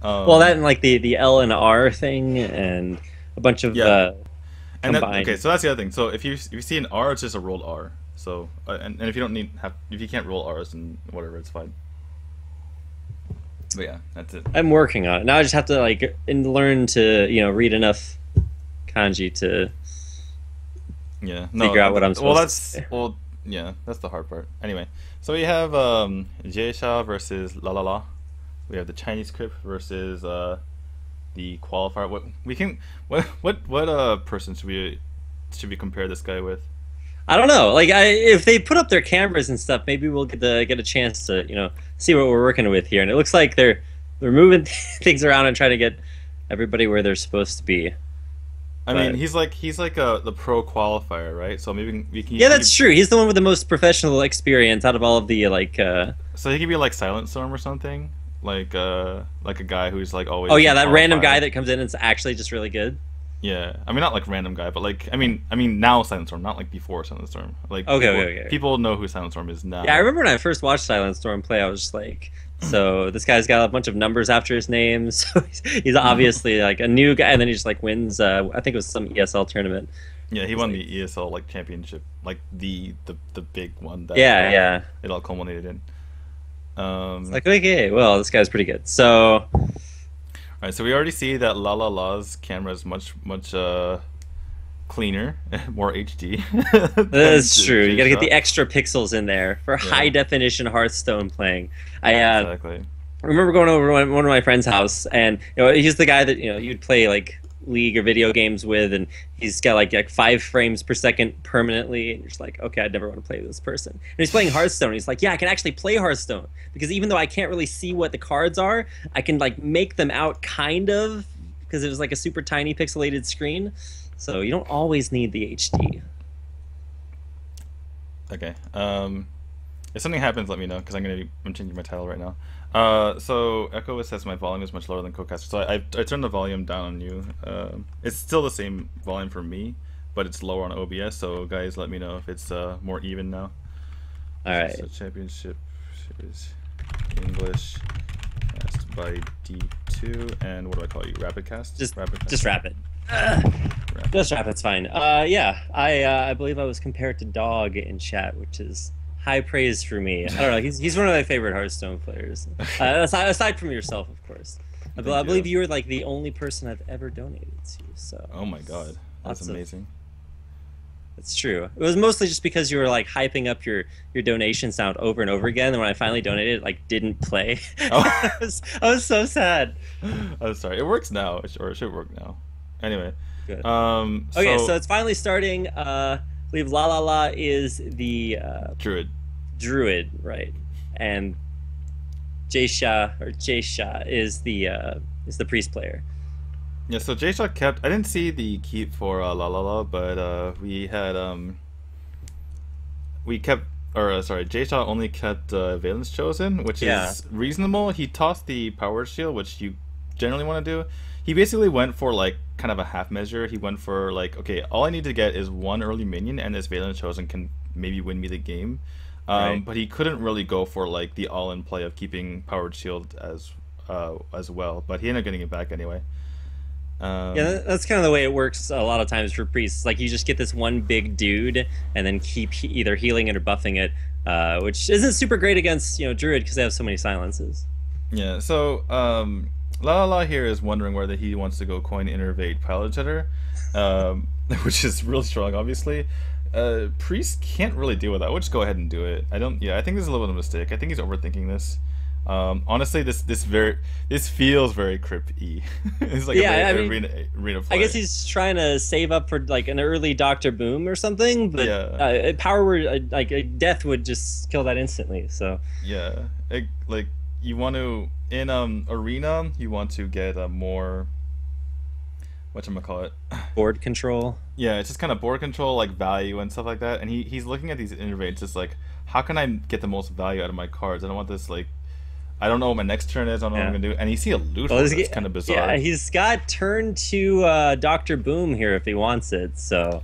Well, that and like the L and R thing and a bunch of Yeah, and that combined. okay. So that's the other thing. So if you see an R, it's just a rolled R. So and if you don't need have if you can't roll R's, then whatever, it's fine. But yeah, that's it. I'm working on it now. I just have to like learn to read enough kanji to Yeah, figure no. out what I'm Well, supposed to that's say. well, yeah, that's the hard part. Anyway, so we have Jaisha versus La La La. We have the Chinese script versus the qualifier. What we can what person should we compare this guy with? I don't know. Like, if they put up their cameras and stuff, maybe we'll get a chance to see what we're working with here. And it looks like they're moving things around and trying to get everybody where they're supposed to be. I mean, But he's like the pro qualifier, right? So maybe we can yeah, that's true. He's the one with the most professional experience out of all of the so he could be like Silent Storm or something, like a guy who's like Oh always yeah, in that random guy qualifier. that comes in and is actually just really good. Yeah, I mean not like random guy, but like I mean now Silent Storm, not like before Silent Storm. Like Okay, okay, okay. people know who Silent Storm is Yeah, I now. remember when I first watched Silent Storm play, I was just like, so this guy's got a bunch of numbers after his name, so he's obviously like a new guy, and then he just like wins. I think it was some ESL tournament. Yeah, he It's won like, the ESL like championship, like the big one that yeah, yeah. it all culminated in. It's like, okay, well, this guy's pretty good. So All right, so we already see that La La La's camera is much cleaner, more HD than that's true. You got to get the J-Shot. extra pixels in there for high Yeah, definition Hearthstone playing. exactly. I remember going over to one of my friend's house, and he's the guy that you'd play like League or video games with, and he's got like 5 frames per second permanently, and you're just like, okay, I'd never want to play with this person. And he's playing Hearthstone. And he's like, yeah, I can actually play Hearthstone because even though I can't really see what the cards are, I can like make them out kind of because it was like a super tiny pixelated screen. So you don't always need the HD. Okay. If something happens, let me know because I'm changing my title right now. So Echo says my volume is much lower than Codecaster, so I turned the volume down on you. It's still the same volume for me, but it's lower on OBS. So guys, let me know if it's more even now. All right. So championship is English cast by D2, and what do I call you? Rapid cast? Just Rapid cast? just rapid. Rapid. Just rapid's fine. Yeah, I believe I was compared to Dog in chat, which is high praise for me. I don't know. He's one of my favorite Hearthstone players. Aside from yourself, of course. I Thank believe you. you were like the only person I've ever donated to. So Oh my god, that's lots of amazing. it's true. It was mostly just because you were like hyping up your donation sound over and over again. And when I finally donated, it like didn't play. Oh, I was so sad. I'm sorry. It works now, or it should work now. Anyway, Good. Okay, so so it's finally starting. I believe La La La is the Druid. druid, right? And Jaysha is the priest player. Yeah, so J-Shock kept. I didn't see the keep for La La La, but we kept, or sorry, J-Shock only kept Valence Chosen, which Yeah. is reasonable. He tossed the Power Shield, which you generally want to do. He basically went for like kind of a half measure. He went for like, okay, all I need to get is one early minion, and this Valence Chosen can maybe win me the game. Right. But he couldn't really go for like the all-in play of keeping Powered Shield as well. But he ended up getting it back anyway. Yeah, Um, that's kind of the way it works a lot of times for priests. Like you just get this one big dude and then keep either healing it or buffing it, which isn't super great against druid because they have so many silences. yeah. So La La La here is wondering whether he wants to go coin innervate pilot jetter, which is real strong, obviously. Priest can't really deal with that. We'll just go ahead and do it. I don't. Yeah, I think this is a little bit of a mistake. I think he's overthinking this. Honestly, this feels very crypt-y. It's like a Yeah, I very mean, arena I play. guess he's trying to save up for like an early Doctor Boom or something, but Yeah, power word like a death would just kill that instantly. So yeah. Like you want to in arena, you want to get a more whatchamacallit. board control. Yeah, it's just kind of board control, like value and stuff like that. And he's looking at these innervates, just like, how can I get the most value out of my cards? I don't want this like, I don't know what my next turn is. I don't know what I'm Yeah. gonna do. And you see a loot Well, order. That's kind of yeah, bizarre. he's got turn to Doctor Boom here if he wants it. So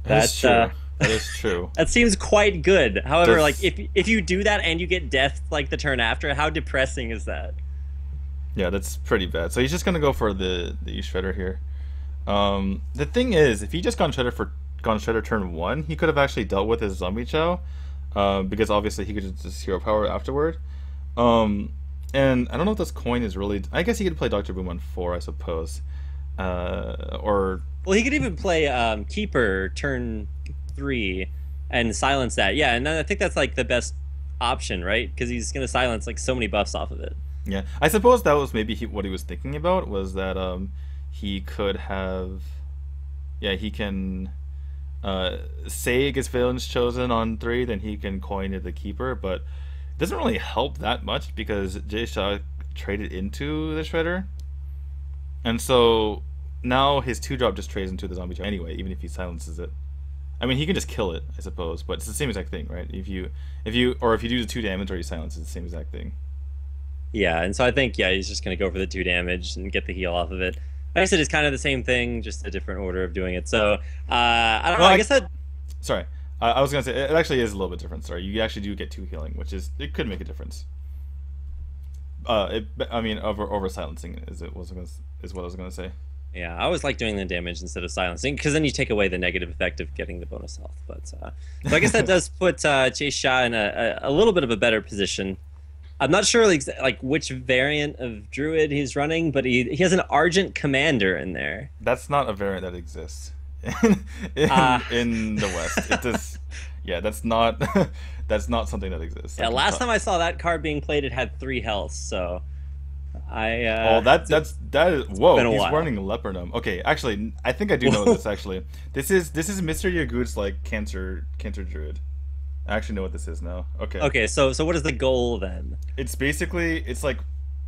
That is that true. That is true. that seems quite good. However, like Does if you do that and you get death like the turn after, how depressing is that? Yeah, that's pretty bad. So he's just gonna go for the Shredder here. The thing is, if he just gone Shredder turn one, he could have actually dealt with his Zombie Chow, because obviously he could just hero power afterward. Um, and I don't know if this coin is really. I guess he could play Doctor Boom on four, I suppose. Or Well, he could even play Keeper turn 3 and silence that. Yeah, and I think that's like the best option, right? Because he's gonna silence like so many buffs off of it. yeah, I suppose that was maybe what he was thinking about was that he could have, yeah, he can say it gets Valence chosen on three, then he can coin it the Keeper, but it doesn't really help that much because Jay Shaw traded into the Shredder, and so now his two drop just trades into the Zombie Chow anyway, even if he silences it. I mean, he can just kill it, I suppose, but it's the same exact thing, right? If you do the two damage or you silence, it's the same exact thing. Yeah, and so I think he's just gonna go for the 2 damage and get the heal off of it. I guess it is kind of the same thing, just a different order of doing it. So I don't know. Well, I guess that sorry, I was gonna say it actually is a little bit different. Sorry, you actually do get two healing, which is it could make a difference. I mean, over silencing is what I was gonna say. yeah, I always like doing the damage instead of silencing because then you take away the negative effect of getting the bonus health. But so I guess that does put Chase Shah in a little bit of a better position. I'm not sure like which variant of Druid he's running, but he has an Argent Commander in there. That's not a variant that exists in the West. It does. Yeah, that's not that's not something that exists. Yeah, last time I saw that card being played, it had 3 health. So oh, that is whoa. been a He's while. running Lepernum. Okay, actually, I think I do know this. Actually, this is Mr. Yagud's like cancer Druid. I actually know what this is now. Okay. Okay, so what is the goal then? It's basically it's like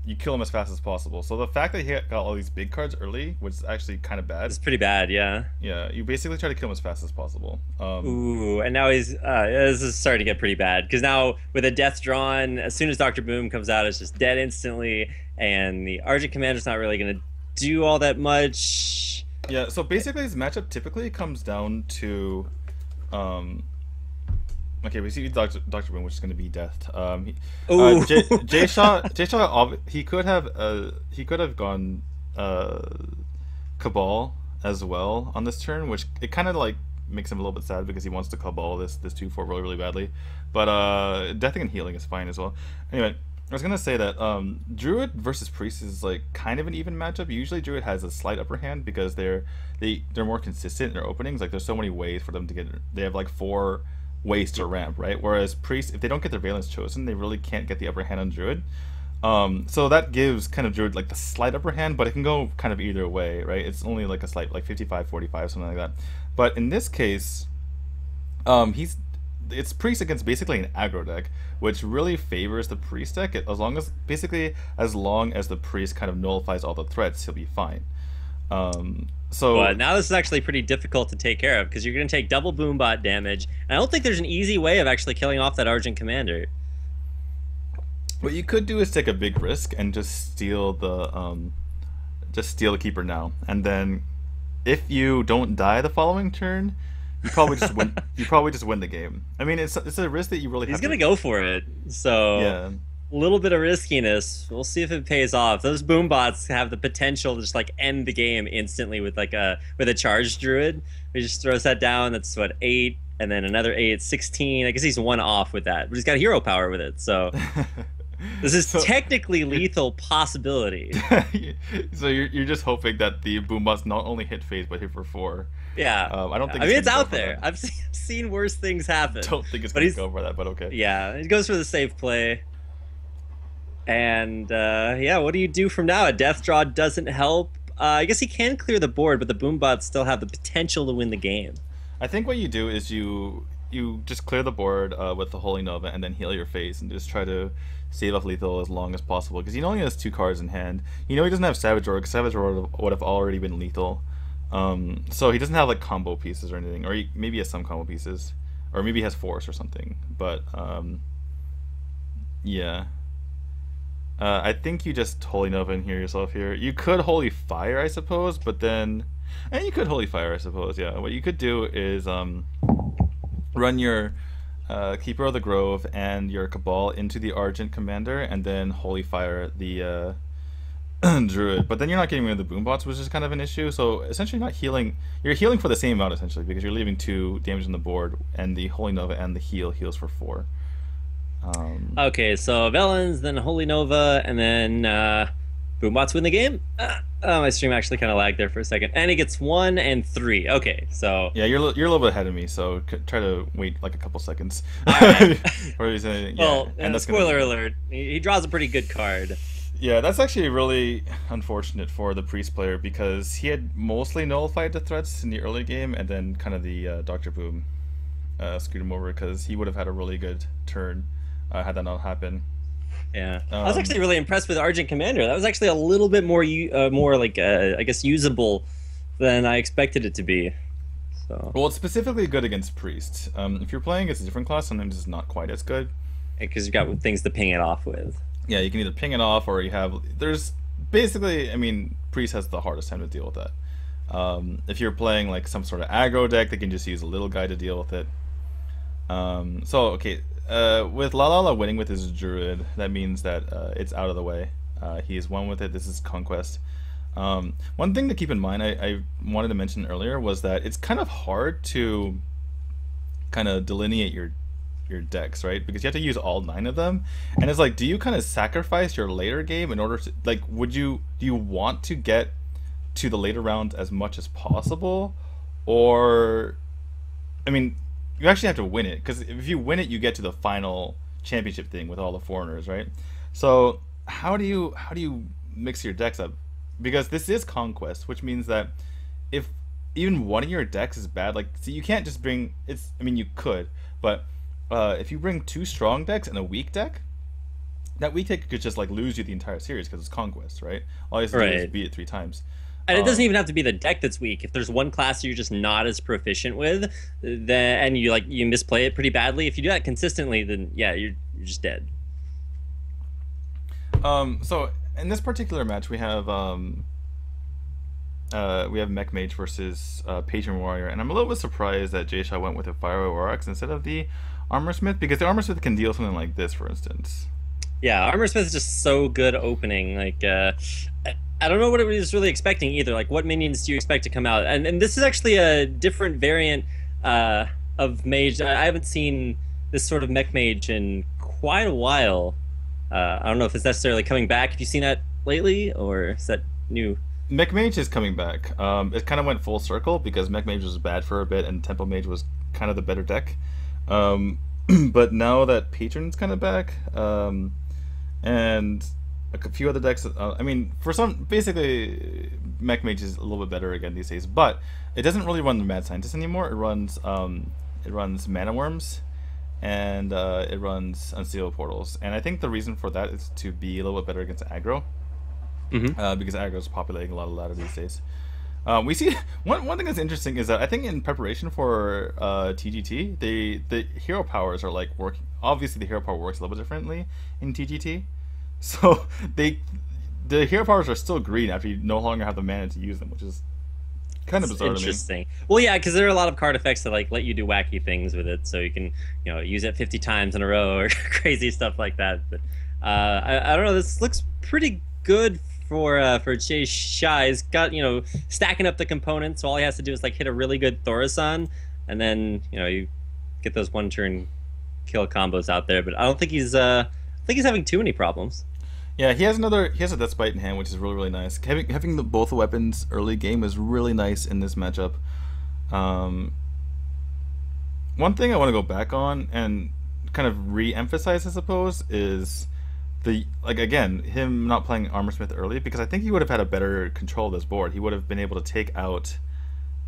you kill him as fast as possible. So the fact that he got all these big cards early was actually kind of bad. It's pretty bad, yeah. Yeah, you basically try to kill him as fast as possible. Ooh, and now he's this is starting to get pretty bad because now with a death drawn, as soon as Doctor Boom comes out, it's just dead instantly, and the Argent Commander's not really gonna do all that much. Yeah, so basically this matchup typically comes down to okay, we see Doctor Boom, which is going to be death. Ooh. Jay Shaw, he could have gone Cabal as well on this turn, which it kind of like makes him a little bit sad because he wants to Cabal this 2/4 really badly. But deathing and healing is fine as well. Anyway, I was gonna say that Druid versus Priest is like kind of an even matchup. Usually Druid has a slight upper hand because they're more consistent in their openings. Like there's so many ways for them to get. They have like 4 ways to ramp, right? Whereas Priest, if they don't get their Valence chosen, they really can't get the upper hand on Druid. So that gives kind of Druid like the slight upper hand, but it can go kind of either way, right? It's only like a slight, like 55-45, something like that. But in this case, it's Priest against basically an aggro deck, which really favors the Priest deck. As long as the Priest kind of nullifies all the threats, he'll be fine. But now this is actually pretty difficult to take care of because you're going to take double Boombot damage, and I don't think there's an easy way of actually killing off that Argent Commander. What you could do is take a big risk and just steal the Keeper now, and then if you don't die the following turn, you probably just win. You probably just win the game. I mean, it's a risk that you really. He's gonna go for it, so yeah. A little bit of riskiness. We'll see if it pays off. Those Boombots have the potential to just like end the game instantly with a charged Druid. He just throws that down. That's what 8, and then another 8, 16. I guess he's 1 off with that, but he's got hero power with it. So this is technically lethal possibility. So you're just hoping that the Boombots not only hit phase but hit for 4. Yeah, I don't think. I mean, it's out there. I've seen worse things happen. Don't think it's gonna go for that, but okay. Yeah, he goes for the safe play. And what do you do from now? A death draw doesn't help. I guess he can clear the board, but the Boombots still have the potential to win the game. I think what you do is you just clear the board with the Holy Nova and then heal your face and just try to save off lethal as long as possible because he only has 2 cards in hand. He doesn't have Savage Roar because Savage Roar would have already been lethal. So he doesn't have like combo pieces or anything, or maybe he has some combo pieces, or maybe he has Force or something. But yeah. I think you just Holy Nova and heal yourself here. You could Holy Fire, I suppose, but then... And you could Holy Fire, I suppose, yeah. What you could do is run your Keeper of the Grove and your Cabal into the Argent Commander, and then Holy Fire the druid, but then you're not getting rid of the boom bots, which is kind of an issue. So essentially, not healing. You're healing for the same amount essentially because you're leaving 2 damage on the board, and the Holy Nova and the heal heals for 4. Okay, so Velens, then Holy Nova, and then Boombots win the game. Oh, my stream actually kind of lagged there for a second, and he gets 1 and 3. Okay, so yeah, you're a little bit ahead of me, so try to wait like a couple seconds. all right. Well, and spoiler alert, he draws a pretty good card. Yeah, that's actually really unfortunate for the priest player because he had mostly nullified the threats in the early game, and then kind of the Dr. Boom screwed him over because he would have had a really good turn had that not happened. Yeah, I was actually really impressed with Argent Commander. That was actually a little bit more more like I guess usable than I expected it to be. So well, it's specifically good against priests. If you're playing against a different class, sometimes it's not quite as good because you've got things to ping it off with. Yeah, you can either ping it off or you have. There's basically, I mean, priest has the hardest time to deal with that. If you're playing like some sort of aggro deck, they can just use a little guy to deal with it. So okay, with La winning with his druid, that means that it's out of the way. He's won with it. This is conquest. One thing to keep in mind, I wanted to mention earlier, was that it's kind of hard to kind of delineate your decks, right? Because you have to use all 9 of them, and it's like, do you kind of sacrifice your later game in order to, like, do you want to get to the later round as much as possible, or, I mean, you actually have to win it, because if you win it, you get to the final championship thing with all the foreigners, right? So how do you mix your decks up? Because this is conquest, which means that if even one of your decks is bad, like, see, you can't just bring, it's, I mean, you could, but if you bring 2 strong decks and a weak deck, that weak deck could just like lose you the entire series because it's conquest, right? All you have to do is beat it 3 times. And it doesn't even have to be the deck that's weak. If there's one class you're just not as proficient with, then and you misplay it pretty badly, if you do that consistently, then yeah, you're just dead. So in this particular match, we have Mech Mage versus Patron Warrior, and I'm a little bit surprised that Jay Shaw went with a Fire Aurochs instead of the Armor Smith, because the Armor Smith can deal something like this, for instance. Yeah, Armor Smith is just so good opening. Like, I don't know what it was really expecting either. Like, what minions do you expect to come out? And this is actually a different variant of Mage. I haven't seen this sort of Mech Mage in quite a while. I don't know if it's necessarily coming back. Have you seen that lately, or is that new? Mech Mage is coming back. It kind of went full circle because Mech Mage was bad for a bit and Temple Mage was kind of the better deck. But now that Patron's kind of back, and a few other decks, I mean, for some, basically, Mech Mage is a little bit better again these days, but it doesn't really run the Mad Scientist anymore. It runs Mana Worms, and it runs Unsealable Portals. And I think the reason for that is to be a little bit better against aggro. Because aggro is populating a lot of ladder these days. We see one thing that's interesting is that I think in preparation for TGT, the hero powers are like working. Obviously, the hero power works a little bit differently in TGT, so the hero powers are still green after you no longer have the mana to use them, which is kind of bizarre. Interesting. Well, yeah, because there are a lot of card effects that like let you do wacky things with it, so you can use it 50 times in a row or crazy stuff like that. But I don't know. This looks pretty good for Jay Shai. He's got stacking up the components, so all he has to do is like hit a really good Thaurissan, and then you get those 1-turn kill combos out there. But I don't think he's having too many problems. Yeah, he has a Death Bite in hand, which is really nice. Having both weapons early game is really nice in this matchup. One thing I want to go back on and kind of re-emphasize, I suppose, is again, him not playing Armor Smith early, because I think he would have had a better control of this board. He would have been able to take out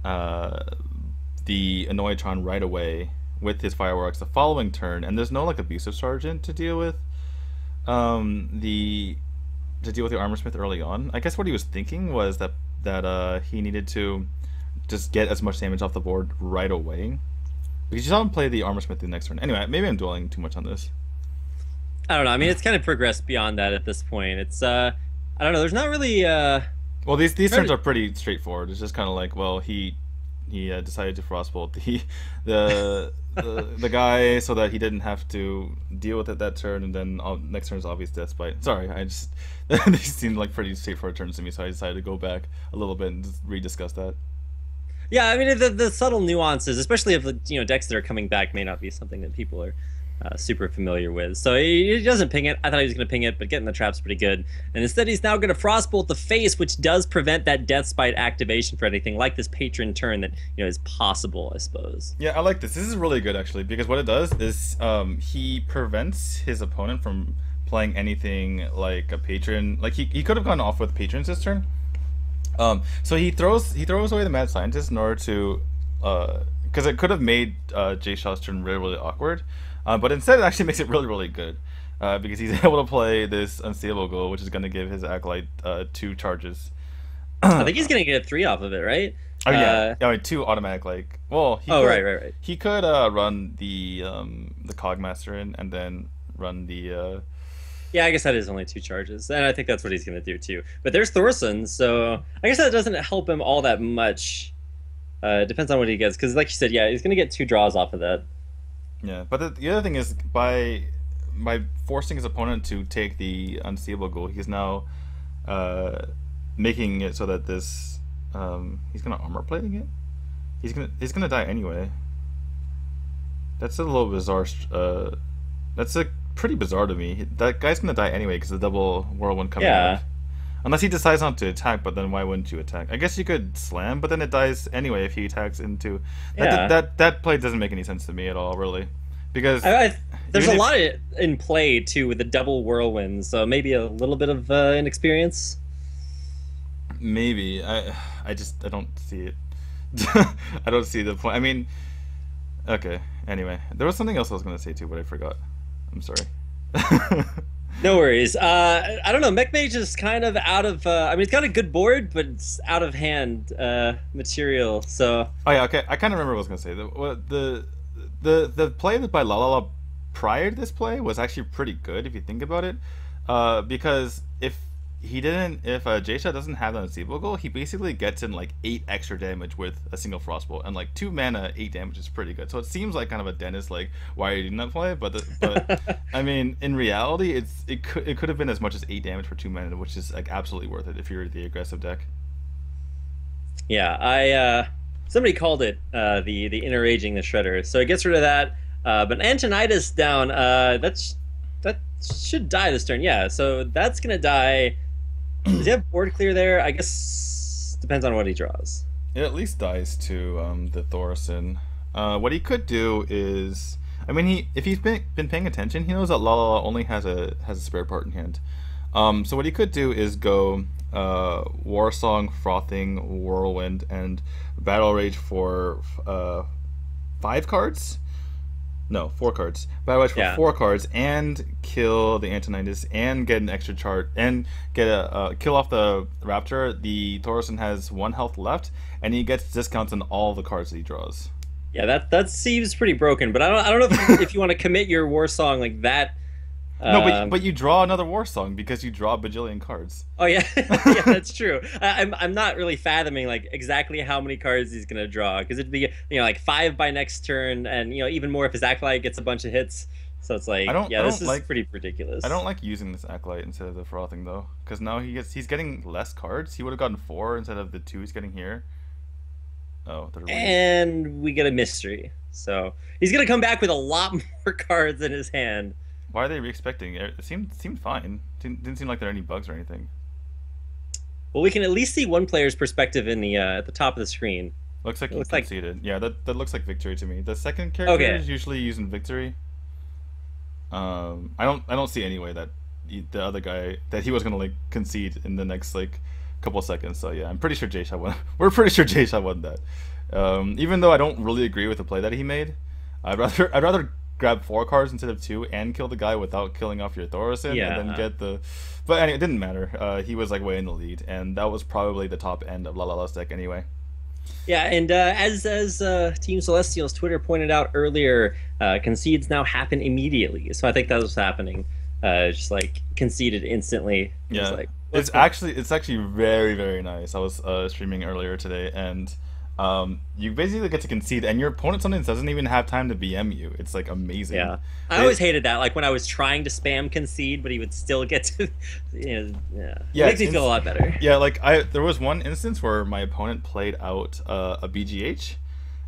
the Annoytron right away with his Fireworks the following turn, and there's no like Abusive Sergeant to deal with the Armor Smith early on. I guess what he was thinking was that he needed to just get as much damage off the board right away, because you saw him play the Armor Smith the next turn. Anyway, maybe I'm dwelling too much on this. I don't know. I mean, it's kind of progressed beyond that at this point. It's I don't know. There's not really. Well, these turns are pretty straightforward. It's just kind of like, well, he he decided to frostbolt the guy so that he didn't have to deal with it that turn, and then next turn is obvious death bite. Sorry, I just these seemed like pretty straightforward turns to me, so I decided to go back a little bit and just rediscuss that. Yeah, I mean the subtle nuances, especially if the decks that are coming back may not be something that people are super familiar with. So he doesn't ping it. I thought he was going to ping it, but getting the trap's pretty good. And instead, he's now going to frostbolt the face, which does prevent that death spite activation for anything like this patron turn that is possible, I suppose. Yeah, I like this. This is really good actually, because what it does is he prevents his opponent from playing anything like a patron. Like he could have gone off with patrons this turn. So he throws away the mad scientist in order to because it could have made Jay Shaw's turn really, really awkward. But instead, it actually makes it really, really good because he's able to play this unstable goal, which is going to give his acolyte 2 charges. I think he's going to get 3 off of it, right? Oh yeah, I mean 2 automatic. Like, well, right. He could run the Cogmaster in, and then run the. Yeah, I guess that is only 2 charges, and I think that's what he's going to do too. But there's Thorson, so I guess that doesn't help him all that much. It depends on what he gets, because like you said, yeah, he's going to get 2 draws off of that. Yeah, but the other thing is by forcing his opponent to take the unstable goal, he's now making it so that this he's gonna armor plating it. He's gonna die anyway. That's a little bizarre. That's pretty bizarre to me. That guy's gonna die anyway because the double whirlwind coming out. Unless he decides not to attack, but then why wouldn't you attack? I guess you could slam, but then it dies anyway if he attacks into. That play doesn't make any sense to me at all, really, because there's a lot in play too with the double whirlwind, so maybe a little bit of inexperience. Maybe I don't see it. I don't see the point. I mean, okay. Anyway, there was something else I was gonna say too, but I forgot. I'm sorry. No worries. I don't know. Mech Mage is kind of out of. I mean, it's got a good board, but it's out of hand material. So. Oh yeah. Okay. I kind of remember what I was gonna say. The play by La La La prior to this play was actually pretty good if you think about it, because if Jaysha doesn't have the unstable goal, he basically gets in like 8 extra damage with a single frostbolt, and like 2 mana 8 damage is pretty good. So it seems like kind of a dentist, like, why are you doing that play? But I mean, in reality, it could have been as much as 8 damage for 2 mana, which is like absolutely worth it if you're the aggressive deck. Yeah, somebody called it the inner aging the shredder, so it gets rid of that. But Antonidas down, that should die this turn. Yeah, so that's gonna die. Does he have board clear there? I guess depends on what he draws. It at least dies to the Thorson. What he could do is, I mean, if he's been paying attention, he knows that La La La only has a spare part in hand. So what he could do is go War Song, Frothing, Whirlwind, and Battle Rage for 5 cards. No, 4 cards. Battle Rage for 4 cards, and kill the Antonidas, and get an extra chart, and get a kill off the Raptor. The Thorson has 1 health left, and he gets discounts on all the cards that he draws. Yeah, that seems pretty broken. But I don't know if you want to commit your War Song like that. No, but you draw another War Song because you draw a bajillion cards. Oh yeah, yeah, that's true. I'm not really fathoming like exactly how many cards he's gonna draw, because it'd be like 5 by next turn, and even more if his acolyte gets a bunch of hits. So it's like, this is pretty ridiculous. I don't like using this acolyte instead of the Frothing though, because now he's getting less cards. He would have gotten 4 instead of the 2 he's getting here. Oh, and we get a mystery. So he's gonna come back with a lot more cards in his hand. Why are they re-expecting? It seemed fine. Didn't seem like there are any bugs or anything. Well, we can at least see one player's perspective in the at the top of the screen. Looks like he conceded. Yeah, that looks like victory to me. The second character is usually using victory. I don't see any way that the other guy that he was gonna like concede in the next like couple of seconds. So yeah, I'm pretty sure Jaysha won. We're pretty sure Jaysha won that. Even though I don't really agree with the play that he made, I'd rather grab 4 cards instead of 2 and kill the guy without killing off your Thorson, and then get the. But anyway, it didn't matter. He was like way in the lead, and that was probably the top end of La La La's deck anyway. Yeah, and as Team Celestial's Twitter pointed out earlier, concedes now happen immediately. So I think that was happening. Just like conceded instantly. Yeah, it's actually very, very nice. I was streaming earlier today, and You basically get to concede, and your opponent sometimes doesn't even have time to BM you. It's like amazing. Yeah, I always hated that. Like when I was trying to spam concede, but he would still get to. Yeah, it Yeah, makes me feel a lot better. yeah. Like there was one instance where my opponent played out a BGH,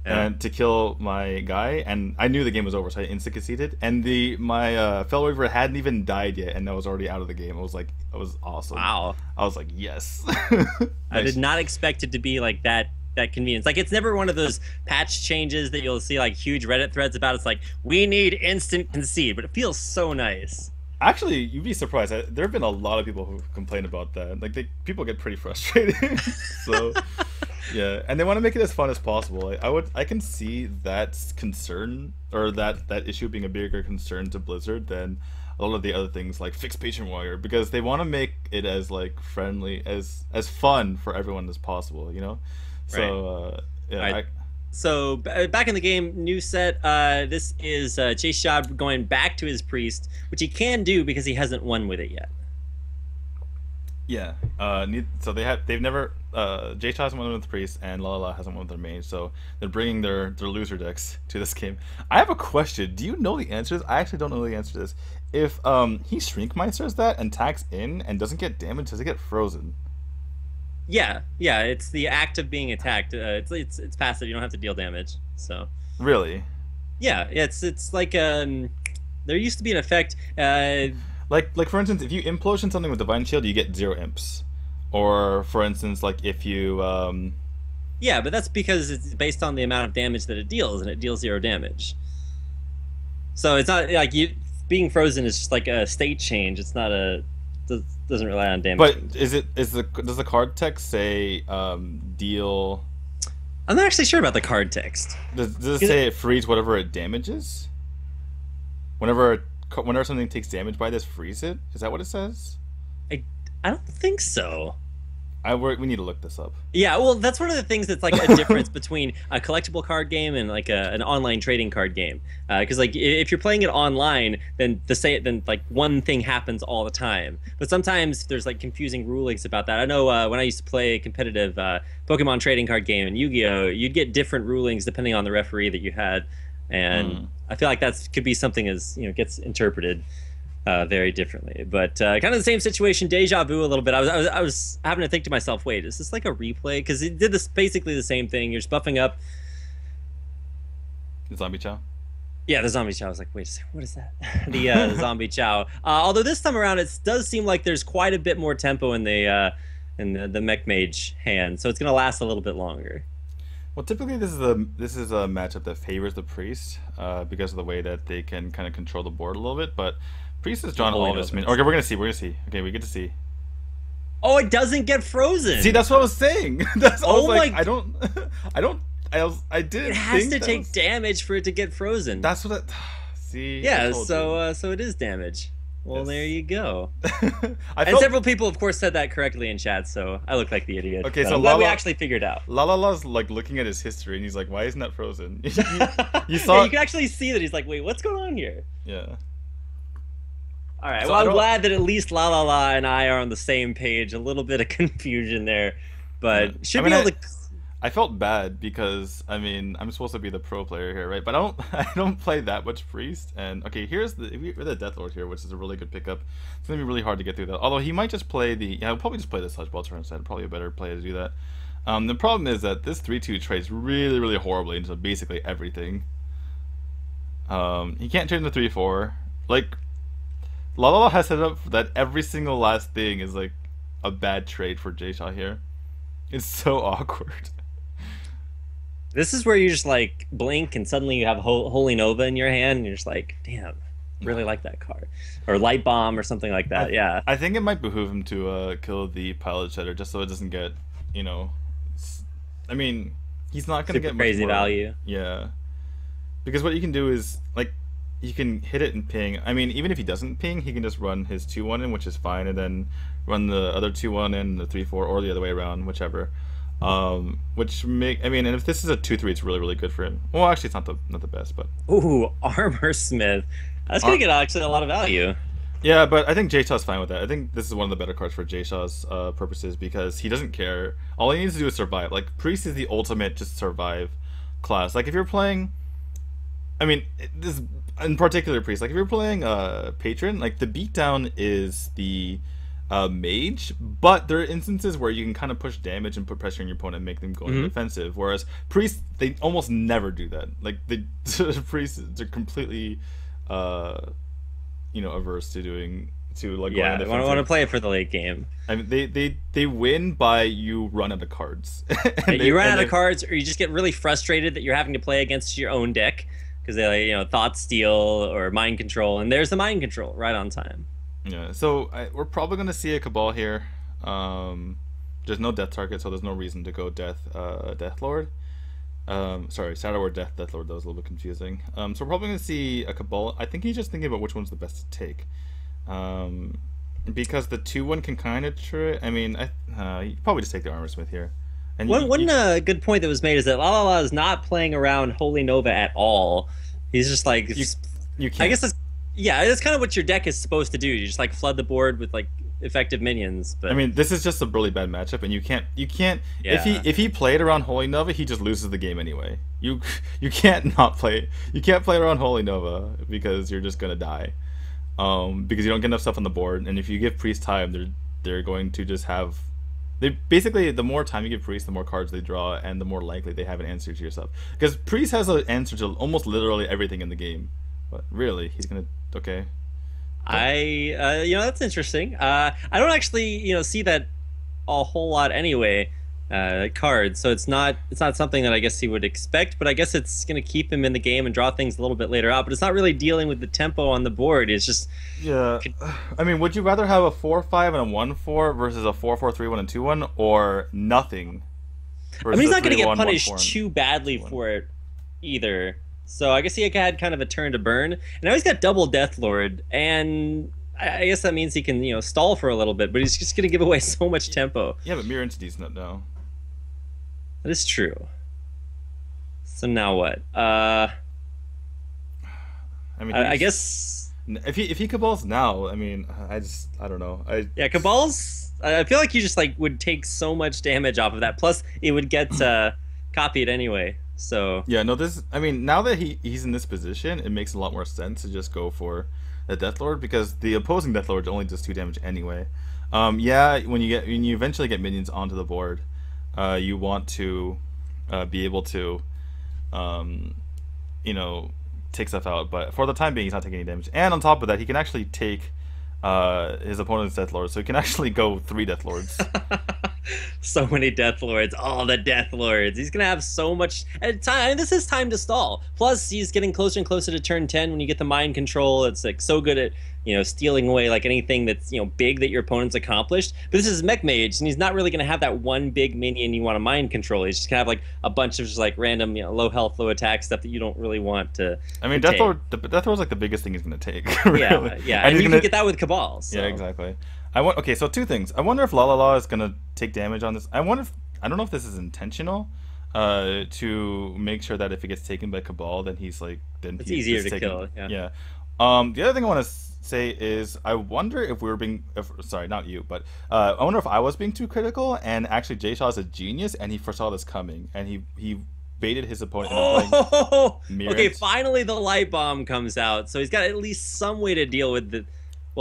Yeah. and to kill my guy, and I knew the game was over, so I insta conceded. And my fellow waver hadn't even died yet, and I was already out of the game. It was awesome. Wow. I was like, yes. I Nice. did not expect it to be like that convenience. Like it's never one of those patch changes that you'll see like huge Reddit threads about. It's like we need instant concede, but it feels so nice. Actually, you'd be surprised. There have been a lot of people who complain about that. Like, people get pretty frustrated. So, yeah, and they want to make it as fun as possible. I can see that concern, or that issue being a bigger concern to Blizzard than a lot of the other things like fix Patient Warrior, because they want to make it as like friendly as fun for everyone as possible. You know, so yeah. Right. So back in the game, new set. This is Chase Shad going back to his priest, which he can do because he hasn't won with it yet. Yeah. So they've never J hasn't won with the priest, and La La La hasn't won with their mage, so they're bringing their loser decks to this game. I have a question. Do you know the answers? I actually don't know the answer to this. If he Shrink Meisters that and attacks in and doesn't get damaged, does it get frozen? Yeah, it's the act of being attacked. It's passive. You don't have to deal damage. So Really? yeah, it's like there used to be an effect. Like for instance, if you implosion something with Divine Shield, you get 0 imps. Or for instance, like if you Yeah, but that's because it's based on the amount of damage that it deals, and it deals 0 damage. So it's not like being frozen is just like a state change. It's not doesn't rely on damage. But does the card text say deal? I'm not actually sure about the card text. Does it say it frees whatever it damages? Whenever something takes damage by this, freeze it? Is that what it says? I don't think so. We need to look this up. Yeah, well, that's one of the things that's like a difference between a collectible card game and like an online trading card game. Because like if you're playing it online, then like one thing happens all the time. But sometimes there's like confusing rulings about that. I know when I used to play a competitive Pokemon trading card game in Yu-Gi-Oh, you'd get different rulings depending on the referee that you had, and I feel like that could be something as gets interpreted very differently. But kind of the same situation, deja vu a little bit. I was having to think to myself, wait, is this like a replay? Because it did basically the same thing. You're just buffing up. The Zombie Chow? Yeah, the Zombie Chow. I was like, wait a second, what is that? The Zombie Chow. Although this time around, it does seem like there's quite a bit more tempo in the Mech Mage hand, so it's going to last a little bit longer. Well, typically this is a matchup that favors the priest because of the way that they can kind of control the board a little bit, but Priest has drawn all of his minions. Okay, we're gonna see. Okay, we get to see. Oh, it doesn't get frozen. See, that's what I was saying. That's Oh like, my- I didn't. It has think to that take was- damage for it to get frozen. That's what. See. I Yeah, told so it is damage. Well, Yes. there you go. you. I And felt several people, of course, said that correctly in chat, so I look like the idiot. Okay, But so I'm glad we Lala- actually figured out. La La La's like looking at his history, and he's like, "Why isn't that frozen?" You Yeah, saw. you can actually see that he's like, wait, what's going on here? Yeah. All right, So well, I I'm don't- glad that at least La La La and I are on the same page. A little bit of confusion there, but Yeah. should I be mean, able to... I felt bad because I'm supposed to be the pro player here, right? But I don't play that much priest. And okay, here's the Death Lord here, which is a really good pickup. It's gonna be really hard to get through that. Although he might just play he'll probably just play the Sludge Bolter instead. Probably a better play to do that. The problem is that this 3/2 trades really, really horribly into basically everything. He can't turn the 3/4. Like, Lala has set up that every single last thing is like a bad trade for J-Shaw here. It's so awkward. This is where you just like blink and suddenly you have Holy Nova in your hand and you're just like, damn, really like that card. Or Light Bomb or something like that. Yeah. I think it might behoove him to kill the Pilot Shedder just so it doesn't get, I mean, he's not going to Super get much crazy more- value. Yeah. Because what you can do is, like, you can hit it and ping. I mean, even if he doesn't ping, he can just run his 2/1 in, which is fine, and then run the other 2/1 in, the 3/4, or the other way around, whichever. And if this is a 2/3, it's really, really good for him. Well, actually, it's not the best, but Ooh, Armor Smith. That's going to get actually a lot of value. Yeah, but I think Jshaw's fine with that. I think this is one of the better cards for Jshaw's purposes because he doesn't care. All he needs to do is survive. Like Priest is the ultimate just survive class. Like if you're playing, I mean, this in particular Priest. Like if you're playing Patron, like the beatdown is the mage, but there are instances where you can kind of push damage and put pressure on your opponent and make them go into defensive. Whereas Priest, they almost never do that. Like the Priests, they're completely. Averse to doing to like going Yeah, I want to play it for the late game. I mean, they win by you run out of cards. You run out of cards, or you just get really frustrated that you're having to play against your own deck because they thought steal or mind control, and there's the mind control right on time. Yeah, so we're probably gonna see a Cabal here. There's no death target, so there's no reason to go Death Lord. Sorry, Shadow or Death Lord. That was a little bit confusing. So we're probably gonna see a Cabal. I think he's just thinking about which one's the best to take. Because the 2-1 can kind of I mean, you probably just take the Armor Smith here. And one good point that was made is that La La La is not playing around Holy Nova at all. He's just like you can't. I guess that's kind of what your deck is supposed to do. You just like flood the board with like effective minions. But I mean, this is just a really bad matchup, and you can't. Yeah. If he played around Holy Nova, he just loses the game anyway. You can't not play. You can't play around Holy Nova because you're just gonna die. Because you don't get enough stuff on the board, and if you give Priest time, they're going to just have. They basically, the more time you give Priest, the more cards they draw, and the more likely they have an answer to your stuff. Because Priest has an answer to almost literally everything in the game, but really, he's gonna that's interesting. I don't actually see that a whole lot anyway. Cards, so it's not something that I guess he would expect, but I guess it's going to keep him in the game and draw things a little bit later out. But it's not really dealing with the tempo on the board. It's just I mean, would you rather have a 4-5 and a 1-4 versus a 4-4, 3-1, and 2-1, or nothing? I mean, he's not going to get punished too badly for it either. So I guess he had kind of a turn to burn. And now he's got double Death Lord, and I guess that means he can stall for a little bit, but he's just going to give away so much tempo. Yeah, but Mirror Entity's not now. That is true. So now what? I mean, I guess if he Cabals now, I mean, I don't know. Cabals. I feel like you just would take so much damage off of that. Plus, it would get copied anyway. So yeah, no. I mean, now that he's in this position, it makes a lot more sense to just go for the Death Lord because the opposing Death Lord only does 2 damage anyway. Yeah, when you eventually get minions onto the board. You want to be able to, take stuff out. But for the time being, he's not taking any damage. And on top of that, he can actually take his opponent's Death Lord. So he can actually go 3 Death Lords. So many Death Lords. All the Death Lords. He's going to have so much time. This is time to stall. Plus, he's getting closer and closer to turn 10 when you get the mind control. It's so good at stealing away anything that's big that your opponent's accomplished. But this is Mech Mage, and he's not really going to have that one big minion you want to mind control. He's just going to have a bunch of just random low health, low attack stuff that you don't really want to. I mean, Death Lord's the biggest thing he's going to take. Really. Yeah, and you can get that with Cabal. So. Yeah, exactly. Okay, so 2 things. I wonder if La La La is going to take damage on this. I don't know if this is intentional. To make sure that if it gets taken by Cabal, then it's easier to kill. Yeah. The other thing I want to say is I wonder if sorry, not you, but I wonder if I was being too critical and actually Jshaw's a genius and he foresaw this coming and he baited his opponent into playing Okay, finally the light bomb comes out, so he's got at least some way to deal with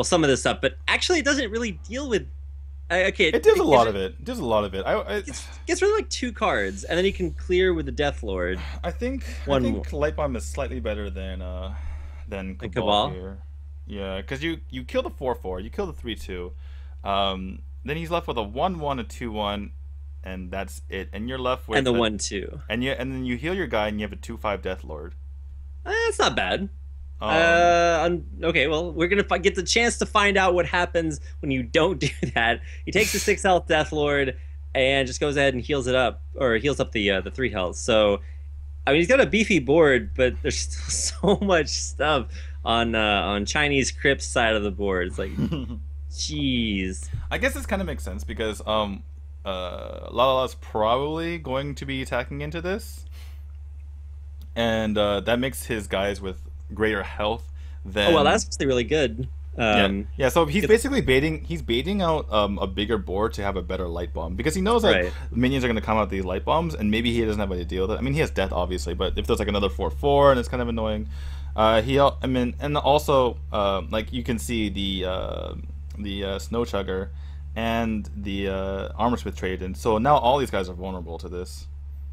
some of this stuff, but actually it doesn't really deal with it does a lot of it. It does a lot lot of it. Gets rid of 2 cards, and then he can clear with the Death Lord. I think Light Bomb is slightly better than Cabal here. Yeah, because you kill the 4-4, you kill the 3-2, then he's left with a 1-1, a 2-1, and that's it. And you're left with the 1-2. And then you heal your guy, and you have a 2-5 Death Lord. That's not bad. Okay, well, we're gonna get the chance to find out what happens when you don't do that. He takes the 6 health Death Lord and just goes ahead and heals up the 3 health. So, I mean, he's got a beefy board, but there's still so much stuff on Chinese Crypt's side of the board. It's like, jeez. I guess this kind of makes sense because La La La's probably going to be attacking into this, and that makes his guys with greater health than. Oh well, that's actually really good. Yeah, Um, yeah. So he's 'cause- basically baiting. He's baiting out a bigger board to have a better light bomb because he knows that right. minions are going to come out with these light bombs, and maybe he doesn't have a way to deal with it. I mean, he has death obviously, but if there's like another 4/4 and it's kind of annoying, I mean, and also like you can see the snow chugger and the armor smith trade, and so now all these guys are vulnerable to this.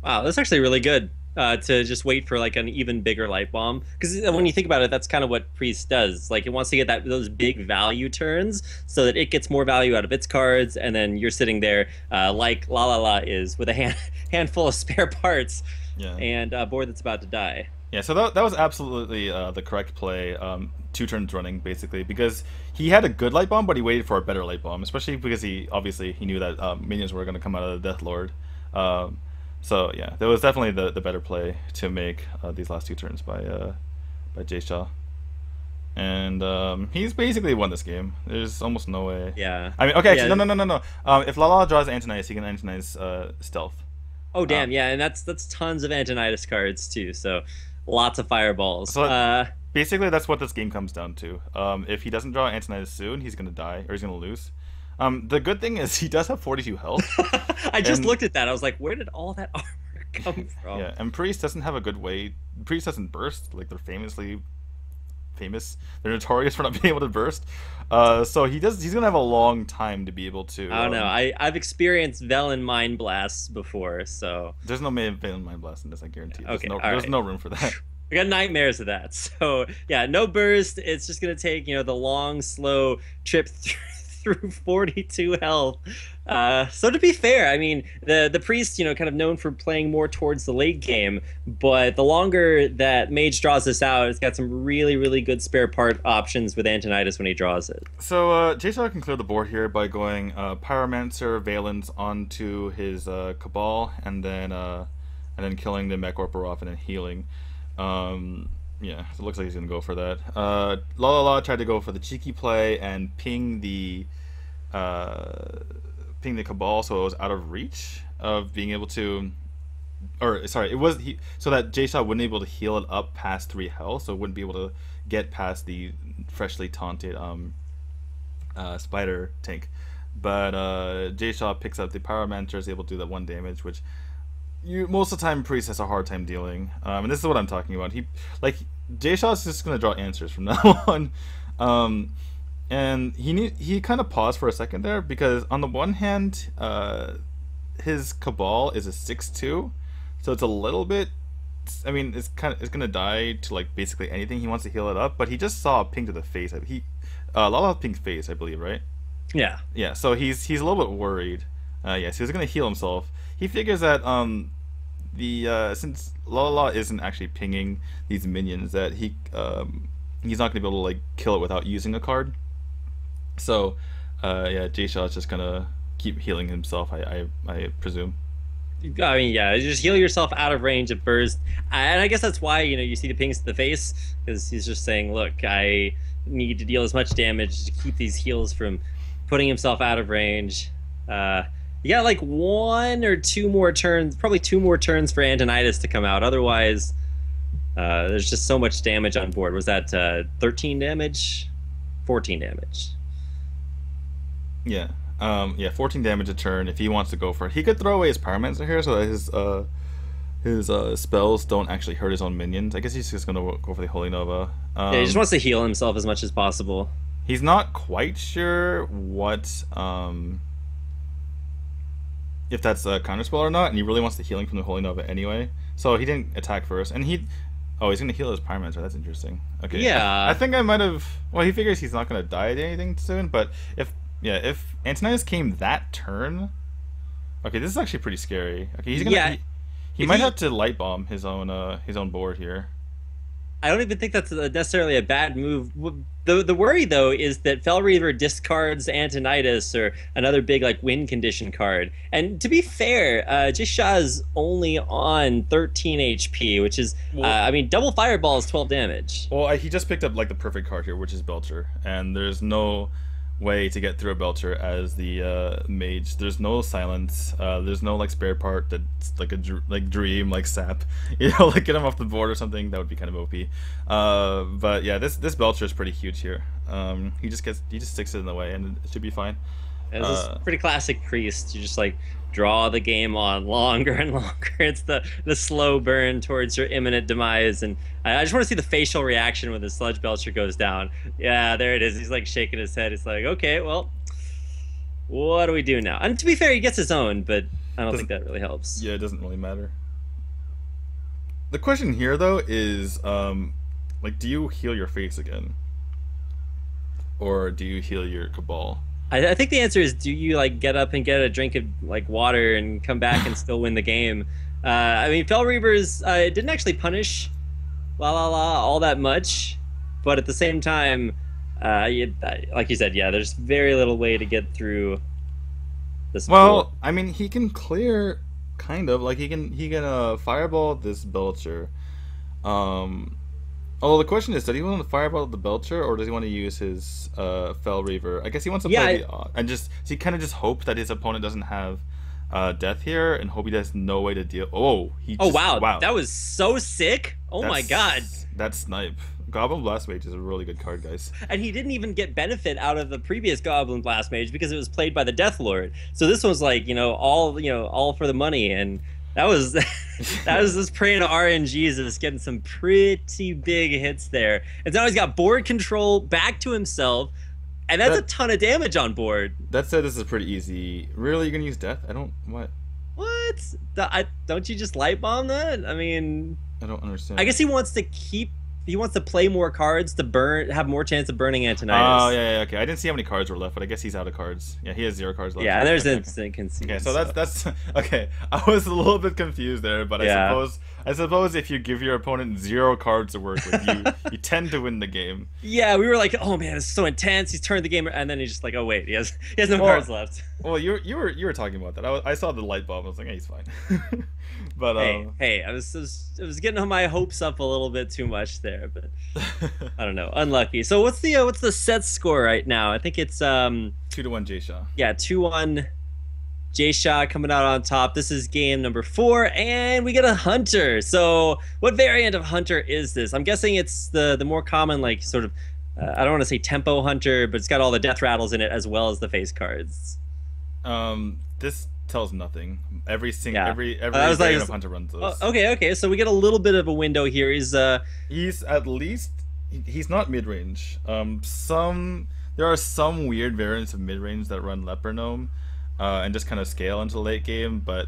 Wow, that's actually really good. To just wait for like an even bigger light bomb, because when you think about it, that's kind of what Priest does. Like it wants to get those big value turns so that it gets more value out of its cards, and then you're sitting there like La La La is with a handful of spare parts Yeah. and a board that's about to die. Yeah, so that was absolutely the correct play. 2 turns running, basically, because he had a good light bomb, but he waited for a better light bomb, especially because he knew that minions were going to come out of the Death Lord. Um, so yeah, that was definitely the better play to make these last 2 turns by Jay Shaw, and he's basically won this game. There's almost no way. Yeah. I mean, okay, actually, Yeah. no. If Lala draws Antonius, he can Antonius stealth. Oh damn, Um, yeah, and that's tons of Antonitis cards too. So lots of fireballs. so basically, that's what this game comes down to. If he doesn't draw Antonius soon, he's gonna die or he's gonna lose. The good thing is he does have 42 health. I just and looked at that. I was like, where did all that armor come from? yeah, and Priest doesn't have a good way. Priest doesn't burst. Like they're famously famous. They're notorious for not being able to burst. So he's gonna have a long time to be able to. I don't know. I've experienced Velen Mind Blasts before, so There's no Valen Mind Blast in this. I guarantee. okay, There's right. no room for that. I got nightmares of that. So yeah, no burst. It's just gonna take the long, slow trip through 42 health. So to be fair, I mean the priest, kind of known for playing more towards the late game, but the longer that Mage draws this out, it's got some really, really good spare part options with Antonitis when he draws it. So Jason can clear the board here by going Pyromancer Valence onto his Cabal, and then killing the Mech Orporoth and then healing. Yeah, so it looks like he's gonna go for that. La La La tried to go for the cheeky play and ping the Cabal, so it was out of reach of being able to, or sorry, it was so that J-Shot wouldn't be able to heal it up past 3 health, so it wouldn't be able to get past the freshly taunted spider tank. But J-Shot picks up the Pyromancer, is able to do that 1 damage, which most of the time Priest has a hard time dealing. And this is what I'm talking about. J-Shot's just gonna draw answers from now on. And he kind of paused for a second there because on the one hand, his Cabal is a 6/2, so it's a little bit. I mean, it's gonna die to like basically anything. He wants to heal it up, but he just saw a ping to the face. Lala ping's face, I believe, right? Yeah. Yeah. So he's a little bit worried. Yeah. So he's gonna heal himself. He figures that since Lala isn't actually pinging these minions, that he's not gonna be able to like kill it without using a card. So, yeah, J-Shot's just gonna keep healing himself, I presume. I mean, yeah, just heal yourself out of range of burst, and I guess that's why you see the pings to the face, because he's just saying, "Look, I need to deal as much damage to keep these heals from putting himself out of range." You got like 1 or 2 more turns, probably 2 more turns for Antonitis to come out. Otherwise, there's just so much damage on board. Was that 13 damage, 14 damage? Yeah. Yeah, 14 damage a turn if he wants to go for it. He could throw away his Pyromancer here so that his spells don't actually hurt his own minions. I guess he's just gonna go for the Holy Nova. Yeah, he just wants to heal himself as much as possible. He's not quite sure what if that's a counterspell or not, and he really wants the healing from the Holy Nova anyway. So he didn't attack first, and he's gonna heal his Pyromancer. That's interesting. Okay. Yeah. I think I might have. Well, he figures he's not gonna die to anything soon, but if Antonius came that turn, okay, this is actually pretty scary. Okay, he's gonna. Yeah. He might have to light bomb his own board here. I don't even think that's necessarily a bad move. The worry though is that Fellreaver discards Antonitis or another big like win condition card. And to be fair, Jisha's only on 13 HP, which is I mean double fireball is 12 damage. Well, he just picked up like the perfect card here, which is Belcher, and there's no way to get through a Belcher as the mage. There's no silence. There's no like spare part that's like a dream like sap, like get him off the board or something. That would be kind of OP. But yeah, this Belcher is pretty huge here. He just sticks it in the way, and it should be fine. It's this pretty classic priest. You just like draw the game on longer and longer. It's the slow burn towards your imminent demise. And I just want to see the facial reaction when the sludge belcher goes down. Yeah, there it is. He's like shaking his head. It's like, okay, well, what do we do now? And to be fair, he gets his own, but I don't think that really helps. Yeah, it doesn't really matter. The question here, though, is like, do you heal your face again, or do you heal your Cabal? I think the answer is, do you like get up and get a drink of like water and come back and still win the game? I mean, Fel Reavers didn't actually punish La La La all that much, but at the same time, like you said, yeah, there's very little way to get through this. Well, I mean, he can clear, kind of like he can fireball this Belcher. Although the question is, does he want to fireball the Belcher, or does he want to use his Fel Reaver? I guess he wants to play and just so he kind of just hope that his opponent doesn't have death here, and hope he has no way to deal. Oh, wow, that was so sick! Oh my god, that snipe. Goblin Blast Mage is a really good card, guys. And he didn't even get benefit out of the previous Goblin Blast Mage because it was played by the Death Lord. So this was like, all for the money, and that was just praying to RNGs and just getting some pretty big hits there. And now he's got board control back to himself, and that's a ton of damage on board. That said, this is pretty easy. Really, you're gonna use death? What? Don't you just light bomb that? I mean, I don't understand. I guess he wants to play more cards to have more chance of burning Antonidas. Oh, yeah, okay. I didn't see how many cards were left, but I guess he's out of cards. Yeah, he has 0 cards left. Yeah, there's instant concede. Okay, so that's okay. I was a little bit confused there, but I suppose if you give your opponent 0 cards to work with, you tend to win the game. Yeah, we were like, oh man, it's so intense. He's turned the game, and then he's just like, oh wait, he has no cards left. Well, you were talking about that. I saw the light bulb. I was like, hey, he's fine. But hey, I was getting my hopes up a little bit too much there, but I don't know, unlucky. So what's the set score right now? I think it's 2-1 J-Shaw. Yeah, 2-1 J-Shaw coming out on top. This is game number 4, and we get a Hunter. So what variant of Hunter is this? I'm guessing it's the more common, like, sort of, I don't want to say tempo Hunter, but it's got all the death rattles in it as well as the face cards. This tells nothing. Every variant of Hunter runs those. Okay. So we get a little bit of a window here. He's at least he's not mid range. There are some weird variants of mid range that run Leper Gnome, and just kind of scale into the late game. But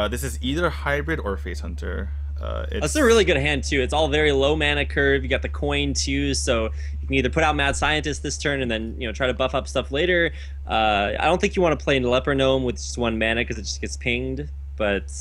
this is either hybrid or face Hunter. That's a really good hand too. It's all very low mana curve. You got the coin too, so you can either put out Mad Scientist this turn and then try to buff up stuff later. I don't think you want to play Leper Gnome with just 1 mana because it just gets pinged. But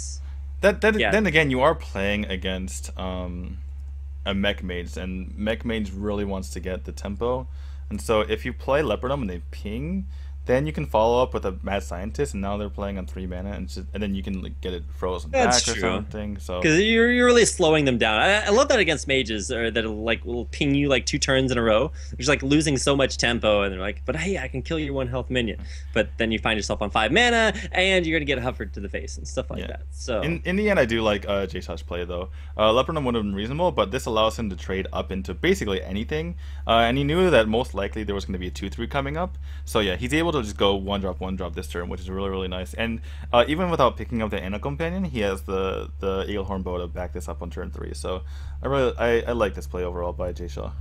then again, you are playing against a Mech Mage, and Mech Mage really wants to get the tempo. And so if you play Leper Gnome and they ping, then you can follow up with a Mad Scientist, and now they're playing on 3 mana, and then you can get it frozen back or something. So because you're really slowing them down. I love that against mages, or that will ping you like 2 turns in a row. You're just like losing so much tempo, and they're like, but hey, I can kill your 1 health minion. But then you find yourself on 5 mana, and you're gonna get Huffered to the face and stuff like that. So in the end, I do like J-Shaw's play though. Leper Gnome would have been reasonable, but this allows him to trade up into basically anything. And he knew that most likely there was going to be a 2/3 coming up. So yeah, he's able to just go 1-drop this turn, which is really, really nice. And even without picking up the Anna Companion, he has the Eaglehorn Bow to back this up on turn 3. So I like this play overall by J-Shaw.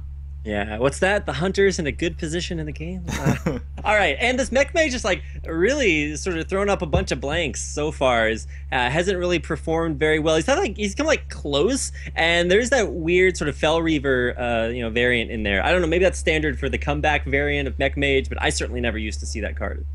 Yeah, what's that? The Hunter's in a good position in the game. All right, and this Mech Mage just like really sort of thrown up a bunch of blanks so far. Hasn't really performed very well. He's come like close, and there's that weird sort of Fel Reaver variant in there. I don't know, maybe that's standard for the comeback variant of Mech Mage, but I certainly never used to see that card.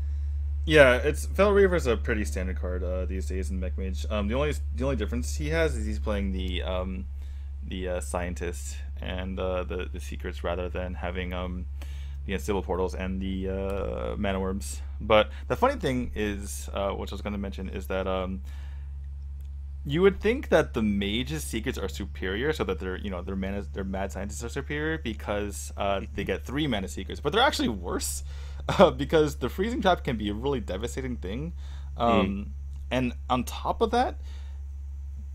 Yeah, Fel Reaver is a pretty standard card these days in Mech Mage. The only difference he has is he's playing the Scientist and the secrets rather than having the Unstable Portals and the Mana Worms. But the funny thing is, which I was going to mention, is that you would think that the Mage's secrets are superior, so that their Mad Scientists are superior because they get 3 mana secrets, but they're actually worse because the Freezing Trap can be a really devastating thing, and on top of that,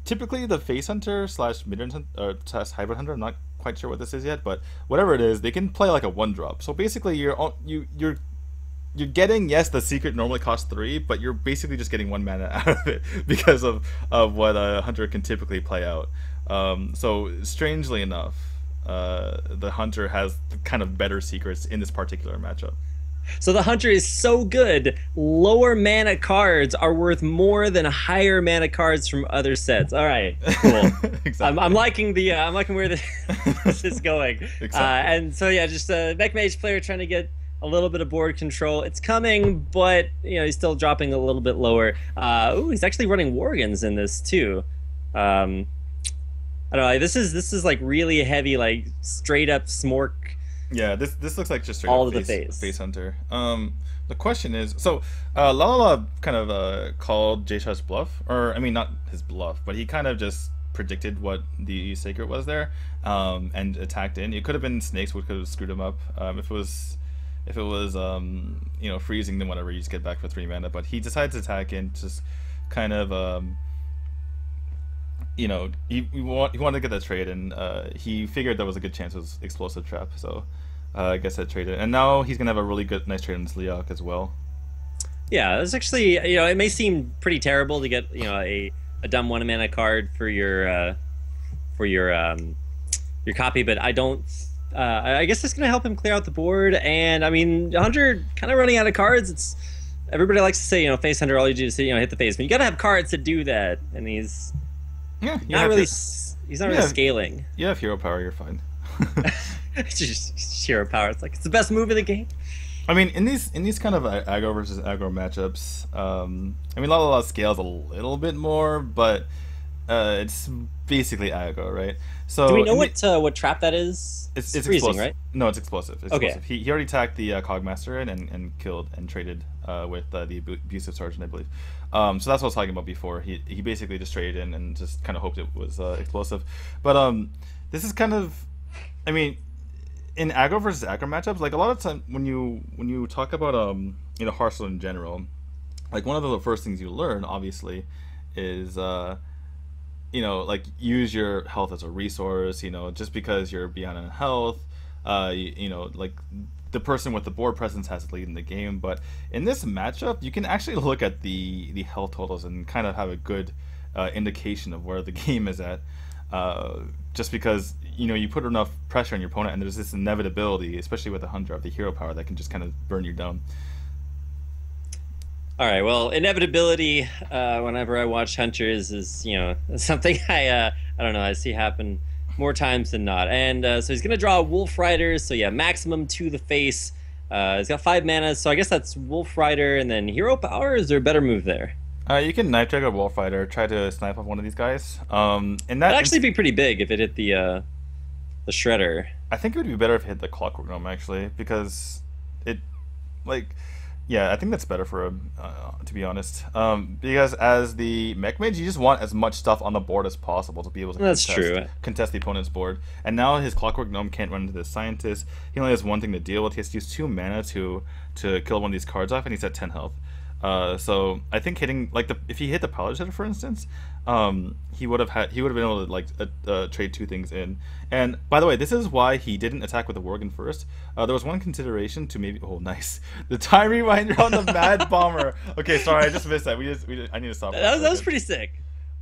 typically the Face Hunter / Mid-range slash Hybrid Hunter, I'm not quite sure what this is yet, but whatever it is, they can play like a 1-drop. So basically, you're getting, yes, the secret normally costs 3, but you're basically just getting 1 mana out of it because of what a hunter can typically play out. So strangely enough, the hunter has kind of better secrets in this particular matchup. So the hunter is so good, lower mana cards are worth more than higher mana cards from other sets. All right, cool. Exactly. I'm liking the I'm liking where this is going. Exactly. And so yeah, just a mech mage player trying to get a little bit of board control. It's coming, but he's still dropping a little bit lower. Ooh, he's actually running Worgens in this too. I don't know. This is like really heavy, like straight up smork. Yeah, this looks like just straight All up to the face. face hunter. The question is, so La kind of called Jayshard's bluff, or I mean not his bluff, but he kind of just predicted what the secret was there, and attacked in. It could have been snakes, which could have screwed him up. If it was freezing, then whatever, you just get back for 3 mana. But he decided to attack in, just kind of he wanted to get that trade, and he figured there was a good chance it was explosive trap. So I guess that traded, and now he's gonna have a really nice trade in this Leok as well. Yeah, it's actually it may seem pretty terrible to get a dumb 1 mana card for your copy, but I don't. I guess it's gonna help him clear out the board, and I mean, Hunter kind of running out of cards. Everybody likes to say face hunter, all you do is hit the face, but you gotta have cards to do that, and he's not really scaling. You have hero power, you're fine. It's just hero power. It's like it's the best move in the game. I mean, in these kind of aggro versus aggro matchups, I mean, La scales a little bit more, but it's basically aggro, right? So do we know what trap that is? It's freezing, explosive. right? No, it's explosive. It's okay. Explosive. He already attacked the Cogmaster and killed and traded with the abusive sergeant, I believe. So that's what I was talking about before. He basically just traded in and just kind of hoped it was explosive. But this is kind of, I mean, in aggro versus aggro matchups, like a lot of time when you talk about Hearthstone in general, like one of the first things you learn obviously is like use your health as a resource. Just because you're beyond in health, like the person with the board presence has to lead in the game. But in this matchup, you can actually look at the health totals and kind of have a good indication of where the game is at. Just because you put enough pressure on your opponent, and there's this inevitability, especially with a hunter of the hero power, that can just kind of burn you down. All right. Well, inevitability. Whenever I watch hunters, is something I don't know. I see happen more times than not. And so he's gonna draw Wolf Rider. So yeah, maximum to the face. He's got 5 mana. So I guess that's Wolf Rider and then hero power. Is there a better move there? You can knife drag a Wolf Rider, try to snipe off one of these guys. And that'd actually be pretty big if it hit the shredder. I think it would be better if it hit the Clockwork Gnome, actually, because I think that's better for him, to be honest. Because as the mech mage, you just want as much stuff on the board as possible to be able to contest the opponent's board. And now his Clockwork Gnome can't run into the Scientist. He only has one thing to deal with. He has to use 2 mana to kill one of these cards off, and he's at 10 health. So I think hitting if he hit the Power Jetter, for instance, he would have been able to trade 2 things in. And by the way, this is why he didn't attack with the Worgen first. There was one consideration to maybe nice, the time reminder on the Mad Bomber. Okay, sorry, I just missed that. I need to stop. That was pretty sick.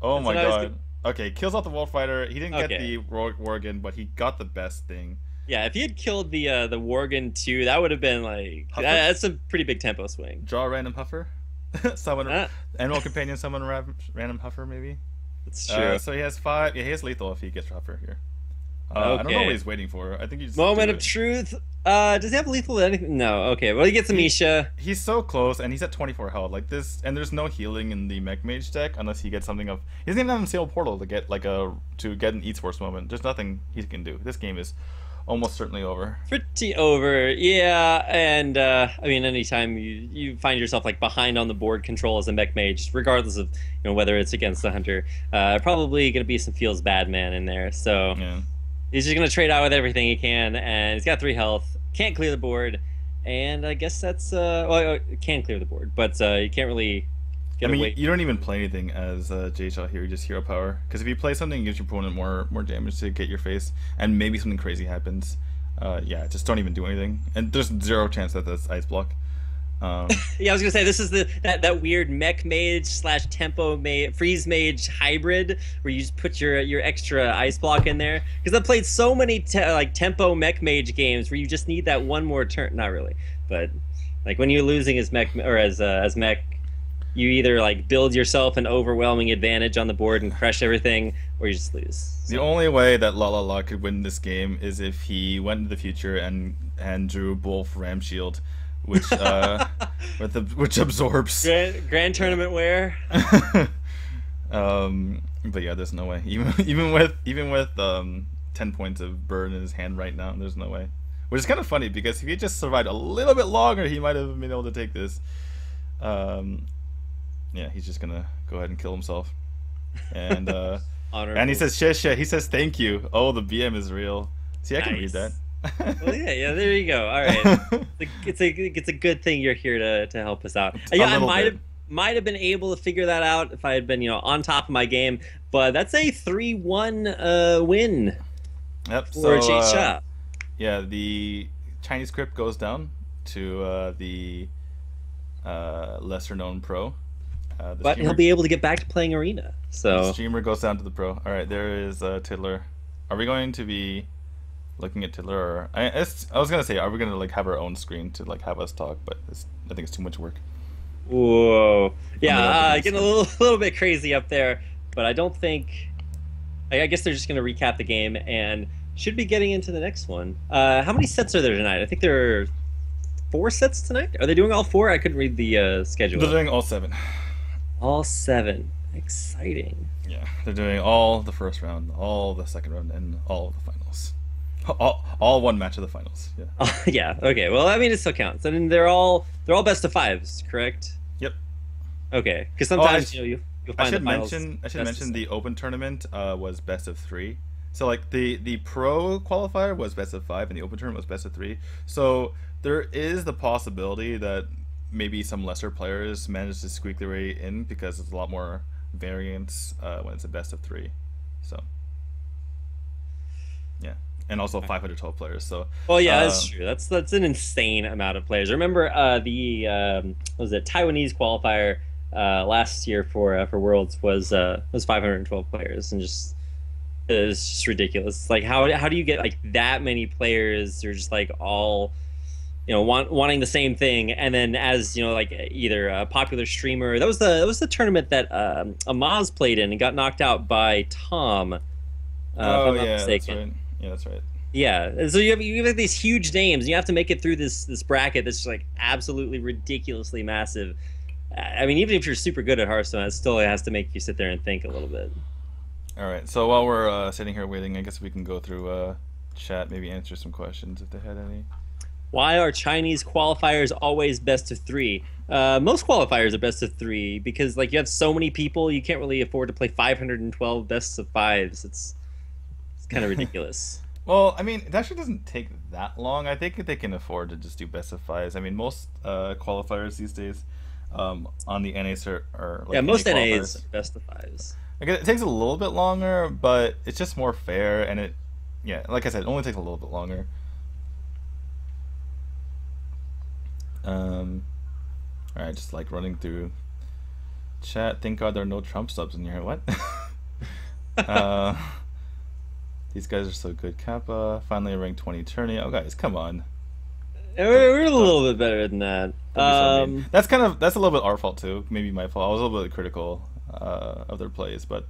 Oh my god. Okay, kills off the Wolf Rider. He didn't get the Worgen, but he got the best thing. Yeah, if he had killed the Worgen too, that would have been that's a pretty big tempo swing. Draw a random Huffer. Summon Animal Companion, summon random Huffer, maybe. That's true. So he has 5. Yeah, he has lethal if he gets Huffer here. Okay. I don't know what he's waiting for. I think he's Moment of truth. Does he have lethal? Anything? No. Okay. Well, he gets Amisha. He's so close, and he's at 24 health. Like this, and there's no healing in the Mech Mage deck unless he gets something of. He doesn't even have a single portal to get an Eats Force moment. There's nothing he can do. This game is almost certainly over. Pretty over, yeah. And I mean, anytime you find yourself behind on the board control as a mech mage, regardless of whether it's against the hunter, probably gonna be some feels bad man in there. So yeah. He's just gonna trade out with everything he can, and he's got 3 health. Can't clear the board, and I guess that's can clear the board, but you can't really I get mean, away. you don't even play anything as J Shaw here. You just hero power. Because if you play something, it gives your opponent more damage to get your face, and maybe something crazy happens. Yeah, just don't even do anything, and there's zero chance that that's ice block. Yeah, I was gonna say this is that weird mech mage slash tempo mage freeze mage hybrid where you just put your extra ice block in there because I've played so many like tempo mech mage games where you just need that one more turn. Not really, but like when you're losing as mech or as mech, you either like build yourself an overwhelming advantage on the board and crush everything, or you just lose. The only way that La La La could win this game is if he went into the future and drew Wolf Ram Shield, which which absorbs. Grand tournament wear. But yeah, there's no way. Even with 10 points of burn in his hand right now, there's no way. Which is kind of funny because if he just survived a little bit longer, he might have been able to take this. Yeah, he's just gonna go ahead and kill himself. And and he says shit. He says thank you. Oh, the BM is real. See, I can read that. Well, yeah, there you go. All right, it's a good thing you're here to help us out. Yeah, I might have been able to figure that out if I had been on top of my game, but that's a 3-1 win. Yep. For so yeah, the Chinese crypt goes down to the lesser known pro. But he'll be able to get back to playing arena. So the streamer goes down to the pro. All right, there is Tiddler. Are we going to be looking at Tiddler, or I was gonna say, are we gonna like have our own screen to like have us talk? But I think it's too much work. Whoa, yeah, getting a little bit crazy up there. But I don't think. I guess they're just gonna recap the game and should be getting into the next one. How many sets are there tonight? I think there are 4 sets tonight. Are they doing all 4? I couldn't read the schedule. They're doing all 7. All 7. Exciting. Yeah, they're doing all the first round, all the second round, and all of the finals. All one match of the finals. Yeah. Yeah. Okay. Well, I mean, it still counts. I mean, they're all best of 5s, correct? Yep. Okay. Because sometimes you'll find I should the finals mention the open tournament was best of 3. So like the pro qualifier was best of 5, and the open tournament was best of 3. So there is the possibility that maybe some lesser players manage to squeak their way in because it's a lot more variance when it's a best of 3. So yeah, and also 512 players. So well, yeah, that's true. That's an insane amount of players. Remember the what was it Taiwanese qualifier last year for Worlds was 512 players, and just it's just ridiculous. Like how do you get like that many players? They're just like all wanting the same thing, and then as like either a popular streamer. That was the tournament that Amaz played in and got knocked out by Tom. If I'm not mistaken. That's right. Yeah, so you have these huge names. And you have to make it through this bracket that's like absolutely ridiculously massive. I mean, even if you're super good at Hearthstone, it still has to make you sit there and think a little bit. All right, so while we're sitting here waiting, I guess we can go through chat, maybe answer some questions if they had any. Why are Chinese qualifiers always best of 3? Most qualifiers are best of 3 because like you have so many people, you can't really afford to play 512 bests of 5s. It's kind of ridiculous. Well, I mean, it actually doesn't take that long. I think they can afford to just do best of 5s. I mean, most qualifiers these days on the NAs are like most NAs are best of 5s. Like, it takes a little bit longer, but it's just more fair, and like I said, it only takes a little bit longer. Alright, just like running through chat. Thank God there are no Trump subs in here. What? These guys are so good. Kappa finally ranked 20 tourney. Oh guys, come on. We're a little bit better than that. That's a little bit our fault too. Maybe my fault. I was a little bit critical of their plays, but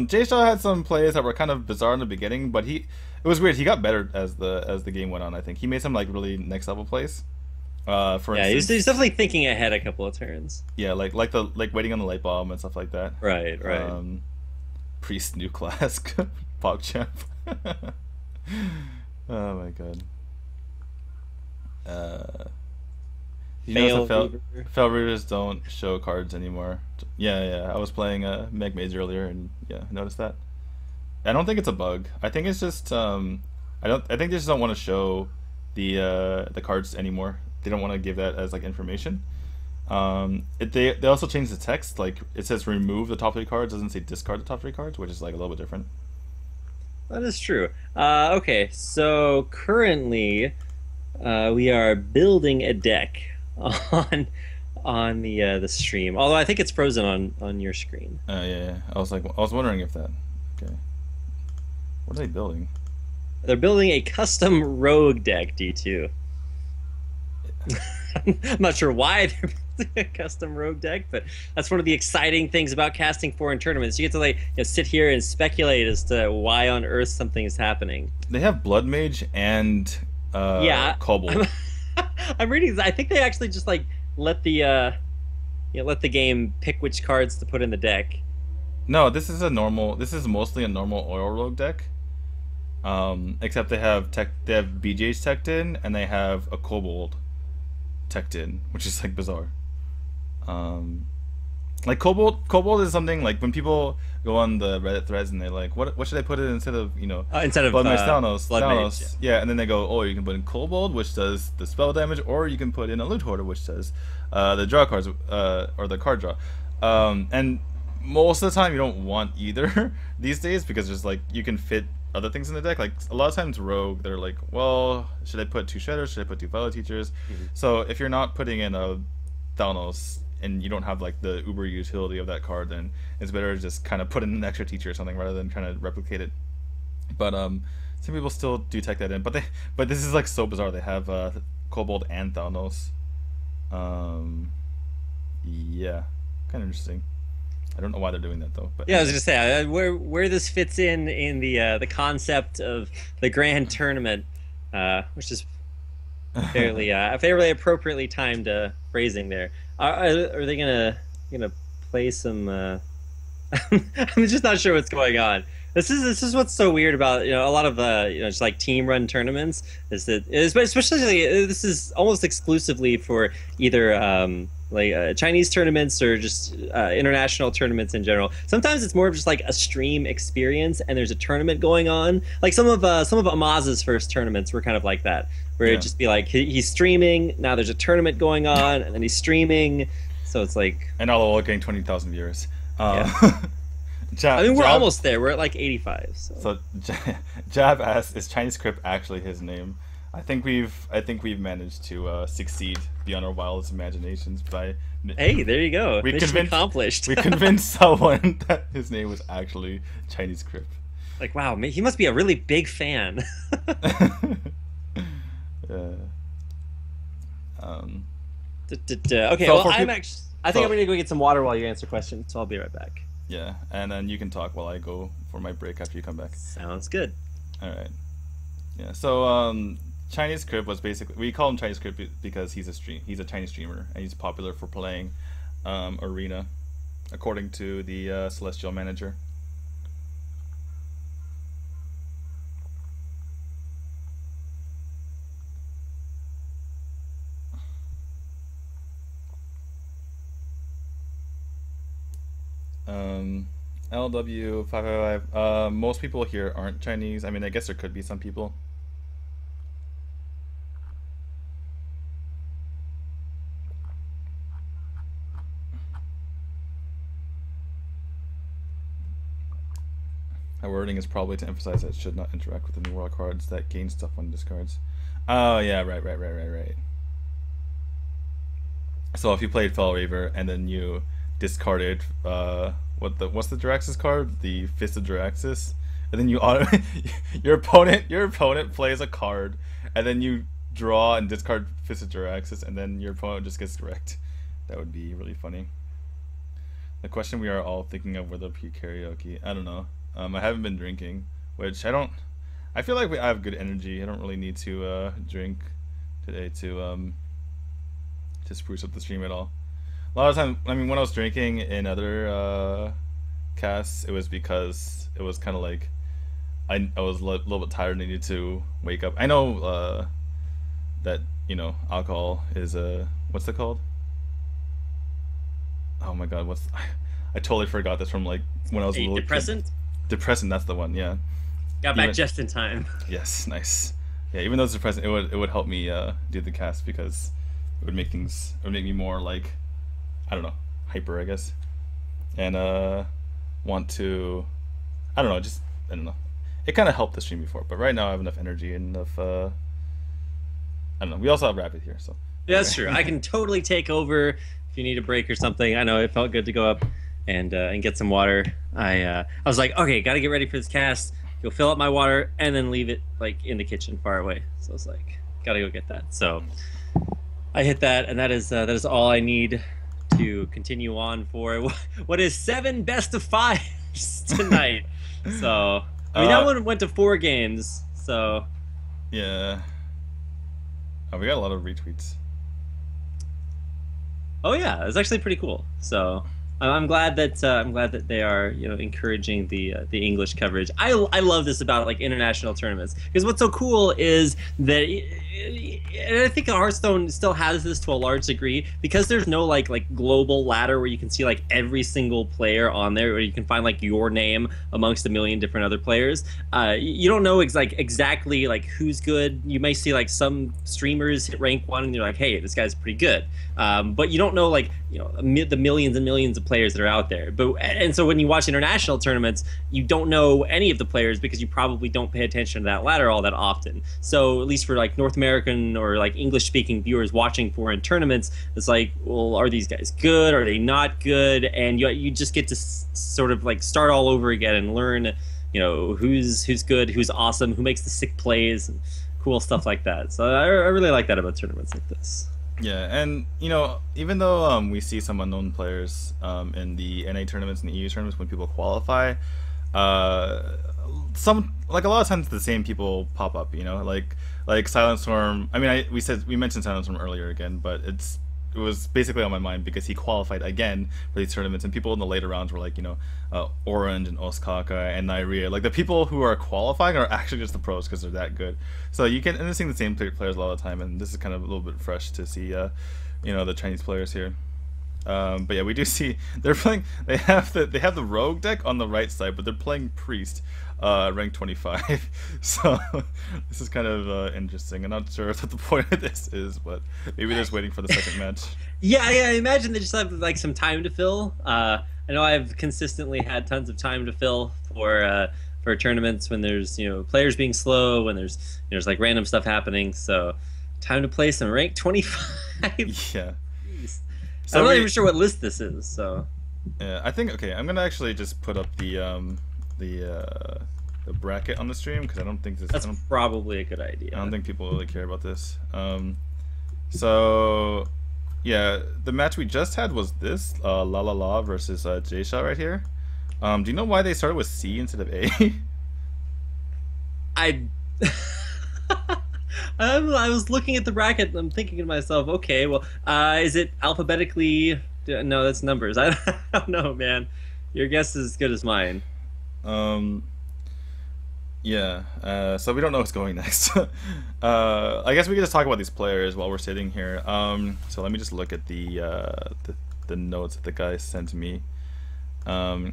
J Shaw had some plays that were kind of bizarre in the beginning, but it was weird. He got better as the game went on. I think he made some like really next level plays. For instance, he's definitely thinking ahead a couple of turns. Yeah, like waiting on the light bulb and stuff like that. Right. Priest new class, PogChamp. Oh my god. You notice that Fel Reavers don't show cards anymore. Yeah. I was playing Meg Maze earlier, and yeah, I noticed that. I don't think it's a bug. I think it's just I think they just don't want to show the cards anymore. They don't want to give that as like information. They also changed the text. Like it says remove the top three cards, doesn't say discard the top three cards, which is like a little bit different. That is true. Okay, so currently we are building a deck on the stream. Although I think it's frozen on your screen. Yeah. I was wondering if that. Okay. What are they building? They're building a custom rogue deck, D2. I'm not sure why they're building a custom rogue deck, but that's one of the exciting things about casting foreign tournaments. You get to like sit here and speculate as to why on earth something is happening. They have Blood Mage and Yeah, Kobold. I'm reading. I think they actually just like let the let the game pick which cards to put in the deck. No, this is a normal. This is mostly a normal oil rogue deck. Except they have BJ's teched in, and they have a Kobold teched in, which is like bizarre. Like Kobold is something like when people go on the Reddit threads and they're like, what should I put in instead of instead of Blood Mage Thanos? Blood Thanos. Mage, Yeah, and then they go, oh, you can put in Kobold, which does the spell damage, or you can put in a Loot Hoarder, which does the draw cards or the card draw. And most of the time you don't want either these days because there's like you can fit other things in the deck. Like a lot of times Rogue, they're like, well, should I put two Shredders? Should I put two Fellow Teachers? So if you're not putting in a Thanos and you don't have like the uber utility of that card, then it's better to just kind of put in an extra teacher or something rather than trying to replicate it. But some people still do tech that in. But this is like so bizarre. They have Kobold and Thanos. Yeah, kind of interesting. I don't know why they're doing that though. But yeah, I was gonna say where this fits in the concept of the grand tournament, which is fairly appropriately timed phrasing there. Are they gonna play some? I'm just not sure what's going on. This is what's so weird about a lot of just like team run tournaments is that especially this is almost exclusively for either Chinese tournaments or just international tournaments in general. Sometimes it's more of just like a stream experience and there's a tournament going on. Like some of Amaz's first tournaments were kind of like that, where it'd just be like he's streaming, now there's a tournament going on, and then he's streaming. So it's like, and all getting 20,000 viewers. I mean, we're almost there. We're at like 85. So Jab asks, "Is Chinese Crypt actually his name?" I think we've managed to succeed beyond our wildest imaginations by. Hey, there you go. Mission accomplished. We convinced someone that his name was actually Chinese Crypt. Like, wow, he must be a really big fan. Okay, so well, I think I'm gonna go get some water while you answer questions, so I'll be right back. Yeah, and then you can talk while I go for my break after you come back. Sounds good. All right. Yeah. So Chinese Crypt was basically, we call him Chinese Crypt because he's a Chinese streamer and he's popular for playing Arena, according to the Celestial Manager. LW555. Most people here aren't Chinese. I mean, I guess there could be some people. Our wording is probably to emphasize that it should not interact with the New World cards that gain stuff on discards. Oh yeah, right. So if you played Fellow Raver and then you discarded what's the Jiraxis card? The Fist of Jiraxis, and then your opponent plays a card, and then you draw and discard Fist of Jiraxis, and then your opponent just gets wrecked. That would be really funny. The question we are all thinking of whether karaoke. I don't know. I haven't been drinking, which I feel like I have good energy. I don't really need to drink today to spruce up the stream at all. A lot of time, I mean, when I was drinking in other casts, it was because it was kind of like I was a little bit tired and needed to wake up. I know that alcohol is what's it called? Oh my god, I totally forgot this from like when I was a little depressant. Kid. Depressant, that's the one. Yeah. Got back just in time. Yes, nice. Yeah, even though it's depressant, it would help me do the cast because it would make me more like I don't know, hyper, I guess, and want to, I don't know, just I don't know. It kind of helped the stream before, but right now I have enough energy and enough. I don't know. We also have Rapid here, so. Yeah, that's true. I can totally take over if you need a break or something. I know it felt good to go up and get some water. I was like, okay, got to get ready for this cast. Go fill up my water and then leave it like in the kitchen far away. So I was like, got to go get that. So I hit that, and that is all I need to continue on for what is 7 best of 5s tonight. So I mean that one went to 4 games. So yeah. Oh, we got a lot of retweets. Oh yeah, it's actually pretty cool. So I'm glad that they are encouraging the English coverage. I love this about like international tournaments because what's so cool is that and I think Hearthstone still has this to a large degree because there's no like global ladder where you can see like every single player on there, or you can find like your name amongst a million different other players. You don't know exactly like who's good. You may see like some streamers hit rank 1 and you're like, hey, this guy's pretty good, but you don't know like the millions and millions of players that are out there. And so when you watch international tournaments, you don't know any of the players because you probably don't pay attention to that ladder all that often. So at least for like North American or like English speaking viewers watching foreign tournaments, it's like, well, are these guys good? Are they not good? And you just get to sort of like start all over again and learn who's good, who's awesome, who makes the sick plays, and cool stuff like that. So I really like that about tournaments like this. Yeah, and even though we see some unknown players in the NA tournaments and the EU tournaments when people qualify, some like a lot of times the same people pop up. Like Silent Storm. I mean, we mentioned Silent Storm earlier again, but it was basically on my mind because he qualified again for these tournaments, and people in the later rounds were like, Orange and Ostkaka and Nyria. Like the people who are qualifying are actually just the pros because they're that good. So you can end up seeing the same players a lot of the time, and this is kind of a little bit fresh to see, the Chinese players here. But yeah, we do see they're playing. They have the Rogue deck on the right side, but they're playing Priest, rank 25. So this is kind of interesting. I'm not sure what the point of this is, but maybe they're just waiting for the second match. Yeah, I imagine they just have like some time to fill. I know I've consistently had tons of time to fill for tournaments when there's players being slow, when there's like random stuff happening. So time to play some rank 25. Yeah. So I'm not even sure what list this is. So yeah, I think I'm gonna actually just put up the bracket on the stream because I don't think that's probably a good idea. I don't think people really care about this. So yeah, the match we just had was this La La La versus J-Shot right here. Do you know why they started with C instead of A? I was looking at the bracket and I'm thinking to myself, okay, well, is it alphabetically? No, that's numbers. I don't know, man. Your guess is as good as mine. Yeah. So we don't know what's going next. I guess we can just talk about these players while we're sitting here. So let me just look at the notes that the guy sent me. We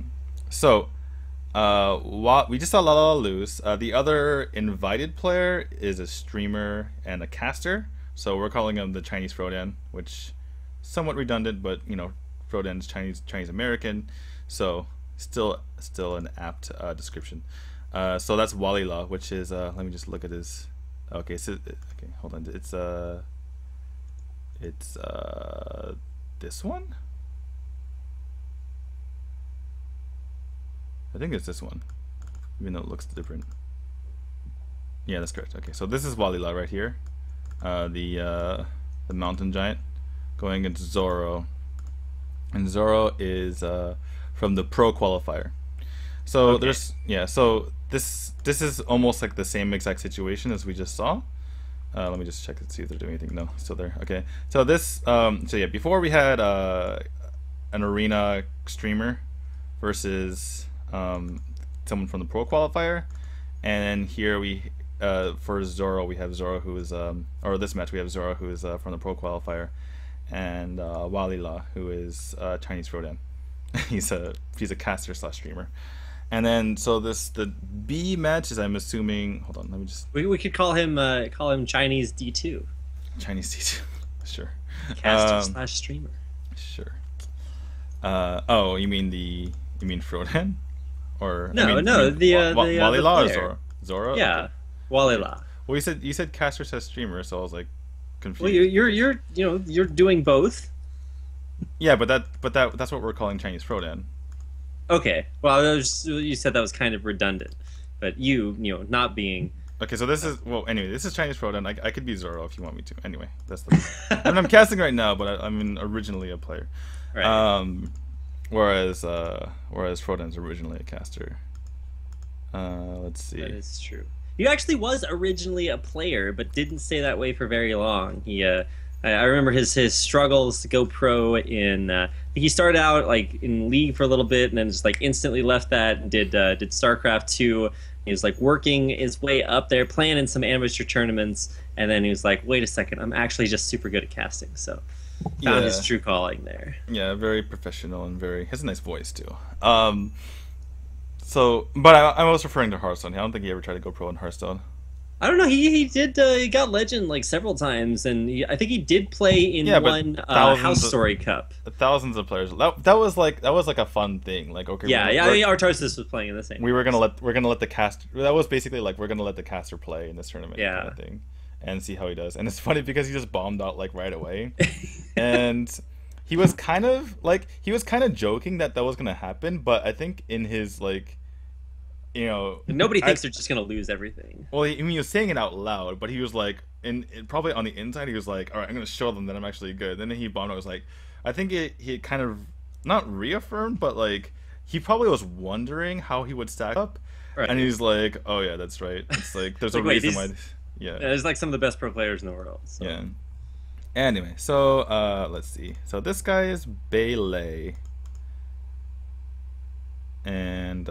just saw La La lose. The other invited player is a streamer and a caster, so we're calling him the Chinese Frodan, which somewhat redundant, but Frodan's Chinese American, so still an apt description. So that's Walila, which is let me just look at his. Okay, hold on. It's this one. I think it's this one, even though it looks different. Yeah, that's correct. Okay, so this is Walila right here, the mountain giant, going into Zoro, and Zoro is from the pro qualifier. So okay. So this is almost like the same exact situation as we just saw. Let me just check and see if they're doing anything. No, still there. Okay, so this before we had an arena streamer versus someone from the pro qualifier, and here we for Zoro we have Zoro who is or this match we have Zoro who is from the pro qualifier, and Walila who is Chinese Frodan. he's a caster / streamer. And then the B match is, I'm assuming, hold on, let me just we could call him Chinese D2. Chinese D2. Sure. Caster / streamer. Sure. Oh, you mean Frodan? Or No, no, the Walila or player. Zora? Okay. Yeah, Okay. Walila. Well, you said caster says streamer, so I was like Well, confused. you're doing both. Yeah, but that's what we're calling Chinese Frodan. Okay. Well, you said that was kind of redundant, but not being. Okay, so this is well. Anyway, this is Chinese Frodan. I could be Zoro if you want me to. Anyway, that's the. I mean, I'm casting right now, but I'm originally a player. Right. Um, whereas Frodan's originally a caster. Let's see. That is true. He actually was originally a player, but didn't stay that way for very long. I remember his struggles to go pro in. He started out like in League for a little bit, and then just like instantly left that and did StarCraft 2. He was like working his way up there, playing in some amateur tournaments, and then he was like, "Wait a second, I'm actually just super good at casting." So found his true calling there. Yeah, very professional and very has a nice voice too. But I was referring to Hearthstone. I don't think he ever tried to go pro in Hearthstone. I don't know. He did. He got legend like several times, and I think he did play in one House Story Cup. Thousands of players. That was like a fun thing. Like okay, yeah. I mean, Artosis was playing in the same. We're gonna let the caster. That was basically like we're gonna let the caster play in this tournament. Yeah. Kind of thing, and see how he does. And it's funny because he just bombed out like right away, and he was kind of joking that was gonna happen. But I think in his like. Nobody thinks they're just gonna lose everything. Well, he was saying it out loud, but he was like, probably on the inside, he was like, "All right, I'm gonna show them that I'm actually good." Then he bombed. I was like, I think he kind of not reaffirmed, but like he probably was wondering how he would stack up, right. And he's like, "Oh yeah, that's right." It's like there's like, a reason why. Yeah, there's like some of the best pro players in the world. So. Yeah. Anyway, so let's see. So this guy is Baylay, and.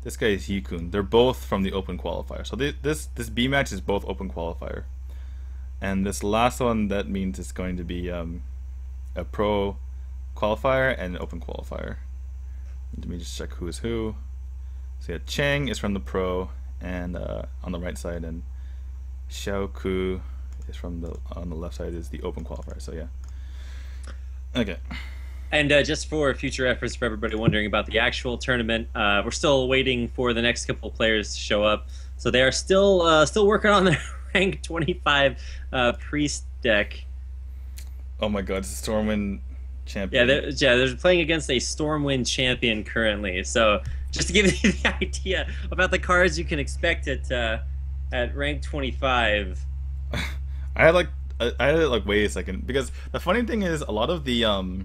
This guy is Yikun. They're both from the Open Qualifier. So this B match is both Open Qualifier, and this last one that means it's going to be a Pro Qualifier and an Open Qualifier. Let me just check who is who. So yeah, Cheng is from the Pro and on the right side, and Xiao Ku is from on the left side is the Open Qualifier. So yeah. Okay. And just for future reference, for everybody wondering about the actual tournament, we're still waiting for the next couple of players to show up. So they are still working on their rank 25 priest deck. Oh my God, it's a Stormwind champion. They're playing against a Stormwind champion currently. So just to give you the idea about the cards you can expect at rank 25. I had it like wait a second, because the funny thing is a lot of the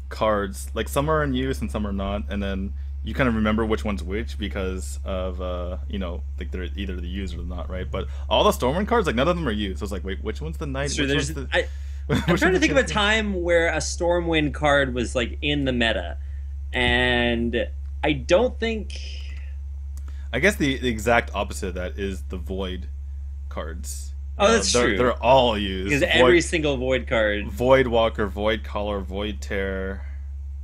cards, like some are in use and some are not, and then you kind of remember which one's which because of like they're either the used or not, right? But all the Stormwind cards, like none of them are used. So it's like, wait, which one's the knight? Sure, I'm trying to think of a time where a Stormwind card was like in the meta, and I don't think. I guess the exact opposite of that is the Void cards. Oh, that's true. They're all used. Because every single Void card. Void Walker, Void Caller, Void Tear.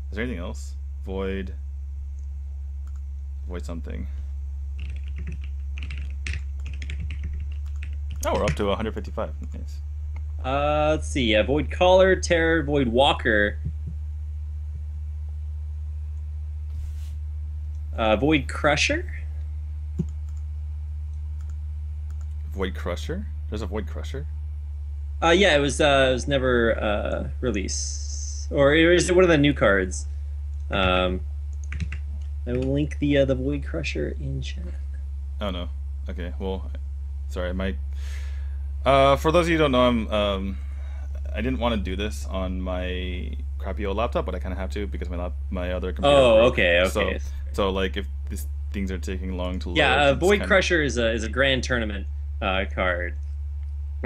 Is there anything else? Void something. Oh, we're up to 155. Nice. Let's see. Void Caller, Terror, Void Walker. Void Crusher? Void Crusher? There's a Void Crusher? Yeah, it was never released. Or it was one of the new cards. I will link the Void Crusher in chat. Oh no. Okay, well, sorry, for those of you who don't know, I didn't want to do this on my crappy old laptop, but I kind of have to because my other computer. Oh, okay. So like if these things are taking long to load. Yeah, Void Crusher is a grand tournament card.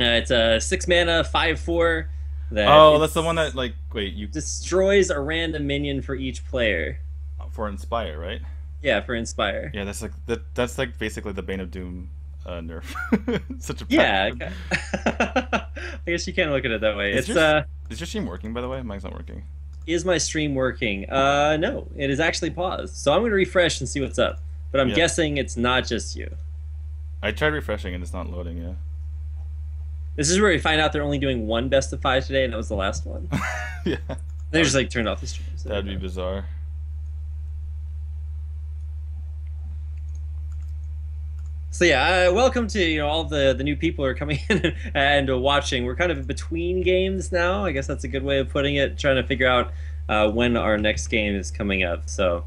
It's a 6 mana 5/4. That's the one that like you destroys a random minion for each player. For Inspire, right? Yeah, for Inspire. Yeah, that's like basically the Bane of Doom nerf. Such a yeah. I guess you can look at it that way. Is your stream working, by the way? Mine's not working. Is my stream working? No, it is actually paused. So I'm going to refresh and see what's up. But I'm guessing it's not just you. I tried refreshing and it's not loading. Yeah. This is where we find out they're only doing one best of 5 today, and that was the last one. Yeah. They just like turned off the stream. So That'd be bizarre. So yeah, welcome to all the new people who are coming in and watching. We're kind of between games now. I guess that's a good way of putting it. Trying to figure out when our next game is coming up. So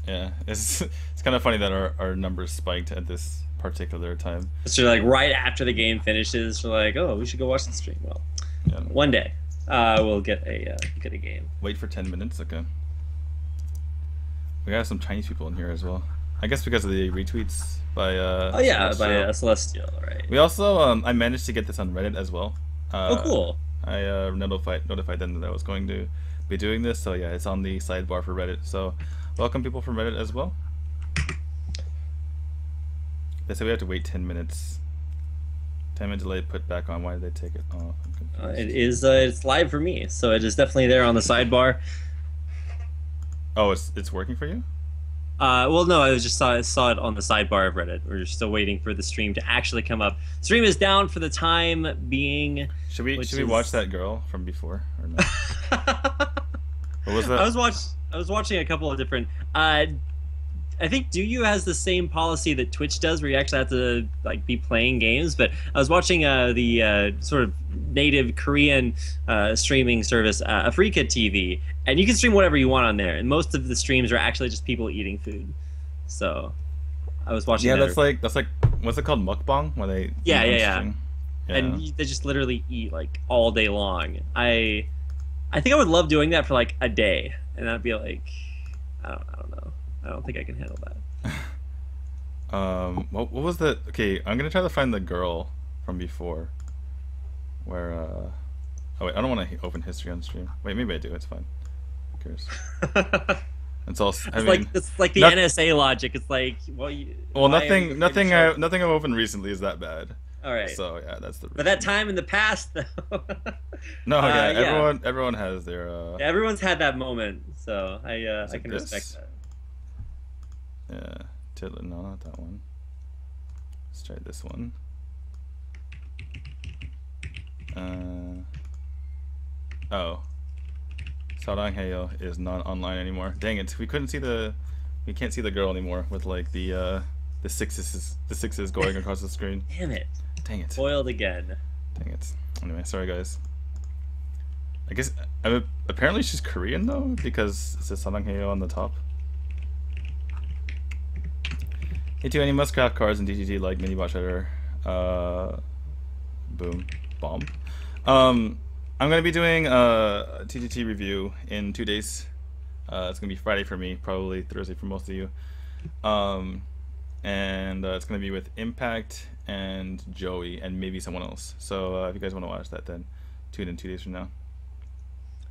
yeah, it's kind of funny that our numbers spiked at this particular time. So like right after the game finishes, we're like, oh, we should go watch the stream. Well, yeah. One day we'll get a game. Wait for 10 minutes. Okay. We got some Chinese people in here as well. I guess because of the retweets by oh yeah, by Celestial, right? We also I managed to get this on Reddit as well. Oh cool. I notified them that I was going to be doing this, so yeah, it's on the sidebar for Reddit. So welcome people from Reddit as well. They said we have to wait 10 minutes. 10-minute delay put back on. Why did they take it off? It is it's live for me, so it is definitely there on the sidebar. Oh, it's working for you? Well, no, I just saw it on the sidebar of Reddit. We're still waiting for the stream to actually come up. Stream is down for the time being. Should we watch that girl from before or not? What was that? I was watching a couple of different. I think DoYu has the same policy that Twitch does, where you actually have to like be playing games. But I was watching the sort of native Korean streaming service, Africa TV, and you can stream whatever you want on there. And most of the streams are actually just people eating food. So I was watching. Yeah, that's like what's it called, mukbang? When they yeah. And they just literally eat like all day long. I think I would love doing that for like a day, and that'd be like I don't know. I don't think I can handle that. What was the? Okay, I'm gonna try to find the girl from before. Where oh wait, I don't want to open history on stream. Wait, maybe I do. It's fine. Who cares? It's all. It's like the NSA logic. It's like nothing I've opened recently is that bad. All right. So yeah, that's the reason. But that time in the past, though. No, yeah, everyone has their. Everyone's had that moment, so I can respect that. Yeah, Tiddler, no, not that one. Let's try this one. Oh. Saranghayo is not online anymore. Dang it, we can't see the girl anymore with like the sixes going across the screen. Damn it. Dang it. Foiled again. Dang it. Anyway, sorry guys. I guess apparently she's Korean though, because it says Saranghayo on the top. Hey, too, any must-craft cards in DGT like mini bot shredder? Boom. Bomb. I'm gonna be doing a TGT review in 2 days. It's gonna be Friday for me, probably Thursday for most of you. And it's gonna be with Impact and Joey and maybe someone else. So if you guys want to watch that, then tune in 2 days from now.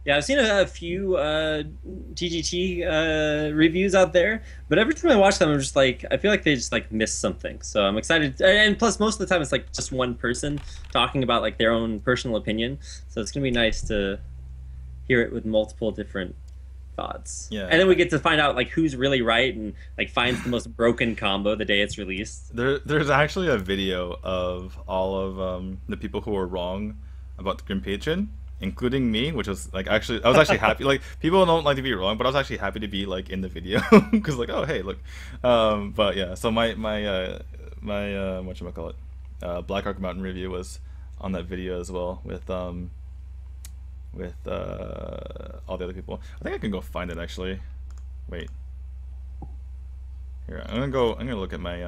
Yeah, I've seen a few TGT reviews out there, but every time I watch them, I'm just like, I feel like they just like miss something. So I'm excited, and plus most of the time it's like just one person talking about like their own personal opinion. So it's gonna be nice to hear it with multiple different thoughts. Yeah. And then we get to find out like who's really right and like finds the most broken combo the day it's released. There's actually a video of all of the people who were wrong about the Grim Patron, including me, which was like I was actually happy. Like, people don't like to be wrong, but I was actually happy to be like in the video because like, oh hey, look. But yeah, so my whatchamacallit, Black Ark Mountain review was on that video as well with all the other people. I think I can go find it actually. Wait. Here, I'm gonna look at my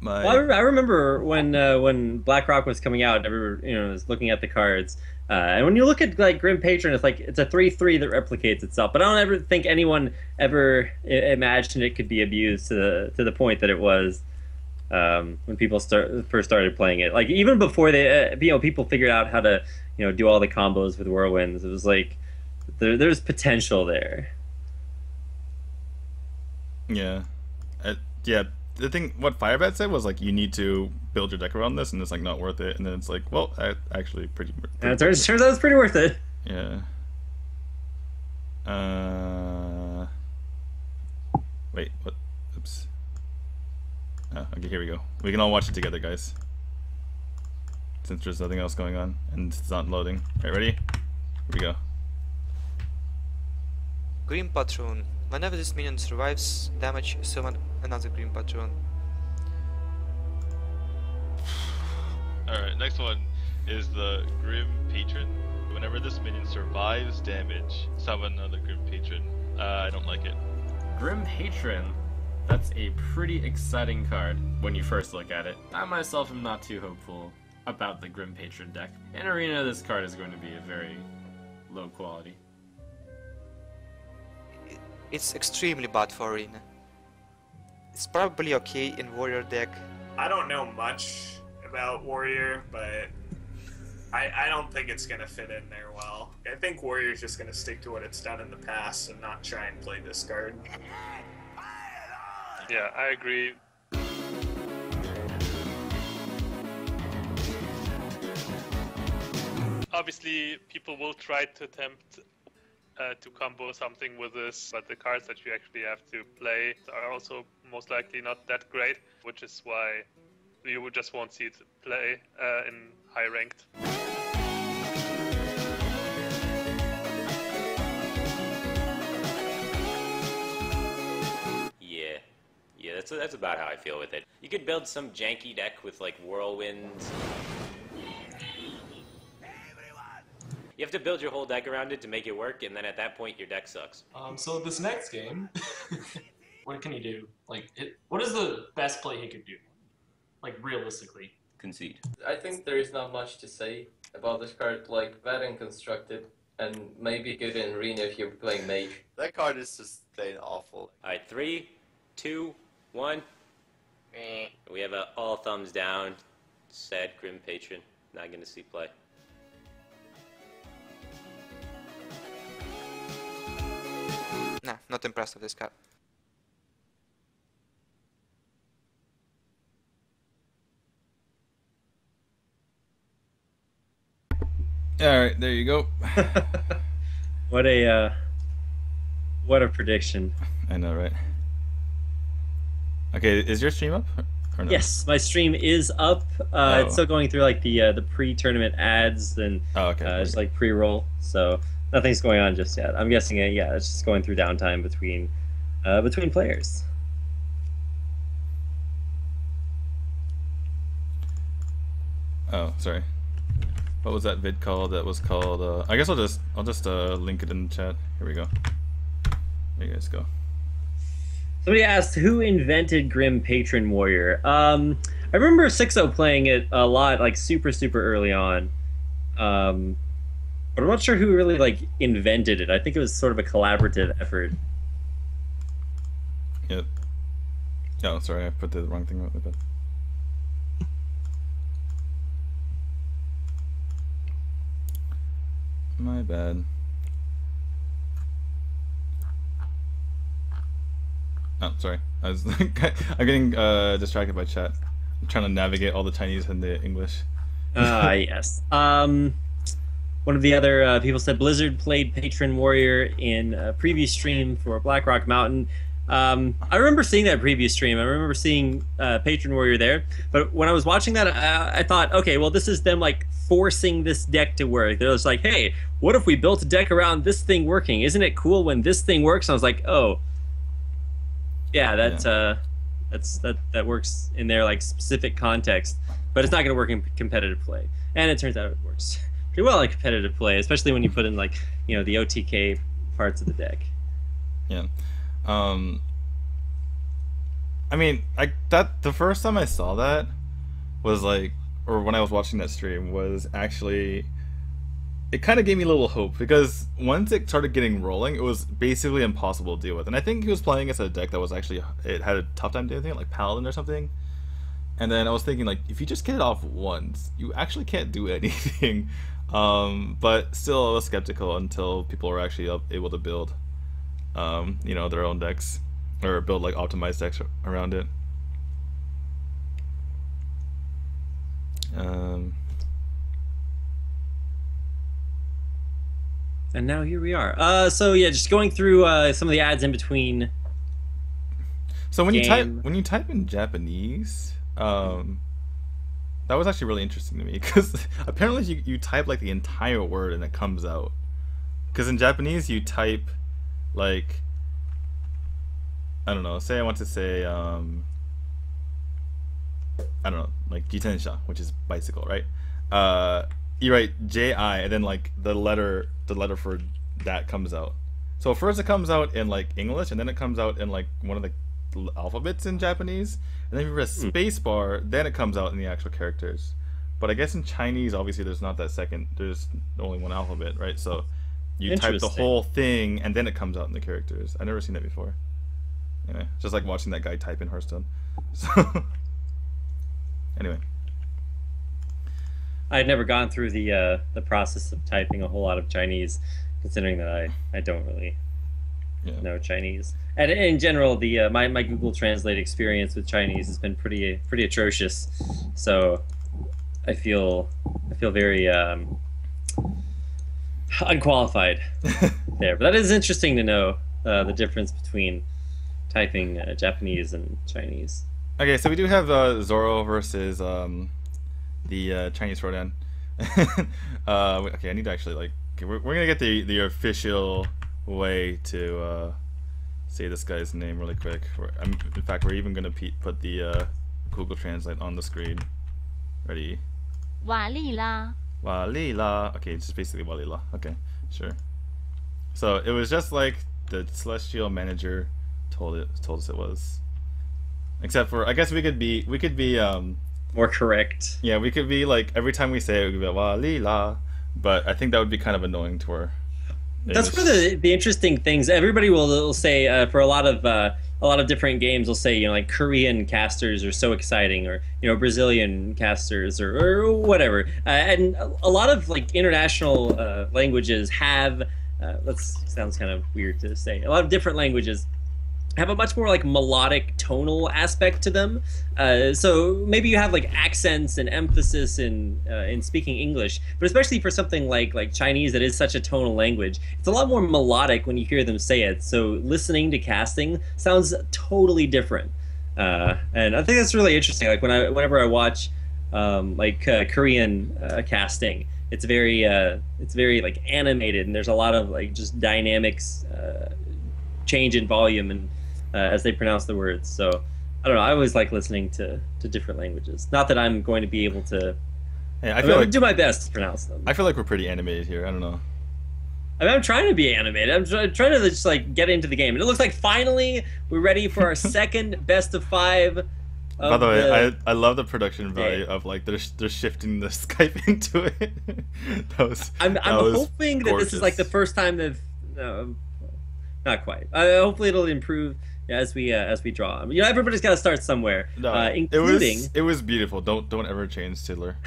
Well, I remember when Black Rock was coming out, everyone was looking at the cards, and when you look at like Grim Patron, it's like it's a 3/3 that replicates itself. But I don't ever think anyone ever imagined it could be abused to the point that it was when people first started playing it. Like even before they, people figured out how to do all the combos with whirlwinds. It was like there's potential there. Yeah, yeah. The thing, what Firebat said was like, you need to build your deck around this, and it's like not worth it. And then it's like, well, actually pretty and it turns out it's pretty worth it. Yeah. Wait, what? Oops. Oh, okay, here we go. We can all watch it together, guys. since there's nothing else going on and it's not loading. Alright, ready? Here we go. Green Patron. Whenever this minion survives damage, summon another Green Patron. Alright, next one is the Grim Patron. Whenever this minion survives damage, summon another Grim Patron. I don't like it. Grim Patron. That's a pretty exciting card when you first look at it. I myself am not too hopeful about the Grim Patron deck. In Arena, this card is going to be a very low quality. It's extremely bad for Arena. It's probably okay in Warrior deck. I don't know much about Warrior, but I don't think it's going to fit in there well. I think Warrior's just going to stick to what it's done in the past and not try and play this card. Yeah, I agree. Obviously, people will try to attempt to combo something with this, but the cards that you actually have to play are also most likely not that great, which is why you just won't see it play in high ranked. Yeah, that's about how I feel with it. You could build some janky deck with like whirlwinds. You have to build your whole deck around it to make it work, and then at that point your deck sucks. So this next game, what can he do? Like, what is the best play he could do? Like, realistically. Concede. I think there is not much to say about this card, like, bad and constructed, and maybe good in Arena if you're playing Mage. That card is just plain awful. Alright, 3, 2, 1. We have a all thumbs down. Sad Grim Patron. Not gonna see play. Nah, not impressed with this card. Alright, there you go. What a prediction. I know, right? Okay, is your stream up? Or no? Yes, my stream is up. It's still going through like the pre-tournament ads and just like pre-roll. So nothing's going on just yet. I'm guessing it's just going through downtime between players. Oh, sorry. What was that vid called? That was called. I guess I'll just link it in the chat. Here we go. There you guys go. Somebody asked who invented Grim Patron Warrior. I remember 6-0 playing it a lot, like super early on. But I'm not sure who really like invented it. I think it was sort of a collaborative effort. Yep. Oh, sorry, I put the wrong thing on my bed. My bad. Oh, sorry. I'm getting distracted by chat. I'm trying to navigate all the Chinese and the English. Yes. One of the other people said Blizzard played Patron Warrior in a previous stream for Blackrock Mountain. I remember seeing that previous stream. I remember seeing Patron Warrior there. But when I was watching that, I thought, okay, well, this is them like forcing this deck to work. They're just like, hey, what if we built a deck around this thing working? Isn't it cool when this thing works? And I was like, oh, yeah, that works in their like specific context, but it's not going to work in competitive play. And it turns out it works pretty well in competitive play, especially when you put in like the OTK parts of the deck. Yeah. I mean, the first time I saw that was like, or when I was watching that stream, was actually, it kind of gave me a little hope, because once it started getting rolling, it was basically impossible to deal with. And I think he was playing against a deck that was actually, it had a tough time doing it, like Paladin or something. And then I was thinking, like, if you just get it off once, you actually can't do anything. But still, I was skeptical until people were actually able to build their own decks, or build like optimized decks around it. And now here we are. So yeah, just going through some of the ads in between. So when you type in Japanese, That was actually really interesting to me because apparently you type like the entire word and it comes out. Because in Japanese you type like, I don't know, say I want to say I don't know, like jitensha, which is bicycle, right? You write J-I and then like the letter for that comes out. So first it comes out in like English and then it comes out in like one of the alphabets in Japanese, and then if you press space bar, then it comes out in the actual characters. But I guess in Chinese, obviously, there's not that second. There's only one alphabet, right? So you type the whole thing, and then it comes out in the characters. I've never seen that before. Anyway, just like watching that guy type in Hearthstone. So anyway, I had never gone through the process of typing a whole lot of Chinese, considering that I don't really know Chinese. And in general, the my Google Translate experience with Chinese has been pretty atrocious. So I feel very unqualified there. But that is interesting to know the difference between typing Japanese and Chinese. Okay, so we do have Zoro versus the Chinese Rodan. Okay, I need to actually like. Okay, we're gonna get the official way to say this guy's name really quick. In fact, we're even gonna put the Google Translate on the screen. Ready? Walila. Walila. Okay, it's just basically Walila. Okay, sure. So it was just like the Celestial Manager told us it was. Except for, I guess we could be more correct. Yeah, we could be like every time we say it, we could be Walila. But I think that would be kind of annoying to her. That's one of the interesting things. Everybody will say for a lot of different games, will say, you know, like Korean casters are so exciting, or, you know, Brazilian casters, or whatever. And a lot of like international languages have that sounds kind of weird to say. A lot of different languages have a much more like melodic tonal aspect to them. So maybe you have like accents and emphasis in speaking English, but especially for something like Chinese that is such a tonal language, it's a lot more melodic when you hear them say it. So listening to casting sounds totally different. And I think that's really interesting. Like whenever I watch Korean casting, it's very like animated, and there's a lot of like just dynamics, change in volume and as they pronounce the words. So I don't know, I always like listening to different languages. Not that I'm going to be able to I do my best to pronounce them. I feel like we're pretty animated here. I don't know. I mean, I'm trying to be animated. I'm trying to just like get into the game. And it looks like finally we're ready for our second best of 5. By the way, I love the production value of like they're shifting the Skype into it. I'm hoping that this is like the first time they've not quite. Hopefully it'll improve as we draw. I mean, you know, everybody's got to start somewhere. No, including it was beautiful. Don't ever change Tiddler.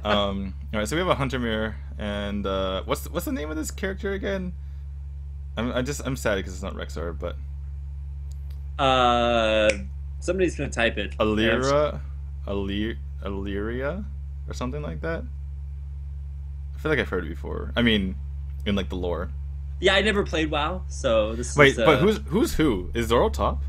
All right, so we have a Hunter Mirror, and what's the name of this character again? I'm sad because it's not Rexar, but somebody's gonna type it. Illyria, or something like that. I feel like I've heard it before. I mean, in like the lore. Yeah, I never played WoW, so this Wait, is... but who's who? Is Zoro top?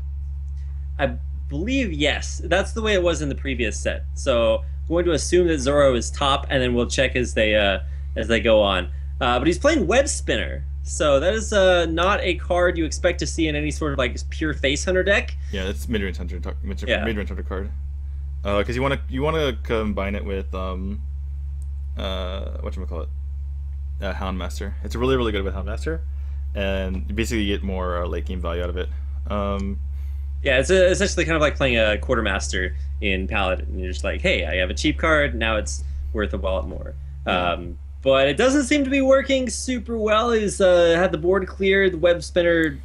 I believe yes. That's the way it was in the previous set. So I'm going to assume that Zoro is top, and then we'll check as they go on. But he's playing Web Spinner, so that is not a card you expect to see in any sort of like pure face hunter deck. Yeah, it's mid-range hunter mid-range hunter card. Because you want to combine it with whatchamacallit? Houndmaster. It's really, really good with Houndmaster, and you basically get more late game value out of it. Yeah, it's essentially kind of like playing a Quartermaster in Paladin. And you're just like, hey, I have a cheap card, now it's worth a wallet more. But it doesn't seem to be working super well. He's had the board cleared. The Web Spinner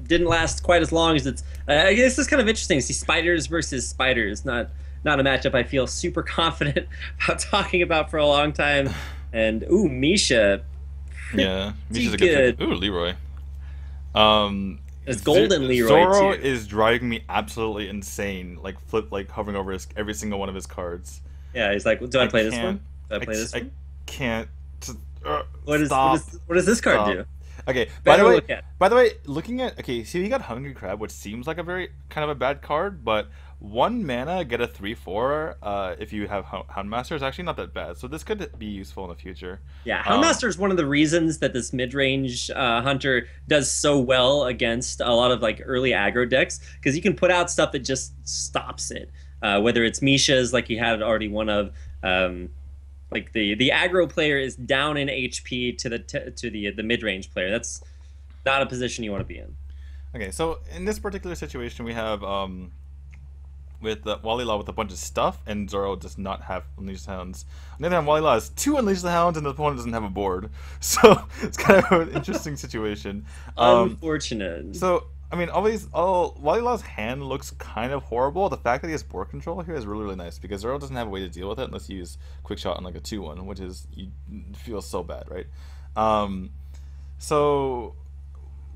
didn't last quite as long as it's... I guess it's kind of interesting to see spiders versus spiders. Not a matchup I feel super confident about talking about for a long time. And ooh, Misha. Yeah, Misha's a good pick. Ooh, Leroy. It's golden Leroy Zoro too. is driving me absolutely insane. Like hovering over every single one of his cards. Yeah, he's like, do I play this one? Do I play this one? I can't. What does this card do? Okay. Better look at. By the way, looking at so you got Hungry Crab, which seems like a very kind of a bad card, but 1 mana get a 3/4. If you have Houndmaster, is actually not that bad. So this could be useful in the future. Yeah, Houndmaster is one of the reasons that this mid-range hunter does so well against a lot of like early aggro decks, because you can put out stuff that just stops it. Whether it's Misha's, like you had already one of. Like the aggro player is down in HP to the mid-range player. That's not a position you want to be in. Okay, so in this particular situation, we have with Wally Law with a bunch of stuff, and Zoro does not have Unleash the Hounds. On the other hand, Wally Law has 2 Unleash the Hounds, and the opponent doesn't have a board. So it's kind of an interesting situation. Unfortunate. So I mean, Wally Law's hand looks kind of horrible. The fact that he has board control here is really, really nice, because Zoro doesn't have a way to deal with it unless you use Quick Shot on like a 2/1, which is, you feel so bad, right? So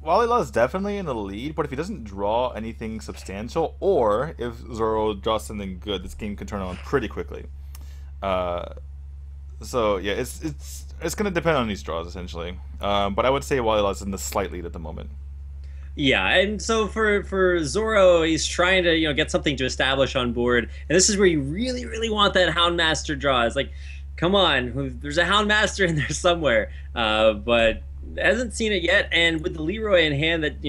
Wally Law is definitely in the lead, but if he doesn't draw anything substantial, or if Zoro draws something good, this game can turn on pretty quickly. So yeah, it's gonna depend on these draws essentially. But I would say Wally Law is in the slight lead at the moment. Yeah, and so for Zoro, he's trying to get something to establish on board, and this is where you really, really want that Houndmaster draw. It's like, come on, there's a Houndmaster in there somewhere, but hasn't seen it yet. And with the Leroy in hand, that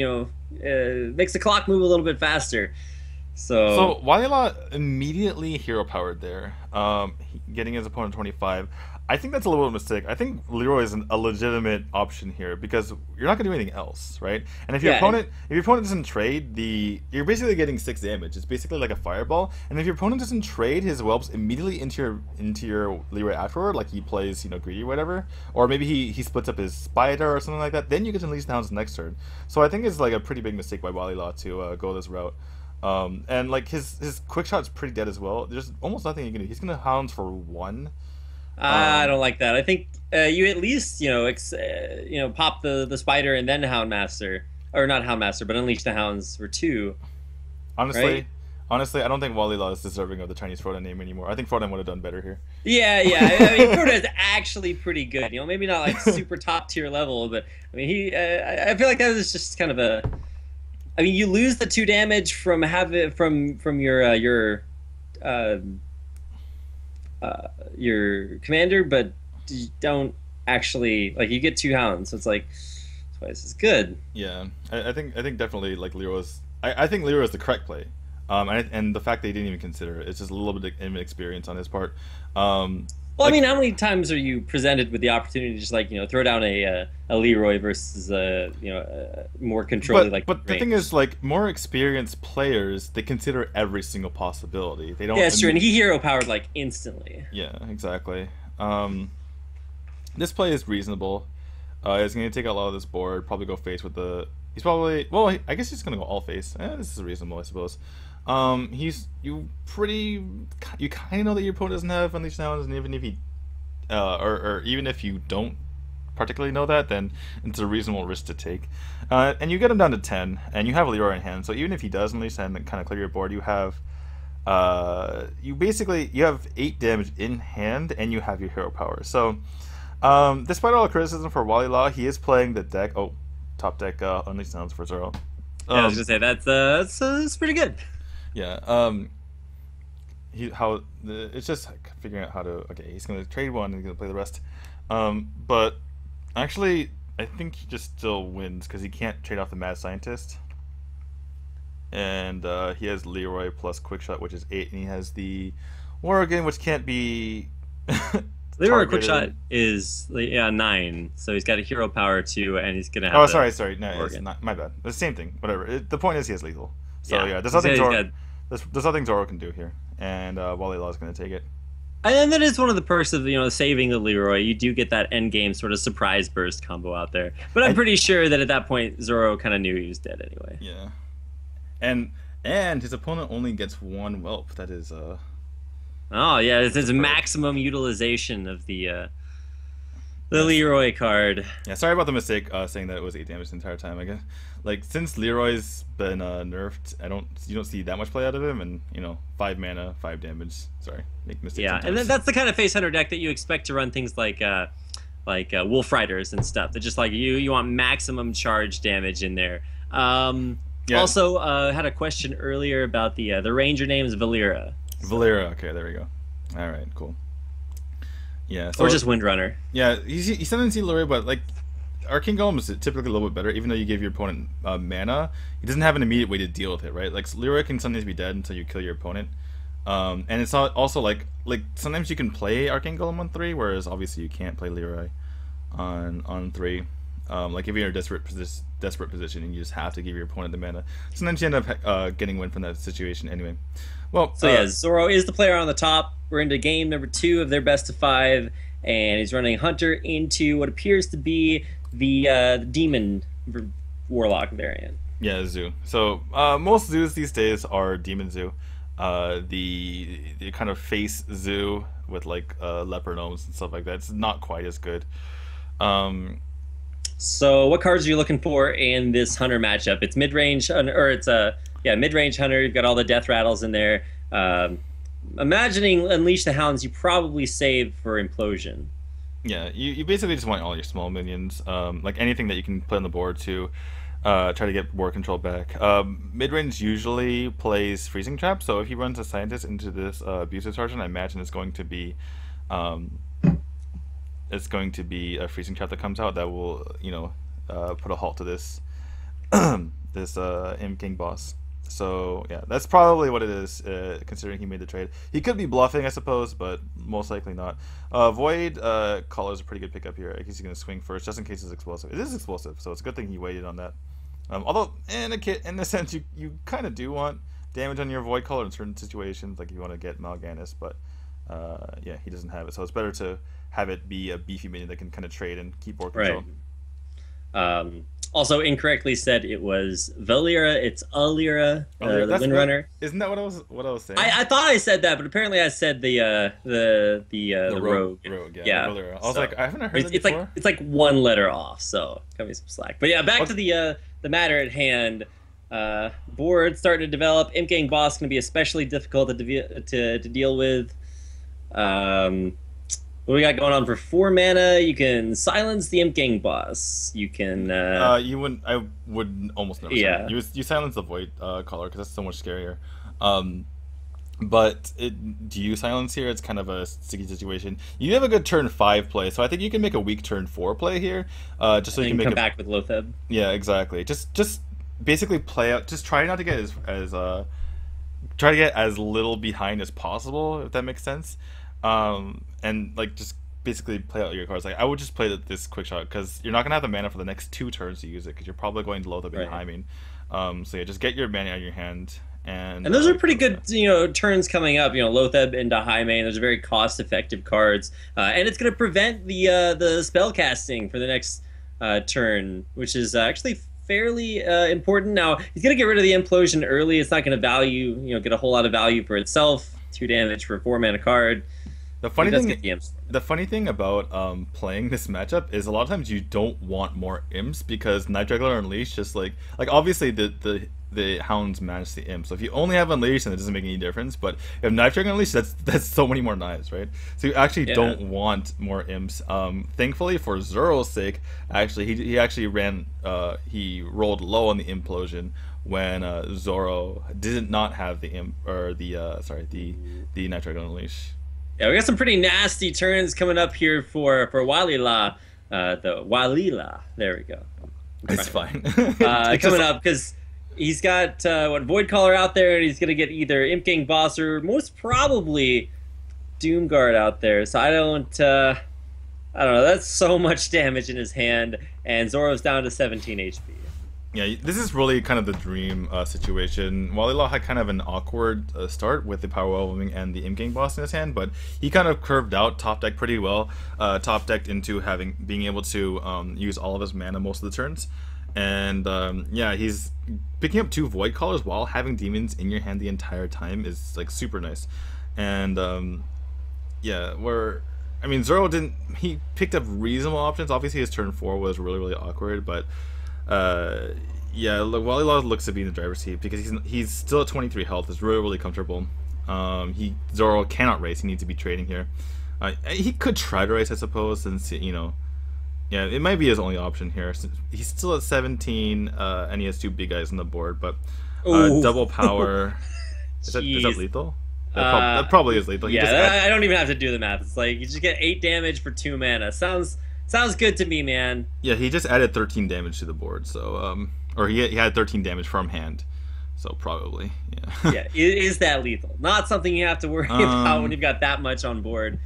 makes the clock move a little bit faster. So Wally Law immediately hero powered there, getting his opponent 25. I think that's a little bit of a mistake. I think Leroy is a legitimate option here, because you're not going to do anything else, right? And if your opponent doesn't trade, you're basically getting 6 damage. It's basically like a fireball. And if your opponent doesn't trade his whelps immediately into your Leroy afterward, like he plays greedy or whatever, or maybe he splits up his spider or something like that, then you get to Unleash the Hounds next turn. So I think it's like a pretty big mistake by Wally Law to go this route. And like his quick shot's pretty dead as well. There's almost nothing you can do. He's gonna Hounds for 1. I don't like that. I think you at least pop the spider and then Houndmaster, or not Houndmaster, but Unleash the Hounds for 2. Honestly, I don't think Wally Law is deserving of the Chinese Frodan name anymore. I think Frodan would have done better here. Yeah. I mean, Frodan is actually pretty good. Maybe not like super top tier level, but I mean I feel like that was just kind of a. I mean, you lose the 2 damage from your commander, but you don't actually you get 2 Hounds. So it's like twice as good. Yeah, I think definitely like Leroy's. I think Leroy is the correct play. And the fact that he didn't even consider it, it's just a little bit of inexperience on his part. Well, I mean, how many times are you presented with the opportunity to just throw down a Leroy versus more controlled But the thing is, more experienced players, they consider every single possibility. They don't. Yeah, it's true, and he hero powered instantly. Yeah, exactly. This play is reasonable. He's going to take a lot of this board. Probably go face with the. He's probably I guess he's going to go all face. This is reasonable, I suppose. You kind of know that your opponent doesn't have Unleash the Hounds, and even if he or even if you don't particularly know that, then it's a reasonable risk to take. And you get him down to 10, and you have Leroy in hand, so even if he does Unleash and kind of clear your board, you have you have 8 damage in hand, and you have your hero power. So despite all the criticism for Wally Law, he is playing the deck. Top deck Unleash the Hounds for Zoro. I was gonna say that's pretty good. Yeah. It's just figuring out how to. Okay, he's gonna trade 1 and he's gonna play the rest. But actually, I think he just still wins because he can't trade off the Mad Scientist. And he has Leroy plus Quick Shot, which is 8, and he has the Worgen, which can't be. Leroy Quick Shot is 9, so he's got a hero power 2, and he's gonna have. Oh, sorry, no, it's not, my bad. The same thing. Whatever. The point is he has lethal. So yeah, there's nothing Zoro can do here, and Wally Law is gonna take it. And that is one of the perks of saving the Leroy. You do get that end game sort of surprise burst combo out there. But I'm pretty sure that at that point Zoro kind of knew he was dead anyway. Yeah, and his opponent only gets 1 whelp. That is Oh yeah, it's his maximum utilization of the Leroy card. Yeah, sorry about the mistake saying that it was 8 damage the entire time. I guess since Leroy's been nerfed, you don't see that much play out of him, and 5 mana, 5 damage. Sorry, make mistakes. Yeah, sometimes. And then that's the kind of face hunter deck that you expect to run things like Wolf Riders and stuff. They're just like you want maximum charge damage in there. Yeah. Also, had a question earlier about the Ranger name is Valera. Valera. Okay, there we go. All right, cool. Yeah. So, or just Windrunner. Yeah, you sometimes see Leroy, but like Arcane Golem is typically a little bit better, even though you give your opponent mana. He doesn't have an immediate way to deal with it, right? Like Leroy can sometimes be dead until you kill your opponent. And it's also like sometimes you can play Arcane Golem on 3, whereas obviously you can't play Leroy on 3. Like if you're in a desperate position and you just have to give your opponent the mana, sometimes you end up getting win from that situation anyway. Well, so yeah, Zoro is the player on the top. We're into game number 2 of their best of 5, and he's running Hunter into what appears to be the Demon Warlock variant. Yeah, Zoo. So most zoos these days are Demon Zoo. The kind of face zoo with like leopard gnomes and stuff like that. It's not quite as good. So what cards are you looking for in this Hunter matchup? It's mid-range, or it's mid-range Hunter. You've got all the death rattles in there. Imagining Unleash the Hounds, you probably save for Implosion. Yeah, you basically just want all your small minions, like anything that you can play on the board to try to get board control back. Mid-range usually plays Freezing Trap, so if he runs a Scientist into this Abusive Sergeant, I imagine it's going to be a Freezing Trap that comes out that will, put a halt to this this Imp King boss. So yeah, that's probably what it is, considering he made the trade. He could be bluffing, I suppose, but most likely not. Void Caller is a pretty good pickup here. I guess he's going to swing first, just in case it's explosive. It is explosive, so it's a good thing he waited on that. Although, in a sense, you kind of do want damage on your Void Caller in certain situations, like if you want to get Mal'Ganis, but yeah, he doesn't have it, so it's better to have it be a beefy minion that can kind of trade and keep board control. Right. Also incorrectly said it was Valera. It's Alira, the Windrunner. Isn't that what I was saying? I thought I said that, but apparently I said the Rogue. Rogue, yeah. Valera. I was like, I haven't heard that before. It's like one letter off, so cut me some slack. But yeah, back to the matter at hand. Board starting to develop. Imp Gang boss going to be especially difficult to deal with. What we got going on for 4 mana? You can silence the Imp Gang boss. You can. You wouldn't. I would almost never. Yeah. You silence the Void Caller because that's so much scarier. But do you silence here? It's kind of a sticky situation. You have a good turn 5 play, so I think you can make a weak turn 4 play here. Just so you can make come back with Lotheb. Yeah, exactly. Just basically play out. Just try not to get try to get as little behind as possible, if that makes sense. And like just basically play out your cards. Like I would just play this quick shot because you're not gonna have the mana for the next 2 turns to use it because you're probably going to Lotheb and Hyming. So yeah, just get your mana out of your hand. And those are pretty good, turns coming up. Lotheb into Hymane. Those are very cost-effective cards, and it's going to prevent the spell casting for the next turn, which is actually fairly important. Now he's going to get rid of the Implosion early. It's not going to get a whole lot of value for itself. 2 damage for a 4-mana card. The funny thing about playing this matchup is a lot of times you don't want more imps because Night Juggler Unleashed just like obviously the hounds manage the imps. So if you only have Unleashed, then it doesn't make any difference. But if Night Juggler Unleashed, that's so many more knives, right? So you actually don't want more imps. Thankfully for Zoro's sake, actually he actually he rolled low on the Implosion when Zoro did not have the imp or the Night Juggler Unleashed. Yeah, we got some pretty nasty turns coming up here for Walila. The Walila. There we go. It's fine. Coming up because he's got Void Caller out there, and he's gonna get either Imp Gang boss or most probably Doomguard out there. So I don't know. That's so much damage in his hand, and Zoro's down to 17 HP. Yeah, this is really kind of the dream situation. Walila had kind of an awkward start with the Power Overwhelming and the Imp Gang boss in his hand, but he kind of curved out top deck pretty well. Top decked into being able to use all of his mana most of the turns. And yeah, he's picking up 2 Void Callers while having demons in your hand the entire time is like super nice. And yeah, Zoro he picked up reasonable options. Obviously his turn 4 was really, really awkward, but yeah, Walila looks to be in the driver's seat because he's still at 23 health. It's really, really comfortable. Zoro cannot race. He needs to be trading here. He could try to race, I suppose, since Yeah, it might be his only option here. He's still at 17, and he has 2 big guys on the board, but double power. Is that lethal? That probably is lethal. I don't even have to do the math. It's like you just get 8 damage for 2 mana. Sounds good to me, man. Yeah, he just added 13 damage to the board, so or he had 13 damage from hand, so probably yeah. Is that lethal? Not something you have to worry about when you've got that much on board.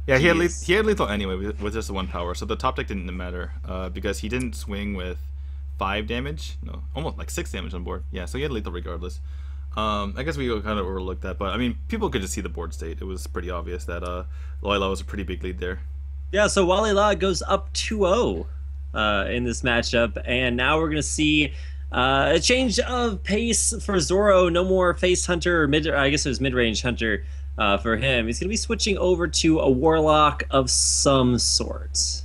Yeah, he had lethal anyway with just the 1 power, so the top deck didn't matter because he didn't swing with 5 damage. No, almost like 6 damage on board. Yeah, so he had lethal regardless. I guess we kind of overlooked that, but I mean, people could just see the board state. It was pretty obvious that Loila was a pretty big lead there. Yeah, so Walila goes up 2-0 in this matchup, and now we're going to see a change of pace for Zoro. No more face hunter, or I guess it was mid-range hunter for him. He's going to be switching over to a warlock of some sort.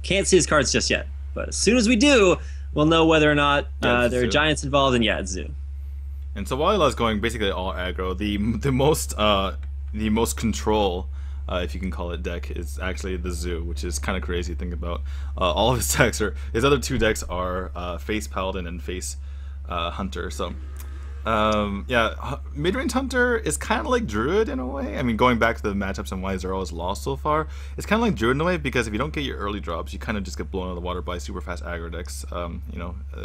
Can't see his cards just yet, but as soon as we do, we'll know whether or not there are giants involved, and it's Zoo. And so Walila is going basically all aggro. The most control, if you can call it, deck is actually the Zoo, which is kind of crazy to think about. All of his decks his other 2 decks are face Paladin and face Hunter. So yeah, mid-range Hunter is kind of like Druid in a way. I mean, going back to the matchups and why Zero has lost so far, it's kind of like Druid in a way, because if you don't get your early drops, you kind of just get blown out of the water by super fast aggro decks.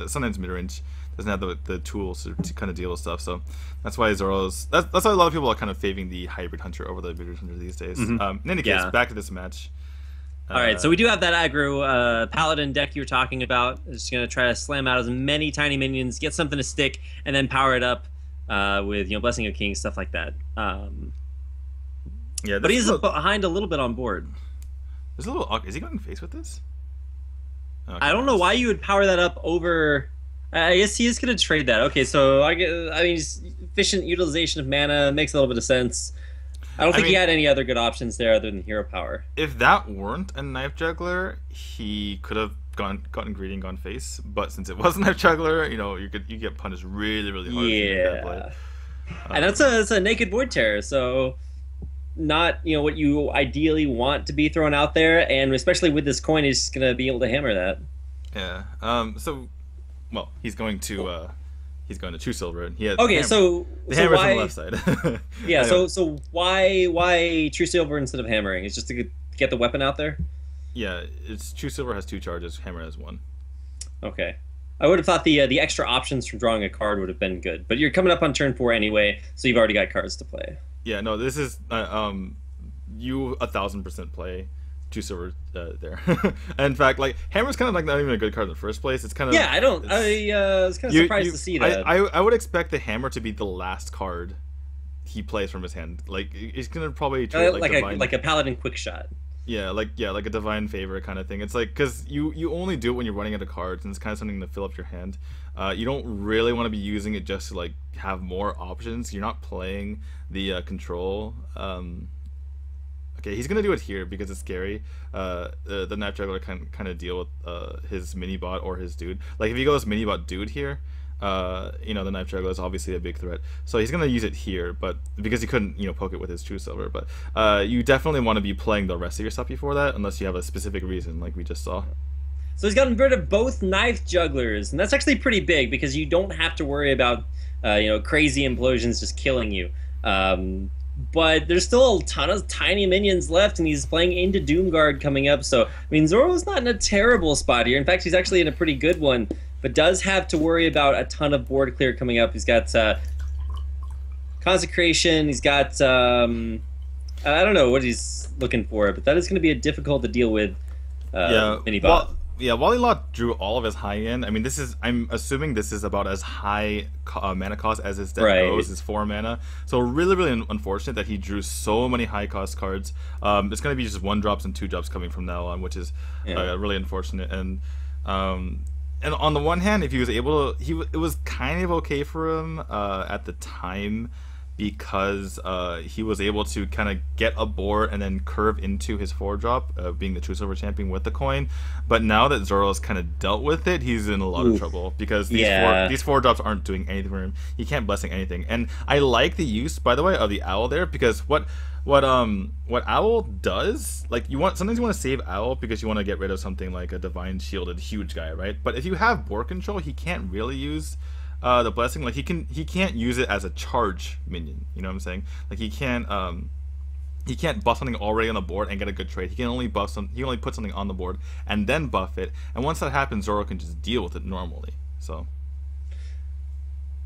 Sometimes mid-range doesn't have the tools to kind of deal with stuff, so that's why Zoro's... That's why a lot of people are kind of favoring the hybrid Hunter over the mid-range Hunter these days. In any case, back to this match. Alright, so we do have that aggro Paladin deck you were talking about. Just going to try to slam out as many tiny minions, get something to stick, and then power it up with Blessing of Kings, stuff like that. Yeah, but he's behind a little bit on board. There's a little... Is he going face with this? Okay, I don't know why you would power that up over... I guess he is going to trade that. Okay, so I mean, efficient utilization of mana makes a little bit of sense. I don't think he had any other good options there other than hero power. If that weren't a knife juggler, he could have gotten greedy and gone face. But since it was a knife juggler, you get punished really, really hard. Yeah, that play. And that's a naked void terror, so not what you ideally want to be thrown out there, and especially with this coin, he's going to be able to hammer that. Yeah. Well, he's going to True Silver, and he has the hammer's on the left side. Yeah, so why True Silver instead of hammering? It's just to get the weapon out there? Yeah, it's True Silver has 2 charges, hammer has 1. Okay. I would have thought the extra options from drawing a card would have been good, but you're coming up on turn 4 anyway, so you've already got cards to play. Yeah, no, this is you 1000% play True Silver there. In fact, like hammer's kind of like not even a good card in the first place. It's kind of I was kind of surprised to see that. I would expect the hammer to be the last card he plays from his hand. Like he's gonna probably trade like a paladin quick shot. Yeah, like a divine favor kind of thing. It's like because you only do it when you're running out of cards, and it's kind of something to fill up your hand. You don't really want to be using it just to like have more options. You're not playing the control. Okay, he's gonna do it here because it's scary. The knife juggler can kind of deal with his mini bot or his dude. Like if he goes mini bot dude here, the knife juggler is obviously a big threat. So he's gonna use it here, but because he couldn't poke it with his True Silver. But you definitely want to be playing the rest of your stuff before that, unless you have a specific reason, like we just saw. So he's gotten rid of both knife jugglers, and that's actually pretty big because you don't have to worry about crazy implosions just killing you. But there's still a ton of tiny minions left, and he's playing into Doomguard coming up. So, I mean, Zoro's not in a terrible spot here. In fact, he's actually in a pretty good one, but does have to worry about a ton of board clear coming up. He's got Consecration. He's got, I don't know what he's looking for, but that is going to be difficult to deal with mini-bot. Walilot drew all of his high end. I mean, I'm assuming this is about as high mana cost as his deck goes, is 4 mana. So really, really unfortunate that he drew so many high cost cards. It's going to be just 1-drops and 2-drops coming from now on, which is really unfortunate. And on the one hand, if he was able to, it was kind of okay for him at the time because he was able to kind of get a board and then curve into his 4-drop, being the true silver champion with the coin. But now that Zoro's kind of dealt with it, he's in a lot of trouble because these 4-drops aren't doing anything for him. He can't blessing anything. And I like the use, by the way, of the owl there, because what owl does, like, sometimes you want to save owl because you want to get rid of something like a divine shielded huge guy, right? But if you have board control, he can't really use the blessing. Like, he can't use it as a charge minion, you know what I'm saying? Like, he can't buff something already on the board and get a good trade. He can only put something on the board and then buff it, and once that happens, Zoro can just deal with it normally. So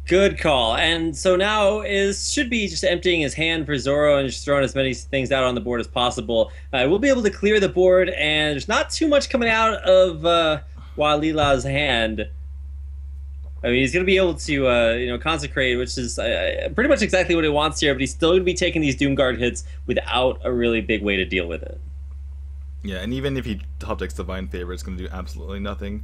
good call. And so now should be just emptying his hand for Zoro and just throwing as many things out on the board as possible. We'll be able to clear the board, and there's not too much coming out of Walila's hand. I mean, he's going to be able to, consecrate, which is pretty much exactly what he wants here, but he's still going to be taking these Doomguard hits without a really big way to deal with it. Yeah, and even if he top decks Divine Favor, it's going to do absolutely nothing.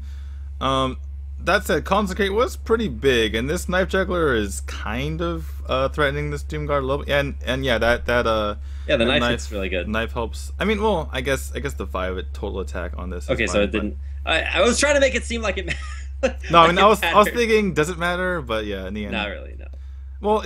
That said, Consecrate was pretty big, and this Knife Juggler is kind of threatening this Doomguard a little bit. And yeah, the knife hit's really good. Knife helps. I mean, well, I guess the 5 total attack on this. Okay, is fine, so it didn't. I was trying to make it seem like it. No, I mean, I was thinking, does it matter? But yeah, in the end, not really. No. Well,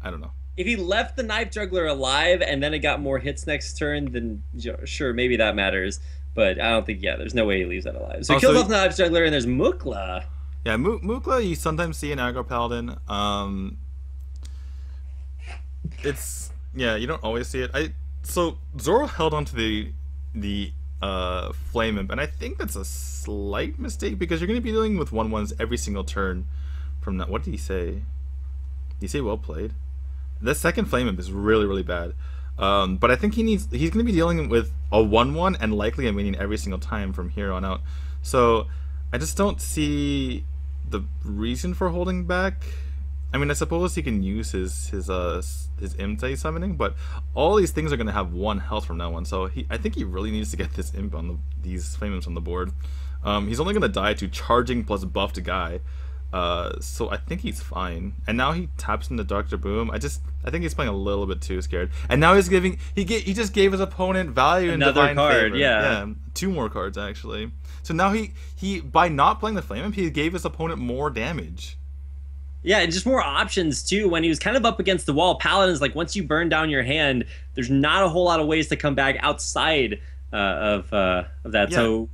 I don't know. If he left the Knife Juggler alive and then it got more hits next turn, then sure, maybe that matters. But I don't think. Yeah, there's no way he leaves that alive. So he kills off the Knife Juggler, and there's Mukla. Yeah, Mukla you sometimes see in Aggro Paladin. You don't always see it. So Zoro held onto the Flame Imp, and I think that's a slight mistake because you're going to be dealing with 1/1s every single turn from that. What did he say? Did he say well played? The second Flame Imp is really, really bad. But I think he's going to be dealing with a 1/1 and likely a minion every single time from here on out. So I just don't see the reason for holding back. I mean, I suppose he can use his imp that he's summoning, but all these things are going to have 1 health from now on. So I think he really needs to get this imp on these flame imps on the board. He's only going to die to charging plus buffed guy. So I think he's fine. And now he taps into Dr. Boom. I think he's playing a little bit too scared. And now he just gave his opponent value in Divine card, Favor. yeah. 2 more cards actually. So now he by not playing the Flame Imp, he gave his opponent more damage. Yeah, and just more options too. When he was kind of up against the wall, Paladin's like, once you burn down your hand, there's not a whole lot of ways to come back outside of that. Yeah, so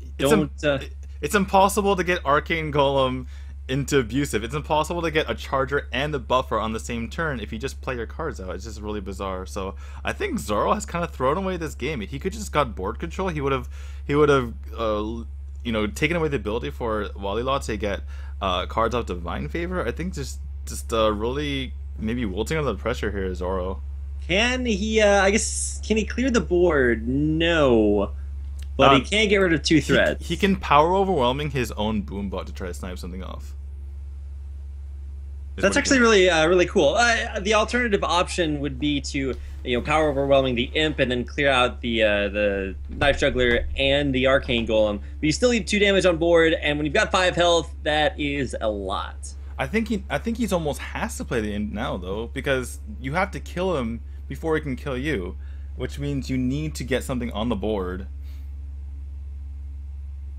it's impossible to get Arcane Golem into abusive. It's impossible to get a charger and a buffer on the same turn if you just play your cards out. It's just really bizarre. So I think Zoro has kind of thrown away this game. If he could just got board control, he would have taken away the ability for Walila to get cards out Divine Favor. I think just really maybe wilting under the pressure here is Zoro. Can he? Can he clear the board? No. But he can't get rid of 2 threats. He can power overwhelming his own Boombot to try to snipe something off. That's actually really cool. The alternative option would be to power overwhelming the imp and then clear out the Knife Juggler and the Arcane Golem. But you still leave 2 damage on board, and when you've got 5 health, that is a lot. I think he's almost has to play the imp now though, because you have to kill him before he can kill you, which means you need to get something on the board.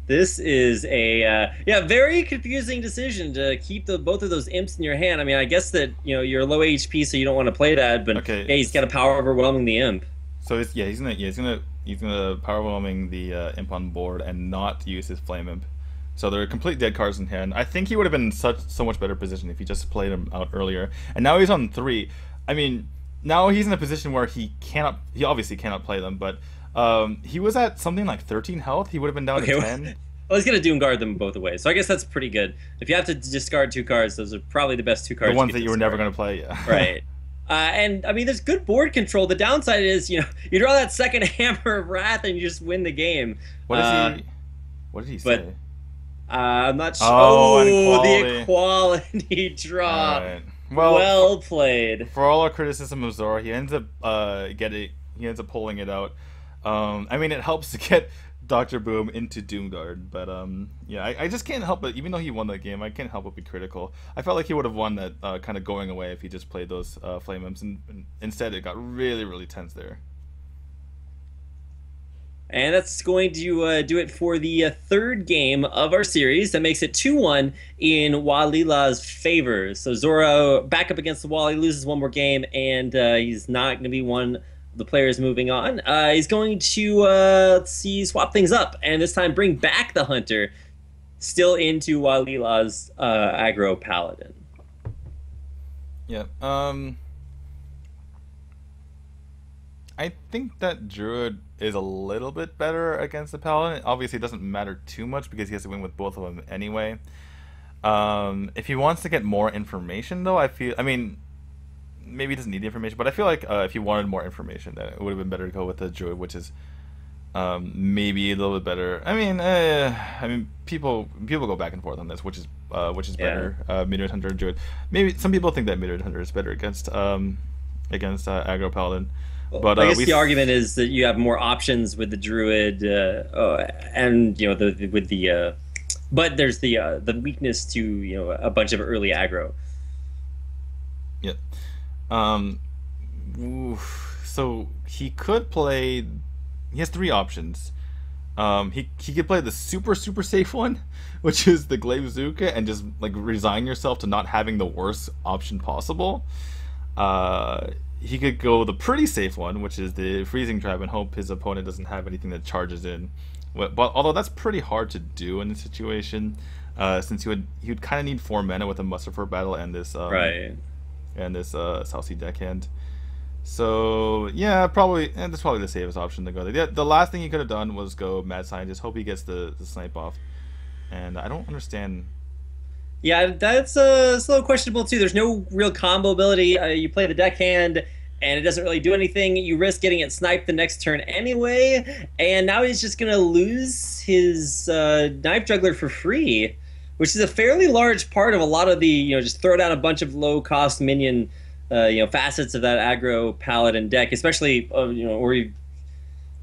This is a very confusing decision to keep both of those imps in your hand. I mean, I guess that you're low HP, so you don't want to play that. But he's got to power overwhelming the imp. So he's gonna power overwhelming the imp on board and not use his flame imp. So they're complete dead cards in hand. I think he would have been in so much better position if he just played him out earlier. And now he's on 3. I mean, now he's in a position where he obviously cannot play them, but. He was at something like 13 health. He would have been down to 10. Well, he's going to Doom Guard them both away. So I guess that's pretty good. If you have to discard 2 cards, those are probably the best 2 cards. The ones that you were never going to play, yeah. Right. And, I mean, there's good board control. The downside is, you draw that second Hammer of Wrath and you just win the game. What did he say? I'm not sure. Oh, the equality draw. Right. Well played. For all our criticism of Zoro, he ends up pulling it out. I mean, it helps to get Dr. Boom into Doomguard, but yeah, I just can't help it. Even though he won that game, I can't help but be critical. I felt like he would have won that kind of going away if he just played those flame imps, and instead it got really, really tense there. And that's going to do it for the third game of our series. That makes it 2-1 in Walila's favor. So Zoro back up against the wall. He loses one more game, and he's not going to be one of the players moving on. He's going to, let's see, swap things up, and this time bring back the Hunter, still into Walila's aggro paladin. Yeah. I think that Druid is a little bit better against the Paladin. Obviously, it doesn't matter too much because he has to win with both of them anyway. If he wants to get more information, though, I mean, maybe he doesn't need the information, but I feel like if he wanted more information, then it would have been better to go with the Druid, which is maybe a little bit better. I mean, people go back and forth on this, which is better, Midrange Hunter or Druid. Maybe some people think that Midrange Hunter is better against aggro Paladin. But I guess the argument is that you have more options with the Druid, and you know but there's the weakness to a bunch of early aggro. Yep. So he could play. He has three options. He could play the super safe one, which is the Glaive Bazooka, and just like resign yourself to not having the worst option possible. He could go the pretty safe one, which is the Freezing Trap, and hope his opponent doesn't have anything that charges in. But although that's pretty hard to do in this situation, since he would kind of need 4 mana with a Muster for Battle and this South Sea Deckhand. So yeah, that's probably the safest option to go. The last thing he could have done was go Mad Scientist. Hope he gets the snipe off. And I don't understand. Yeah, that's a little questionable too. There's no real combo ability. You play the Deckhand, and it doesn't really do anything. You risk getting it sniped the next turn anyway, and now he's just gonna lose his Knife Juggler for free, which is a fairly large part of a lot of the just throw down a bunch of low cost minion facets of that aggro Paladin deck, especially or you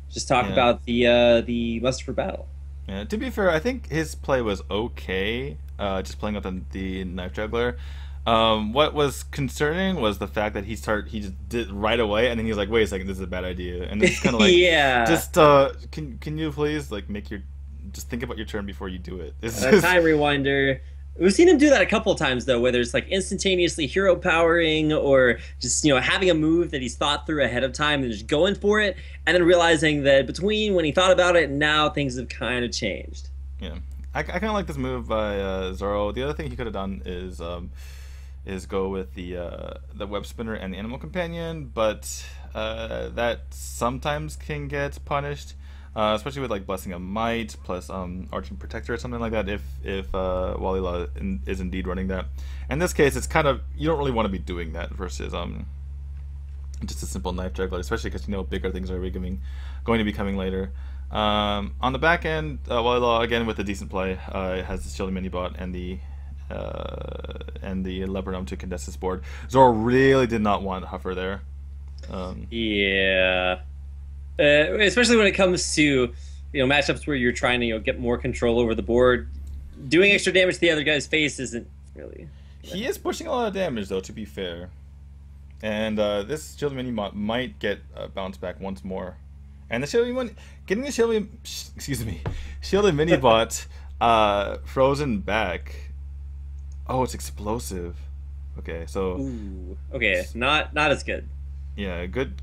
just talk about the Muster for Battle. Yeah, to be fair, I think his play was okay. Just playing with the Knife Juggler. What was concerning was the fact that he just did it right away, and then he's like, "Wait a second, this is a bad idea." And it's kind of like, just can you please like just think about your turn before you do it. Time rewinder. We've seen him do that a couple of times though, whether it's like instantaneously hero powering or just having a move that he's thought through ahead of time and just going for it, and then realizing that between when he thought about it and now things have kind of changed. Yeah, I kind of like this move by Zoro. The other thing he could have done is go with the Web Spinner and the Animal Companion, but that sometimes can get punished. Especially with like Blessing of Might plus Arching Protector or something like that, if Walila is indeed running that. In this case, it's kind of, you don't really want to be doing that versus just a simple Knife Juggler, especially because bigger things are going to be coming later. On the back end, Walila again with a decent play, has the Shielding Mini Bot and the Leopard Gnome to contest this board. Zoro really did not want Huffer there. Yeah. Especially when it comes to matchups where you're trying to get more control over the board, doing extra damage to the other guy's face isn't really. He is pushing a lot of damage though, to be fair, and this Shielding Mini might get bounced back once more, and the Shielding Mini Bot frozen back. Oh, it's explosive. Okay, so okay, not as good. Yeah, good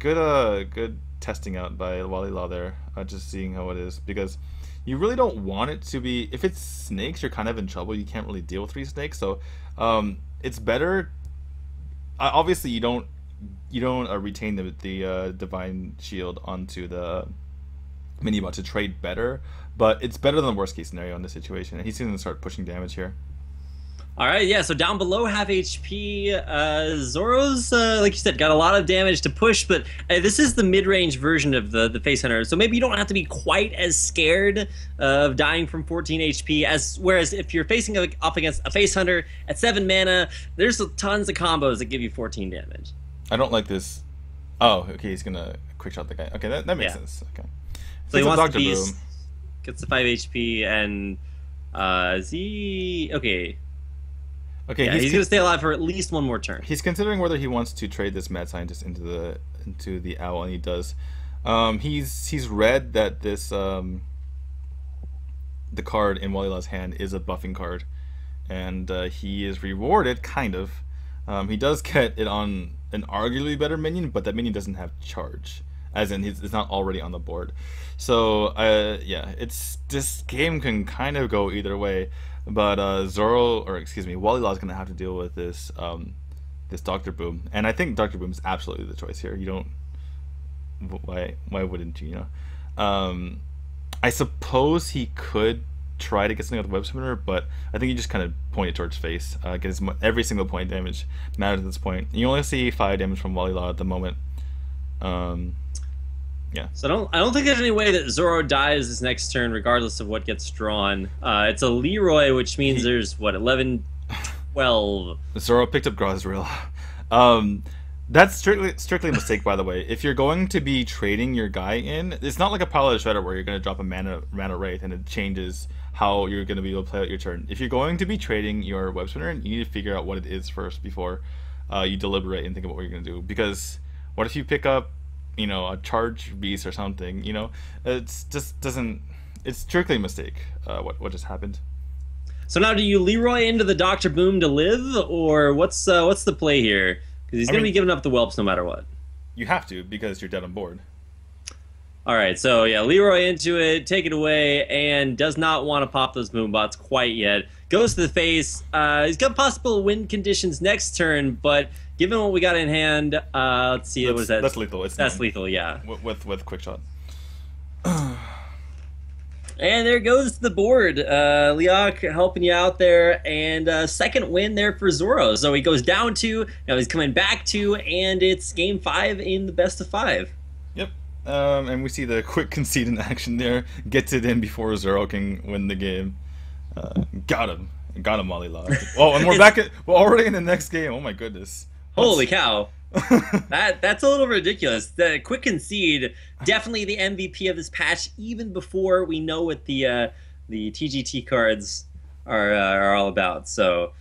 testing out by Walila there, just seeing how it is, because you really don't want it to be, if it's snakes, you're kind of in trouble. You can't really deal with 3 snakes, so it's better. Obviously, you don't retain the Divine Shield onto the Minibot to trade better, but it's better than the worst case scenario in this situation, and he's going to start pushing damage here. All right, yeah, so down below half HP, Zoro's, like you said, got a lot of damage to push, but this is the mid-range version of the Face Hunter, so maybe you don't have to be quite as scared of dying from 14 HP, whereas if you're facing off against a Face Hunter at 7 mana, there's tons of combos that give you 14 damage. I don't like this. Oh, okay, he's going to quick shot the guy. Okay, that makes sense. Okay. So he wants the beast. gets the 5 HP, and Z. Okay. Okay, Yeah, he's gonna stay alive for at least one more turn. He's considering whether he wants to trade this mad scientist into the owl, and he does. He's read that this the card in Walilaw's hand is a buffing card, and he is rewarded kind of. He does get it on an arguably better minion, but that minion doesn't have charge, as in it's not already on the board. So yeah, this game can kind of go either way. But Walilaw's gonna have to deal with this this Dr. Boom, and I think Dr. Boom is absolutely the choice here. You don't. Why wouldn't you? You know, I suppose he could try to get something out of the web spinner, but I think you just kind of point it towards face. Get every single point damage matters at this point. You only see 5 damage from Walilaw at the moment. Yeah. So I don't think there's any way that Zoro dies this next turn, regardless of what gets drawn. It's a Leroy, which means there's what 11, 12. Zoro picked up Grozril. That's strictly a mistake, by the way. If you're going to be trading your guy in, it's not like a Pile of Shredder where you're going to drop a mana Wraith and it changes how you're going to be able to play out your turn. If you're going to be trading your web spinner, you need to figure out what it is first before you deliberate and think about what you're going to do. Because what if you pick up, you know, a charge beast or something? You know, it's just doesn't. It's strictly a mistake. What just happened? So now, do you Leroy into the Dr. Boom to live, or what's the play here? Because he's going to be giving up the whelps no matter what. You have to, because you're dead on board. All right, so yeah, Leroy into it, take it away, and does not want to pop those Moonbots quite yet. Goes to the face. He's got possible win conditions next turn, but given what we got in hand, let's see, what is that? That's lethal. That's lethal, yeah. With quick shot. And there goes the board. Leok helping you out there, and second win there for Zoro. So he goes down 2, now he's coming back 2, and it's game 5 in the best of 5. Yep. And we see the quick concede in action there. Gets it in before Zoro can win the game. Got him, Walilaw. Oh, and we're already in the next game. Oh my goodness. Holy cow. That's a little ridiculous. The quick concede, definitely the MVP of this patch, even before we know what the TGT cards are all about. So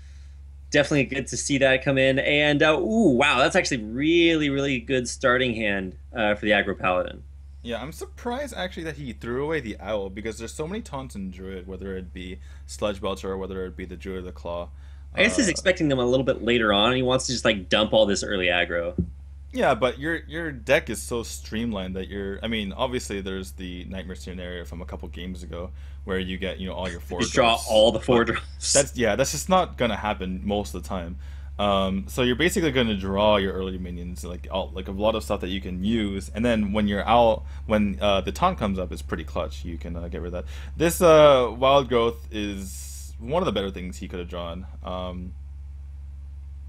definitely good to see that come in. And ooh, wow, that's actually really good starting hand for the Aggro Paladin. Yeah, I'm surprised actually that he threw away the owl, because there's so many taunts in Druid, whether it be Sludge Belcher or whether it be the Druid of the Claw. I guess he's expecting them a little bit later on, and he wants to just like dump all this early aggro. Yeah, but your deck is so streamlined that I mean, obviously there's the Nightmare scenario from a couple games ago where you get, you know, all your 4 drops. Draw all the 4 drops. That's just not gonna happen most of the time. So you're basically gonna draw your early minions, like a lot of stuff that you can use, and then when you're out, when the taunt comes up, it's pretty clutch. You can get rid of that. This Wild Growth is one of the better things he could have drawn,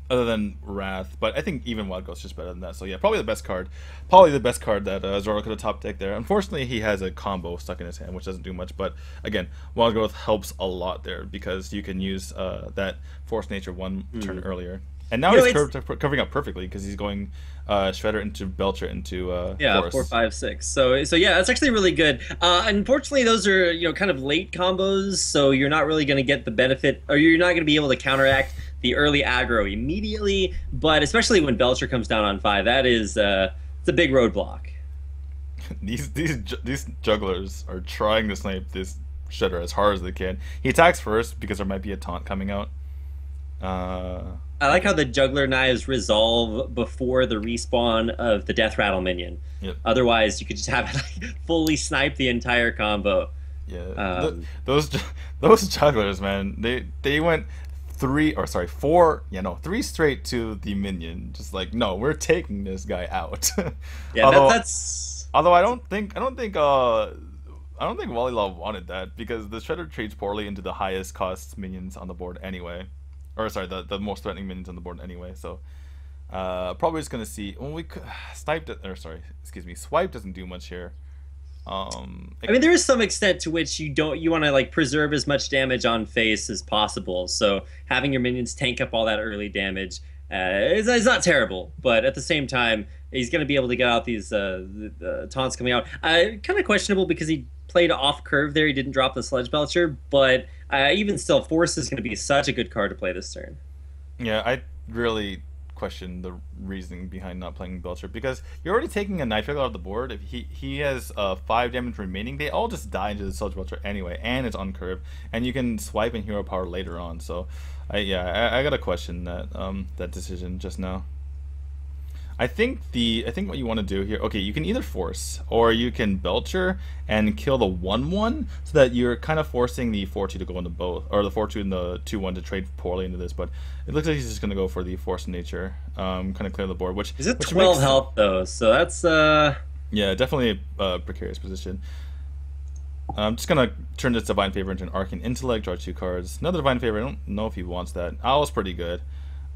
other than Wrath, but I think even Wild Growth's just better than that. So yeah, probably the best card that Zoro could have top decked there. Unfortunately, he has a combo stuck in his hand, which doesn't do much, but again, Wild Growth helps a lot there, because you can use that Force Nature 1 turn earlier. And now he's covering up perfectly, because he's going Shredder into Belcher into Force. 4, 5, 6. So yeah, that's actually really good. Unfortunately, those are, you know, kind of late combos, so you're not really going to get the benefit, or you're not going to be able to counteract the early aggro immediately. But especially when Belcher comes down on 5, that is it's a big roadblock. These jugglers are trying to snipe this Shredder as hard as they can. He attacks first because there might be a taunt coming out. I like how the Juggler Knives resolve before the respawn of the Death Rattle minion. Yep. Otherwise, you could just have it like, fully snipe the entire combo. Yeah, those jugglers, man, they went 3 straight to the minion. Just like, no, we're taking this guy out. Yeah, although I don't think Walilaw wanted that, because the Shredder trades poorly into the highest cost minions on the board anyway. Or sorry, the most threatening minions on the board anyway. So probably just gonna see. Well, we could Swipe doesn't do much here. I mean, there is some extent to which you want to like preserve as much damage on face as possible. So having your minions tank up all that early damage, it's not terrible, but at the same time, he's going to be able to get out these taunts coming out. Kind of questionable because he played off curve there. He didn't drop the Sledge Belcher, but even still, Force is going to be such a good card to play this turn. Yeah, I really question the reasoning behind not playing Belcher, because you're already taking a Nitric out of the board. If he has 5 damage remaining, they all just die into the Sledge Belcher anyway, and it's on curve, and you can swipe in hero power later on. So I gotta question that that decision just now. I think what you want to do here, okay, you can either force or you can Belcher and kill the 1/1 so that you're kind of forcing the 4/2 to go into both, or the 4/2 and the 2/1 to trade poorly into this. But it looks like he's just gonna go for the force nature, kind of clear the board. Which is it 12 health though, so that's yeah, definitely a precarious position. I'm just gonna turn this Divine Favor into an Arcane Intellect, draw 2 cards. Another Divine Favor, I don't know if he wants that. Owl's pretty good,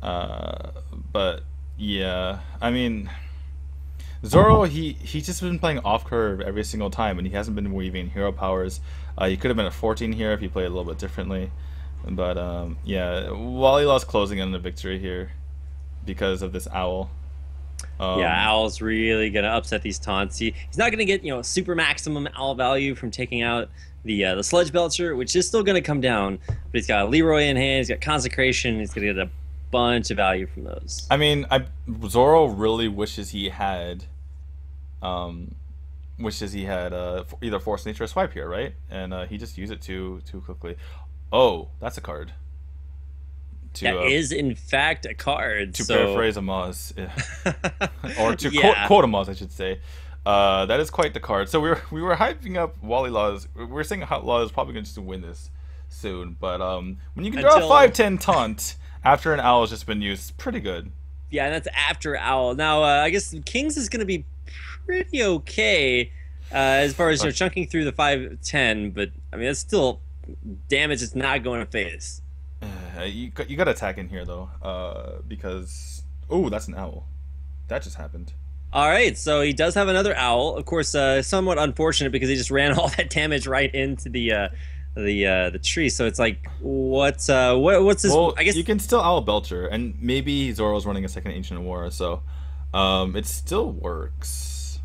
but yeah, I mean, Zoro, he's just been playing off curve every single time, and he hasn't been weaving hero powers. He could have been at 14 here if he played a little bit differently, but yeah, Wally lost closing in the victory here because of this owl. Yeah, Owl's really gonna upset these taunts. He's not gonna get super maximum owl value from taking out the Sledge Belcher, which is still gonna come down. But he's got Leroy in hand. He's got Consecration. He's gonna get a bunch of value from those. I mean, Zoro really wishes he had, either Force Nature or Swipe here, right? And he just used it too quickly. Oh, that's a card. That is in fact a card. To paraphrase Amaz, or to yeah. quote Amaz, I should say. That is quite the card. So we were hyping up Wally Laws. We were saying how Law is probably going to win this soon, but when you can draw a 5/10 taunt after an owl has just been used, pretty good. Yeah, and that's after owl. Now I guess Kings is going to be pretty okay as far as chunking through the 5/10, but I mean that's still damage. It's not going to phase. You got to attack in here though, because that's an owl. That just happened. All right, so he does have another owl. Of course, somewhat unfortunate because he just ran all that damage right into the tree. So it's like, what's this? Well, I guess you can still owl Belcher, and maybe Zoro's running a second Ancient War, so it still works.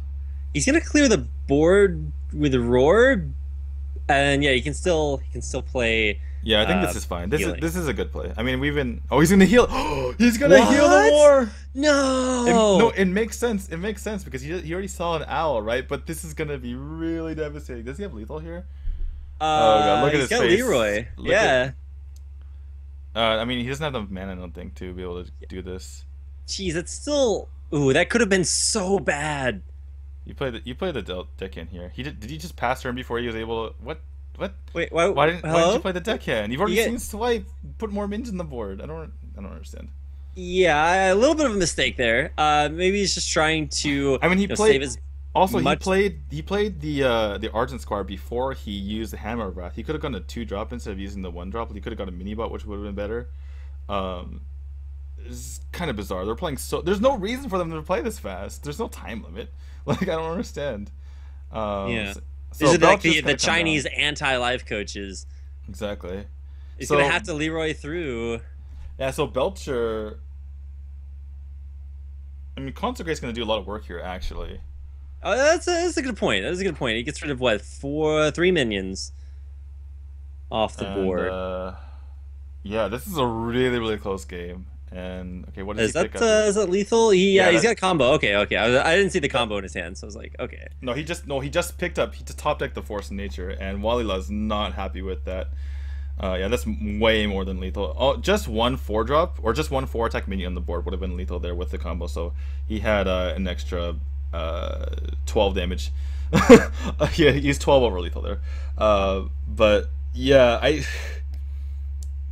He's gonna clear the board with a roar, and yeah, he can still play. Yeah, I think this is fine. This is a good play. I mean, he's gonna heal. He's gonna heal the war. No, it makes sense. It makes sense because he already saw an owl, right? But this is gonna be really devastating. Does he have lethal here? Oh god, look at his face. He's got Leroy. Yeah. I mean, he doesn't have the mana, I don't think, to be able to do this. Jeez, it's still. Ooh, that could have been so bad. You play the deck in here. Did he just pass turn before he was able to what? Wait, why didn't you play the deckhand? You've already seen Swipe put more minions on the board. I don't understand. Yeah, a little bit of a mistake there. Maybe he's just trying to. I mean, he played. Save his he played the Argent Squire before he used the Hammer of Wrath. He could have gone a 2-drop instead of using the 1-drop. He could have got a mini bot, which would have been better. It's kind of bizarre. They're playing so. There's no reason for them to play this fast. There's no time limit. Like, I don't understand. Yeah. So these are like the Chinese anti-life coaches. Exactly. He's gonna have to Leroy through. Yeah, so Belcher. I mean, Consecrate's gonna do a lot of work here, actually. Oh, that's a good point. That's a good point. He gets rid of what 3 minions off the board. Yeah, this is a really close game. And okay, what does he pick up? Is that lethal? He's got a combo. Okay. I didn't see the combo in his hand, so I was like, okay. No, he just top decked the Force of Nature, and Walila's not happy with that. Yeah, that's way more than lethal. Oh, just 1 4-drop or just 1 4-attack minion on the board would have been lethal there with the combo. So he had an extra 12 damage. Yeah, he used 12 over lethal there. But yeah,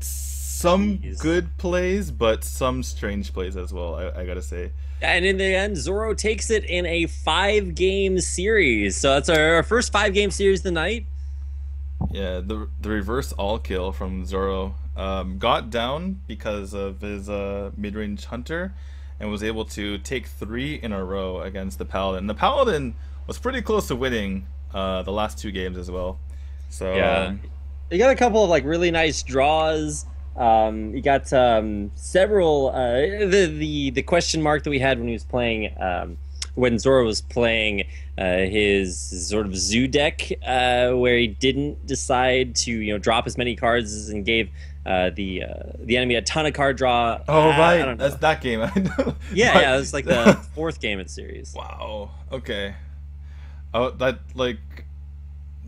some good plays, but some strange plays as well, I gotta say. And in the end, Zoro takes it in a 5-game series. So that's our first 5-game series of the night. Yeah, the reverse all kill from Zoro got down because of his mid-range hunter, and was able to take 3 in a row against the Paladin. The Paladin was pretty close to winning the last 2 games as well. So yeah, he got a couple of like really nice draws. You got several. The question mark that we had when he was playing, when Zoro was playing his sort of zoo deck, where he didn't decide to drop as many cards and gave the enemy a ton of card draw. Oh right, I don't know. that's that game. I know. Yeah, it was like the 4th game in the series. Wow. Okay. Oh, that like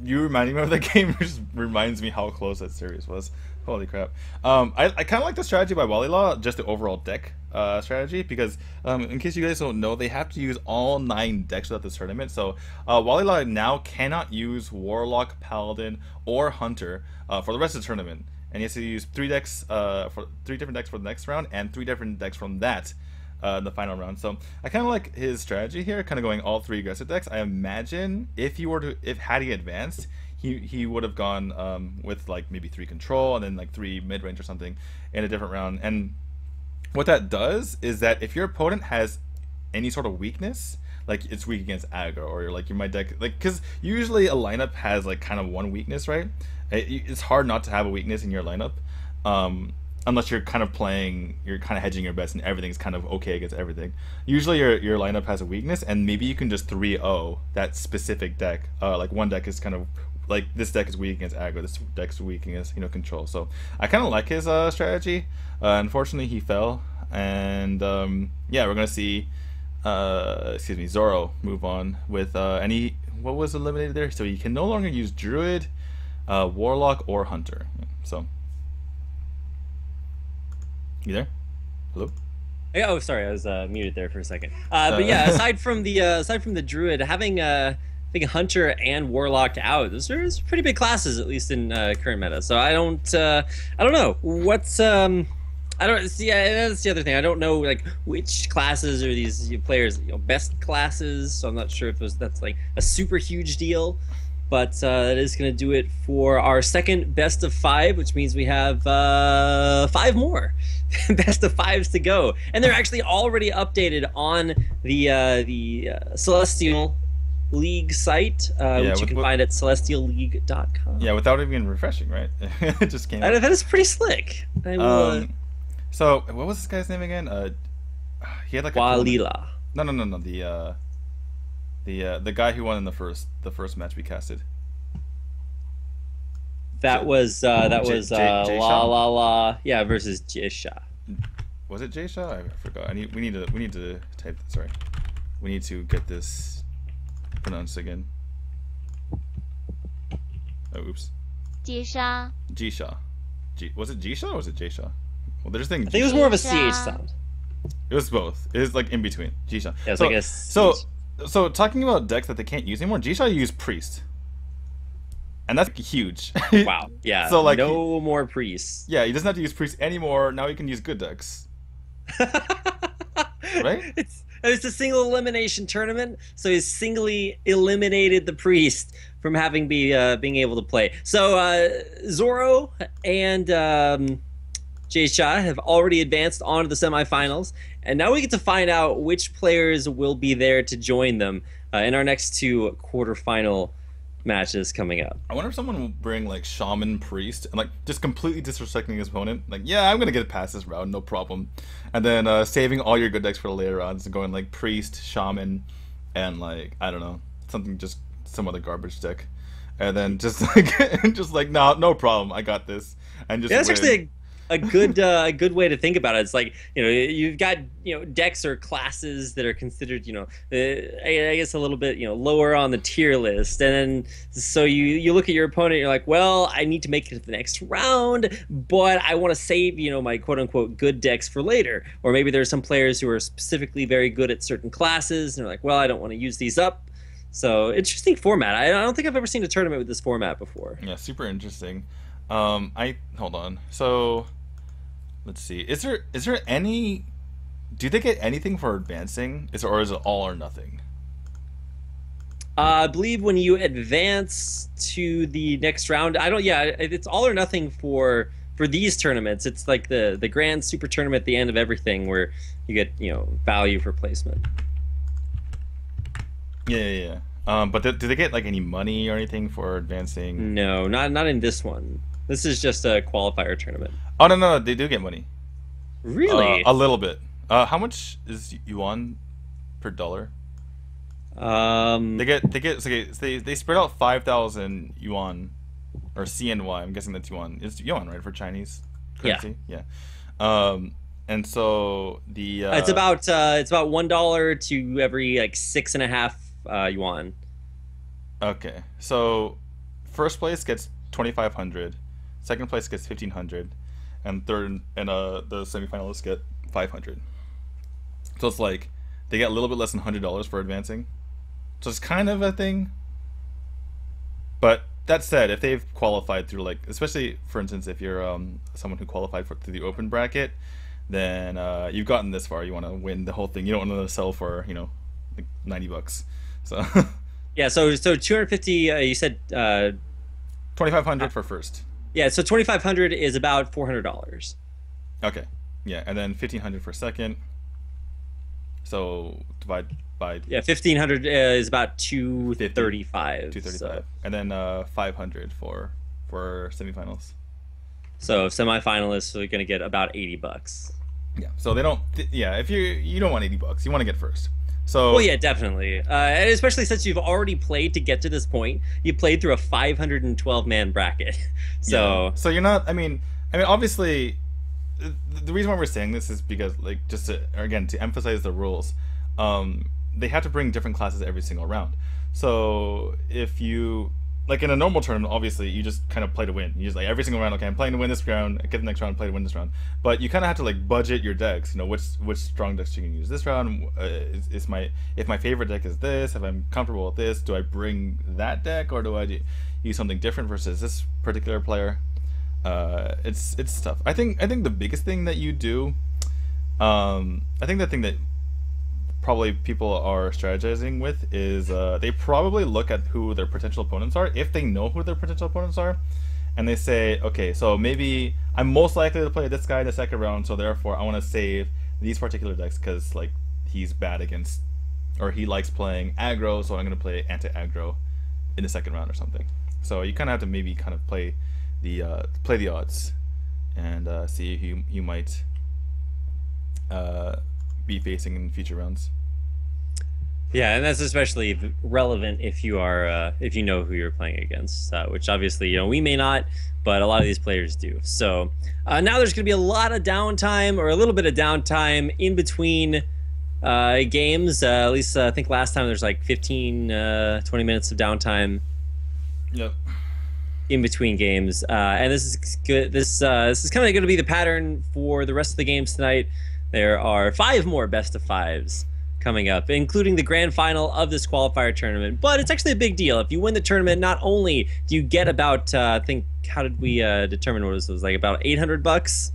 you reminding me of that game just reminds me how close that series was. Holy crap. I kind of like the strategy by Wallylaw, just the overall deck strategy, because in case you guys don't know, they have to use all 9 decks throughout this tournament. So Wallylaw now cannot use Warlock, Paladin, or Hunter for the rest of the tournament. And he has to use 3 decks for 3 different decks for the next round, and 3 different decks from that the final round. So I kind of like his strategy here, kind of going all 3 aggressive decks. I imagine if had he advanced, he would have gone with like maybe 3 control and then like 3 mid range or something in a different round. And what that does is that if your opponent has any sort of weakness, like it's weak against aggro, or like my deck, like, because usually a lineup has like kind of one weakness, right? It's hard not to have a weakness in your lineup, unless you're kind of hedging your bets and everything's kind of okay against everything. Usually your lineup has a weakness, and maybe you can just 3-0 that specific deck. Like one deck is kind of like, this deck is weak against aggro, this deck's weak against control. So I kind of like his strategy. Unfortunately, he fell, and yeah, we're gonna see Zoro move on with what was eliminated there. So he can no longer use Druid, Warlock, or Hunter. So you there? Hello? Yeah, oh, sorry, I was muted there for a second. But yeah, aside from the Druid, having I think Hunter and Warlock out, those are pretty big classes, at least in current meta. So I don't know what's I don't see. Yeah, that's the other thing. I don't know like which classes are these players' best classes. So I'm not sure if that's like a super huge deal. But that is going to do it for our second best of 5, which means we have 5 more best of 5s to go, and they're actually already updated on the Celestial League site, which you can find at celestialleague.com. Yeah, without even refreshing, right? It just came out. That is pretty slick. So what was this guy's name again? He had like Walila. No. The guy who won in the first match we casted. That was La La La, yeah, versus Jisha. Was it Jisha? I forgot. We need to type. Sorry, we need to get this pronounced again. Oh, oops. Jisha. Was it Jisha or was it Jisha? Well, they're just saying. I think it was more of a CH sound. It was both. It was like in between. Jisha. Yeah, so talking about decks that they can't use anymore, Jisha used Priest. And that's huge. Wow. Yeah. So like no more priests. Yeah, he doesn't have to use priests anymore. Now he can use good decks. Right? It's a single elimination tournament, so he's singly eliminated the priest from having being able to play. So Zoro and Jay-Sha have already advanced on to the semifinals, and now we get to find out which players will be there to join them in our next 2 quarterfinal matches coming up. I wonder if someone will bring like Shaman Priest and like just completely disrespecting his opponent. Like, yeah, I'm gonna get past this round, no problem. And then saving all your good decks for the later rounds and going like Priest, Shaman, and like I don't know, some other garbage deck. And then just like no problem, I got this. And just that's actually a good way to think about it. It's like, you've got decks or classes that are considered I guess a little bit lower on the tier list, and then so you look at your opponent, you're like, well, I need to make it to the next round, but I want to save my quote unquote good decks for later. Or maybe there's some players who are specifically very good at certain classes and they're like, well, I don't want to use these up. So interesting format. I don't think I've ever seen a tournament with this format before. Yeah, super interesting. Hold on. So let's see. Is there any? Do they get anything for advancing? Or is it all or nothing? I believe when you advance to the next round, it's all or nothing for these tournaments. It's like the grand super tournament at the end of everything, where you get value for placement. Yeah. But do they get like any money or anything for advancing? No, not in this one. This is just a qualifier tournament. Oh no, they do get money. Really? A little bit. How much is yuan per dollar? They spread out 5,000 yuan or CNY. I'm guessing that's yuan. It's yuan, right, for Chinese currency? Yeah. And so the it's about $1 to every like 6.5 yuan. Okay, so first place gets 2,500, second place gets 1,500, and third and the semifinalists get 500. So it's like they get a little bit less than $100 for advancing. So it's kind of a thing. But that said, if they've qualified through, like, especially for instance, if you're someone who qualified through the open bracket, then you've gotten this far. You want to win the whole thing. You don't want to sell for, you know, like $90. So yeah. So 250. You said 2,500 for first. Yeah. So 2,500 is about $400. Okay. Yeah, and then 1,500 for second. So divide by 1,500 is about 235. 235, so. And then 500 for semifinals. So semifinalists are gonna get about $80. Yeah. So they don't. Yeah. If you don't want $80, you want to get first. So. Well, yeah, definitely. And especially since you've already played to get to this point, you played through a 512-man bracket. So. Yeah. So you're not. I mean, obviously. The reason why we're saying this is because, like, just to emphasize the rules, they have to bring different classes every single round. So if you, like, in a normal tournament, obviously you just kind of play to win. You just, like, every single round, okay, I'm playing to win this round, get the next round, play to win this round. But you kind of have to, like, budget your decks. You know, which strong decks you can use this round. If my favorite deck is this, if I'm comfortable with this, do I bring that deck or do I use something different versus this particular player? It's tough. I think the biggest thing that you do, I think the thing that probably people are strategizing with is they probably look at who their potential opponents are, if they know who their potential opponents are, and they say, okay, so maybe I'm most likely to play this guy in the second round, so therefore I want to save these particular decks because, like, he's bad against, or he likes playing aggro, so I'm going to play anti-aggro in the second round or something. So you kind of have to maybe kind of play the odds and see who you might be facing in future rounds. Yeah, and that's especially relevant if you are if you know who you're playing against, which obviously, you know, we may not, but a lot of these players do. So now there's going to be a lot of downtime, or a little bit of downtime in between games. At least I think last time there's like 15, 20 minutes of downtime. Yep. In between games, and this is good. This is kind of going to be the pattern for the rest of the games tonight. There are 5 more best of 5s coming up, including the grand final of this qualifier tournament. But it's actually a big deal. If you win the tournament, not only do you get about I think, how did we determine what it was like, about $800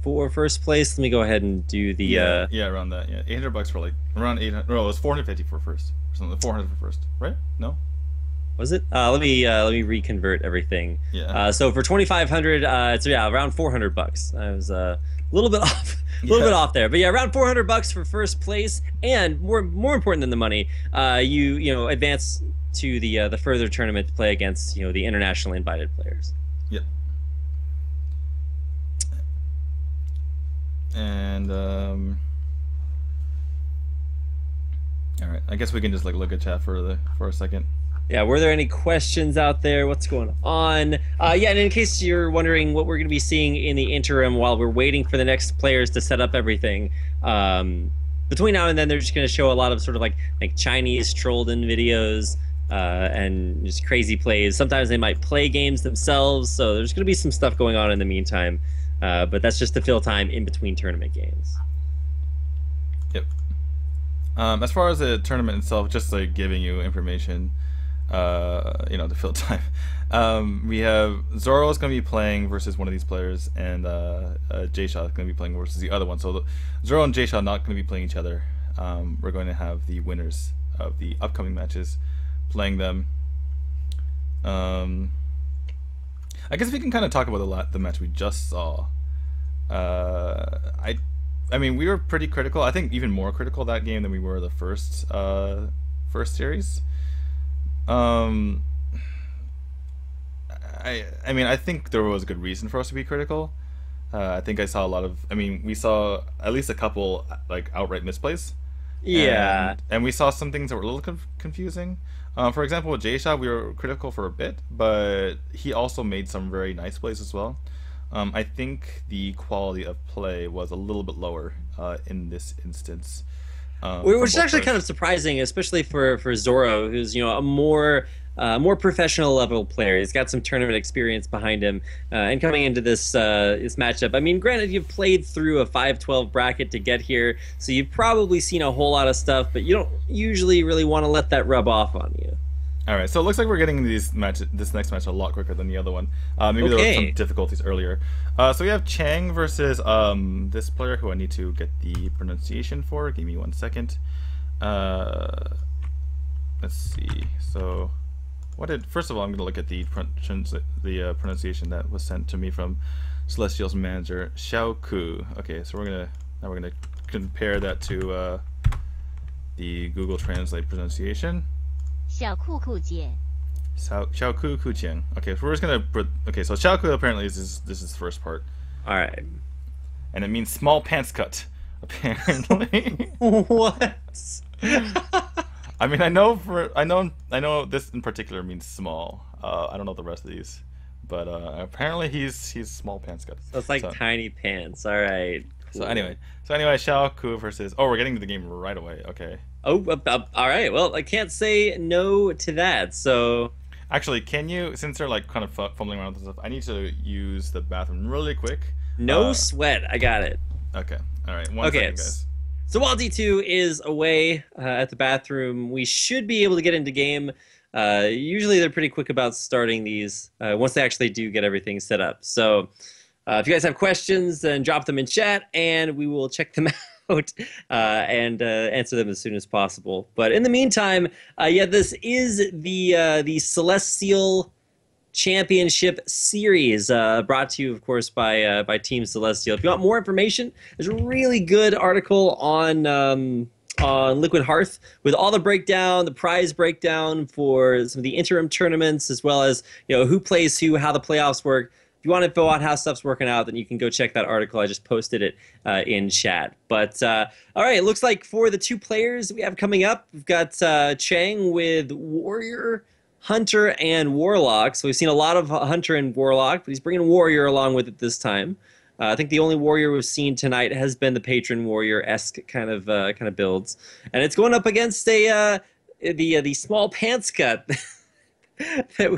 for first place. Let me go ahead and do the yeah, around that. Yeah, $800 for, like, around 800. No, it was 450 for first, or something. 400 for first, right? No. Was it? Let me reconvert everything. Yeah. So for 2,500, it's around $400. I was a little bit off, bit off there, but yeah, around $400 for first place, and more important than the money, you know, advance to the further tournament to play against, you know, the internationally invited players. Yep. And all right, I guess we can just, like, look at chat for a second. Yeah, were there any questions out there? What's going on? Yeah, and in case you're wondering what we're going to be seeing in the interim while we're waiting for the next players to set up everything, between now and then they're just going to show a lot of sort of like Chinese trolled-in videos and just crazy plays. Sometimes they might play games themselves, so there's going to be some stuff going on in the meantime. But that's just to fill time in between tournament games. Yep. As far as the tournament itself, just like giving you information, you know, to fill time. We have Zoro's going to be playing versus one of these players, and J-Shot is going to be playing versus the other one. So Zoro and J-Shot are not going to be playing each other. We're going to have the winners of the upcoming matches playing them. I guess we can kind of talk about the match we just saw. I mean, we were pretty critical. I think even more critical that game than we were the first series. I mean, I think there was a good reason for us to be critical. I think I saw a lot of. I mean, we saw at least a couple like outright misplays. Yeah. And we saw some things that were a little confusing. For example, with J-Shot, we were critical for a bit, but he also made some very nice plays as well. I think the quality of play was a little bit lower in this instance. Which is actually kind of surprising, especially for Zoro, who's a more professional level player. He's got some tournament experience behind him, and coming into this matchup. I mean, granted, you've played through a 5-12 bracket to get here, so you've probably seen a whole lot of stuff, but you don't usually really want to let that rub off on you. All right, so it looks like we're getting this next match a lot quicker than the other one. Maybe there were some difficulties earlier. So we have Chang versus this player who I need to get the pronunciation for. Give me 1 second. Let's see. So, first of all, I'm going to look at the pronunciation that was sent to me from Celestial's manager, Xiao Ku. Okay, so we're gonna compare that to the Google Translate pronunciation. 小酷酷姐 Xiao Ku Qiang. Okay, so we're just gonna put. Okay, so Xiao Ku apparently this is the first part. All right. And it means small pants cut. Apparently. What? I mean, I know this in particular means small. I don't know the rest of these, but apparently he's small pants cut. So it's like tiny pants. All right. Cool. So anyway, Xiao Ku versus. Oh, we're getting to the game right away. Okay. Oh, all right. Well, I can't say no to that. So, actually, can you? Since they're like kind of fumbling around with stuff, I need to use the bathroom really quick. No sweat. I got it. Okay. All right. One second, guys. So while D2 is away at the bathroom, we should be able to get into game. Usually, they're pretty quick about starting these once they actually do get everything set up. So, if you guys have questions, then drop them in chat, and we will check them out. And answer them as soon as possible. But in the meantime, this is the Celestial Championship Series, brought to you, of course, by Team Celestial. If you want more information, there's a really good article on Liquid Hearth with all the breakdown, the prize breakdown for some of the interim tournaments, as well as who plays who, how the playoffs work. If you want info on how stuff's working out, then you can go check that article. I just posted it in chat. But, all right, it looks like for the two players we have coming up, we've got Chang with Warrior, Hunter, and Warlock. So we've seen a lot of Hunter and Warlock, but he's bringing Warrior along with it this time. I think the only Warrior we've seen tonight has been the Patron Warrior-esque kind of builds. And it's going up against the small pants cut that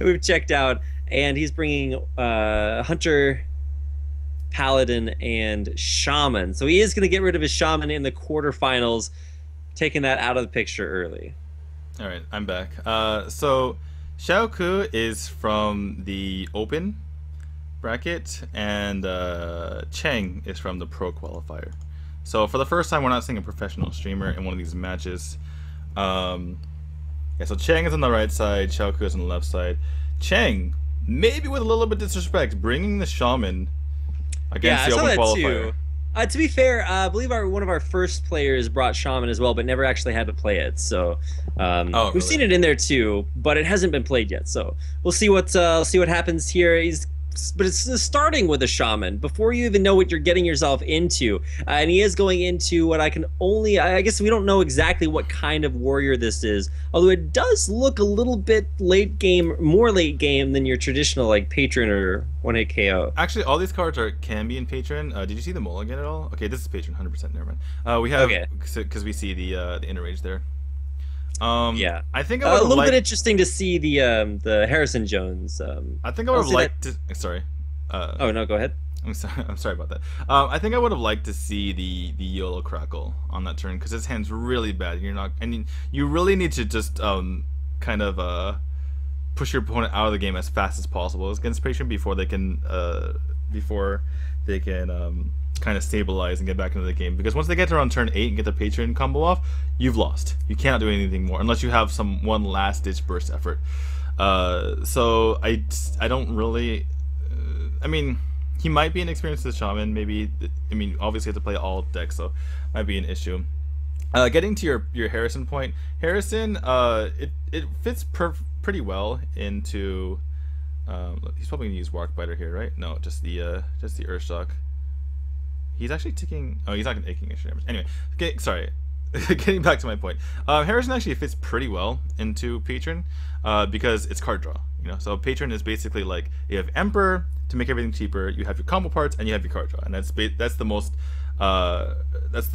we've checked out. And he's bringing Hunter, Paladin, and Shaman. So he is going to get rid of his Shaman in the quarterfinals, taking that out of the picture early. All right, I'm back. So Xiao Ku is from the Open bracket, and Chang is from the Pro Qualifier. So for the first time, we're not seeing a professional streamer in one of these matches. Yeah, so Chang is on the right side, Xiao Ku is on the left side. Chang, maybe with a little bit of disrespect, bringing the Shaman against the Open Qualifier. Too. To be fair, I believe one of our first players brought Shaman as well, but never actually had to play it. So we've seen it in there too, but it hasn't been played yet. So we'll see what happens here. But it's starting with a Shaman before you even know what you're getting yourself into, and he is going into what I guess we don't know exactly what kind of warrior this is, although it does look a little bit more late game than your traditional like Patron or 1-hit KO. Actually, all these cards can be in Patron. Did you see the mulligan at all? Okay, this is Patron 100%. Never mind. We have because we see the inner rage there. Yeah, I think a little bit interesting to see the Harrison Jones. I think I would have liked to. Sorry. Oh no, go ahead. I'm sorry about that. I think I would have liked to see the YOLO Crackle on that turn because his hand's really bad. You really need to just kind of push your opponent out of the game as fast as possible against Patron before they can kind of stabilize and get back into the game, because once they get to around turn 8 and get the Patron combo off, you've lost. You cannot do anything more unless you have one last ditch burst effort. So I don't really. I mean, he might be inexperienced as Shaman. Maybe. I mean, obviously you have to play all decks, so might be an issue. Getting to your Harrison point, Harrison, it fits pretty well into He's probably gonna use Warp Biter here, right? No, just the Earthshock. He's actually taking. Oh, he's not taking extra damage. Anyway, okay, sorry. Getting back to my point, Harrison actually fits pretty well into Patron because it's card draw. So Patron is basically like you have Emperor to make everything cheaper. You have your combo parts and you have your card draw, and that's the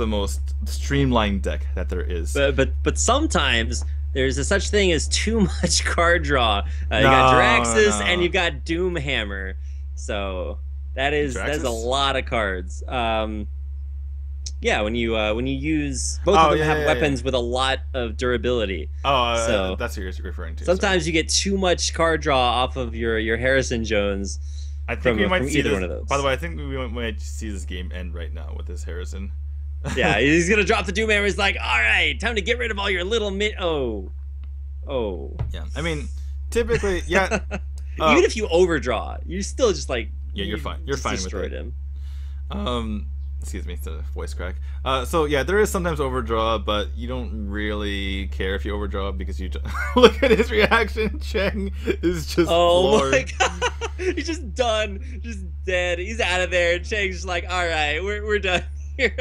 most streamlined deck that there is. But sometimes there's a such thing as too much card draw. You got Draxus and you got Doomhammer, so that's a lot of cards. Yeah, when you use both of them have weapons with a lot of durability. So that's what you're referring to. Sometimes you get too much card draw off of your Harrison Jones. I think we might see either one of those. By the way, I think we might see this game end right now with this Harrison. Yeah, he's gonna drop the Doomhammer. He's like, all right, time to get rid of all your little Oh. Yeah, I mean, typically, yeah. Even if you overdraw, you're still just like. Yeah, you're fine. You're fine with it. Destroyed him. Excuse me, it's a voice crack. So yeah, there is sometimes overdraw, but you don't really care if you overdraw because you look at his reaction. Cheng is just floored. My god, he's just done, just dead. He's out of there. Cheng's just like, all right, we're done here.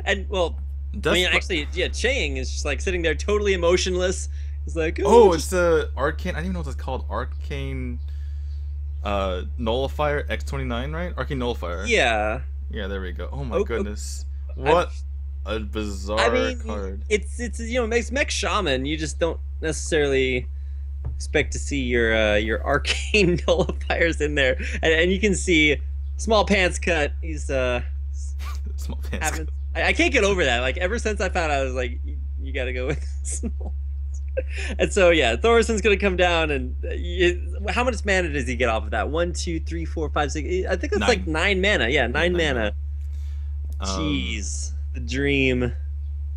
And well, actually, yeah, Cheng is just like sitting there totally emotionless. He's like, it's the arcane. I don't even know what it's called. Arcane Nullifier X29, right? Arcane Nullifier. Yeah. Yeah, there we go. Oh my goodness. What a bizarre card. It's makes Mech Shaman. You just don't necessarily expect to see your arcane nullifiers in there. And you can see Small Pants Cut. He's Small Pants Cut. I can't get over that. Like ever since I found out, I was like, you gotta go with Small. And so yeah, Thorison's gonna come down, and how much mana does he get off of that? 1, 2, 3, 4, 5, 6. I think that's 9. Like 9 mana. Yeah, 9 mana. Jeez, the dream.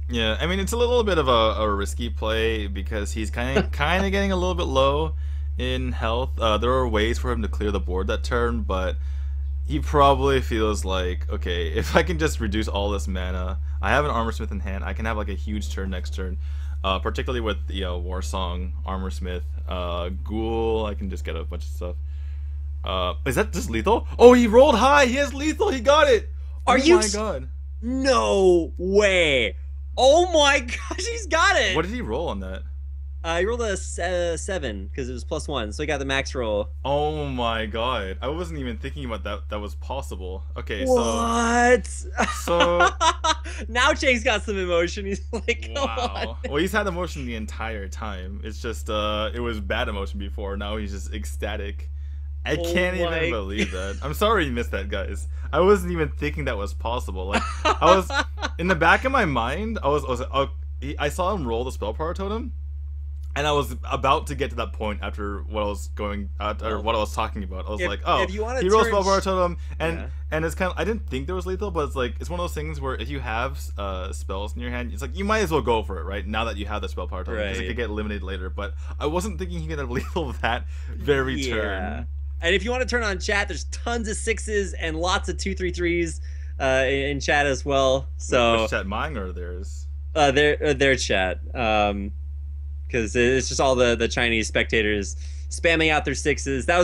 Yeah, I mean it's a little bit of a risky play because he's kind of getting a little bit low in health. There are ways for him to clear the board that turn, but he probably feels like, okay, if I can just reduce all this mana, I have an Armorsmith in hand. I can have like a huge turn next turn. Particularly with the Warsong, Armorsmith, Ghoul, I can just get a bunch of stuff. Is that just lethal? Oh, he rolled high! He has lethal! He got it! Oh my god. No way! Oh my gosh, he's got it! What did he roll on that? He rolled a 7, because it was +1, so he got the max roll. Oh my god. I wasn't even thinking about that was possible. Okay, what? So... now Cheng's got some emotion. He's like, come on. Well, he's had emotion the entire time. It's just, it was bad emotion before. Now he's just ecstatic. I can't even believe that. I'm sorry you missed that, guys. I wasn't even thinking that was possible. Like, I was... in the back of my mind, I saw him roll the Spell Power Totem. And I was about to get to that point after what I was talking about. I was like, oh, he rolls Spell Power Totem, and it's kind of, I didn't think there was lethal, but it's one of those things where if you have spells in your hand, it's like you might as well go for it, right? Now that you have the Spell Power Totem, because it could get eliminated later. But I wasn't thinking he could have lethal that very turn. And if you want to turn on chat, there's tons of 6s and lots of 2/3/3s in chat as well. So which chat, mine or theirs? Their chat. Because it's just all the Chinese spectators spamming out their 6s. That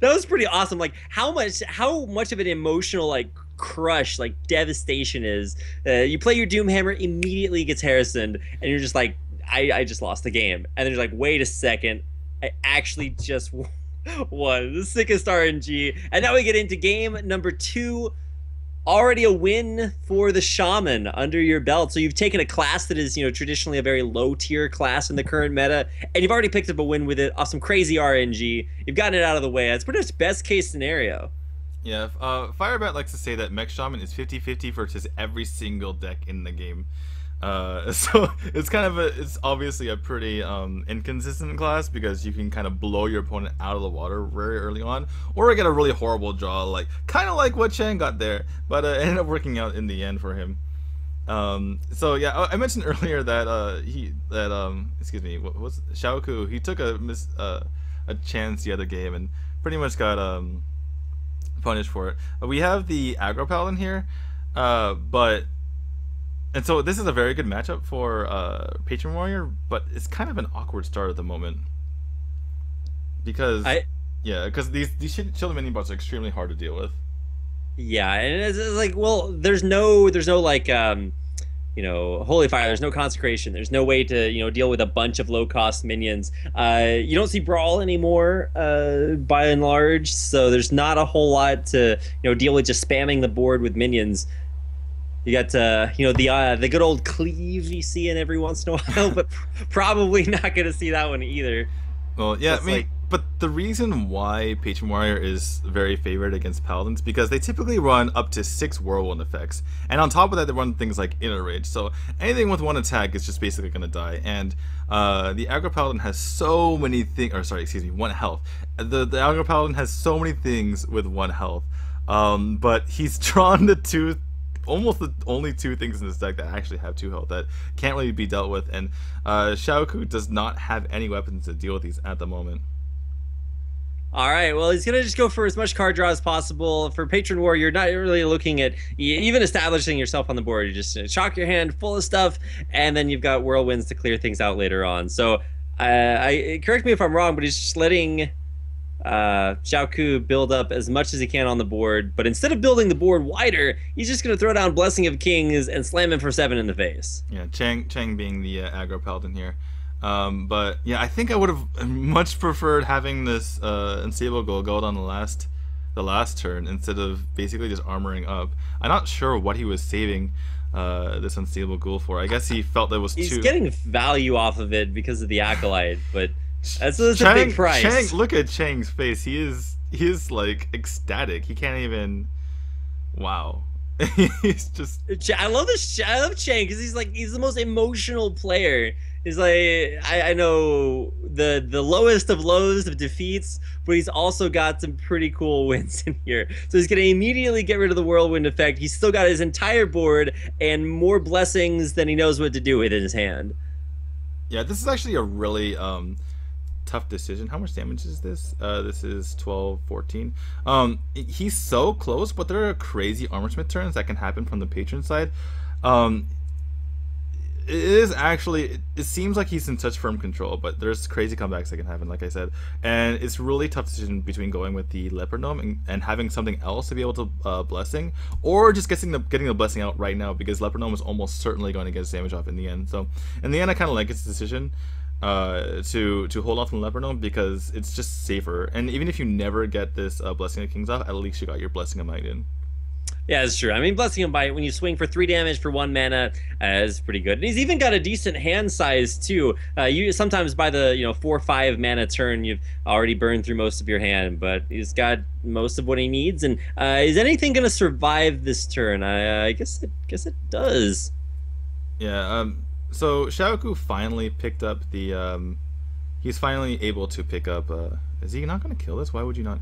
was pretty awesome. Like how much of an emotional like crush, like devastation is. You play your Doomhammer, immediately gets Harrisoned, and you're just like, I just lost the game. And then you're like, wait a second, I actually just won. The sickest RNG. And now we get into game number 2. Already a win for the Shaman under your belt. So you've taken a class that is, traditionally a very low tier class in the current meta, and you've already picked up a win with it off some crazy RNG. You've gotten it out of the way. That's pretty much best case scenario. Yeah, Firebat likes to say that Mech Shaman is 50-50 versus every single deck in the game. So it's obviously a pretty inconsistent class because you can kind of blow your opponent out of the water very early on, or get a really horrible draw, like kind of like what Cheng got there, but it ended up working out in the end for him. So yeah, I mentioned earlier that excuse me, what was Xiaoku? He took a chance the other game and pretty much got punished for it. We have the aggro paladin here, and so this is a very good matchup for Patron Warrior, but it's kind of an awkward start at the moment because Yeah, because these shield minion bots are extremely hard to deal with. Yeah, and it's like, well, there's no like holy fire. There's no consecration. There's no way to deal with a bunch of low cost minions. You don't see brawl anymore, by and large. So there's not a whole lot to deal with just spamming the board with minions. You got the good old cleave you see in every once in a while, but probably not going to see that one either. Well, yeah, I mean, but the reason why Patron Warrior is very favored against Paladins because they typically run up to 6 Whirlwind effects, and on top of that, they run things like Inner Rage. So anything with 1 attack is just basically going to die. And the Aggro Paladin has so many things, or sorry, excuse me, 1 health. The Aggro Paladin has so many things with 1 health, but he's drawn the almost the only 2 things in this deck that actually have 2 health that can't really be dealt with, and Xiaoku does not have any weapons to deal with these at the moment. All right, well, he's going to just go for as much card draw as possible. For Patron Warrior, you're not really looking at even establishing yourself on the board. You just chalk your hand full of stuff, and then you've got Whirlwinds to clear things out later on. So, correct me if I'm wrong, but he's just letting Xiaoku build up as much as he can on the board, but instead of building the board wider, he's just going to throw down Blessing of Kings and slam him for 7 in the face. Yeah, Chang being the aggro paladin here. But yeah, I think I would have much preferred having this unstable gold on the last turn instead of basically just armoring up. I'm not sure what he was saving this unstable ghoul for. I guess he felt that was He's getting value off of it because of the acolyte, but that's a big price. Chang, look at Chang's face. He is like ecstatic. He can't even. Wow. He's just. I love this. I love Chang because he's the most emotional player. He's like, I know the lowest of lows of defeats, but he's also got some pretty cool wins in here. So he's gonna immediately get rid of the Whirlwind effect. He's still got his entire board and more blessings than he knows what to do with in his hand. Yeah, this is actually a really tough decision. How much damage is this? This is 12, 14. He's so close, but there are crazy armorsmith turns that can happen from the patron side. It seems like he's in such firm control, but there's crazy comebacks that can happen, like I said. And it's really tough decision between going with the Leopard Gnome and having something else to be able to blessing, or just getting the blessing out right now, because Leopard Gnome is almost certainly going to get his damage off in the end. So in the end, I kind of like his decision to hold off on Leopard Gnome because it's just safer. And even if you never get this Blessing of Kings off, at least you got your Blessing of Might in. Yeah, it's true. I mean, Blessing of Might, when you swing for 3 damage for 1 mana, is pretty good. And he's even got a decent hand size, too. You sometimes by the 4 or 5 mana turn, you've already burned through most of your hand, but he's got most of what he needs. And is anything going to survive this turn? I guess it does. Yeah, so Xiaoku finally picked up the... he's finally able to pick up... is he not going to kill this? Why would you not...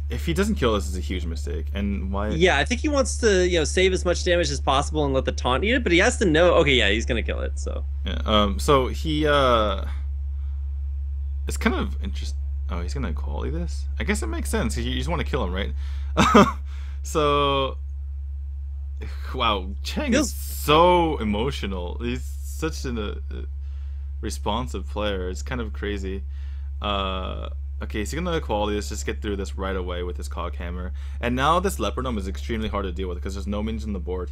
If he doesn't kill us, it's a huge mistake. And why? Yeah, I think he wants to save as much damage as possible and let the taunt eat it, but he has to know. Okay, yeah, he's gonna kill it. So yeah. So he it's kind of interesting. Oh, he's gonna quality this. I guess it makes sense. You just want to kill him, right? So wow, Chang is so emotional. He's such a responsive player. It's kind of crazy. Okay, so he's gonna quality this, just get through this right away with his Cog Hammer. And now this Leopard Gnome is extremely hard to deal with because there's no minions on the board.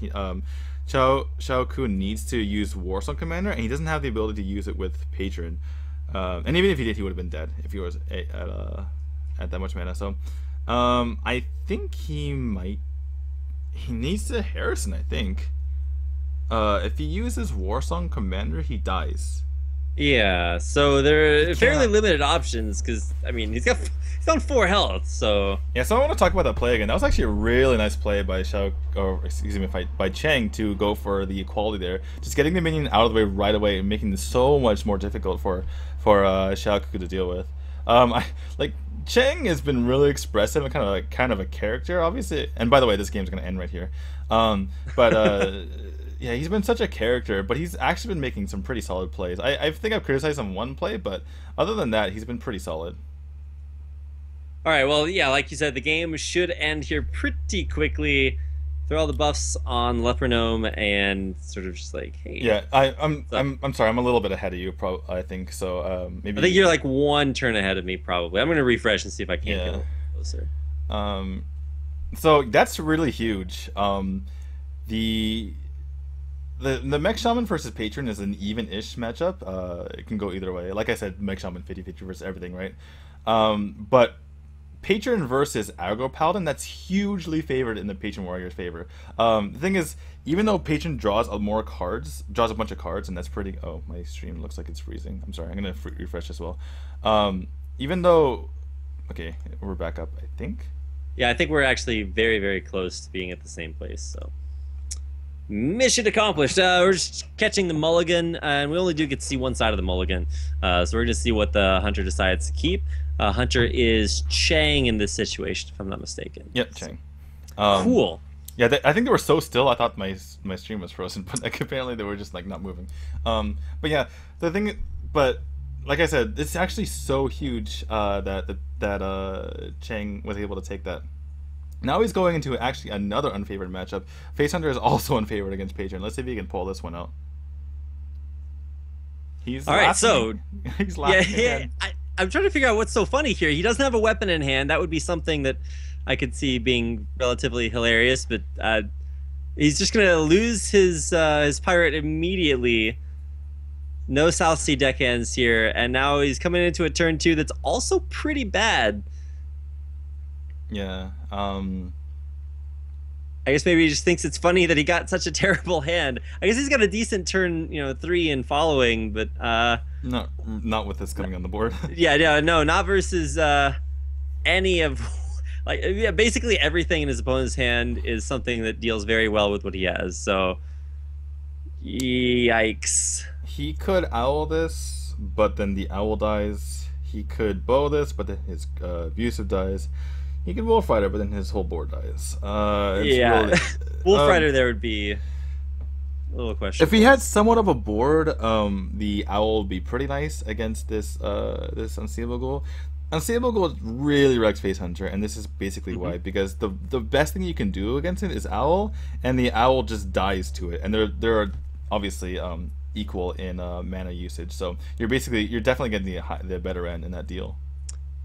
Xiaoku needs to use Warsong Commander, and he doesn't have the ability to use it with Patron. And even if he did, he would have been dead if he was at that much mana. So I think he needs to Harrison, I think. If he uses Warsong Commander, he dies. Yeah, so there are fairly limited options because I mean he's on 4 health, so yeah. So I want to talk about that play again. That was actually a really nice play by by Chang to go for the equality there, just getting the minion out of the way right away and making this so much more difficult for Xiaoku to deal with. Chang has been really expressive and kind of a character, obviously. And by the way, this game's gonna end right here. Yeah, he's been such a character, but he's actually been making some pretty solid plays. I think I've criticized him one play, but other than that, he's been pretty solid. All right, well, yeah, like you said, the game should end here pretty quickly. throw all the buffs on Lepronome and sort of just like, hey. Yeah, I'm sorry, I'm a little bit ahead of you. I think so. Maybe I think you're like one turn ahead of me, probably. I'm gonna refresh and see if I can't get a little closer. So that's really huge. The Mech Shaman versus Patron is an even-ish matchup. It can go either way. Like I said, Mech Shaman 50-50 versus everything, right? But Patron versus Aggro Paladin, that's hugely favored in the Patron Warrior's favor. The thing is, even though Patron draws a bunch of cards, and that's pretty... Oh, my stream looks like it's freezing. I'm sorry, I'm going to refresh as well. Even though... Okay, we're back up, I think. Yeah, I think we're actually very, very close to being at the same place, so... Mission accomplished. We're just catching the mulligan, and we only do get to see one side of the mulligan. So we're going to see what the Hunter decides to keep. Hunter is Chang in this situation, if I'm not mistaken. Yep, Chang. Cool. Yeah, I think they were so still. I thought my stream was frozen, but like apparently they were just like not moving. But yeah, but like I said, it's actually so huge that Chang was able to take that. Now he's going into actually another unfavored matchup. Face Hunter is also unfavored against Patron. Let's see if he can pull this one out. He's all right. So he's laughing again. I'm trying to figure out what's so funny here. He doesn't have a weapon in hand. That would be something that I could see being relatively hilarious, but he's just gonna lose his pirate immediately. No South Sea deckhands here, and now he's coming into a turn 2 that's also pretty bad. Yeah. I guess maybe he just thinks it's funny that he got such a terrible hand. I guess he's got a decent turn, 3 and following, but not with this coming on the board. Yeah, no, not versus any of basically everything in his opponent's hand is something that deals very well with what he has. So, yikes. He could owl this, but then the owl dies. He could bow this, but then his abusive dies. He could Wolf Rider, but then his whole board dies. Yeah, really, Wolf Rider there would be a little question. If he had somewhat of a board, the owl would be pretty nice against this Unseeable Ghoul. Unseeable Ghoul really wrecks Face Hunter, and this is basically why. Because the best thing you can do against it is owl, and the owl just dies to it. And they're obviously equal in mana usage, so you're definitely getting the better end in that deal.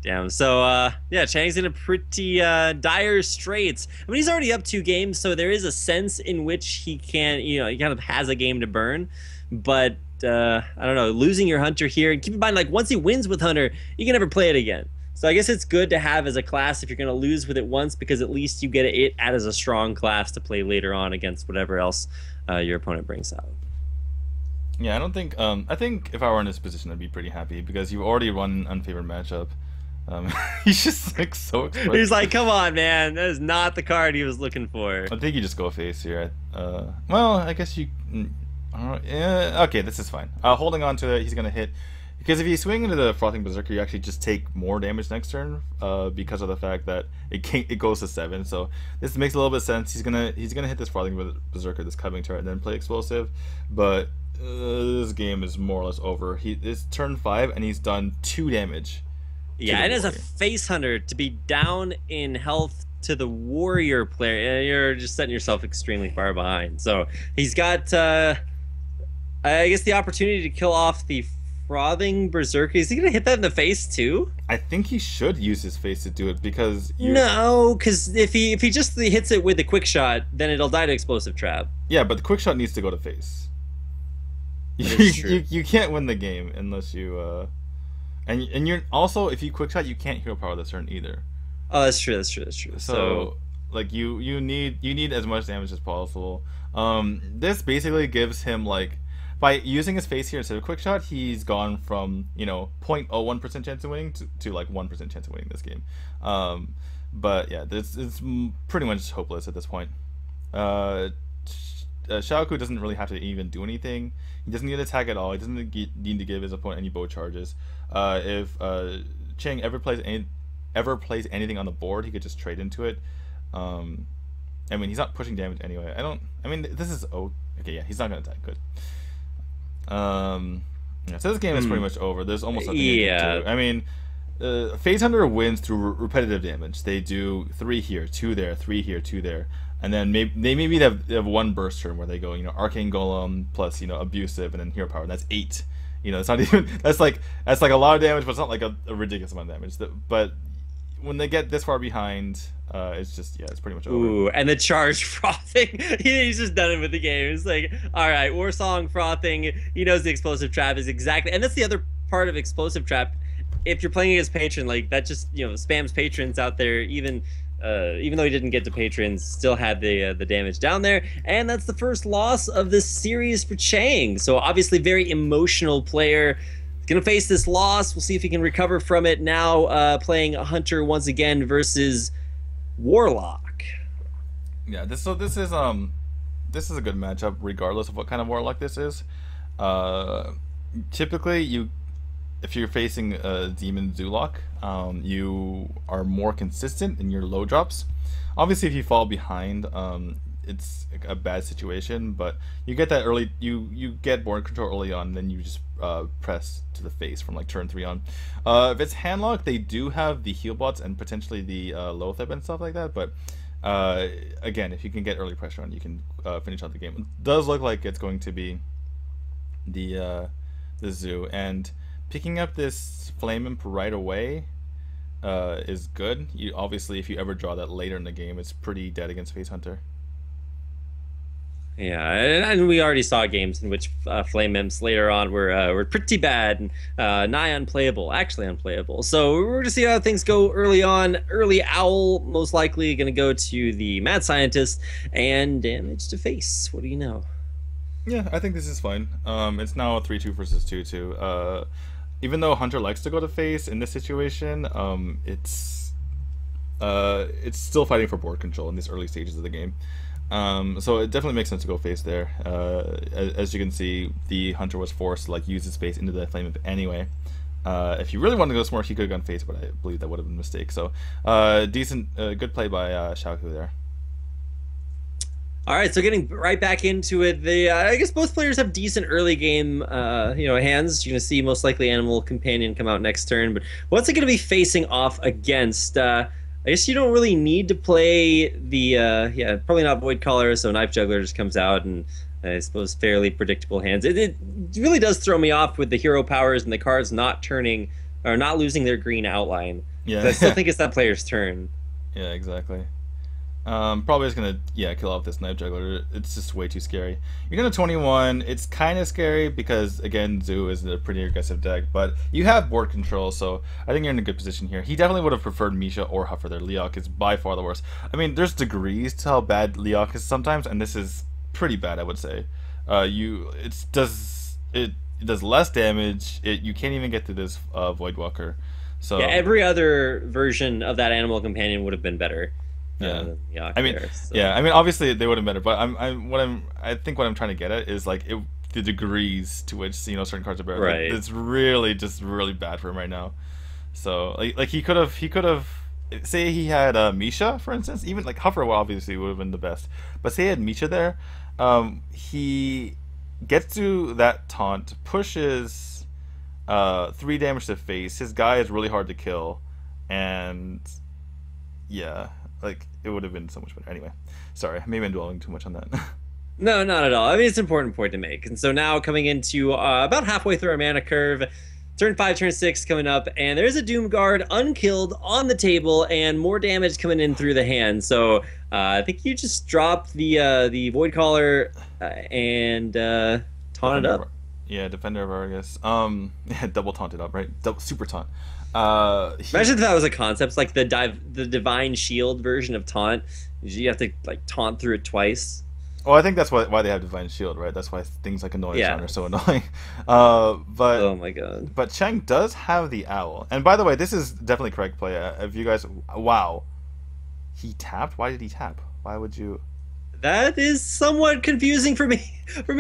Damn. So, yeah, Chang's in a pretty dire straits. I mean, he's already up 2 games, so there is a sense in which he can, he kind of has a game to burn. But, I don't know, losing your Hunter here, and keep in mind, like, once he wins with Hunter, you can never play it again. So I guess it's good to have as a class if you're going to lose with it once, because at least you get it as a strong class to play later on against whatever else your opponent brings out. Yeah, I don't think, I think if I were in this position, I'd be pretty happy, because you already run an unfavored matchup. He's just like so expressive. He's like, come on, man, that is not the card he was looking for. I think you just go face here. Well, I guess you... yeah, okay, this is fine. Holding on to it, he's gonna hit, because if you swing into the Frothing Berserker, you actually just take more damage next turn, because of the fact that it goes to 7. So this makes a little bit of sense. He's gonna hit this Frothing Berserker this coming turn, and then play Explosive. But this game is more or less over. It's turn 5, and he's done 2 damage. Yeah, and as a Face Hunter, to be down in health to the Warrior player, you're just setting yourself extremely far behind. So he's got, I guess, the opportunity to kill off the Frothing Berserker. Is he going to hit that in the face, too? I think he should use his face to do it, because... No, because if he just hits it with a quick shot, then it'll die to Explosive Trap. Yeah, but the quick shot needs to go to face. You can't win the game unless you... And you're also, if you quick shot, you can't hero power this turn either. Oh, that's true. So like you need as much damage as possible. This basically gives him, like, by using his face here instead of quick shot, he's gone from 0.01% chance of winning to like 1% chance of winning this game. But yeah, it's pretty much hopeless at this point. Xiaoku doesn't really have to even do anything. He doesn't need to attack at all. He doesn't need to give his opponent any bow charges. If Chang ever plays anything on the board, he could just trade into it. I mean, he's not pushing damage anyway. This is okay. Yeah, he's not gonna attack. Good. Yeah, so this game is pretty much over. There's almost nothing you can do. I mean, Phase Hunter wins through repetitive damage. They do 3 here, 2 there, 3 here, 2 there, and then maybe they have one burst turn where they go, Arcane Golem plus abusive and then hero power. And that's 8. It's not even that's like a lot of damage, but it's not like a ridiculous amount of damage. But when they get this far behind, it's just it's pretty much over. Ooh, and the charge frothing. He's just done it with the game. It's like, all right, Warsong frothing. He knows the explosive trap is exactly, and that's the other part of explosive trap. If you're playing against patron, like that just spams patrons out there. Even though he didn't get to patrons, still had the damage down there, and that's the first loss of this series for Chang. So obviously, very emotional player. Gonna face this loss. We'll see if he can recover from it. Now playing a Hunter once again versus Warlock. Yeah, this is a good matchup regardless of what kind of Warlock this is. Typically, if you're facing a Demon Zulok, you are more consistent in your low drops. Obviously, if you fall behind, it's a bad situation, but you get that early. You get board control early on, then you just press to the face from like turn 3 on. If it's handlock, they do have the heal bots and potentially the Lotheb and stuff like that. But again, if you can get early pressure on, you can finish out the game. It does look like it's going to be the Zoo, and picking up this Flame Imp right away is good. Obviously, if you ever draw that later in the game, it's pretty dead against Face Hunter. Yeah, and we already saw games in which Flame Imps later on were pretty bad and nigh unplayable, actually unplayable. So we're going to see how things go early on. Early Owl, most likely going to go to the Mad Scientist, and damage to face. What do you know? Yeah, I think this is fine. It's now a 3-2 versus 2-2. Even though Hunter likes to go to face in this situation, it's still fighting for board control in these early stages of the game. So it definitely makes sense to go face there. As you can see, the Hunter was forced to use his face into the Flame Imp anyway. If you really wanted to go smart, he could have gone face, but I believe that would have been a mistake. So good play by Xiaohu there. All right, so getting right back into it, I guess both players have decent early game, hands. You're gonna see most likely Animal Companion come out next turn, but what's it gonna be facing off against? I guess you don't really need to play the, probably not Void Caller, so Knife Juggler just comes out, and I suppose fairly predictable hands. It really does throw me off with the hero powers and the cards not turning or not losing their green outline. Yeah, I still think it's that player's turn. Yeah, exactly. Probably just gonna kill off this Knife Juggler. It's just way too scary. You're gonna 21. It's kind of scary because again, Zoo is a pretty aggressive deck, but you have board control, so I think you're in a good position here. He definitely would have preferred Misha or Huffer there. Leok is by far the worst. I mean, there's degrees to how bad Leok is sometimes, and this is pretty bad, I would say. It does less damage. You can't even get to this Voidwalker. So yeah, every other version of that Animal Companion would have been better. I mean, obviously they would have better, but I think what I'm trying to get at is the degrees to which certain cards are better. Right. It's really just really bad for him right now. So he could have say he had Misha, for instance. Even Huffer obviously would have been the best, but say he had Misha there, he gets to that taunt, pushes 3 damage to face. His guy is really hard to kill, and yeah. It would have been so much better. Anyway, sorry, maybe I'm dwelling too much on that. No, not at all. I mean, it's an important point to make. And so now coming into about halfway through our mana curve, turn 5, turn 6 coming up, and there's a Doom Guard unkilled on the table, and more damage coming in through the hand. So I think you just dropped the Void Caller and taunted up. Yeah, Defender of Argus. Double taunted up, right? Super taunt. Imagine if that was a concept, like the Divine Shield version of taunt. You have to taunt through it twice. Well, I think that's why they have Divine Shield, right? That's why things like Annoyance are so annoying. But oh my god! But Chang does have the Owl, and by the way, this is definitely correct play. If you guys, wow, he tapped. Why did he tap? Why would you? That is somewhat confusing for me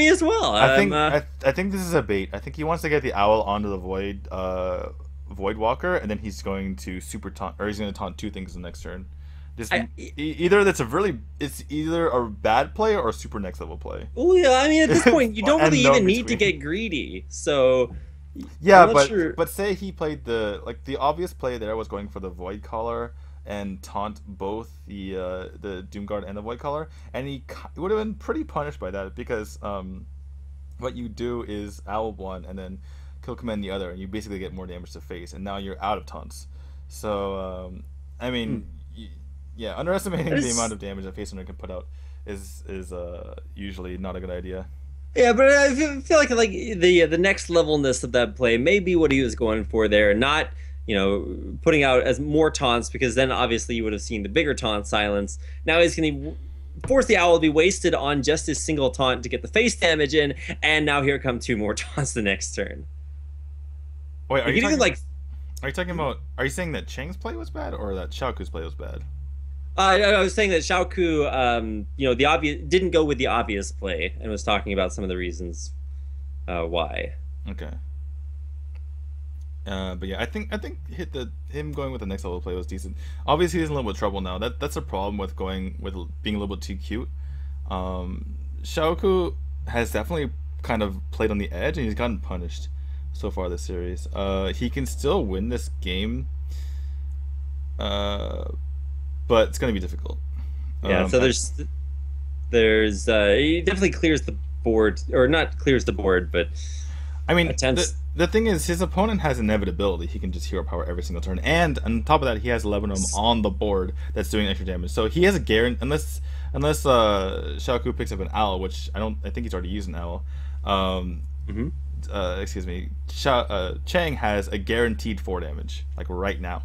as well. I think this is a bait. I think he wants to get the Owl onto the Voidwalker, and then he's going to super taunt, or he's going to taunt 2 things the next turn. It's either a bad play or a super next level play. Oh yeah, I mean at this point you don't really even need to get greedy. So Yeah, I'm not sure. but say he played the obvious play there was going for the Void Caller and taunt both the Doomguard and the Void Caller, and he would have been pretty punished by that because what you do is owl one and then kill command the other, and you basically get more damage to face, and now you're out of taunts. So I mean, yeah, underestimating the amount of damage that face runner can put out is usually not a good idea. Yeah, but I feel like the next levelness of that play may be what he was going for there, not putting out as more taunts, because then obviously you would have seen the bigger taunt silence. Now he's going to force the owl to be wasted on just his single taunt to get the face damage in, and now here come 2 more taunts the next turn. Wait, are you talking about? Are you saying that Chang's play was bad or that Xiaoku's play was bad? I was saying that Xiaoku, the obvious didn't go with the obvious play, and was talking about some of the reasons why. Okay. But yeah, I think him going with the next level play was decent. Obviously, he's in a little bit of trouble now. That's a problem with being a little bit too cute. Xiaoku has definitely kind of played on the edge, and he's gotten punished so far this series. He can still win this game. But it's going to be difficult. Yeah, so there's he definitely clears the board, or not clears the board, but I mean, attempts. The thing is, his opponent has inevitability. He can just hero power every single turn, and on top of that, he has 11 of them on the board that's doing extra damage. So he has a guarantee, unless Xiaoku picks up an owl, which I think he's already used an owl. Excuse me, Chang has a guaranteed 4 damage, like right now.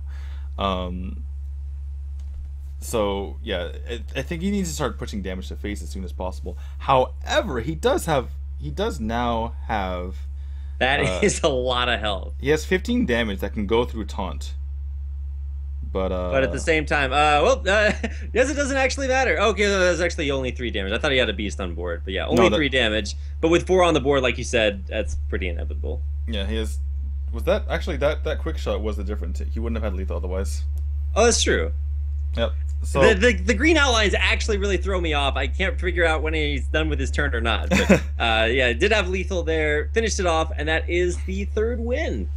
So yeah, I think he needs to start pushing damage to face as soon as possible. However, he does now have that is a lot of health. He has 15 damage that can go through taunt. But at the same time, yes, it doesn't actually matter. Okay, there's actually only 3 damage. I thought he had a beast on board, but yeah, only 3 damage. But with 4 on the board, like you said, that's pretty inevitable. Yeah, he is. Was that actually that quick shot was the difference? He wouldn't have had lethal otherwise. Oh, that's true. Yep. So the green outlines actually really throw me off. I can't figure out when he's done with his turn or not. But yeah, did have lethal there, finished it off, and that is the 3rd win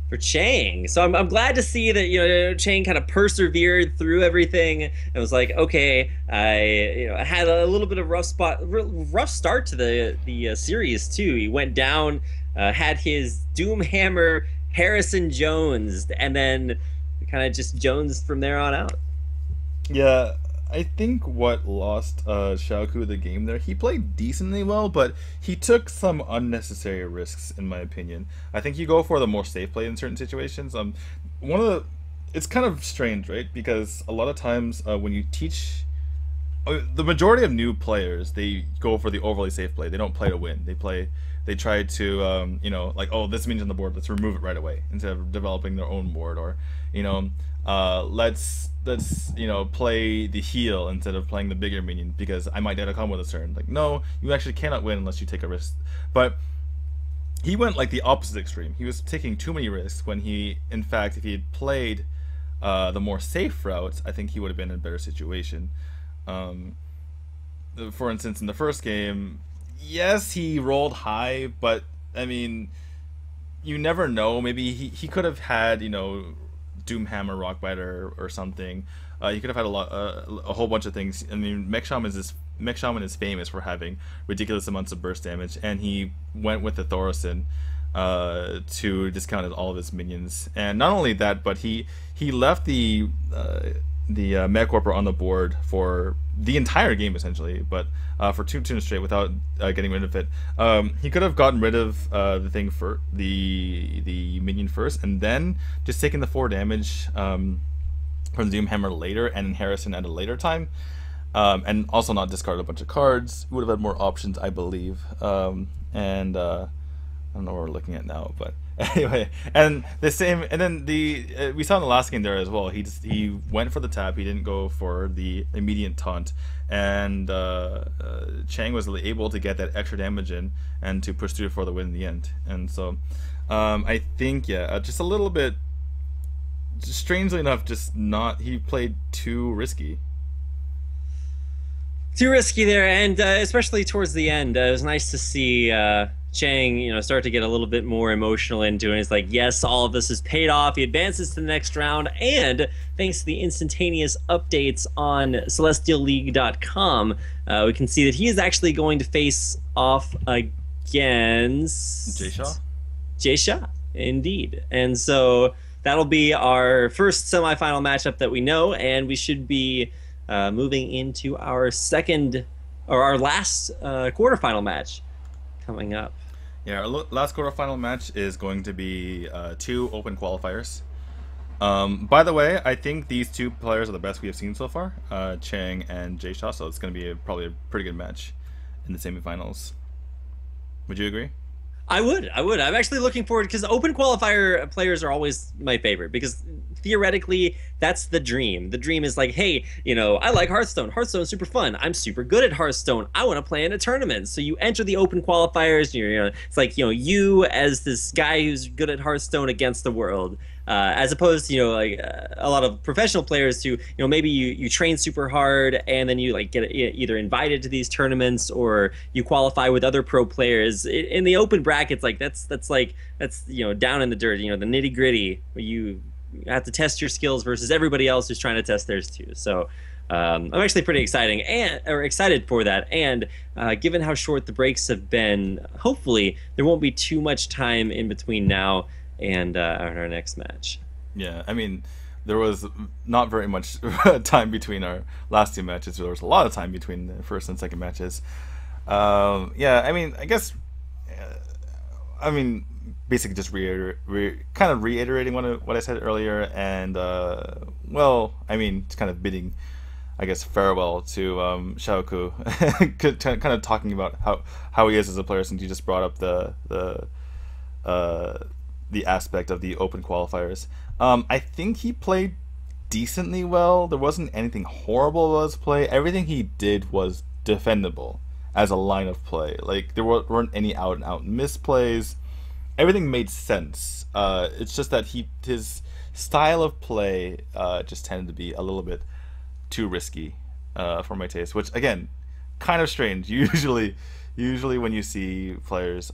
for Chang. So I'm glad to see that Chang kind of persevered through everything and was like, okay, I had a little bit of rough start to the series too. He went down, had his Doomhammer Harrison Jones, and then kind of just Jones from there on out. Yeah, I think what lost Xiaoku the game there, he played decently well, but he took some unnecessary risks, in my opinion. I think you go for the more safe play in certain situations. It's kind of strange, right? Because a lot of times when you teach, the majority of new players, they go for the overly safe play. They don't play to win. They try to, like, oh, this means on the board, let's remove it right away, instead of developing their own board, or, let's play the heal instead of playing the bigger minion because I might get a combo this turn. Like, no, you actually cannot win unless you take a risk. But he went like the opposite extreme. He was taking too many risks when in fact, if he had played the more safe routes, I think he would have been in a better situation. For instance, in the first game, yes, he rolled high, but I mean, you never know. Maybe he could have had, Doomhammer Rockbiter or something. He could have had a whole bunch of things. I mean, Mech Shaman is famous for having ridiculous amounts of burst damage, and he went with the Thorison to discount all of his minions. And not only that, but he left the Mech-Warper on the board for the entire game essentially, but for 2 turns straight without getting rid of it. He could have gotten rid of the thing for the minion first, and then just taken the 4 damage from Doomhammer later and in Harrison at a later time, and also not discard a bunch of cards. He would have had more options, I believe. And I don't know what we're looking at now, but anyway, and the same, and then we saw in the last game there as well. He went for the tap. He didn't go for the immediate taunt, and Chang was able to get that extra damage in and to push through for the win in the end. And so, I think just a little bit, strangely enough, he played too risky. Too risky there, and especially towards the end, it was nice to see Chang, start to get a little bit more emotional into it. He's like, yes, all of this is paid off. He advances to the next round, and thanks to the instantaneous updates on CelestialLeague.com, we can see that he is actually going to face off against Jay Shaw, indeed. And so that'll be our first semifinal matchup that we know, and we should be moving into our last quarterfinal match coming up. Yeah, our last quarterfinal match is going to be 2 open qualifiers. By the way, I think these 2 players are the best we have seen so far, Chang and Jay Shaw, so it's going to be probably a pretty good match in the semifinals. Would you agree? I would. I'm actually looking forward, because open qualifier players are always my favorite, because theoretically that's the dream. The dream is like, hey, I like Hearthstone. Hearthstone's super fun. I'm super good at Hearthstone. I want to play in a tournament. So you enter the open qualifiers. It's like you as this guy who's good at Hearthstone against the world. As opposed to a lot of professional players who maybe you train super hard and then you get either invited to these tournaments or you qualify with other pro players. In the open brackets, that's down in the dirt, the nitty gritty. You have to test your skills versus everybody else who's trying to test theirs too. So I'm actually pretty excited for that. And given how short the breaks have been, hopefully there won't be too much time in between now and our next match. Yeah, I mean, there was not very much time between our last 2 matches. There was a lot of time between the first and second matches. Yeah, I mean, I guess, basically just kind of reiterating what I said earlier, and it's kind of bidding, I guess, farewell to Xiaoku, kind of talking about how he is as a player, since you just brought up the aspect of the open qualifiers. I think he played decently well. There wasn't anything horrible about his play. Everything he did was defendable as a line of play. Like, there weren't any out-and-out misplays. Everything made sense. It's just that his style of play just tended to be a little bit too risky for my taste, which, again, kind of strange. Usually when you see players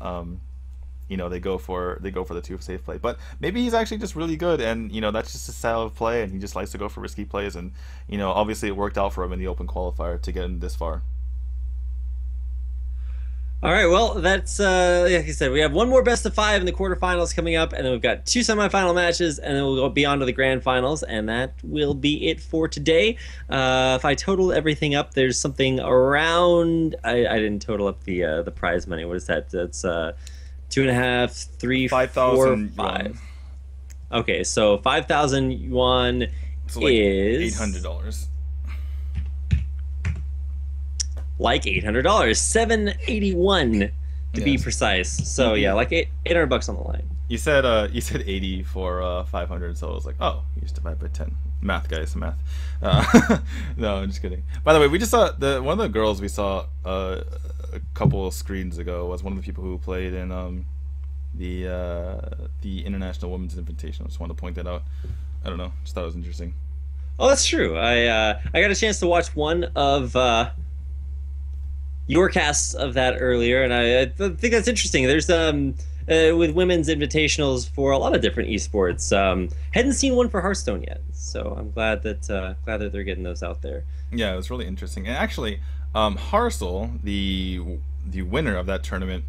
they go for the 2 safe play, but maybe he's actually just really good, and that's just his style of play, and he just likes to go for risky plays, and obviously it worked out for him in the open qualifier to get him this far. All right, well, that's like I said, we have one more best of 5 in the quarterfinals coming up, and then we've got 2 semifinal matches, and then we'll go beyond to the grand finals, and that will be it for today. If I total everything up, there's something around. I didn't total up the prize money. What is that? That's 2.5, 3, 5,000 4, 5. yuan. Okay, so 5,000 yuan so like is $800. Like $800, 781 to be precise. So yeah, like $800 on the line. You said 80 for 500, so I was like, oh, you used to divide by 10. Math, guys, math. No, I'm just kidding. By the way, we just saw one of the girls we saw a couple of screens ago was one of the people who played in the International Women's Invitational. I just wanted to point that out. I don't know, just thought it was interesting. Oh, that's true. I got a chance to watch one of your casts of that earlier, and I think that's interesting. There's with women's invitationals for a lot of different esports. Hadn't seen one for Hearthstone yet, so I'm glad that they're getting those out there. Yeah, it was really interesting. And actually, Harsel, the winner of that tournament,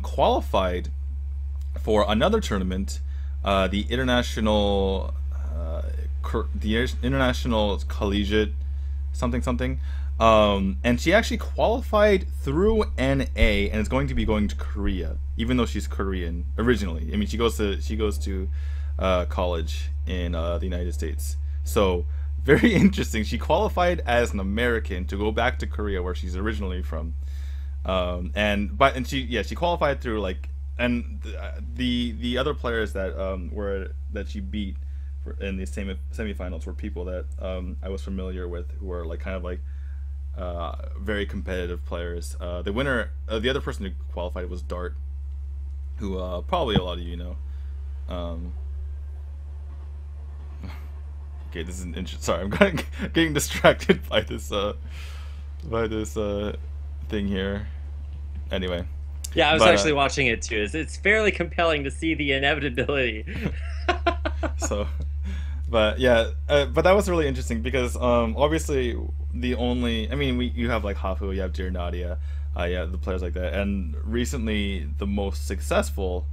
qualified for another tournament, the International Collegiate something. And she actually qualified through NA and is going to be going to Korea, even though she's Korean originally. I mean, she goes to college in the United States. So very interesting. She qualified as an American to go back to Korea, where she's originally from. She qualified through the other players that she beat in the semifinals were people that I was familiar with, who were very competitive players. The winner, the other person who qualified was Dart, who probably a lot of you know. Okay, this is an interesting. Sorry, I'm getting distracted by this thing here. Anyway, Yeah, I was But, actually watching it too. It's fairly compelling to see the inevitability. So, but yeah, but that was really interesting because obviously I mean, you have like Hafu, you have Dear Nadia, yeah, the players like that, and recently the most successful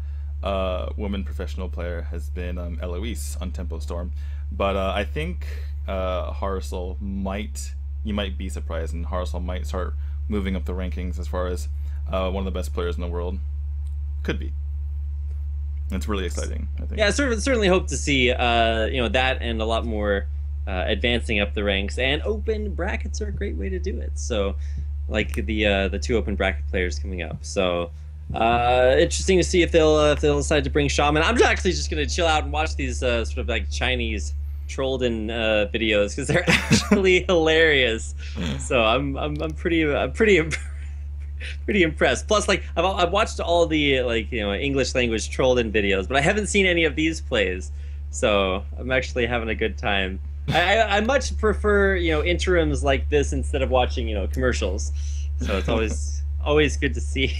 women professional player has been Eloise on Tempo Storm, but I think Harsel you might be surprised, and Harsel might start moving up the rankings as far as one of the best players in the world. Could be. It's really exciting, I think. Yeah, certainly hope to see that and a lot more advancing up the ranks. And open brackets are a great way to do it. So, like the 2 open bracket players coming up. So, interesting to see if they'll decide to bring Shaman. I'm actually just gonna chill out and watch these sort of like Chinese trolled-in videos because they're actually hilarious. So I'm pretty impressed. Plus, like I've watched all the English language trolled-in videos, but I haven't seen any of these plays. So I'm actually having a good time. I much prefer interims like this instead of watching commercials. So it's always good to see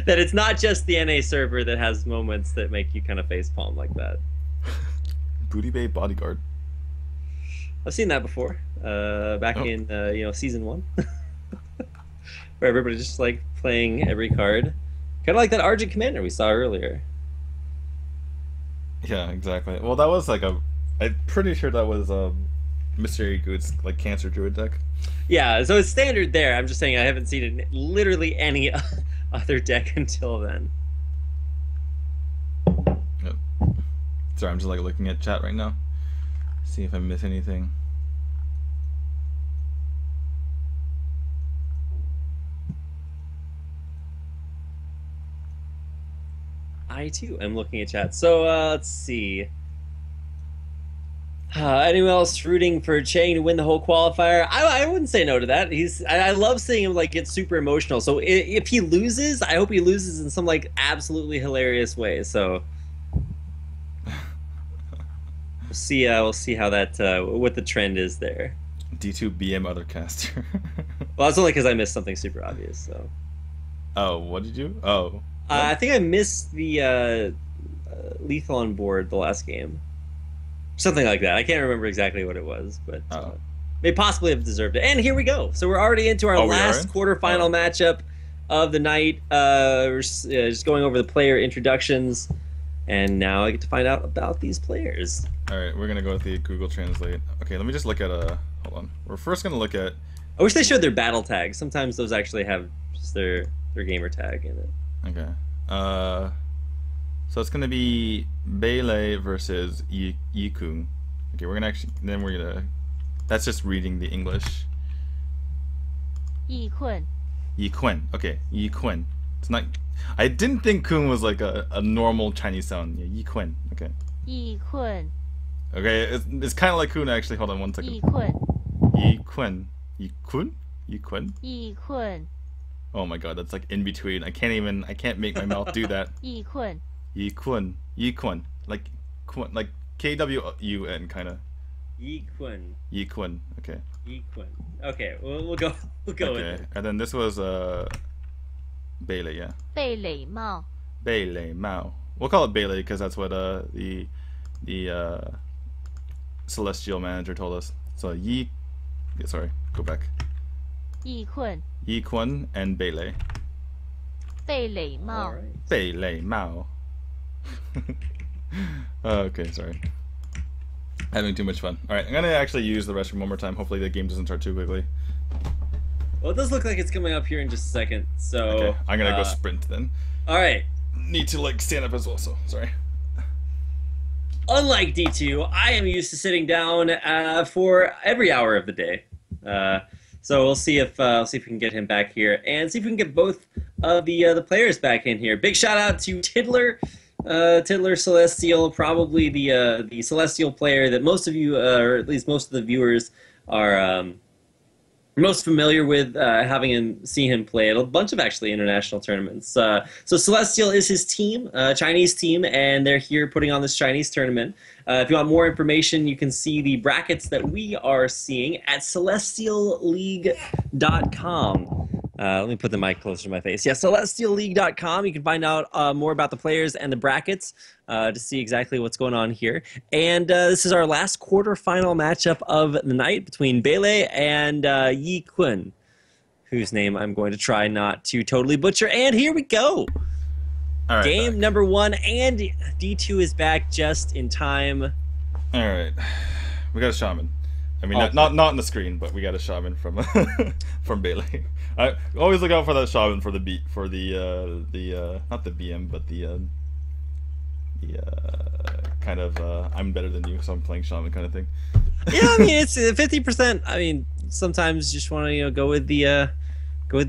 that it's not just the NA server that has moments that make you kind of facepalm like that. Booty Bay Bodyguard. I've seen that before. Back in season 1. Where everybody's just like playing every card. Kind of like that Argent Commander we saw earlier. Yeah, exactly. Well, that was like I'm pretty sure that was Mystery Good's like Cancer Druid deck. Yeah, so it's standard there. I'm just saying I haven't seen it in literally any other deck until then. Yep. Sorry, I'm just like looking at chat right now. See if I miss anything. I too am looking at chat. So let's see. Anyone else rooting for Chang to win the whole qualifier? I wouldn't say no to that. I love seeing him like get super emotional. So if he loses, I hope he loses in some like absolutely hilarious way. So we'll see how that what the trend is there. D2 BM other caster. Well, it's only because I missed something super obvious. So. Oh, what did you? Oh. I think I missed the lethal on board the last game. Something like that. I can't remember exactly what it was, but may possibly have deserved it. And here we go. So we're already into our last quarterfinal matchup of the night. We're just going over the player introductions, and now I get to find out about these players. All right, we're gonna go with the Google Translate. Okay, let me just look at hold on. We're first gonna look at. I wish they showed their battle tags. Sometimes those actually have just their gamer tag in it. Okay. So it's gonna be Beilei versus Yikun. Okay, we're gonna that's just reading the English. Yikun. Yikun. Okay, Yikun. It's not. I didn't think Kun was like a normal Chinese sound. Yeah, Yikun. Okay. Yikun. Okay, it's kind of like Kun actually. Hold on one second. Yikun. Yikun. Yikun. Oh my god, that's like in between. I can't make my mouth do that. Yikun. Yikun. Like KWUN kind of. Yikun. Okay. Yikun. Okay, we'll go with it. And then this was Beilei, yeah. Beilei Mao. Beilei Mao. We'll call it Beilei because that's what the Celestial manager told us. So sorry, go back. Yikun and Beilei. Beilei Mao. Right. Beilei Mao. Okay, sorry. Having too much fun. Alright, I'm gonna actually use the restroom one more time. Hopefully the game doesn't start too quickly. Well, it does look like it's coming up here in just a second, so... Okay, I'm gonna go sprint then. Alright. Need to, like, stand up as well, so sorry. Unlike D2, I am used to sitting down for every hour of the day. So we'll see if we can get him back here, and see if we can get both of the players back in here. Big shout out to Tiddler, Tiddler Celestial, probably the Celestial player that most of you, or at least most of the viewers, are most familiar with, having seen him play at a bunch of actually international tournaments. So Celestial is his team, Chinese team, and they're here putting on this Chinese tournament. If you want more information, you can see the brackets that we are seeing at celestialleague.com. Let me put the mic closer to my face. Yeah, CelestialLeague.com. You can find out more about the players and the brackets to see exactly what's going on here. And this is our last quarterfinal matchup of the night between Bele and Yi Kun, whose name I'm going to try not to totally butcher. And here we go. All right, Game number 1, and D2 is back just in time. All right, we got a shaman. I mean, not on the screen, but we got a shaman from from Bailey. I always look out for that shaman for the not the BM, but the kind of I'm better than you, so I'm playing shaman kind of thing. Yeah, I mean it's 50%. I mean sometimes you just want to go with the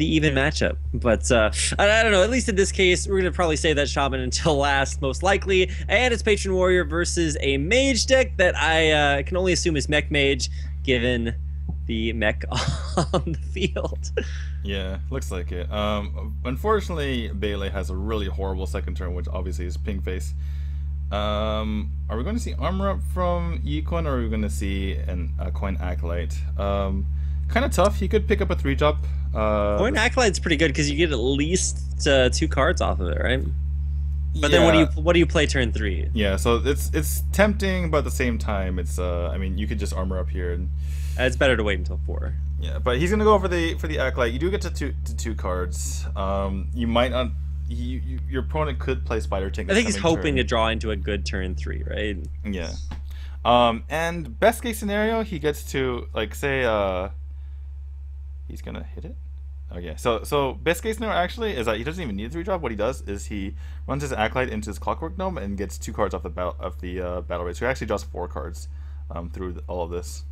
even matchup, but I don't know. At least in this case, we're gonna probably save that shaman until last, most likely. And it's Patron Warrior versus a mage deck that I can only assume is mech mage, given the mech on the field. Yeah, looks like it. Unfortunately, Bailey has a really horrible second turn, which obviously is ping face. Are we going to see armor up from Yikun, or are we going to see a coin acolyte? Kind of tough. He could pick up a 3-drop. Coin acolyte's pretty good because you get at least 2 cards off of it, right? But then what do you play turn 3? Yeah, so it's tempting, but at the same time, it's I mean, you could just armor up here, and it's better to wait until 4. Yeah, but he's gonna go for the acolyte. You do get to two cards. You might not. Your opponent could play Spider Tank. I think he's hoping to draw into a good turn 3, right? Yeah. And best case scenario, he gets to say he's gonna hit it. Okay, so best case scenario actually is that he doesn't even need a 3-drop. What he does is he runs his acolyte into his Clockwork Gnome and gets 2 cards off the battle rate. So he actually draws 4 cards through all of this.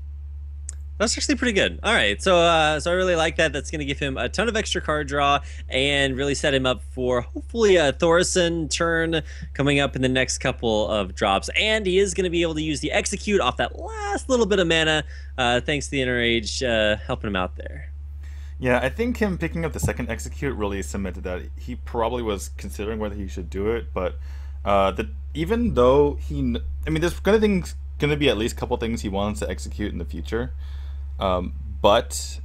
That's actually pretty good. All right, so I really like that. That's going to give him a ton of extra card draw and really set him up for hopefully a Thorson turn coming up in the next couple of drops. And he is going to be able to use the Execute off that last little bit of mana, thanks to the Inner Age helping him out there. Yeah, I think him picking up the second Execute really cemented that. He probably was considering whether he should do it, but even though there's going to be at least a couple things he wants to execute in the future. But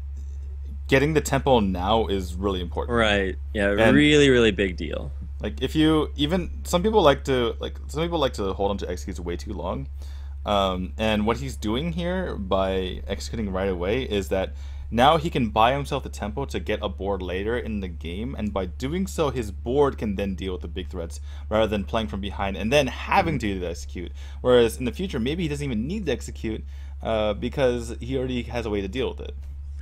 getting the tempo now is really important. Right. Yeah, and really, really big deal. Like if you some people like to hold on to executes way too long. And what he's doing here by executing right away is that now he can buy himself the tempo to get a board later in the game, and by doing so, his board can then deal with the big threats rather than playing from behind and then having to do the execute. Whereas in the future, maybe he doesn't even need to execute because he already has a way to deal with it.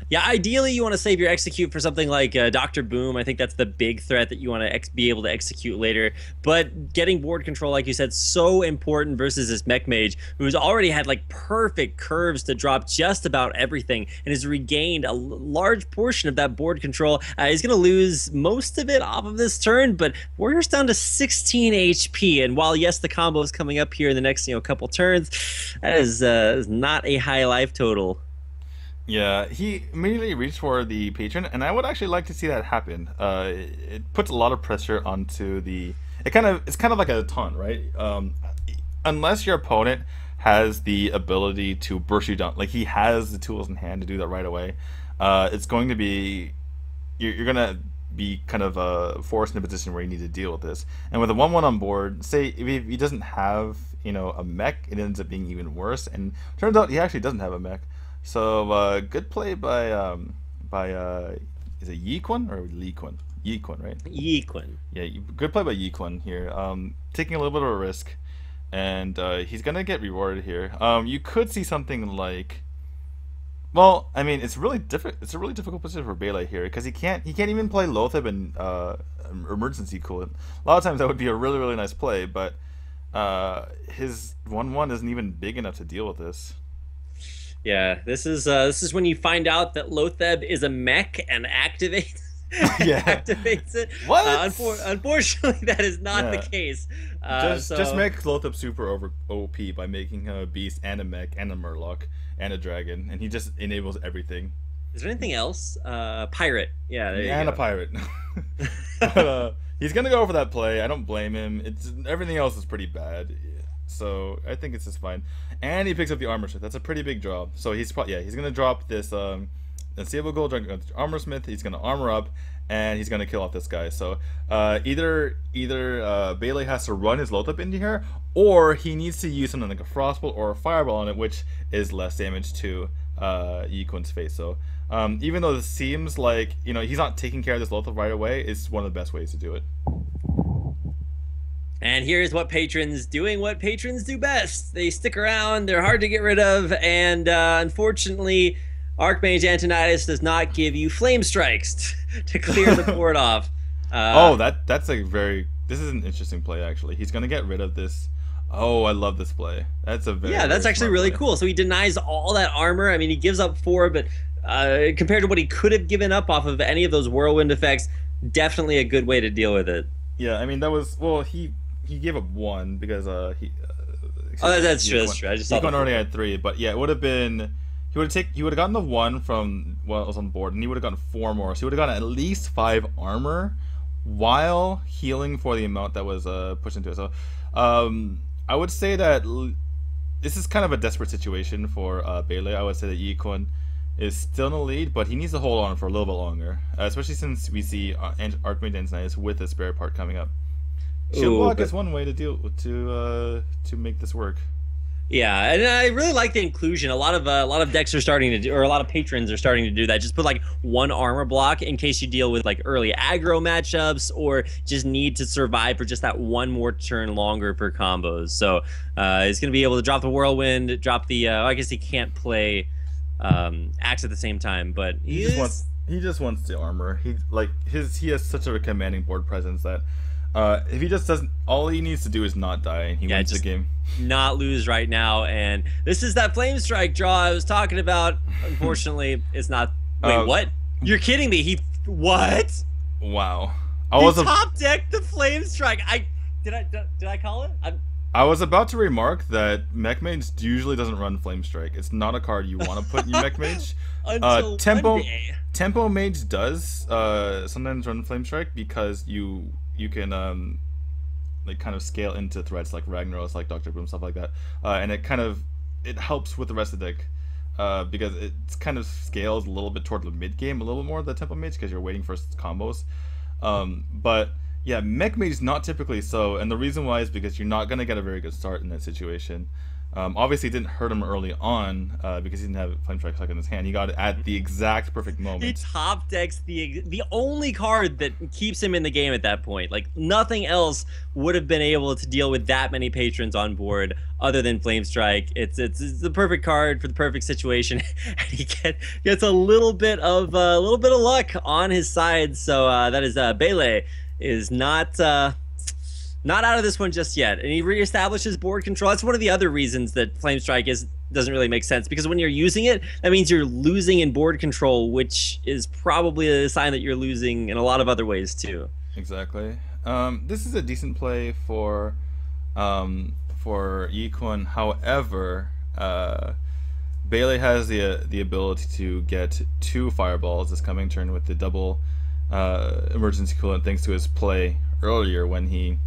Yeah, ideally you want to save your execute for something like Dr. Boom. I think that's the big threat that you want to be able to execute later. But getting board control, like you said, so important versus this mech mage who's already had perfect curves to drop just about everything and has regained a large portion of that board control. He's going to lose most of it off of this turn, but Warrior's down to 16 HP. And while, yes, the combo is coming up here in the next couple turns, that is not a high life total. Yeah, he immediately reached for the patron, and I would actually like to see that happen. It puts a lot of pressure onto the. It's kind of like a taunt, right? Unless your opponent has the ability to burst you down, like he has the tools in hand to do that right away, it's going to be you're gonna be kind of forced in a position where you need to deal with this. And with a 1/1 on board, say if he doesn't have a mech, it ends up being even worse. And turns out he actually doesn't have a mech. So good play by is it Yikun or Liquan? Yikun, right? Yikun. Yeah, good play by Yikun here. Taking a little bit of a risk, and he's gonna get rewarded here. You could see something like, well, I mean, it's really difficult. It's a really difficult position for Bele here because he can't even play Lotheb and emergency coolant. A lot of times that would be a really, really nice play, but his 1/1 isn't even big enough to deal with this. Yeah, this is when you find out that Lotheb is a mech and activates it. What? Unfortunately, that is not the case. Just make Lotheb super over OP by making him a beast and a mech and a murloc and a dragon, and he just enables everything. Is there anything else? Pirate. Yeah, there you and go. A pirate. But, he's gonna go for that play. I don't blame him. Everything else is pretty bad. So I think it's just fine, and he picks up the armor shift. That's a pretty big drop. So he's gonna drop this Unstable Gold, Armor Smith. He's gonna armor up, and he's gonna kill off this guy. So either Bailey has to run his Lothop into here, or he needs to use something like a Frostbolt or a Fireball on it, which is less damage to Yi Kun's face. So even though this seems like he's not taking care of this Lothop right away, it's one of the best ways to do it. And here's what patrons doing what patrons do best. They stick around, they're hard to get rid of, and unfortunately, Archmage Antonidas does not give you Flame Strikes to clear the board off. This is an interesting play, actually. He's going to get rid of this. Oh, I love this play. That's that's actually really cool. So he denies all that armor. I mean, he gives up 4, but compared to what he could have given up off of any of those whirlwind effects, definitely a good way to deal with it. Yeah, I mean, that was, well, he gave up 1 because that's true. I just He already had 3, but yeah, it would have been, he would have gotten the 1 from what was on board, and he would have gotten 4 more, so he would have gotten at least 5 armor while healing for the amount that was pushed into it. So I would say that this is kind of a desperate situation for Bailey. I would say that Yi Kun is still in the lead, but he needs to hold on for a little bit longer, especially since we see Archmage Antonidas with a spare part coming up. Shield block is one way to make this work. Yeah, and I really like the inclusion. A lot of decks are starting to do, or a lot of patrons are starting to do that. Just put like 1 armor block in case you deal with like early aggro matchups, or just need to survive for just that 1 more turn longer per combos. So he's going to be able to drop the whirlwind, drop the. I guess he can't play axe at the same time, but he just wants the armor. He has such a commanding board presence that. If he just doesn't, all he needs to do is not die, and he wins the game. Not lose right now, and this is that Flame Strike draw I was talking about. Unfortunately, it's not. Wait, what? You're kidding me? What? Wow. He top decked the Flame Strike. Did I call it? I was about to remark that Mech Mage usually doesn't run Flame Strike. It's not a card you want to put in your Mech Mage. Until Tempo Mage does sometimes run Flame Strike because you can like kind of scale into threats like Ragnaros, like Dr. Boom, stuff like that, and it helps with the rest of the deck because it kind of scales a little bit toward the mid game a little bit more the Tempo Mage because you're waiting for combos. But yeah, Mech Mage is not typically so, and the reason why is because you're not going to get a very good start in that situation. Obviously, it didn't hurt him early on because he didn't have Flame Strike stuck in his hand. He got it at the exact perfect moment. He top decks the only card that keeps him in the game at that point. Like nothing else would have been able to deal with that many patrons on board other than Flame Strike. It's the perfect card for the perfect situation, and he gets a little bit of luck on his side. So that is Bailey is not out of this one just yet, and he reestablishes board control. That's one of the other reasons that Flame Strike doesn't really make sense, because when you're using it, that means you're losing in board control, which is probably a sign that you're losing in a lot of other ways too. Exactly. This is a decent play for Yi Kun. However, Bailey has the ability to get 2 fireballs this coming turn with the double emergency coolant, thanks to his play earlier when he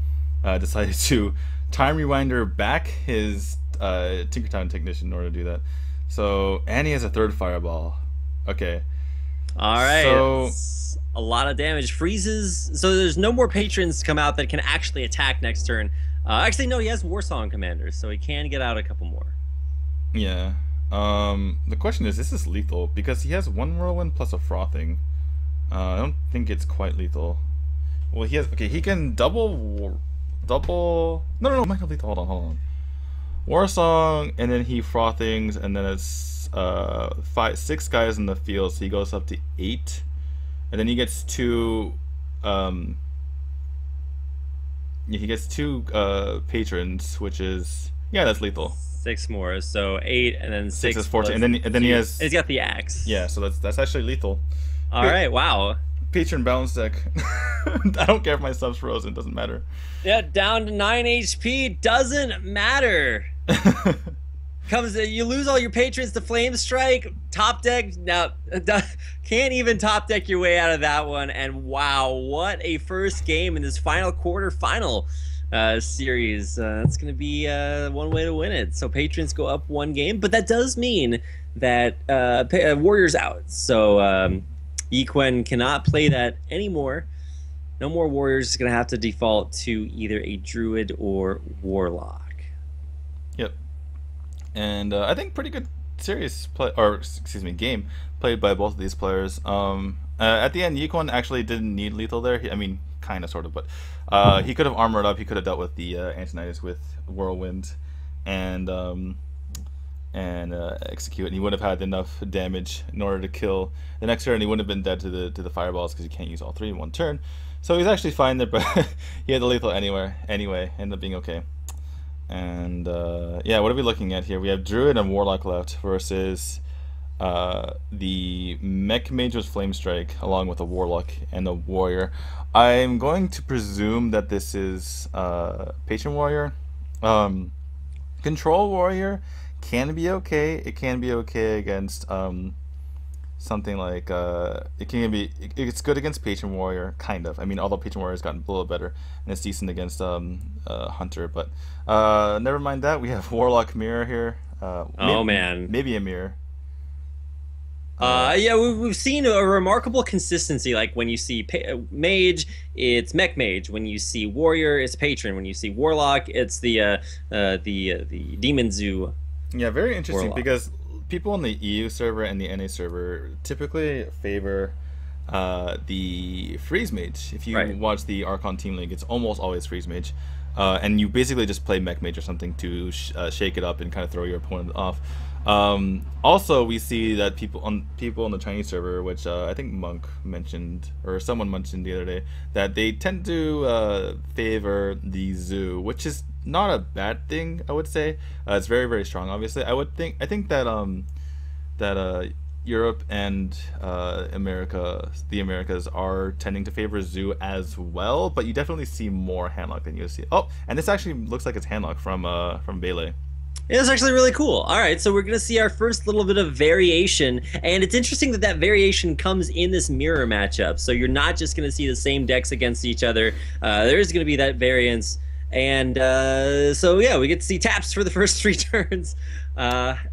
decided to time rewinder back his Tinkertown Technician in order to do that. So, and he has a 3rd fireball. Okay. All right. So that's a lot of damage. Freezes. So there's no more patrons come out that can actually attack next turn. Actually, no, he has Warsong Commanders, so he can get out a couple more. Yeah. The question is, this is lethal because he has 1 whirlwind plus a frothing. I don't think it's quite lethal. Well, he has. Okay, he can double. No, might not lethal. Hold on. Warsong, and then he frothings, and then it's 6 guys in the field, so he goes up to 8, and then he gets 2. He gets 2 patrons, which is that's lethal. 6 more, so 8, and then 6 is 14, and then he has. He's got the axe. Yeah, so that's actually lethal. All right, wow. Patron balance deck. I don't care if my sub's frozen, doesn't matter. Yeah, down to 9 HP, doesn't matter. You lose all your patrons to Flame Strike, top deck, now can't even top deck your way out of that one, and wow, what a first game in this final quarter final. series. That's going to be one way to win it. So patrons go up one game, but that does mean that Warrior's out. So Equen cannot play that anymore. No more Warriors. Is going to have to default to either a Druid or Warlock. Yep. And I think pretty good series play, or excuse me, game played by both of these players. At the end, Equen actually didn't need lethal there. I mean, kind of, sort of, but he could have armored up. He could have dealt with the Antonitis with Whirlwind and execute, and he would have had enough damage in order to kill the next turn. He wouldn't have been dead to the fireballs because you can't use all three in one turn. So he's actually fine there, but he had the lethal anyway. Ended up being okay. And yeah, what are we looking at here? We have Druid and Warlock left versus the Mech Mage with Flame Strike, along with a Warlock and a Warrior. I'm going to presume that this is Patron Warrior. Control Warrior can be okay. It can be okay against something like it's good against Patron Warrior, kind of. I mean, although Patron Warrior has gotten a little better, and it's decent against Hunter. But never mind that. We have Warlock Mirror here. Maybe a Mirror. Yeah, we've seen a remarkable consistency. Like when you see Mage, it's Mech Mage. When you see Warrior, it's Patron. When you see Warlock, it's the Demon Zoo. Yeah, very interesting Warlock. Because people on the EU server and the NA server typically favor the Freeze Mage. If you watch the Archon Team League, it's almost always Freeze Mage. And you basically just play Mech Mage or something to shake it up and kind of throw your opponent off. Also, we see that people on the Chinese server, which I think Monk mentioned, or someone mentioned the other day, that they tend to favor the Zoo, which is not a bad thing, I would say. It's very, very strong, obviously. I think that Europe and the Americas are tending to favor Zoo as well, but you definitely see more handlock than you see. Oh, and this actually looks like it's handlock from Bele. It's actually really cool. All right, so we're going to see our first little bit of variation, and it's interesting that variation comes in this mirror matchup. So you're not just going to see the same decks against each other. There's going to be that variance, and so yeah, we get to see taps for the first 3 turns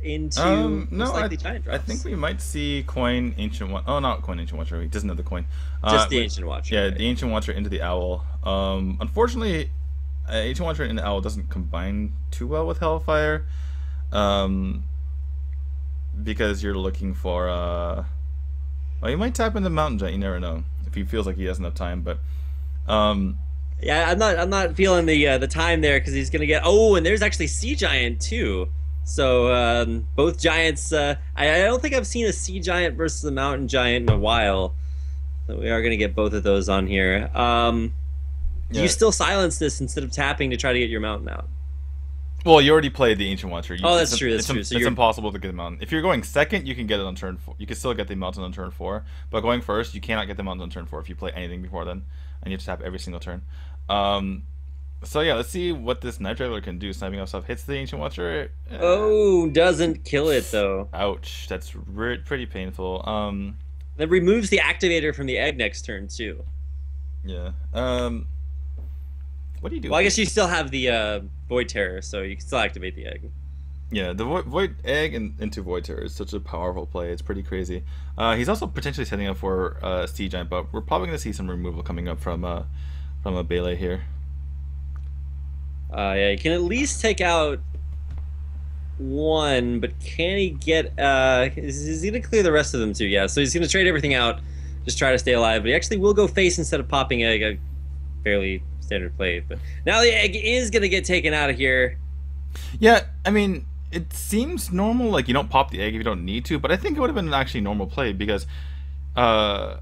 into most likely giant drops. I think we might see Coin Ancient Watcher. Oh, not Coin Ancient Watcher. He doesn't have the coin. Just the Ancient Watcher. Yeah, right? The Ancient Watcher into the Owl. Unfortunately, Ancient Watcher and the Owl doesn't combine too well with Hellfire, because you're looking for well, you might tap into Mountain Giant. You never know if he feels like he has enough time, but yeah, I'm not feeling the time there because he's gonna get. Oh, and there's actually Sea Giant too. So both giants. I don't think I've seen a Sea Giant versus a Mountain Giant in a while. So we are gonna get both of those on here. Yeah. You still silence this instead of tapping to try to get your mountain out. Well, you already played the Ancient Watcher. That's true. That's true. So it's impossible to get the mountain. If you're going second, you can get it on turn 4. You can still get the mountain on turn 4. But going first, you cannot get the mountain on turn 4 if you play anything before then, and you have to tap every single turn. So yeah, let's see what this Night Traveler can do. Sniping off stuff hits the Ancient Watcher. Oh, doesn't kill it though. Ouch, that's pretty painful. That removes the activator from the egg next turn too. Yeah. What do you do? Well, I guess you still have the Void Terror, so you can still activate the egg. Yeah, the Void Egg into Void Terror is such a powerful play. It's pretty crazy. He's also potentially setting up for Sea Giant, but we're probably going to see some removal coming up from a Bele here. Yeah, he can at least take out one, but can he get... is he going to clear the rest of them too? Yeah, so he's going to trade everything out, just try to stay alive, but he actually will go face instead of popping egg. A fairly standard play, but now the egg is going to get taken out of here. Yeah, I mean, it seems normal, like you don't pop the egg if you don't need to, but I think it would have been an actually normal play because, I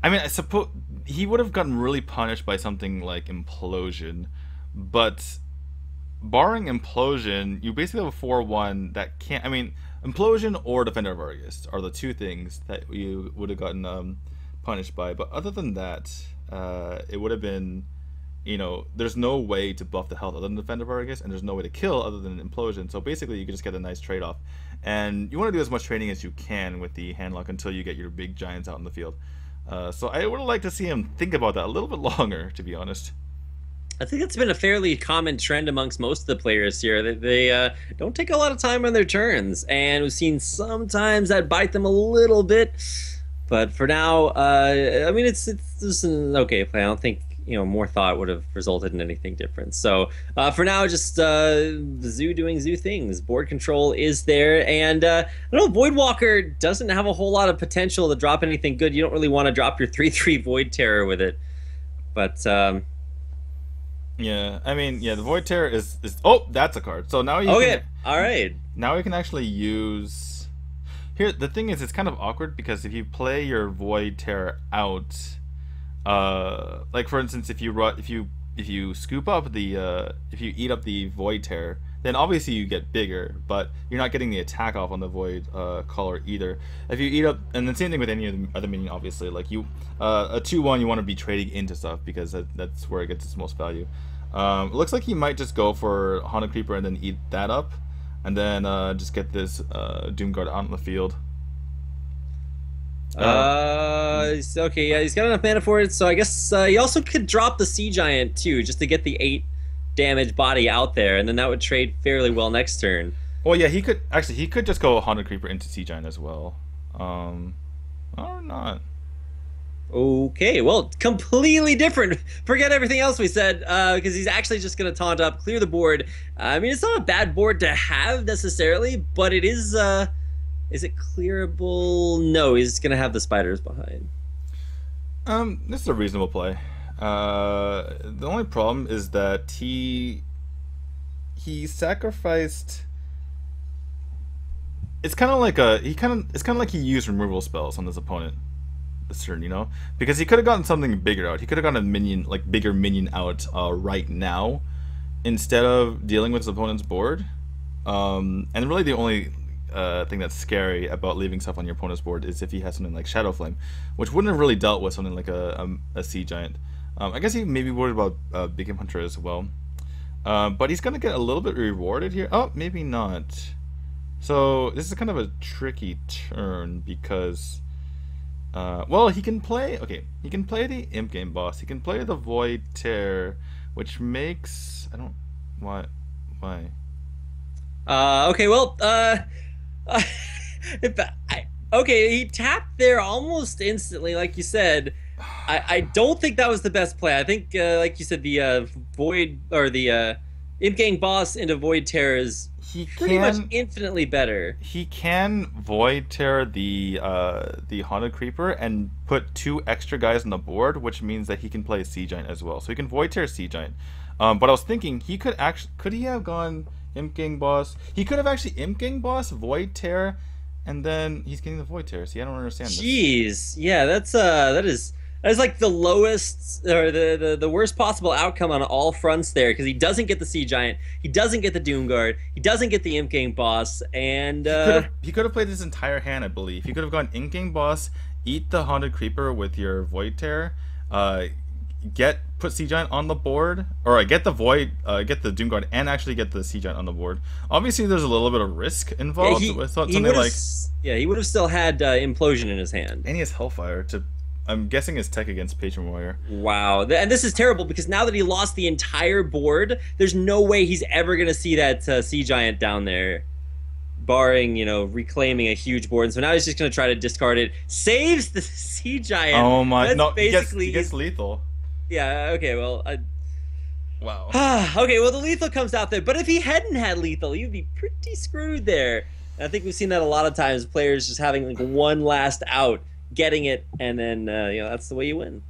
mean, I suppose he would have gotten really punished by something like Implosion, but barring Implosion, you basically have a 4-1 that can't, I mean, Implosion or Defender of Argus are the two things that you would have gotten punished by, but other than that, it would have been, you know, there's no way to buff the health other than Defender of Argus, and there's no way to kill other than Implosion, so basically you can just get a nice trade-off. And you want to do as much trading as you can with the handlock until you get your big giants out in the field. So I would like to see him think about that a little bit longer, to be honest. I think that's been a fairly common trend amongst most of the players here. They don't take a lot of time on their turns, and we've seen sometimes that bite them a little bit. But for now, I mean, it's just an okay play. I don't think more thought would have resulted in anything different. So for now, just Zoo doing Zoo things. Board control is there, and I don't know. Voidwalker doesn't have a whole lot of potential to drop anything good. You don't really want to drop your 3/3 Void Terror with it, but. Yeah, I mean, yeah, the Void Terror is oh, that's a card. So now you okay, all right. Now we can actually use. Here, the thing is, it's kind of awkward because if you play your Void Terror out, like for instance, if you scoop up the if you eat up the Void Terror, then obviously you get bigger, but you're not getting the attack off on the Void Caller either. If you eat up, and the same thing with any other minion, obviously, like you a 2/1 you want to be trading into stuff because that's where it gets its most value. It looks like he might just go for Haunted Creeper and then eat that up, and then just get this Doomguard out in the field. Okay, yeah, he's got enough mana for it, so I guess he also could drop the Sea Giant too, just to get the 8 damage body out there, and then that would trade fairly well next turn. Well, yeah, he could just go Haunted Creeper into Sea Giant as well, or not. Okay, well, completely different. Forget everything else we said, because he's actually just going to taunt up, clear the board. I mean, it's not a bad board to have necessarily, but it is it clearable? No, he's going to have the spiders behind. This is a reasonable play. The only problem is that he sacrificed. It's kind of like he used removal spells on his opponent this turn, because he could have gotten something bigger out. He could have gotten a minion, like bigger minion out right now, instead of dealing with his opponent's board. And really, the only thing that's scary about leaving stuff on your opponent's board is if he has something like Shadow Flame, which wouldn't have really dealt with something like a Sea Giant. I guess he may be worried about Big Game Hunter as well. But he's gonna get a little bit rewarded here. Oh, maybe not. So this is kind of a tricky turn because, well, he can play the Imp Game Boss. He can play the Void Tear, which makes why. Okay, well, okay, he tapped there almost instantly, like you said. I don't think that was the best play. I think, like you said, the Void or the Imp Gang Boss into Void Terror is pretty much infinitely better. He can Void Terror the Haunted Creeper and put 2 extra guys on the board, which means that he can play a Sea Giant as well. So he can Void Terror Sea Giant. But I was thinking he could he have gone Imp Gang Boss? He could have actually Imp Gang Boss, Void Terror, and then he's getting the Void Terror. See, I don't understand this. Jeez, yeah, that is like the lowest or the worst possible outcome on all fronts there, because he doesn't get the Sea Giant, he doesn't get the Doomguard, he doesn't get the Imp Gang Boss, and he could have played his entire hand, I believe. He could have gone Imp Gang Boss, eat the Haunted Creeper with your Void Terror, put Sea Giant on the board, or get the Doomguard and actually get the Sea Giant on the board. Obviously, there's a little bit of risk involved with something like. Yeah, he would have still had Implosion in his hand, and he has Hellfire to. I'm guessing his tech against Patron Warrior. Wow, and this is terrible because now that he lost the entire board, there's no way he's ever gonna see that Sea Giant down there, barring reclaiming a huge board. And so now he's just gonna try to discard it. Saves the Sea Giant. Oh my! That's no, basically he gets lethal. Yeah. Okay. Well. Wow. Okay. Well, the lethal comes out there, but if he hadn't had lethal, he'd be pretty screwed there. And I think we've seen that a lot of times. Players just having like one last out, getting it, and then that's the way you win.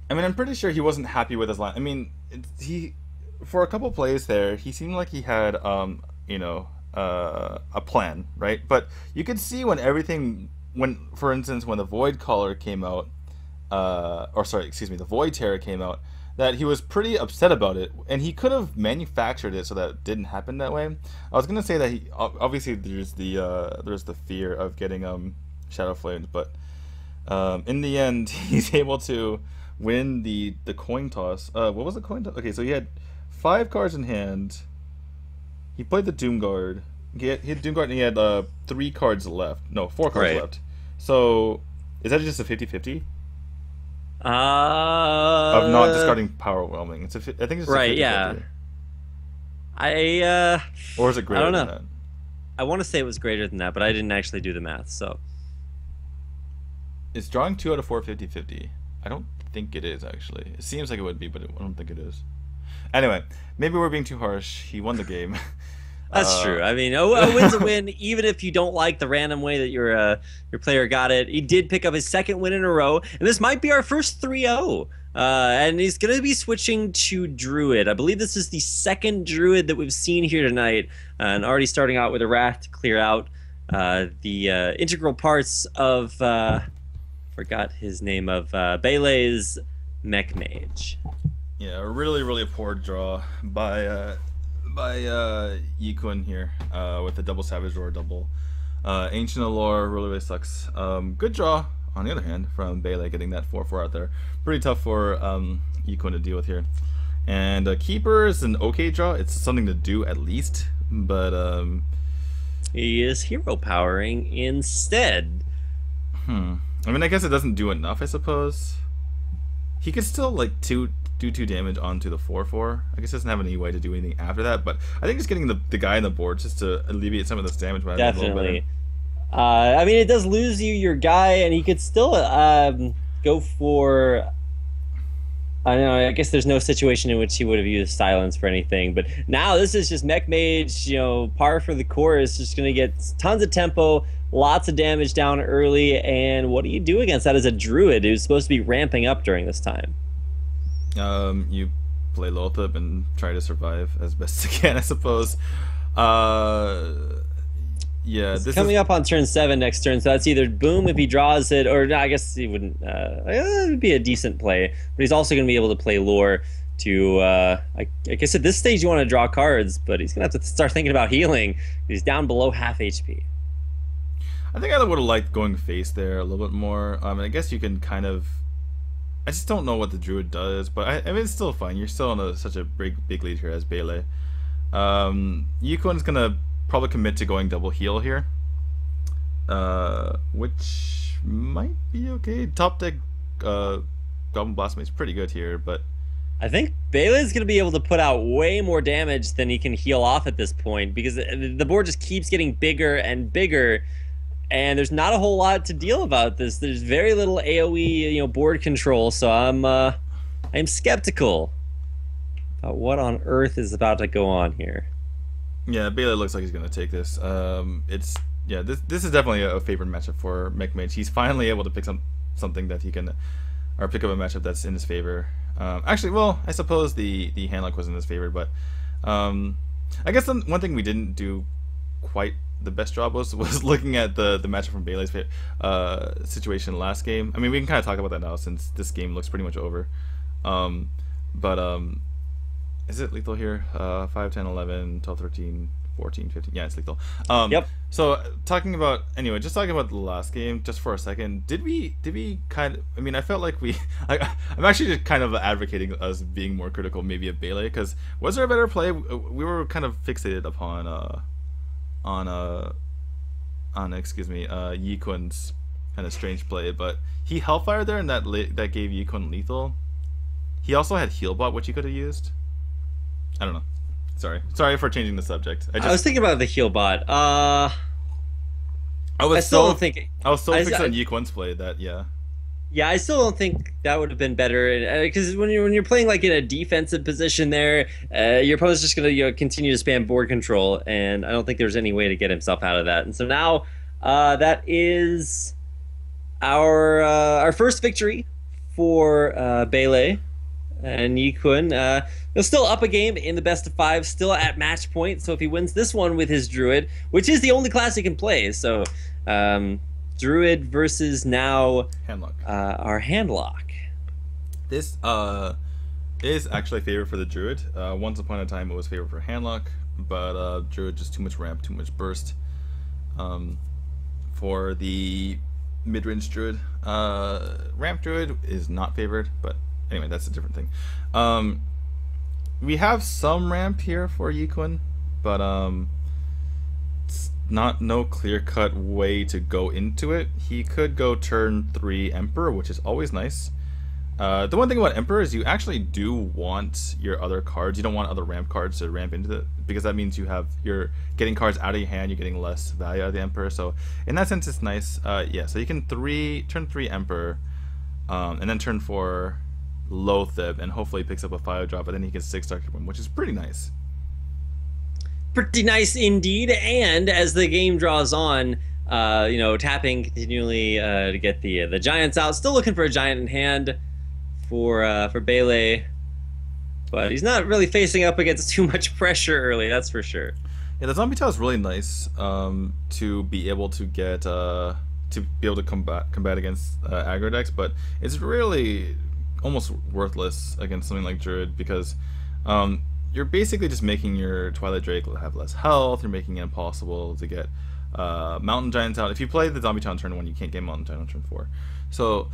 I mean, I'm pretty sure he wasn't happy with his line. I mean, for a couple plays there, he seemed like he had a plan, right? But you could see for instance, when the Void Caller came out, the Void Terror came out, that he was pretty upset about it, and he could have manufactured it so that it didn't happen that way. I was gonna say that obviously there's the fear of getting Shadow Flamed, but in the end he's able to win the coin toss. What was the coin toss? Okay, so he had 5 cards in hand. He played the Doomguard. He had Doomguard and he had 3 cards left. No, 4 cards left. So is that just a 50-50? Of not discarding power overwhelming. It's I think it's a right. 50-50. Yeah. Or is it greater I don't know. than that? I want to say it was greater than that, but I didn't actually do the math. So It's drawing 2 out of 4 50-50. I don't think it is, actually. It seems like it would be, but I don't think it is. Anyway, maybe we're being too harsh. He won the game. that's true. I mean, a win's a win, even if you don't like the random way that your player got it. He did pick up his second win in a row, and this might be our first 3-0. And he's going to be switching to Druid. I believe this is the second Druid that we've seen here tonight, and already starting out with a Wrath to clear out the integral parts of, forgot his name, of Bele's Mech Mage. Yeah, a really, really poor draw by Yikun here with the double Savage Roar double. Ancient Allure really, really sucks. Good draw, on the other hand, from Bele getting that 4-4 out there. Pretty tough for Yikun to deal with here. And Keeper is an okay draw. It's something to do at least, but he is hero powering instead. I mean, I guess it doesn't do enough, I suppose. He could still like do 2 damage onto the 4-4. I guess it doesn't have any way to do anything after that, but I think just getting the guy on the board just to alleviate some of this damage might be a little Definitely. better. I mean, it does lose you your guy, and he could still go for... I don't know, I guess there's no situation in which he would have used silence for anything, but now this is just Mech Mage, you know, par for the course, just going to get tons of tempo, lots of damage down early, and what do you do against that as a Druid who's supposed to be ramping up during this time? You play Lothab and try to survive as best you can, I suppose. Yeah, It's this coming is up on turn 7 next turn, so that's either boom if he draws it, or no, I guess he wouldn't. It would be a decent play, but he's also going to be able to play Lore to. I guess at this stage you want to draw cards, but he's going to have to start thinking about healing. He's down below half HP. I think I would have liked going face there a little bit more. I guess you can kind of. I just don't know what the Druid does, but I mean it's still fine. You're still on such a big lead here as Bele. Yikun's gonna probably commit to going double heal here, which might be okay. Top deck Goblin Blastmate's pretty good here, but I think Bele's going to be able to put out way more damage than he can heal off at this point, because the board just keeps getting bigger and bigger, and there's not a whole lot to deal about this. There's very little AoE, board control, so I'm skeptical about what on earth is about to go on here. Yeah, Bele looks like he's gonna take this. This is definitely a favorite matchup for Mech Mage. He's finally able to pick something that he can, or pick up a matchup that's in his favor. Actually, well, I suppose the handlock was in his favor, but I guess one thing we didn't do quite the best job was looking at the matchup from Bele's situation last game. I mean, we can kind of talk about that now since this game looks pretty much over. Is it lethal here? 5, 10, 11, 12, 13, 14, 15. Yeah, it's lethal. Yep. So just talking about the last game just for a second. Did we kind of? I mean, I felt like I'm actually just kind of advocating us being more critical, maybe of Bele, because was there a better play? We were kind of fixated upon Yikun's kind of strange play, but he Hellfire there, and that gave Yikun lethal. He also had Healbot, which he could have used. I don't know. Sorry for changing the subject. I was thinking about the heal bot. I was so fixed on Yikun's play that Yeah, I still don't think that would have been better, because when you're playing like in a defensive position there, your opponent's just going to continue to spam board control, and I don't think there's any way to get himself out of that. And so now that is our first victory for Bele and Yikun. He'll still up a game in the best of 5, still at match point. So if he wins this one with his Druid, which is the only class he can play, so Druid versus now Handlock. Our Handlock. This is actually a favor for the Druid. Once upon a time it was favor for Handlock, but Druid just too much ramp, too much burst. For the mid-range Druid, ramp Druid is not favored, but anyway, that's a different thing. We have some ramp here for Yikun, but it's no clear-cut way to go into it. He could go turn 3 Emperor, which is always nice. The one thing about Emperor is you actually do want your other cards. You don't want other ramp cards to ramp into it, because that means you're getting cards out of your hand. You're getting less value out of the Emperor. So in that sense, it's nice. Yeah. So you can turn 3 Emperor, and then turn 4 Lothib, and hopefully picks up a 5-drop, and then he gets 6 Dark Boom, which is pretty nice. Pretty nice indeed. And as the game draws on, tapping continually to get the giants out. Still looking for a giant in hand for Bele, but he's not really facing up against too much pressure early, that's for sure. Yeah, the zombie tile is really nice to be able to get combat against aggro decks, but it's really almost worthless against something like Druid, because you're basically just making your Twilight Drake have less health. You're making it impossible to get Mountain Giants out. If you play the zombie tile on turn 1, you can't get Mountain Giant on turn 4. So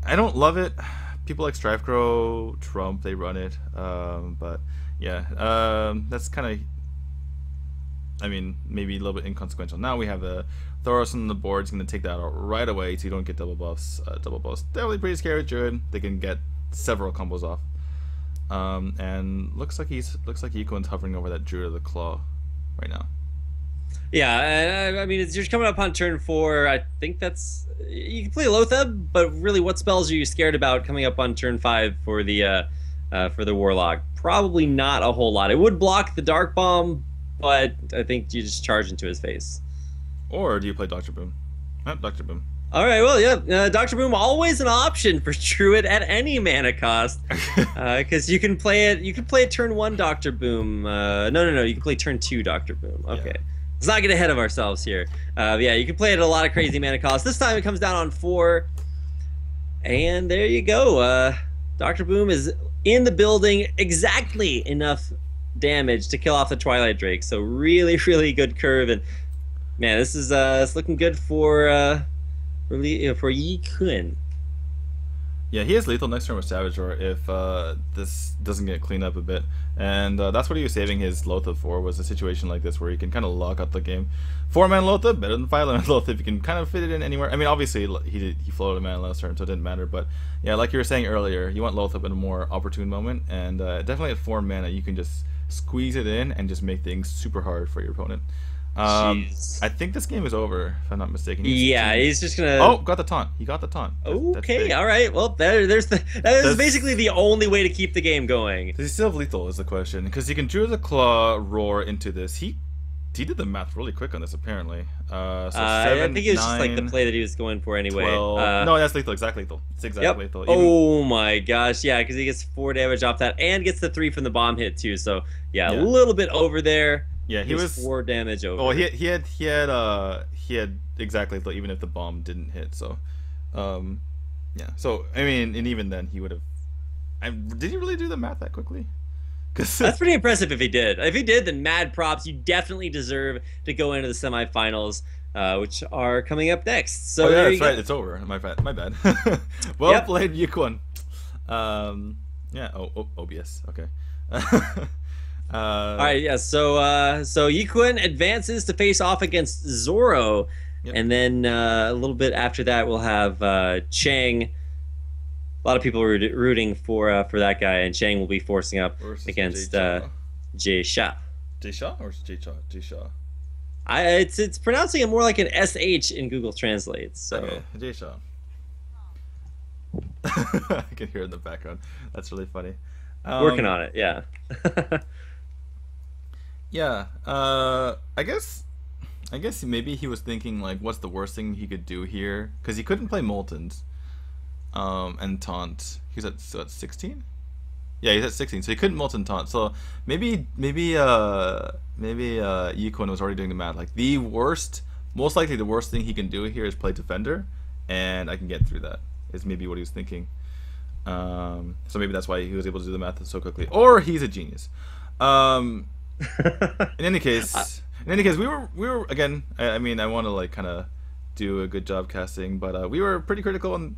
I don't love it. People like Strifecrow, Trump, they run it. But yeah, that's kind of, I mean, maybe a little bit inconsequential. Now we have the Thoros on the board. He's going to take that out right away so you don't get double buffs. Double buffs, definitely pretty scary with Druid. They can get several combos off. And looks like Equin's hovering over that Druid of the Claw right now. Yeah, I mean, it's just coming up on turn 4. I think you can play Lotheb, but really, what spells are you scared about coming up on turn 5 for the Warlock? Probably not a whole lot. It would block the Dark Bomb, but I think you just charge into his face. Or do you play Dr. Boom? Dr. Boom. All right, well, yeah, Dr. Boom, always an option for Druid at any mana cost, because you can play it. You can play turn 1 Dr. Boom. No, you can play turn 2 Dr. Boom. Okay. Yeah. Let's not get ahead of ourselves here. Yeah, you can play it at a lot of crazy mana costs. This time it comes down on 4. And there you go. Dr. Boom is in the building. Exactly enough damage to kill off the Twilight Drake. So really, really good curve. And man, this is it's looking good for Yi Kun. Yeah, he has lethal next turn with Savage Roar if this doesn't get cleaned up a bit. And that's what he was saving his Lothib for, was a situation like this where you can kind of lock up the game. 4-man Lothib, better than 5-man Lothib. You can kind of fit it in anywhere. I mean, obviously, he floated a mana last turn, so it didn't matter. But yeah, like you were saying earlier, you want Lothib in a more opportune moment. And definitely at 4 mana, you can just squeeze it in and just make things super hard for your opponent. I think this game is over, if I'm not mistaken. He's just gonna. Oh, got the taunt. He got the taunt. Okay, all right. Well, that is basically the only way to keep the game going. Does he still have lethal? Is the question, because he can Druid the Claw roar into this. He did the math really quick on this, apparently. So 7, I think it was 9, just like the play that he was going for anyway. 12. No, that's lethal. Exact lethal. It's exact lethal. Even... Oh my gosh, yeah, because he gets 4 damage off that and gets the 3 from the bomb hit too. So yeah, a little bit over there. Yeah, he was 4 damage over. Oh, he had exactly lethal even if the bomb didn't hit. So, yeah. So I mean, and even then he would have. Did he really do the math that quickly? That's pretty impressive if he did. If he did, then mad props. You definitely deserve to go into the semifinals, which are coming up next. So that's right. It's over. My bad. Well played, Yukon. Yeah. Oh, OBS. Okay. All right, yeah. So Yiquin advances to face off against Zoro, and then a little bit after that we'll have Chang. A lot of people are rooting for that guy, and Chang will be forcing up against Jay Sha. Jay Sha or Jay Sha? Jay Sha. It's pronouncing it more like an SH in Google Translate. So okay. Jay Sha. I can hear it in the background. That's really funny. Working on it, yeah. Yeah, I guess maybe he was thinking like, what's the worst thing he could do here? Because he couldn't play Moltons, and Taunt. He's at 16. Yeah, he's at 16, so he couldn't Molten Taunt. So maybe Yiquin was already doing the math. Like most likely the worst thing he can do here is play Defender, and I can get through that. Is maybe what he was thinking. So maybe that's why he was able to do the math so quickly. Or he's a genius. In any case, we were again. I mean, I want to like kind of do a good job casting, but we were pretty critical on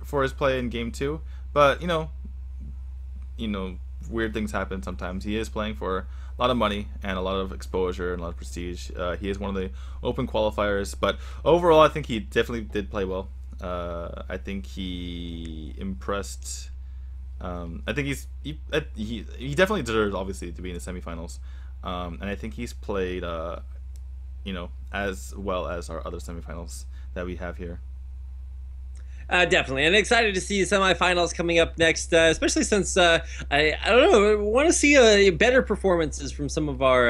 for his play in game 2. But you know, weird things happen sometimes. He is playing for a lot of money and a lot of exposure and a lot of prestige. He is one of the open qualifiers, but overall, I think he definitely did play well. I think he impressed. I think he definitely deserves, obviously, to be in the semifinals. And I think he's played, as well as our other semifinals that we have here. Definitely, and excited to see semifinals coming up next, especially since I don't know, want to see better performances from some of our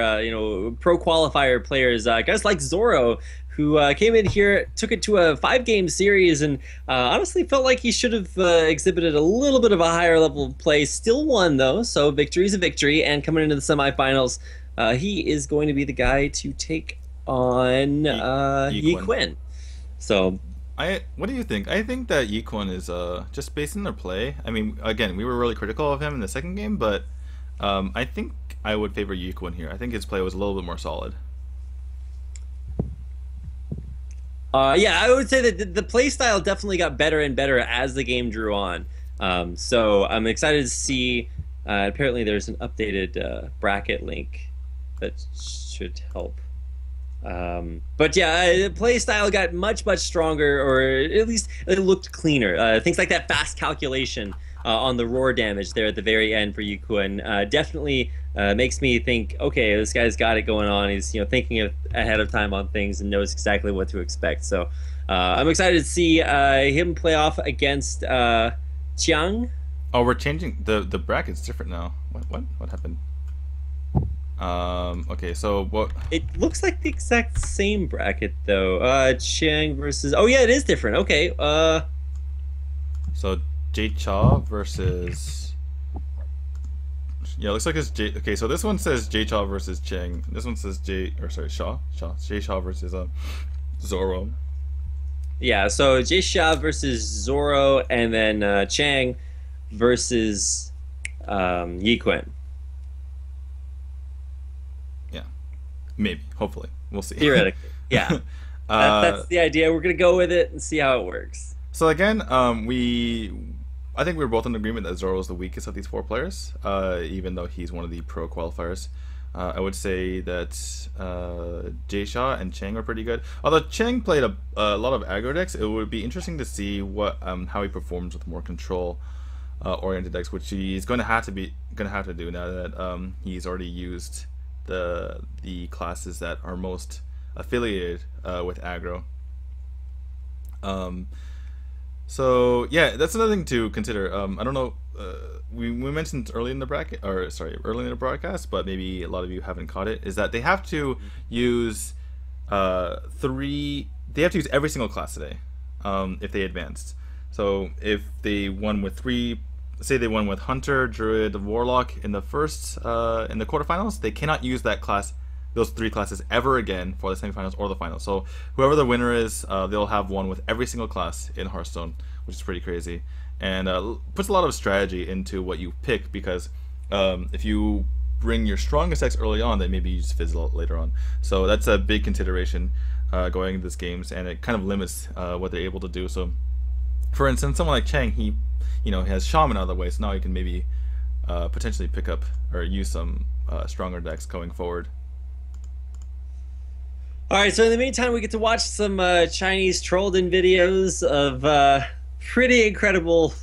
pro qualifier players, guys like Zoro, who came in here, took it to a 5-game series, and honestly felt like he should have exhibited a little bit of a higher level of play. Still won though, so victory is a victory. And coming into the semifinals, he is going to be the guy to take on Yi Quinn. So. What do you think? I think that Yi Quinn is just based on their play. I mean, again, we were really critical of him in the second game, but I think I would favor Yi Quinn here. I think his play was a little bit more solid. Yeah, I would say that the play style definitely got better and better as the game drew on. So I'm excited to see. Apparently, there's an updated bracket link that should help. But yeah, the play style got much stronger, or at least it looked cleaner. Things like that fast calculation on the roar damage there at the very end for Yi Quinn definitely makes me think, okay, this guy's got it going on. He's thinking ahead of time on things and knows exactly what to expect. So I'm excited to see him play off against Chiang. Oh, we're changing the bracket's different now. What happened? Okay, so what? It looks like the exact same bracket though. Chiang versus. Oh yeah, it is different. Okay. So Jay Cha versus. Yeah, it looks like it's Jay. Okay, so this one says Jay Cha versus Chiang. This one says Jay Cha versus Zoro. Yeah, so Jay Cha versus Zoro, and then Chiang versus Yi Quinn. Maybe, hopefully, we'll see. Theoretically, yeah. That's the idea. We're gonna go with it and see how it works. So again, I think we were both in agreement that Zoro is the weakest of these 4 players, even though he's one of the pro qualifiers. I would say that Jay Shaw and Chang are pretty good. Although Chang played a lot of aggro decks, it would be interesting to see how he performs with more control oriented decks, which he's going to have to do now that he's already used the classes that are most affiliated with aggro. So yeah, that's another thing to consider. I don't know. We mentioned early in the broadcast, but maybe a lot of you haven't caught it. Is that they have to use They have to use every single class today if they advanced. So if they won with 3. Say they won with Hunter, Druid, Warlock in the quarterfinals, they cannot use that class, those 3 classes ever again for the semifinals or the finals. So whoever the winner is, they'll have one with every single class in Hearthstone, which is pretty crazy, and puts a lot of strategy into what you pick, because if you bring your strongest decks early on, then maybe you just fizzle out later on. So that's a big consideration going into these games, and it kind of limits what they're able to do. So for instance, someone like Chang, he has Shaman out of the way, so now he can maybe potentially pick up or use some stronger decks going forward. Alright, so in the meantime, we get to watch some Chinese trolled-in videos of pretty incredible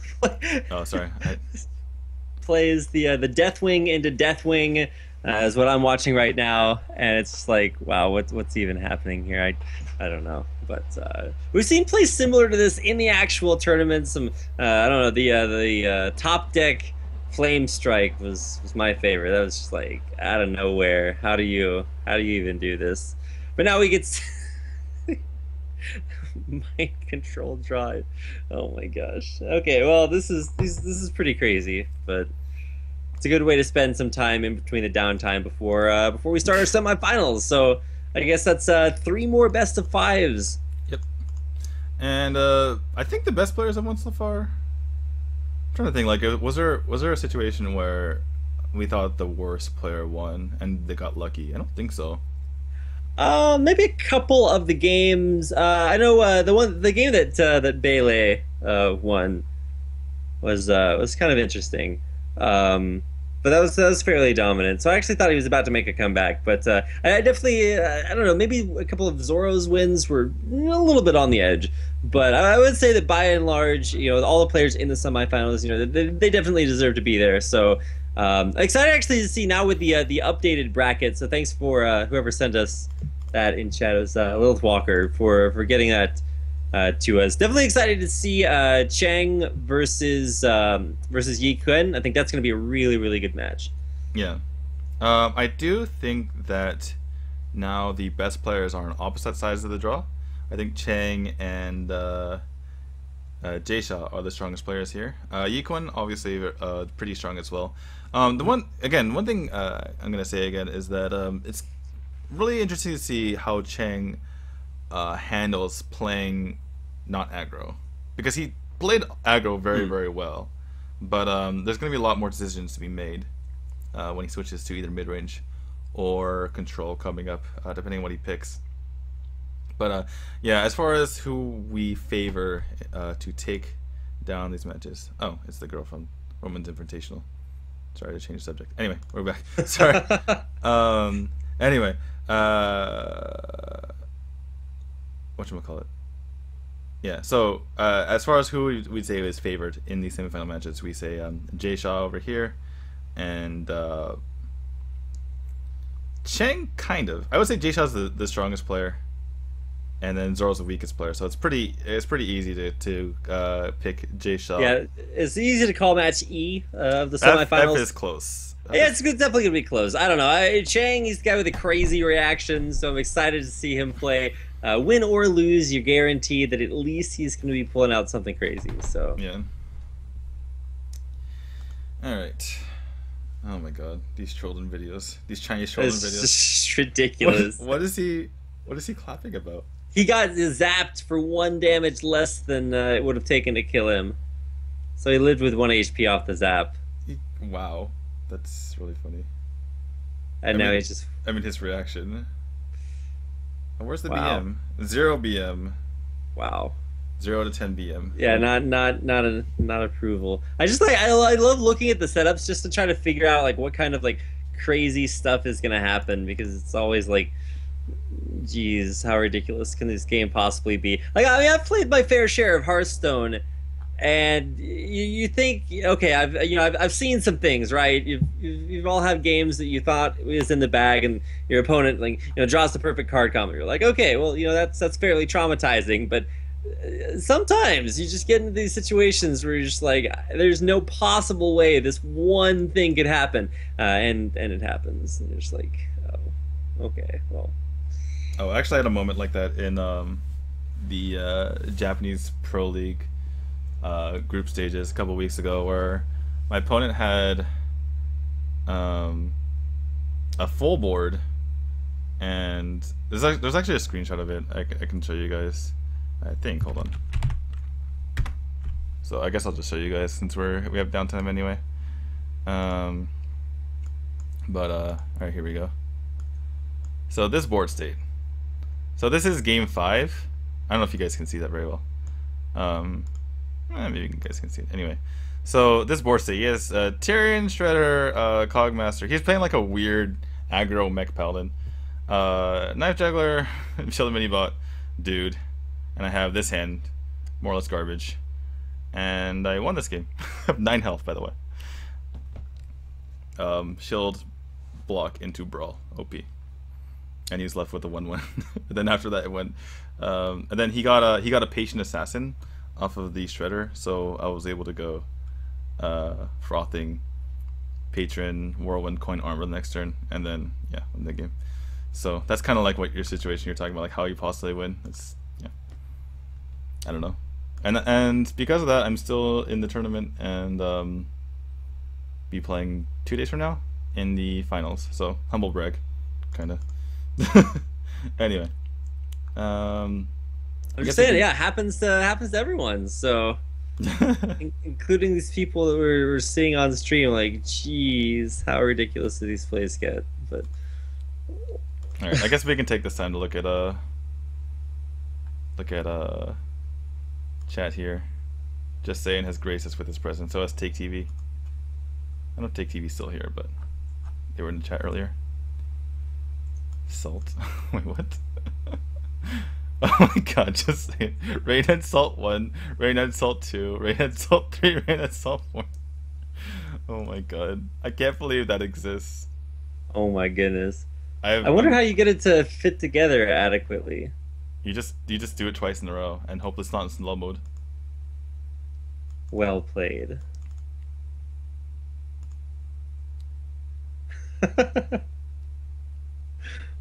plays. The Deathwing into Deathwing is what I'm watching right now, and it's just like, wow, what's even happening here? I don't know. But we've seen plays similar to this in the actual tournament. Some I don't know, the top deck Flame Strike was my favorite. That was just like out of nowhere. How do you even do this? But now we get mind control drive. Oh my gosh. Okay, well this is pretty crazy, but it's a good way to spend some time in between the downtime before we start our semifinals. So I guess that's 3 more best of 5s. Yep. And I think the best players have won so far. I'm trying to think, like, was there a situation where we thought the worst player won and they got lucky? I don't think so. Maybe a couple of the games. I know the game that Bailey won was kind of interesting. but that was fairly dominant. So I actually thought he was about to make a comeback, but I definitely I don't know, maybe a couple of Zoro's wins were a little bit on the edge, but I would say that by and large, all the players in the semifinals, they definitely deserve to be there. So excited actually to see now with the updated bracket. So thanks for whoever sent us that in chat. It was Lilith Walker for getting that to us. Definitely excited to see Chang versus Yi Kun. I think that's going to be a really, really good match. Yeah. I do think that now the best players are on opposite sides of the draw. I think Chang and Jaesha are the strongest players here. Yi Kun obviously pretty strong as well. One thing I'm going to say again is that it's really interesting to see how Chang handles playing not aggro, because he played aggro very, very well, but there's going to be a lot more decisions to be made when he switches to either mid-range or control coming up, depending on what he picks. But yeah, as far as who we favor to take down these matches, it's the girl from Roman's Invitational. Sorry to change the subject. Anyway, we're back. Sorry. Anyway, whatchamacallit? Yeah, so as far as who we'd say is favored in these semifinal matches, we say Jaesha over here, and Chang, kind of. I would say Jaesha's the strongest player, and then Zoro's the weakest player. So it's pretty easy to pick Jaesha. Yeah, it's easy to call match E of the semifinals. F is close. Yeah, it's definitely gonna be close. I don't know. Chang, he's the guy with the crazy reactions, so I'm excited to see him play. Win or lose, you're guaranteed that at least he's going to be pulling out something crazy. So yeah. All right. Oh my God, these children videos, these Chinese children videos. It's just ridiculous. What is he clapping about? He got zapped for 1 damage less than it would have taken to kill him, so he lived with 1 HP off the zap. Wow, that's really funny. And now he's just. I mean, his reaction. Where's the Wow. BM? 0 BM. Wow. 0 to 10 BM. Yeah, not approval. I just I love looking at the setups just to try to figure out like what kind of like crazy stuff is gonna happen, because it's always like, geez, how ridiculous can this game possibly be? Like, I mean, I've played my fair share of Hearthstone, and you think, okay, I've seen some things, right? You've all had games that you thought was in the bag, and your opponent draws the perfect card combo. You're like, okay, well, that's fairly traumatizing, but sometimes you just get into these situations where you're just like, there's no possible way this one thing could happen, and it happens, and you're just like, oh, okay, well. Oh, actually, I had a moment like that in the Japanese Pro League group stages a couple weeks ago, where my opponent had a full board, and there's actually a screenshot of it. I can show you guys. I think. Hold on. So I guess I'll just show you guys since we have downtime anyway. All right, here we go. So this board state. So this is game 5. I don't know if you guys can see that very well. Maybe you guys can see it. Anyway, so this board state, he has Tyrion, Shredder, Cogmaster. He's playing like a weird aggro mech paladin. Knife Juggler, Shield Minibot, dude. And I have this hand, more or less garbage. And I won this game. I have 9 health, by the way. Shield, block into brawl, OP. And he's left with a 1-1. Then after that it went, and then he got a patient assassin off of the Shredder, so I was able to go frothing, patron, whirlwind, coin armor the next turn, and then yeah, win the game. So that's kind of like what your situation you're talking about, like how you possibly win. It's yeah, I don't know, and because of that, I'm still in the tournament and be playing 2 days from now in the finals. So humble brag, kind of. Anyway, I'm just saying, yeah, it happens to everyone. So, including these people that we're seeing on stream, like, geez, how ridiculous do these plays get? But all right, I guess we can take this time to look at chat here. Just saying, has graced us with his presence. So let's take TV. I don't think TV's still here, but they were in the chat earlier. Salt. Wait, what? Oh my god, just say it. Rainhead Salt 1, Rainhead Salt 2, Rainhead Salt 3, Rainhead Salt 4. Oh my god. I can't believe that exists. Oh my goodness. I wonder how you get it to fit together adequately. You just do it twice in a row and hope it's not in slow mode. Well played.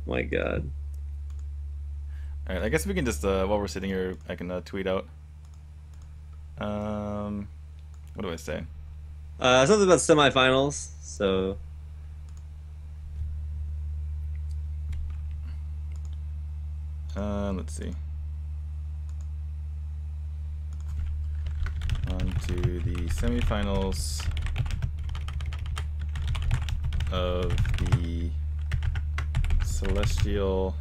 My god. Alright, I guess we can just, while we're sitting here, I can tweet out. What do I say? Something about semifinals, so... Let's see. On to the semifinals of the Celestial...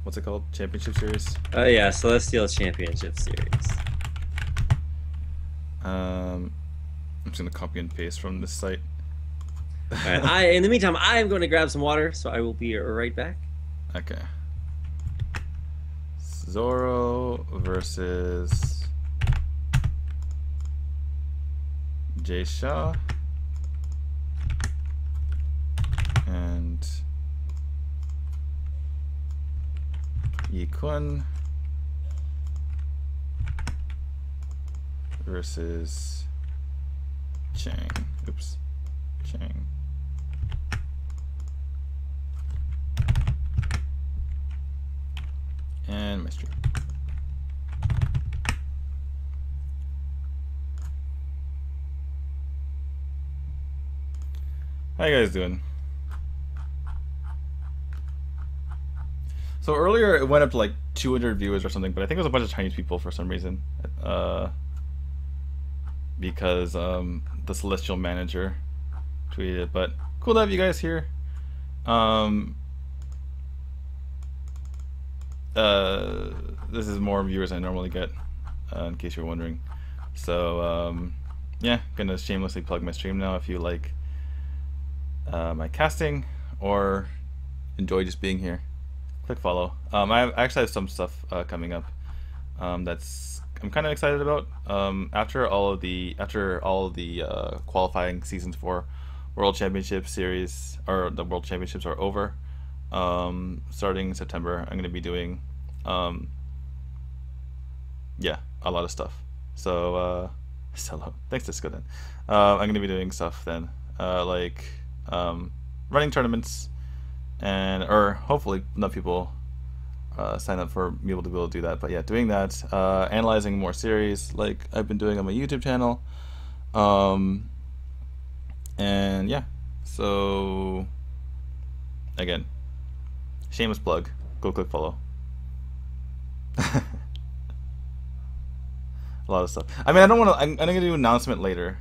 What's it called? Championship Series? Yeah, Celestial Championship Series. I'm just gonna copy and paste from this site. Alright, in the meantime, I am going to grab some water, so I will be right back. Okay. Zoro versus Jay Shaw and Yi Kun versus Chang. Oops. Chang. And my stream. How you guys doing? So earlier it went up to like 200 viewers or something, but I think it was a bunch of Chinese people for some reason. Because the Celestial Manager tweeted, but cool to have you guys here. This is more viewers I normally get, in case you're wondering. So yeah, gonna shamelessly plug my stream now. If you like my casting or enjoy just being here, click follow. I actually have some stuff coming up that's I'm kind of excited about. After all of the qualifying seasons for World Championship Series, or the World Championships are over. Starting in September, I'm going to be doing, yeah, a lot of stuff. So, thanks Disco then. I'm going to be doing stuff then, like, running tournaments, or hopefully enough people sign up for me to be able to do that. But yeah, doing that, analyzing more series like I've been doing on my YouTube channel. And yeah, so again, shameless plug. Go click follow. A lot of stuff. I mean, I don't want to. I'm gonna do an announcement later.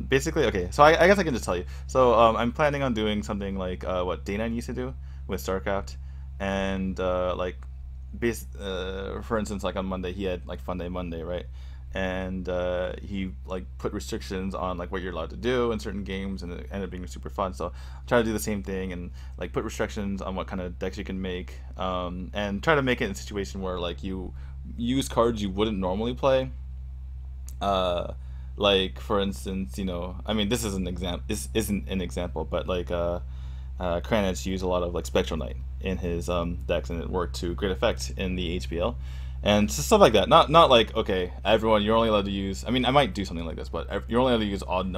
Basically, okay. So I guess I can just tell you. So I'm planning on doing something like what Day9 used to do with StarCraft, and like, for instance, like on Monday he had like Fun Day Monday, right? And he like put restrictions on like what you're allowed to do in certain games, and it ended up being super fun. So try to do the same thing and like put restrictions on what kind of decks you can make, and try to make it in a situation where like you use cards you wouldn't normally play. Like for instance, you know, I mean this is an example. This isn't an example, but like Kranich used a lot of like Spectral Knight in his decks, and it worked to great effect in the HBL. And stuff like that. Not like, okay, everyone, you're only allowed to use, I mean, I might do something like this, but you're only allowed to use odd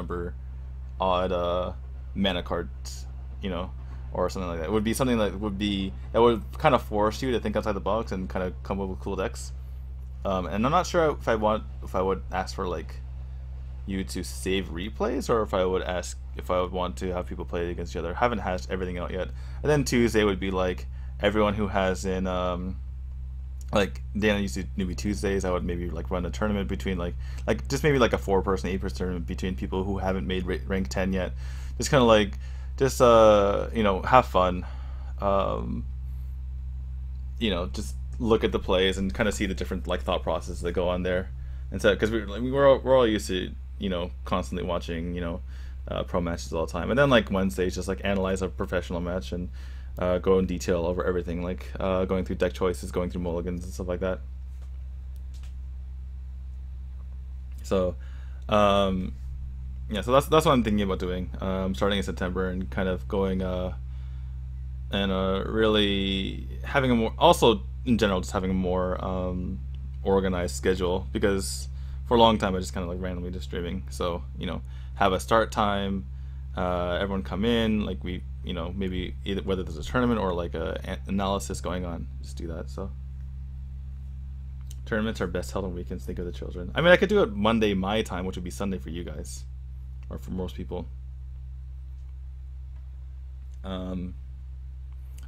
mana cards, you know, or something like that. It would be something that would kind of force you to think outside the box and kind of come up with cool decks. And I'm not sure if I would ask for like you to save replays, or if I would want to have people play against each other. I haven't hashed everything out yet. And then Tuesday would be like everyone who has in like Dana used to Newbie Tuesdays. I would maybe like run a tournament between like just maybe like a 4-person, 8-person tournament between people who haven't made rank 10 yet. Just kind of like you know, have fun. You know, just look at the plays and kind of see the different like thought processes that go on there. And so because we're all used to constantly watching, pro matches all the time. And then like Wednesdays, just like analyze a professional match and go in detail over everything, like going through deck choices, going through mulligans and stuff like that. So, yeah, so that's what I'm thinking about doing. Starting in September and kind of going and really having a more, also in general, just having a more organized schedule, because for a long time I just kind of like randomly just streaming. So have a start time, everyone come in, like we maybe either whether there's a tournament or like a analysis going on, just do that. So tournaments are best held on weekends. Think of the children. I mean, I could do it Monday my time, which would be Sunday for you guys, or for most people.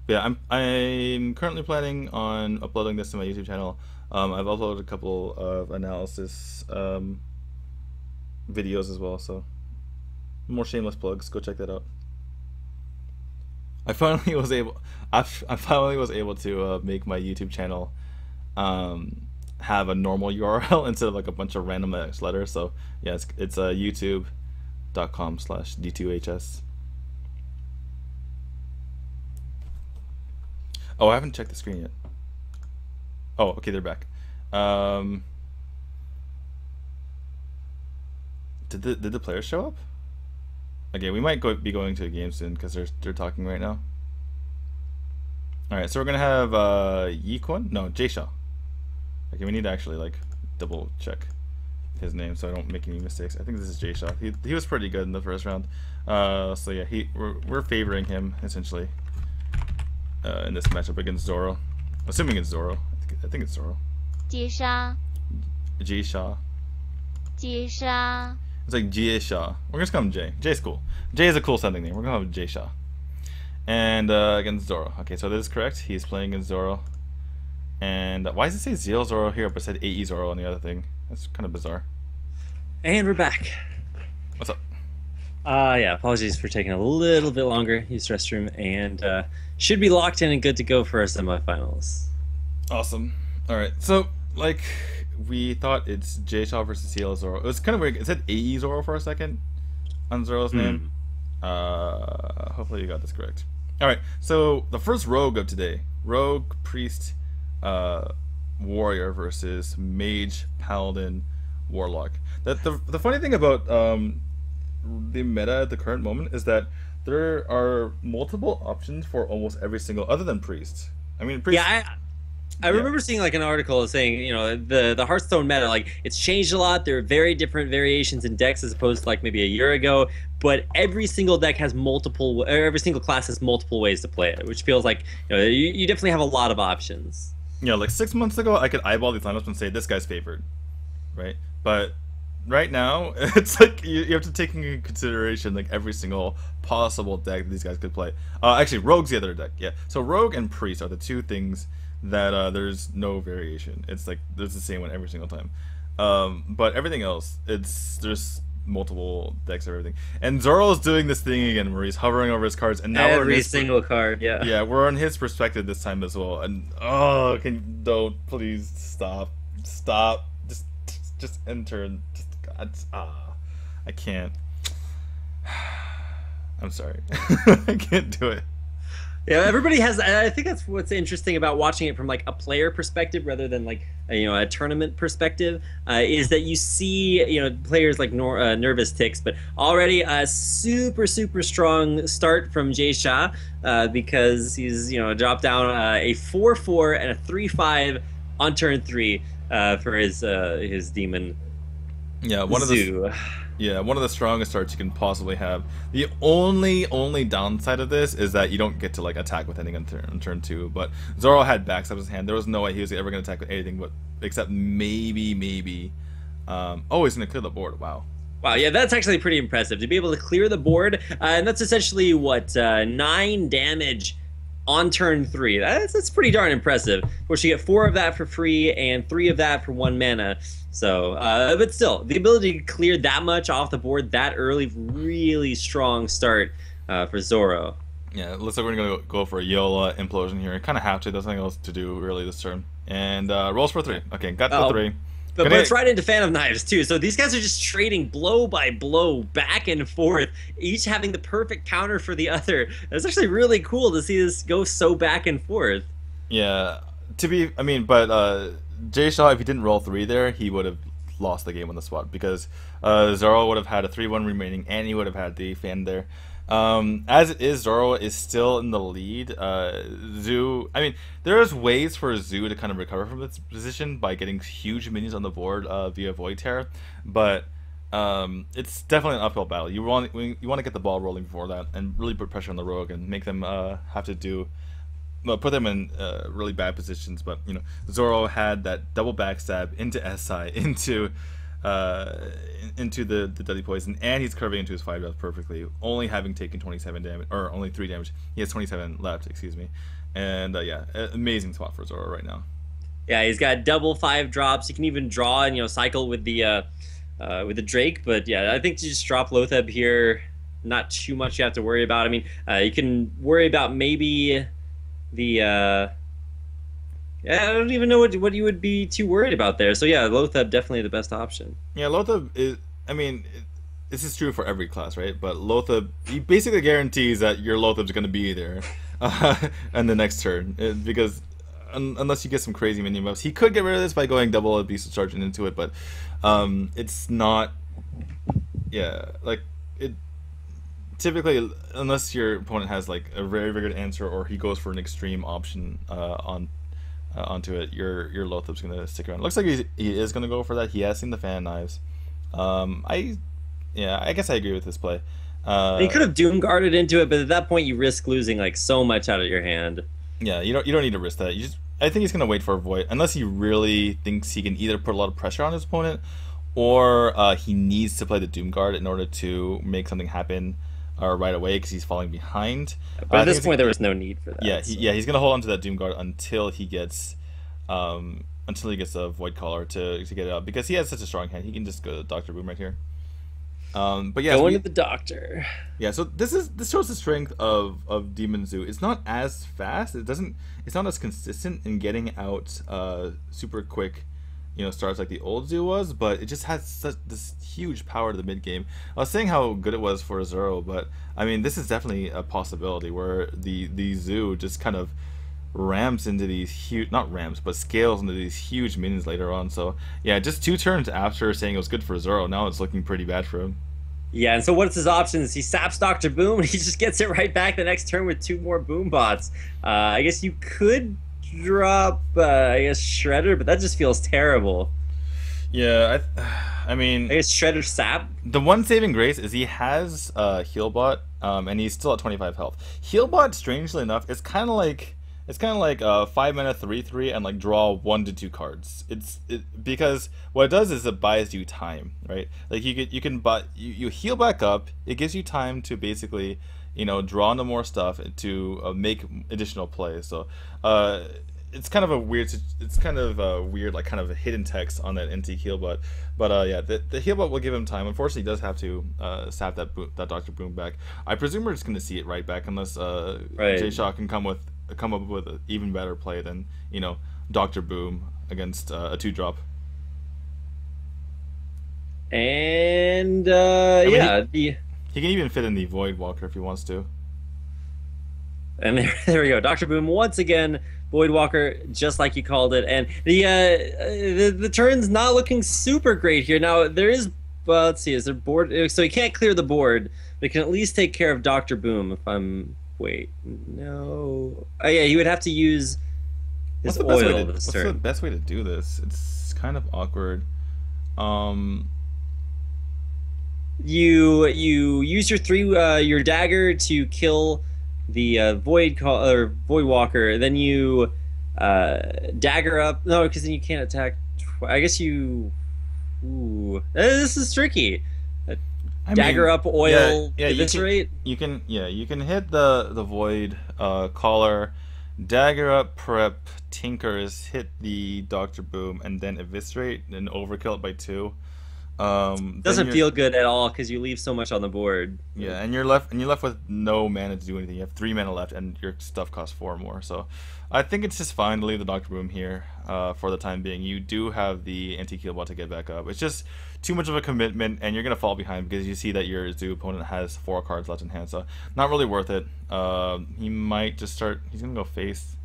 Yeah, I'm currently planning on uploading this to my YouTube channel. I've uploaded a couple of analysis videos as well, so more shameless plugs. Go check that out. I finally was able to make my YouTube channel have a normal URL instead of like a bunch of random letters. So yeah, it's youtube.com/d2hs. Oh, I haven't checked the screen yet. Oh, okay, they're back. Did the players show up? Okay, we might be going to a game soon because they're talking right now. All right, so we're gonna have Yikwon? No, Jayshaw. Okay, we need to actually like double check his name so I don't make any mistakes. I think this is Jayshaw. He was pretty good in the first round. So yeah, we're favoring him essentially in this matchup against Zoro. Assuming it's Zoro. I think it's Zoro. Jayshaw. Jayshaw. Jayshaw. It's like Jayshaw. We're gonna call him Jay. Jay's cool. Jay is a cool sounding name. We're gonna call him Jayshaw. And against Zoro. Okay, so this is correct. He's playing against Zoro. And why does it say Zero Zoro here, but it said AE Zoro on the other thing? That's kind of bizarre. And we're back. What's up? Yeah, apologies for taking a little bit longer. Use the restroom, and should be locked in and good to go for our semifinals. Awesome. All right, so like we thought it's Jayshaw versus CL Zoro. It was kind of weird. It said AE Zoro for a second on Zoro's name. Hopefully you got this correct. All right, so the first rogue of today, rogue, priest, warrior versus mage, paladin, warlock. The funny thing about the meta at the current moment is that there are multiple options for almost every single, other than priest. I mean, priest. Yeah, I remember seeing like an article saying, the Hearthstone meta, like it's changed a lot. There are very different variations in decks as opposed to like maybe a year ago. But every single deck has multiple, or every single class has multiple ways to play it, which feels like you definitely have a lot of options. Yeah, like 6 months ago, I could eyeball these lineups and say this guy's favored, right? But right now, it's like you have to take into consideration like every single possible deck that these guys could play. Actually, Rogue's the other deck. Yeah, so Rogue and Priest are the two things that there's no variation. It's like there's the same one every single time. But everything else, there's multiple decks of everything. And Zoro's doing this thing again where he's hovering over his cards, and now every single card, yeah. Yeah, we're on his perspective this time as well. And don't please stop, just enter and I can't. I'm sorry, I can't do it. Yeah, everybody has. I think that's what's interesting about watching it from like a player perspective rather than like a tournament perspective, is that you see players like nervous ticks, but already a super strong start from Jayshaw because he's dropped down a 4/4 and a 3/5 on turn 3 for his demon. Yeah, one of the strongest starts you can possibly have. The only downside of this is that you don't get to like attack with anything on turn 2. But Zoro had backs up his hand. There was no way he was ever going to attack with anything except maybe. Oh, he's going to clear the board. Wow. Wow, yeah, that's actually pretty impressive to be able to clear the board, and that's essentially what 9 damage on turn 3. That's pretty darn impressive. Of course, you get 4 of that for free and 3 of that for 1 mana. So, but still, the ability to clear that much off the board that early, really strong start for Zoro. Yeah, looks like we're going to go for a Yola implosion here. Kind of have to. There's nothing else to do really this turn. And rolls for 3. Okay, got the 3. But it's right into Fan of Knives too. So these guys are just trading blow by blow, back and forth, each having the perfect counter for the other. It's actually really cool to see this go so back and forth. Yeah, but Jay Shaw, if he didn't roll 3 there, he would have lost the game on the spot because Zoro would have had a 3-1 remaining, and he would have had the fan there. As it is, Zoro is still in the lead. Zoo, there's ways for Zoo to kind of recover from this position by getting huge minions on the board via Void Terror, but it's definitely an uphill battle. You want to get the ball rolling before that and really put pressure on the Rogue and make them have to do. Well, put them in really bad positions, but Zoro had that double backstab into SI, into the deadly poison, and he's curving into his 5 death perfectly, only having taken 27 damage, or only 3 damage. He has 27 left, excuse me, and yeah, amazing spot for Zoro right now. Yeah, he's got double 5 drops. He can even draw and cycle with the Drake, but yeah, I think you just drop Lotheb here. Not too much you have to worry about. You can worry about maybe I don't even know what you would be too worried about there. So yeah, Lotheb definitely the best option. Yeah, Lotheb is. This is true for every class, right? But Lotheb, he basically guarantees that your Lotheb's going to be there, in the next turn, because unless you get some crazy minion buffs, he could get rid of this by going double Beast of Sergeant into it, but it's not. Yeah, like it. Typically, unless your opponent has like a very good answer or he goes for an extreme option onto it, your Lotheb's gonna stick around. Looks like he is gonna go for that. He has seen the Fan Knives. I guess I agree with this play. He could have Doom guarded into it, but at that point you risk losing like so much out of your hand. Yeah, you don't need to risk that. I think he's gonna wait for a Void unless he really thinks he can either put a lot of pressure on his opponent or he needs to play the Doom guard in order to make something happen right away because he's falling behind. But at this point, there was no need for that. Yeah, he's gonna hold on to that Doom Guard until he gets a Void Caller to get it out because he has such a strong hand. He can just go to Dr. Boom right here. But yeah, going to the Doctor. Yeah, so this shows the strength of Demon Zoo. It's not as fast. It's not as consistent in getting out super quick. Starts like the old Zoo was, but it just has this huge power to the mid game. I was saying how good it was for Zoro, but this is definitely a possibility where the Zoo just kind of ramps into these scales into these huge minions later on. So yeah, just 2 turns after saying it was good for Zoro, now it's looking pretty bad for him. Yeah, and so what's his options? He saps Dr. Boom, and he just gets it right back the next turn with 2 more Boom bots. I guess you could drop Shredder, but that just feels terrible. Yeah, I guess Shredder sap. The one saving grace is he has Healbot, and he's still at 25 health. Healbot, strangely enough, is kind of like 5 mana 3/3 and like draw 1 to 2 cards. Because what it does is it buys you time, right? Like you heal back up. It gives you time to basically draw into more stuff to make additional plays. So it's kind of a weird like kind of a hidden text on that NT Healbot. But yeah, the Healbot will give him time. Unfortunately, he does have to sap that Dr. Boom back. I presume we're just going to see it right back unless Jay Shaw can come up with an even better play than Dr. Boom against a 2-drop. And he can even fit in the Void Walker if he wants to. And there we go. Dr. Boom once again, Void Walker, just like you called it. And the turn's not looking super great here. Now there is, let's see, is there board? So he can't clear the board, but he can at least take care of Dr. Boom. Wait, no. Oh yeah, he would have to use his oil this turn. What's the best way to do this? It's kind of awkward. You use your dagger to kill the Void Walker. Then you dagger up. No, because then you can't attack. I guess you. Ooh, this is tricky. Dagger up, oil, eviscerate. You can hit the Void Caller, dagger up, prep, Tinkers, hit the Dr. Boom, and then eviscerate and overkill it by 2. Doesn't feel good at all because you leave so much on the board. Yeah, and you're left with no mana to do anything. You have 3 mana left, and your stuff costs 4 more. So, I think it's just fine to leave the Doctor Boom here for the time being. You do have the anti-heal bot to get back up. It's just too much of a commitment, and you're gonna fall behind because you see that your zoo opponent has 4 cards left in hand. So, not really worth it. He might just start. He's gonna go face.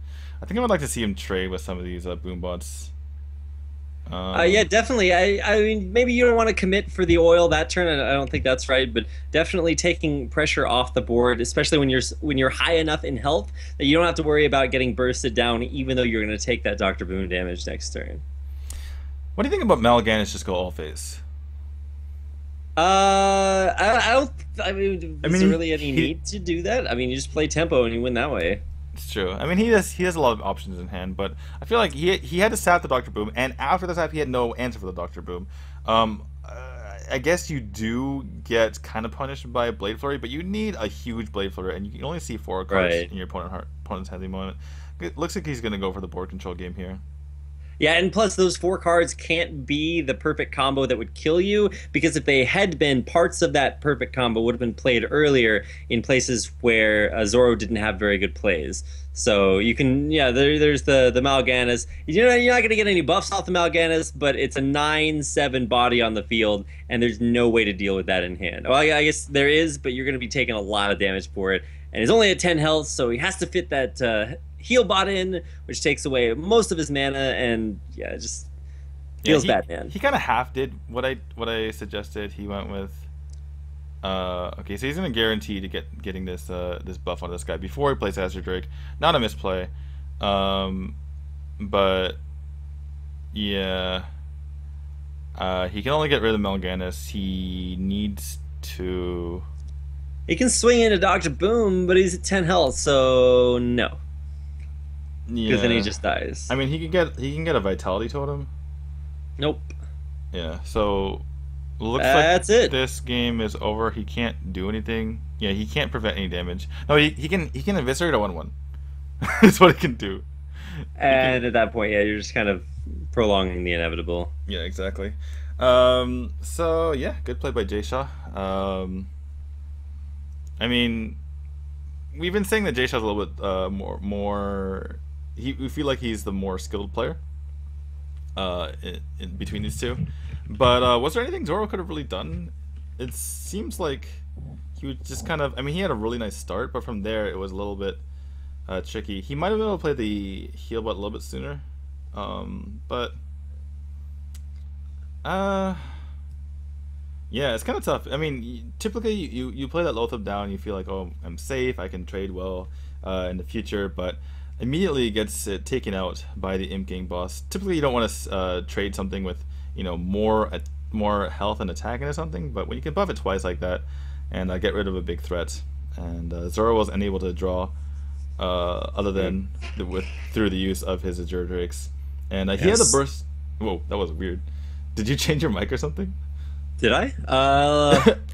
I think I would like to see him trade with some of these boom bots. Yeah, definitely. I mean, maybe you don't want to commit for the oil that turn. I don't think that's right, but definitely taking pressure off the board, especially when you're high enough in health that you don't have to worry about getting bursted down, even though you're going to take that Dr. Boom damage next turn. What do you think about Mal'Ganis just go all face? I don't. I mean, is there really any need to do that? I mean, you just play tempo and you win that way. It's true. I mean, he has a lot of options in hand, but I feel like he had to sap the Dr. Boom, and after the sap, he had no answer for the Dr. Boom. I guess you do get kind of punished by Blade Flurry, but you need a huge Blade Flurry, and you can only see 4 cards in your opponent's hand at the moment. It looks like he's going to go for the board control game here. Yeah, and plus those 4 cards can't be the perfect combo that would kill you, because if they had been, parts of that perfect combo would have been played earlier in places where Zoro didn't have very good plays. So you can, yeah, there's the Mal'Ganis. You're not going to get any buffs off the Mal'Ganis, but it's a 9/7 body on the field, and there's no way to deal with that in hand. Well, I guess there is, but you're going to be taking a lot of damage for it. And he's only at 10 health, so he has to fit that heal bot in, which takes away most of his mana, and yeah, it just feels bad, man. He kind of half did what I suggested. He went with okay, so he's gonna guarantee to getting this this buff on this guy before he plays Azure Drake. Not a misplay, but yeah, he can only get rid of Mal'Ganis. He needs to. He can swing into Dr. Boom, but he's at 10 health, so no. Yeah. Because then he just dies. I mean, he can get a Vitality Totem. Nope. Yeah. So looks like that's it. This game is over. He can't do anything. Yeah, he can't prevent any damage. No, he can eviscerate a 1/1. That's what he can do. And at that point, yeah, you're just kind of prolonging the inevitable. Yeah, exactly. So yeah, good play by Jay Shaw. I mean, we've been saying that Jay Shaw's a little bit more. We feel like he's the more skilled player in between these two. But was there anything Zoro could have really done? It seems like he was just kind of. I mean, he had a really nice start, but from there it was a little bit tricky. He might have been able to play the heal bot a little bit sooner, but yeah, it's kind of tough. I mean, typically you play that Lothab down, you feel like, oh, I'm safe, I can trade well in the future, but immediately gets taken out by the Imp Gang boss. Typically you don't want to trade something with, you know, more health and attack into something, but when you can buff it twice like that and get rid of a big threat, and Zoro was unable to draw other than through the use of his Azure Drakes, and he had a burst. Whoa, that was weird. Did you change your mic or something? Did I?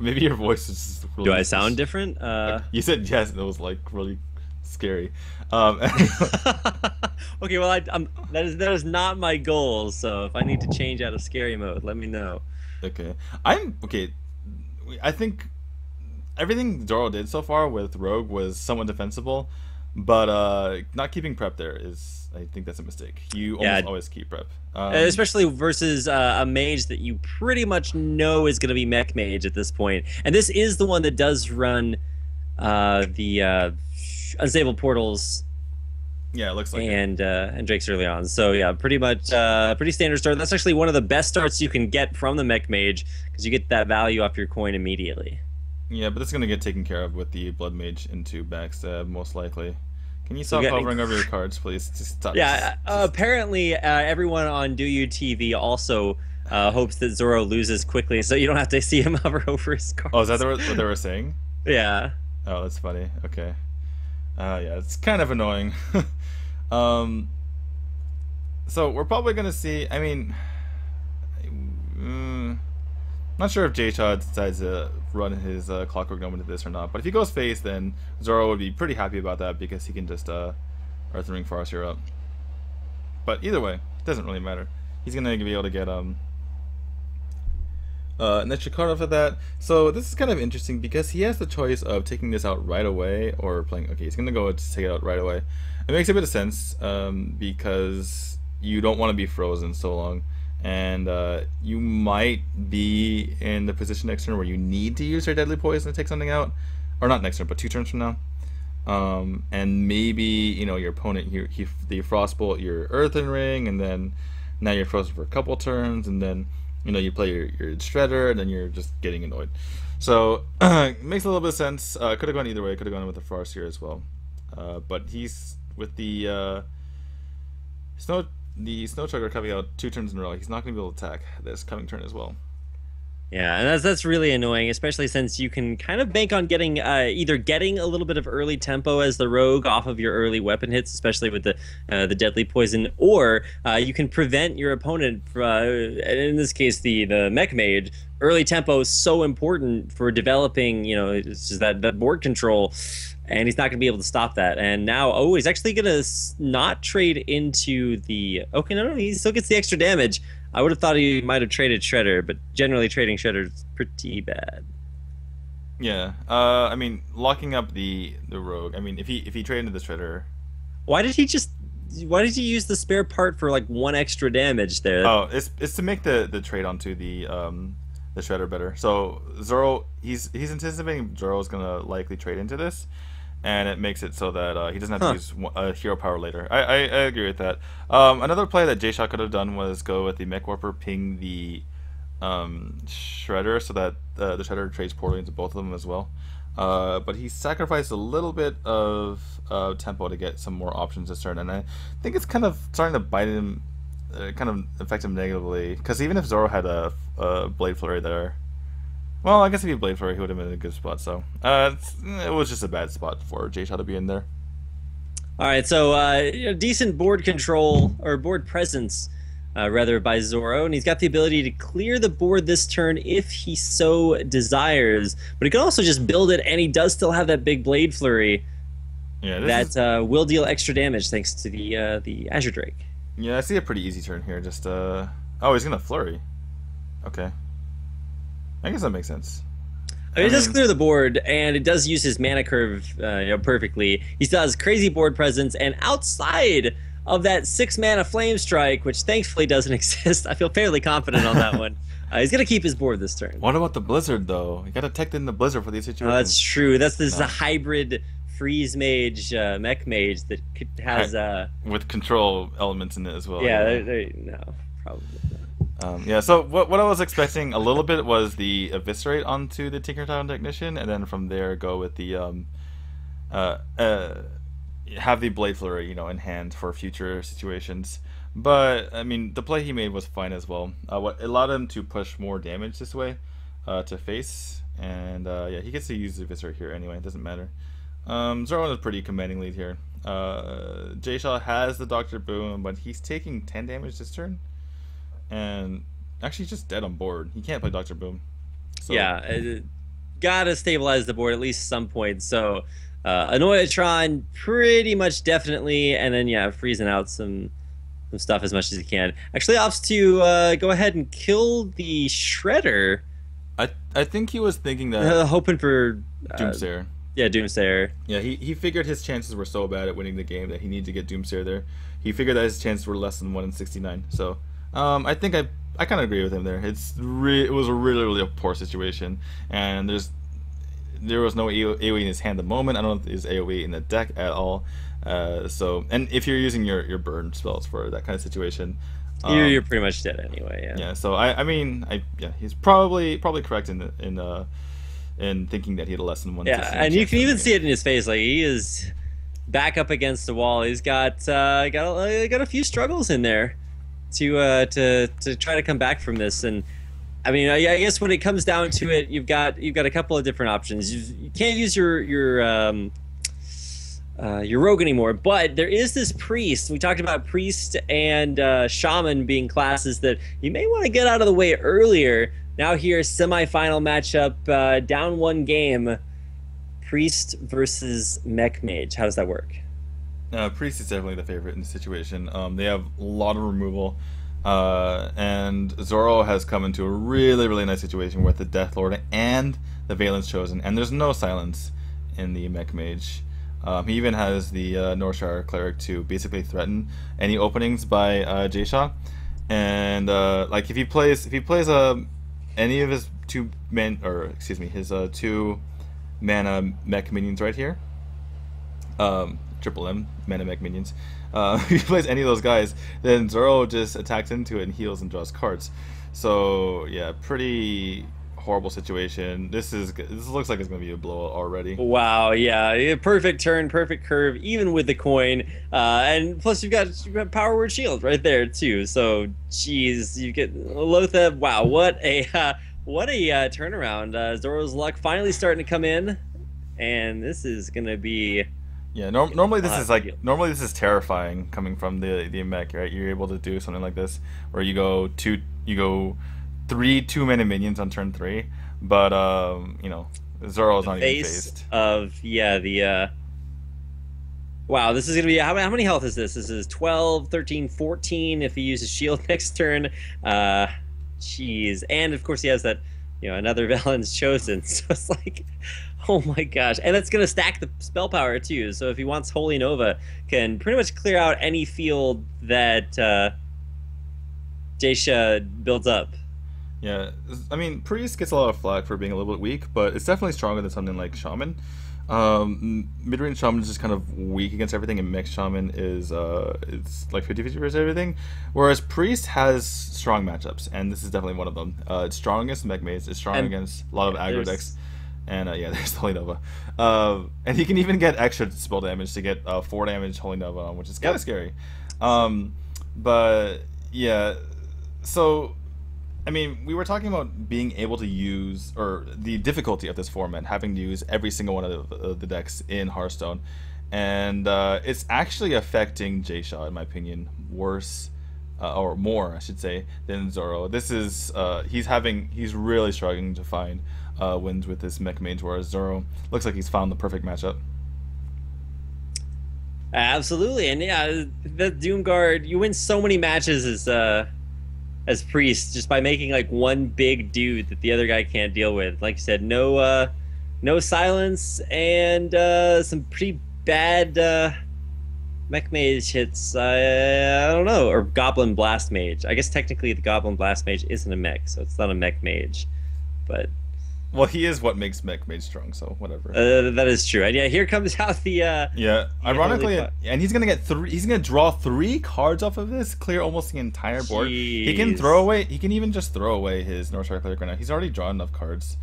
Maybe your voice is just really. Do I sound different? You said yes, and it was like really scary. Okay, well, that is not my goal. So if I need to change out of scary mode, let me know. Okay, I think everything Zoro did so far with Rogue was somewhat defensible, but not keeping prep there is. I think that's a mistake. You almost always keep prep. Especially versus a mage that you pretty much know is going to be mech mage at this point. And this is the one that does run the unstable portals. Yeah, it looks like and Drake's early on. So yeah, pretty much pretty standard start. That's actually one of the best starts you can get from the mech mage, because you get that value off your coin immediately. Yeah, but that's going to get taken care of with the blood mage into backstab most likely. Can you stop hovering over your cards, please? Just stop. Yeah, apparently everyone on Do You TV also hopes that Zoro loses quickly, so you don't have to see him hover over his cards. Oh, is that what they were saying? Yeah. Oh, that's funny. Okay. Yeah, it's kind of annoying. So we're probably going to see, I mean, not sure if J-Shaw decides to run his Clockwork Gnome into this or not, but if he goes face, then Zoro would be pretty happy about that, because he can just Earth Ring Farseer up. But either way, it doesn't really matter. He's going to be able to get An extra card off of that. So this is kind of interesting because he has the choice of taking this out right away or playing. Okay, he's gonna go to take it out right away. It makes a bit of sense because you don't want to be frozen so long, and you might be in the position next turn where you need to use your deadly poison to take something out, or not next turn, but 2 turns from now. And maybe your opponent they frostbolt your earthen ring, and then now you're frozen for a couple turns, and then you play your shredder, and then you're just getting annoyed. So it makes a little bit of sense. Could have gone either way. Could have gone with the Frost here as well. But he's with the snow chugger coming out 2 turns in a row. He's not going to be able to attack this coming turn as well. Yeah, and that's really annoying, especially since you can kind of bank on getting either getting a little bit of early tempo as the rogue off of your early weapon hits, especially with the deadly poison, or you can prevent your opponent, in this case the mech mage. Early tempo is so important for developing, it's just that board control, and he's not going to be able to stop that. And now, he's actually going to not trade into the... Okay, no, he still gets the extra damage. I would have thought he might have traded Shredder, but generally trading Shredder is pretty bad. Yeah, I mean, locking up the rogue. I mean, if he traded into the Shredder... Why did he use the spare part for like 1 extra damage there? Oh, it's to make the trade onto the Shredder better. So Zoro, he's anticipating Zoro's gonna likely trade into this, and it makes it so that he doesn't have to use a hero power later. I agree with that. Another play that J-Shot could have done was go with the Mech Warper, ping the Shredder, so that the Shredder trades poorly into both of them as well. But he sacrificed a little bit of tempo to get some more options this turn, and I think it's kind of starting to bite him, kind of affect him negatively, because even if Zoro had a Blade Flurry there, well, I guess if he Blade Flurry, he would have been in a good spot. So it was just a bad spot for J-Shot to be in there. All right, so decent board control, or board presence, rather, by Zoro, and he's got the ability to clear the board this turn if he so desires. But he can also just build it, and he does still have that big Blade Flurry that will deal extra damage thanks to the Azure Drake. Yeah, I see a pretty easy turn here. Just oh, he's gonna Flurry. Okay. I guess that makes sense. It does clear the board, and it does use his mana curve perfectly. He still has crazy board presence, and outside of that 6 mana Flame Strike, which thankfully doesn't exist, I feel fairly confident on that one. He's going to keep his board this turn. What about the Blizzard, though? You got to tech in the Blizzard for these situations. That's true. This is a hybrid Freeze Mage, Mech Mage that has... with control elements in it as well. Yeah, no, probably not. Yeah, so what I was expecting a little bit was the Eviscerate onto the Tinkertown Technician, and then from there go with the have the Blade Flurry, in hand for future situations. But I mean, the play he made was fine as well. What allowed him to push more damage this way to face, and yeah, he gets to use the Eviscerate here anyway. It doesn't matter. Zoro is a pretty commanding lead here. J-Shaw has the Dr. Boom, but he's taking 10 damage this turn. And actually just dead on board. He can't play Dr. Boom. So. Yeah, gotta stabilize the board at least some point. So Annoyatron pretty much definitely, and then freezing out some stuff as much as he can. Actually opts to go ahead and kill the Shredder. I think he was thinking that hoping for Doomsayer. Yeah, Doomsayer. Yeah, he figured his chances were so bad at winning the game that he needed to get Doomsayer there. He figured that his chances were less than 1 in 69. So I think I kind of agree with him there. It was a really poor situation, and there was no AoE in his hand at the moment. I don't know if there's AoE in the deck at all. So, and if you're using your burn spells for that kind of situation, you're pretty much dead anyway. Yeah. Yeah. So I mean, he's probably correct in thinking that he had a less than 1. Yeah, and you can even see it in his face. Like, he is back up against the wall. He's got a few struggles in there to try to come back from this. And I mean, I guess when it comes down to it, you've got a couple of different options. You can't use your rogue anymore, but there is this priest. We talked about priest and shaman being classes that you may want to get out of the way earlier. Now here, semi-final matchup, down 1 game, priest versus mech mage. How does that work? Priest is definitely the favorite in the situation. They have a lot of removal. And Zoro has come into a really, really nice situation with the Death Lord and the Valence Chosen, and there's no silence in the Mech Mage. He even has the Northshire Cleric to basically threaten any openings by J-Shaw. And like if he plays any of his two mana mech minions right here, triple M mana mech minions. If he plays any of those guys, then Zoro just attacks into it and heals and draws cards. So yeah, pretty horrible situation. This looks like it's gonna be a blowout already. Wow, yeah, perfect turn, perfect curve, even with the coin, and plus you've got Power Word Shield right there too. So, geez, you get Lotheb. Wow, what a turnaround. Zoro's luck finally starting to come in, and this is gonna be. Yeah, normally this is terrifying coming from the mech, right? You're able to do something like this where you go 3 2-mana minions on turn 3, but you know, Zoro's not even phased. Wow, this is gonna be how many health is this? This is 12, 13, 14 if he uses shield next turn. Jeez, and of course he has that, another Valence Chosen. So it's like, oh my gosh, and it's gonna stack the spell power too. So if he wants Holy Nova, can pretty much clear out any field that Jaysha builds up. Yeah, I mean, Priest gets a lot of flack for being a little bit weak, but it's definitely stronger than something like Shaman. Mid-range Shaman is just kind of weak against everything, and Mech Shaman is it's like 50-50 versus everything. Whereas Priest has strong matchups, and this is definitely one of them. It's strong against Mech Maze, it's strong against a lot of aggro decks, and yeah, there's Holy Nova. And he can even get extra spell damage to get 4 damage Holy Nova on, which is kind of scary. But yeah, so. I mean, we were talking about being able to use, or the difficulty of this format, having to use every single one of the decks in Hearthstone, and it's actually affecting Jayshaw, in my opinion, worse, or more, I should say, than Zoro. This is, he's really struggling to find wins with this Mech Mage, whereas Zoro looks like he's found the perfect matchup. Absolutely, and yeah, the Doomguard, you win so many matches as Priest just by making like one big dude that the other guy can't deal with. Like you said, no silence and some pretty bad Mech Mage hits. I don't know, or Goblin Blast Mage. I guess technically the Goblin Blast Mage isn't a mech, so it's not a Mech Mage, but. Well, he is what makes Mech Mage strong, so whatever. That is true. And yeah, here comes out the yeah, ironically, and he's gonna get 3. He's gonna draw 3 cards off of this, clear almost the entire board. Jeez. He can throw away. He can even just throw away his Northshire Cleric right now. He's already drawn enough cards.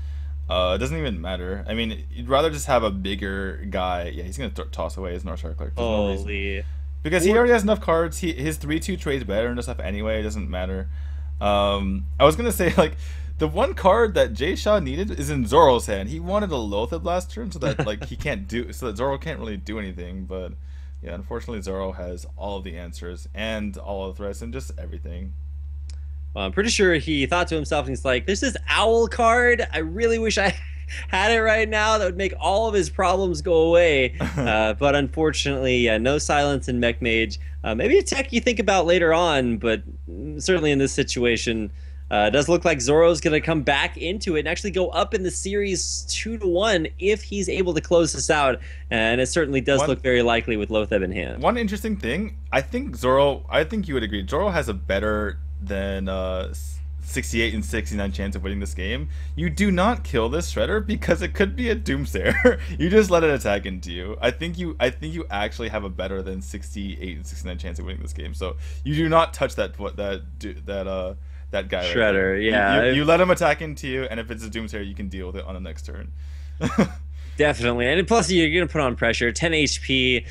It doesn't even matter. I mean, you'd rather just have a bigger guy. Yeah, he's gonna toss away his Northshire Cleric. Holy. Because he already has enough cards. His 3/2 trades better and stuff anyway. It doesn't matter. I was gonna say like. The one card that Jayshaw needed is in Zoro's hand. He wanted a Lotheb last turn so that like so that Zoro can't really do anything. But yeah, unfortunately Zoro has all of the answers and all of the threats and just everything. Well, I'm pretty sure he thought to himself, and he's like, "There's this owl card. I really wish I had it right now. That would make all of his problems go away." But unfortunately, no silence in Mech Mage. Maybe a tech you think about later on, but certainly in this situation. It does look like Zoro's going to come back into it and actually go up in the series 2-1 if he's able to close this out. And it certainly does look very likely with Lotheb in hand. One interesting thing, I think you would agree, Zoro has a better than 68 and 69 chance of winning this game. You do not kill this Shredder because it could be a Doomsayer. You just let it attack into you. I think you actually have a better than 68 and 69 chance of winning this game. So you do not touch that guy Shredder, right yeah. You let him attack into you, and if it's a Doomsayer, you can deal with it on the next turn. Definitely, and plus you're going to put on pressure. 10 HP,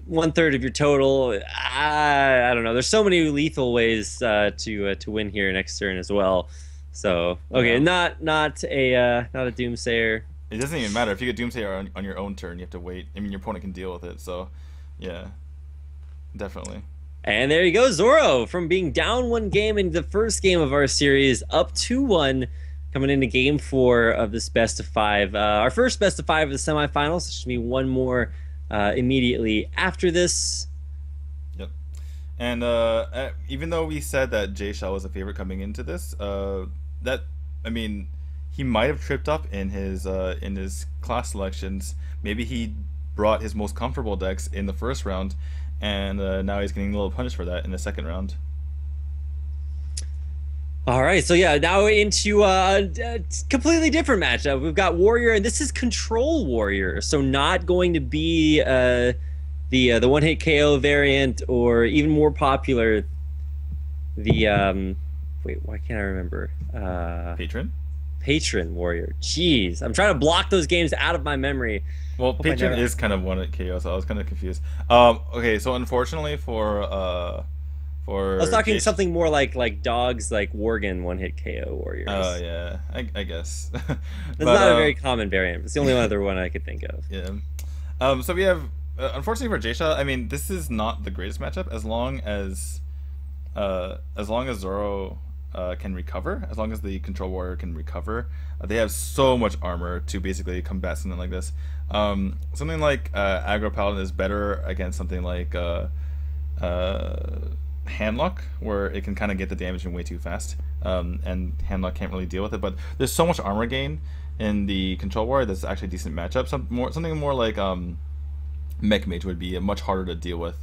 1/3 of your total. I don't know. There's so many lethal ways to win here next turn as well. So okay, not a Doomsayer. It doesn't even matter if you get Doomsayer on your own turn. You have to wait. I mean, your opponent can deal with it. So yeah, definitely. And there you go, Zoro, from being down 1 game in the first game of our series, up 2-1, coming into game 4 of this best of 5. Our first best of 5 of the semifinals. There should be one more immediately after this. Yep. And even though we said that Jay Shao was a favorite coming into this, he might have tripped up in his class selections. Maybe he brought his most comfortable decks in the first round, and now he's getting a little punished for that in the second round. All right, so yeah, now into a completely different matchup. We've got Warrior, and this is Control Warrior, so not going to be the one-hit KO variant, or even more popular, the wait, why can't I remember? Patron Warrior. Jeez, I'm trying to block those games out of my memory. Well, Patron is kind of one-hit KO, so I was kind of confused. Okay, so unfortunately for I was talking something more like dogs, like Worgen one-hit KO Warriors. Oh yeah, I guess. It's not a very common variant. It's the only other one I could think of. Yeah. So we have, unfortunately for Jaysha, I mean, this is not the greatest matchup as long as Zoro can recover, as long as the Control Warrior can recover. They have so much armor to basically combat something like this. Something like Aggro Paladin is better against something like Handlock, where it can kind of get the damage in way too fast, and Handlock can't really deal with it. But there's so much armor gain in the Control Warrior that's actually a decent matchup. Something more like Mech Mage would be much harder to deal with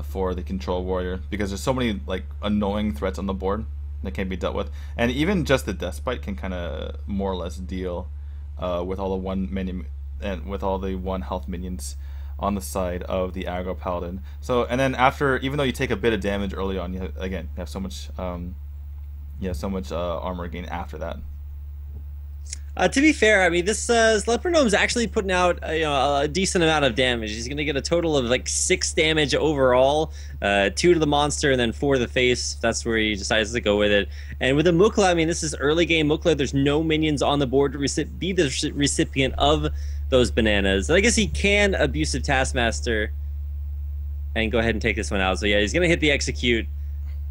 for the Control Warrior, because there's so many like annoying threats on the board that can't be dealt with, and even just the Death Bite can kind of more or less deal with all the one health minions on the side of the Aggro Paladin. So, and then after, even though you take a bit of damage early on, you have so much armor gain after that. To be fair, I mean, this Leopard Gnome's actually putting out a decent amount of damage. He's going to get a total of like 6 damage overall, 2 to the monster and then 4 to the face. That's where he decides to go with it. And with the Mukla, I mean, this is early game Mukla. There's no minions on the board to be the recipient of those bananas. I guess he can Abusive Taskmaster and go ahead and take this one out. So yeah, he's going to hit the execute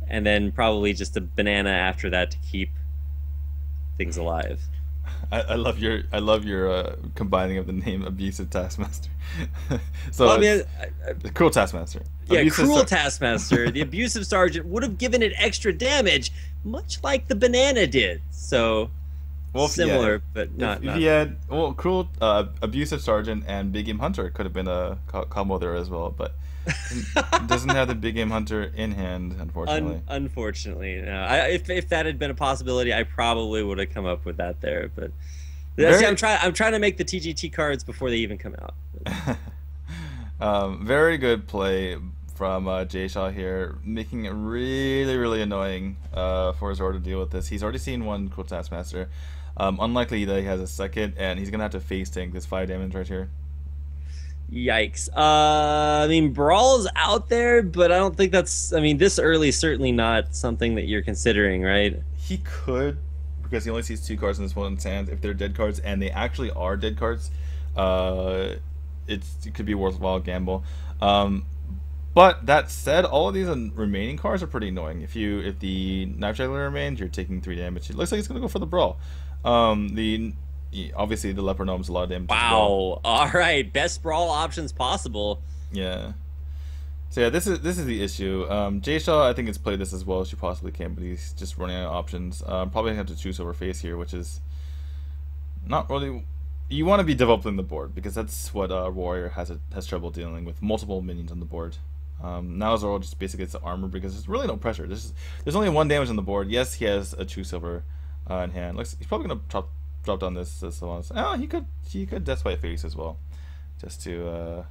and then probably just a banana after that to keep things alive. I love your combining of the name Abusive Taskmaster. So well, I mean, Cruel Taskmaster. Yeah, Cruel Taskmaster. The Abusive Sergeant would have given it extra damage, much like the banana did. So similar, but not. If he had Cruel, Abusive Sergeant and Big Game Hunter could have been a combo there as well, but it doesn't have the Big Game Hunter in hand, unfortunately. Unfortunately, no. If that had been a possibility, I probably would have come up with that there. But see, I'm trying to make the TGT cards before they even come out. Very good play from Jay Shaw here, making it really, really annoying for Zoro to deal with this. He's already seen one Cruel Taskmaster. Unlikely that he has a second, and he's gonna have to face tank this 5 damage right here. Yikes. I mean, Brawl's out there, but I don't think that's... I mean, this early is certainly not something that you're considering, right? He could, because he only sees 2 cards in this one's hand. If they're dead cards, and they actually are dead cards, it could be a worthwhile gamble. But that said, all of these remaining cards are pretty annoying. If the Knife Juggler remains, you're taking 3 damage. It looks like he's going to go for the Brawl. Obviously, the Leopard Gnome's a lot of damage. Wow! All right, best brawl options possible. Yeah. So yeah, this is the issue. Jay Shaw, I think, has played this as well as you possibly can, but he's just running out of options. Probably gonna have to choose over face here, which is not really. You want to be developing the board, because that's what Warrior has trouble dealing with, multiple minions on the board. Now Zoro just basically gets the armor because there's really no pressure. There's only 1 damage on the board. Yes, he has a True Silver in hand. He's probably gonna drop down this once. Oh, he could Death Bite face as well, just to.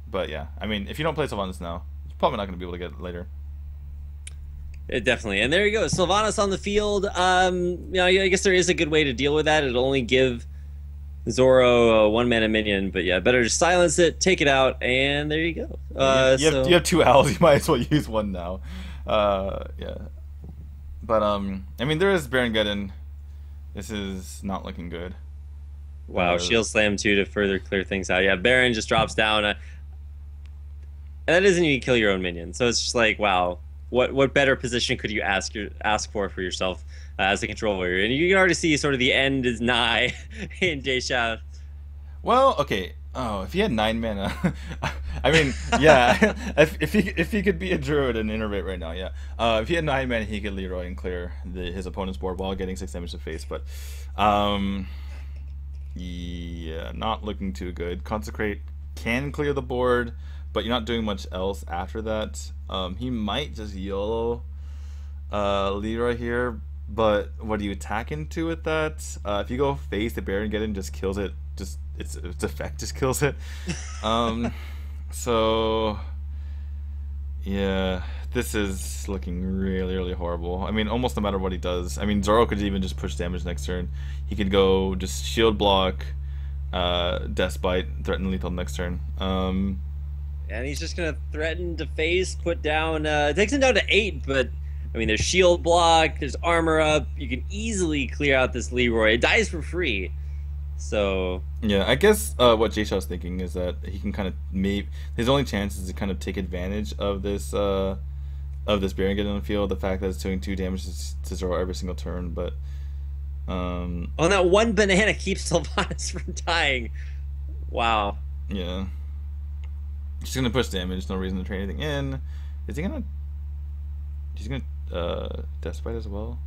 But yeah, I mean, if you don't play Sylvanas now, you're probably not gonna be able to get it later. Definitely, and there you go. Sylvanas on the field. I guess there is a good way to deal with that. It'll only give Zoro a 1-mana minion, but yeah, better just silence it, take it out, and there you go. You have 2 owls. You might as well use 1 now. Yeah, but I mean, there is Baron Geddon. This is not looking good. Wow, Shield Slam 2 to further clear things out. Yeah, Baron just drops down. And that doesn't even kill your own minion. So it's just like, wow, what better position could you ask for yourself as a Control Warrior? And you can already see sort of the end is nigh in Jay Shaw. Well, okay. Oh, if he had 9 mana, I mean, yeah. if he could be a druid and innervate right now, yeah. If he had 9 mana, he could Leroy and clear his opponent's board while getting 6 damage to face. But, yeah, not looking too good. Consecrate can clear the board, but you're not doing much else after that. He might just YOLO Leroy here, but what do you attack into with that? If you go face, the Baron get in just kills it. Just its effect just kills it. So yeah, this is looking really, really horrible. I mean, almost no matter what he does. I mean, Zoro could even just push damage next turn. He could go just shield block, Death Bite, threaten lethal next turn. And he's just gonna threaten to face, put down. It takes him down to 8, but I mean, there's shield block, there's armor up. You can easily clear out this Leroy. It dies for free. So yeah, I guess what Jay Shaw's thinking is that he can kind of his only chance is to kind of take advantage of this Baron getting on the field. The fact that it's doing 2 damage to Zoro every single turn, but oh, that one banana keeps Sylvanas from dying. Wow. Yeah. She's gonna push damage. No reason to trade anything in. Is he gonna? He's gonna Death Bite as well.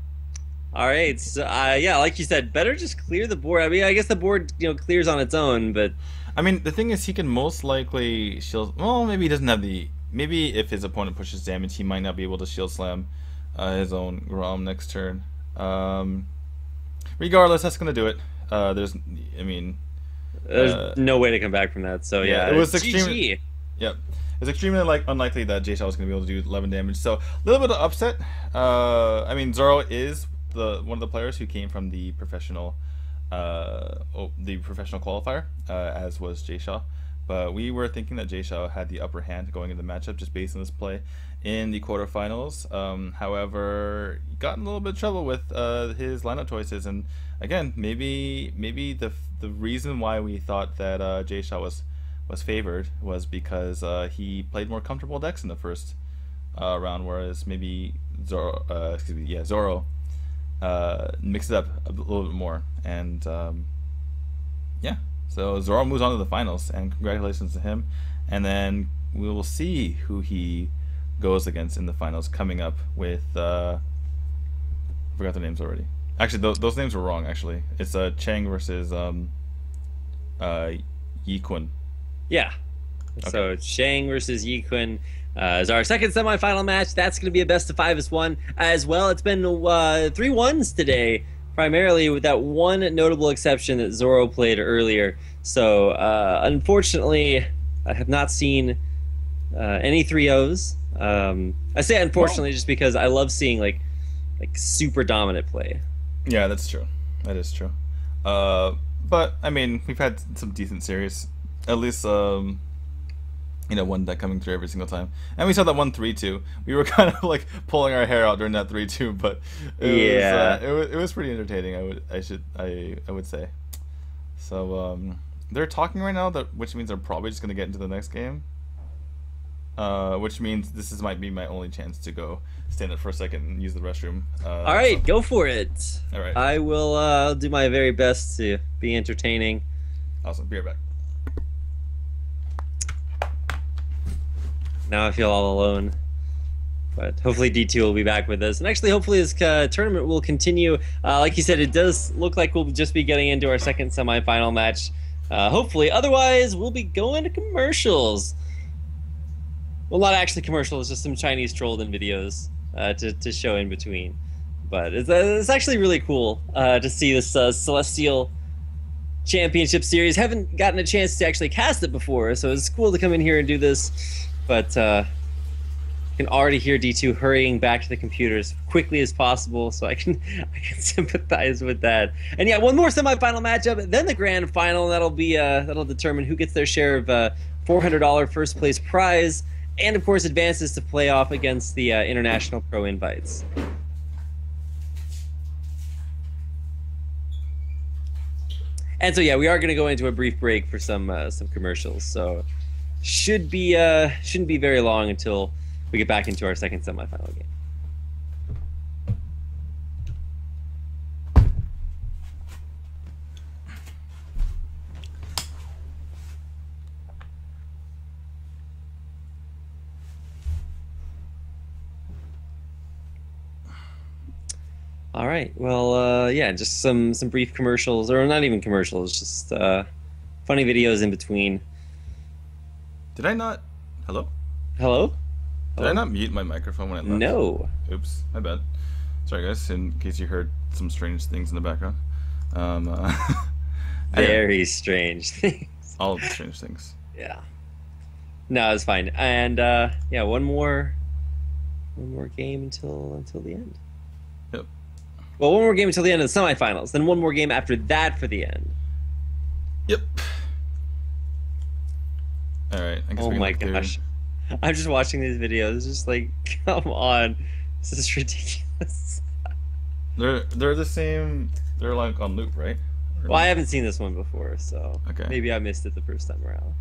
All right, so yeah, like you said, better just clear the board. I mean, I guess the board clears on its own, but I mean, the thing is, he can most likely shield. Well, maybe he doesn't have the. Maybe if his opponent pushes damage, he might not be able to shield slam his own Grom next turn. Regardless, that's gonna do it. There's no way to come back from that. So yeah, it was extremely. Yep. It's extremely unlikely that Jay Shaw was going to be able to do 11 damage. So a little bit of upset. I mean, Zoro is one of the players who came from the professional qualifier, as was Jay Shaw. But we were thinking that Jay Shaw had the upper hand going into the matchup just based on his play in the quarterfinals. However, he got in a little bit of trouble with his lineup choices, and again, maybe the reason why we thought that Jay Shaw was favored was because he played more comfortable decks in the first round, whereas maybe Zoro mixed it up a little bit more, and yeah, so Zoro moves on to the finals, and congratulations to him. And then we will see who he goes against in the finals coming up with I forgot the names already. Actually, those names were wrong. Actually, it's Chang versus Yi Kun. Yeah. Okay. So Shang versus Yi Kun is our second semifinal match. That's going to be a best of 5 as well. It's been 3-1s today, primarily with that one notable exception that Zoro played earlier. So unfortunately, I have not seen any 3-0s. I say unfortunately just because I love seeing like super dominant play. Yeah, that's true. That is true. But I mean, we've had some decent series. At least, one deck coming through every single time. And we saw that 1-3-2. We were kind of like pulling our hair out during that 3-2, but it was pretty entertaining. I would say. So they're talking right now, which means they're probably just gonna get into the next game. Which means this might be my only chance to go stand up for a second and use the restroom. All right, go for it. All right. I will do my very best to be entertaining. Awesome. Be right back. Now I feel all alone, but hopefully D2 will be back with us. And actually, hopefully this tournament will continue. Like you said, it does look like we'll just be getting into our second semifinal match. Hopefully. Otherwise, we'll be going to commercials. Well, not actually commercials, just some Chinese trolled-in videos to show in between. But it's actually really cool to see this Celestial Championship Series. Haven't gotten a chance to actually cast it before, so it's cool to come in here and do this. But I can already hear D2 hurrying back to the computer as quickly as possible, so I can sympathize with that. And yeah, one more semifinal matchup, then the grand final, and that'll determine who gets their share of $400 first place prize, and of course advances to playoff against the International Pro Invites. And so yeah, we are going to go into a brief break for some commercials. So shouldn't be very long until we get back into our second semifinal game. All right. Well, yeah, just some brief commercials, or not even commercials, just funny videos in between. Did I not? Hello? Hello? Did I Hello? not mute my microphone when I left? No. Oops, my bad. Sorry, guys, in case you heard some strange things in the background. Yeah, Very strange things. all strange things. Yeah. No, it's fine. And yeah, one more game until the end. Yep. Well, one more game until the end of the semifinals. Then one more game after that for the end. Yep. All right. I guess Oh we can my look through- gosh. I'm just watching these videos. Just like, come on, this is ridiculous. They're the same. They're like on loop, right? Or Well, I haven't seen this one before, so Okay. maybe I missed it the first time around.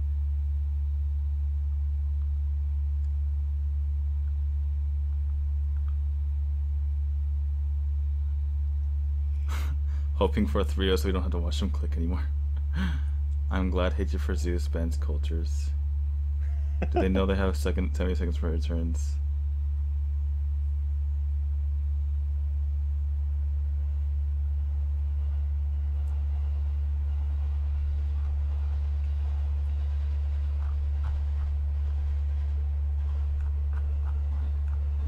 Hoping for a 3-0 so we don't have to watch them click anymore. I'm glad Hatred for Zeus bans cultures. Do they know they have 70 seconds for returns?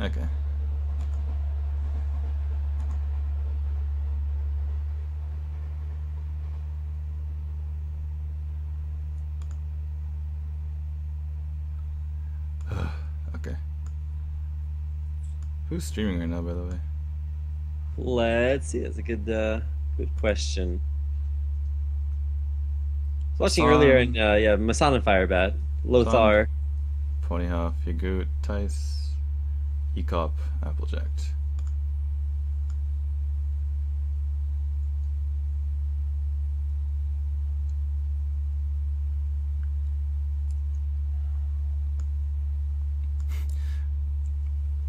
Okay. Okay. Who's streaming right now, by the way? Let's see. That's a good question. I was watching Hassan. earlier, and yeah, Masan and Firebat, Lothar. Ponyhoff, Yagut, Tice, Ecop, Applejack.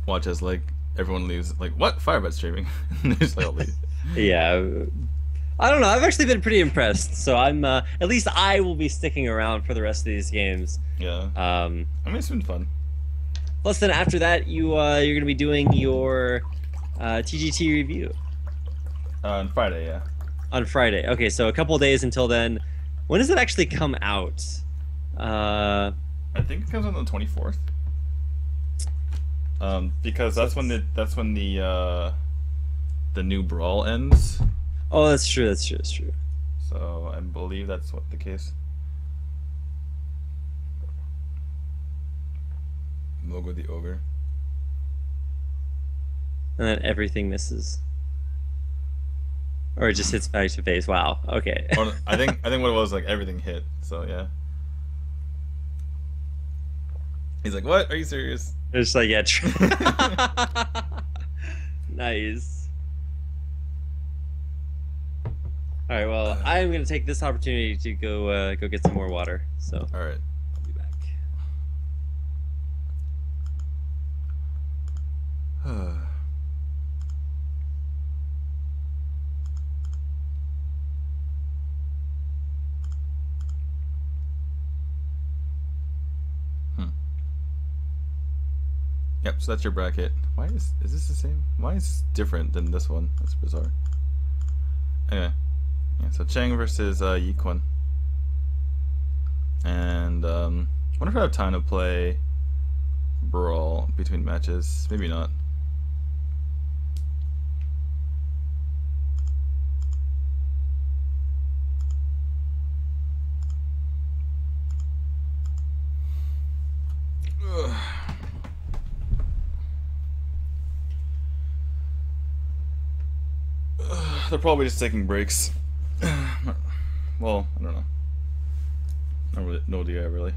Watch as like everyone leaves. Like, what? Firebat streaming? And they just like all leave. Yeah, I don't know. I've actually been pretty impressed. So I'm at least I will be sticking around for the rest of these games. Yeah. I mean, it's been fun. Plus, then after that, you're gonna be doing your TGT review On Friday, yeah. on Friday. Okay, so a couple days until then. When does it actually come out? I think it comes on the 24th. Because that's when the new brawl ends. Oh, that's true. That's true. That's true. So I believe that's what the case. Mogo the ogre. And then everything misses, or it just hits face to face. Wow. Okay. Or, I think what it was, like, everything hit. So yeah. He's like, "What? Are you serious?" It's like, yeah. Nice. All right. Well, I'm gonna take this opportunity to go get some more water. So. All right. I'll be back. Yep, so that's your bracket. Why is this the same? Why is this different than this one? That's bizarre. Anyway. Yeah, so Chang versus Yiquan. And I wonder if I have time to play Brawl between matches. Maybe not. Ugh. They're probably just taking breaks. Well, I don't know. Not really, no idea, really.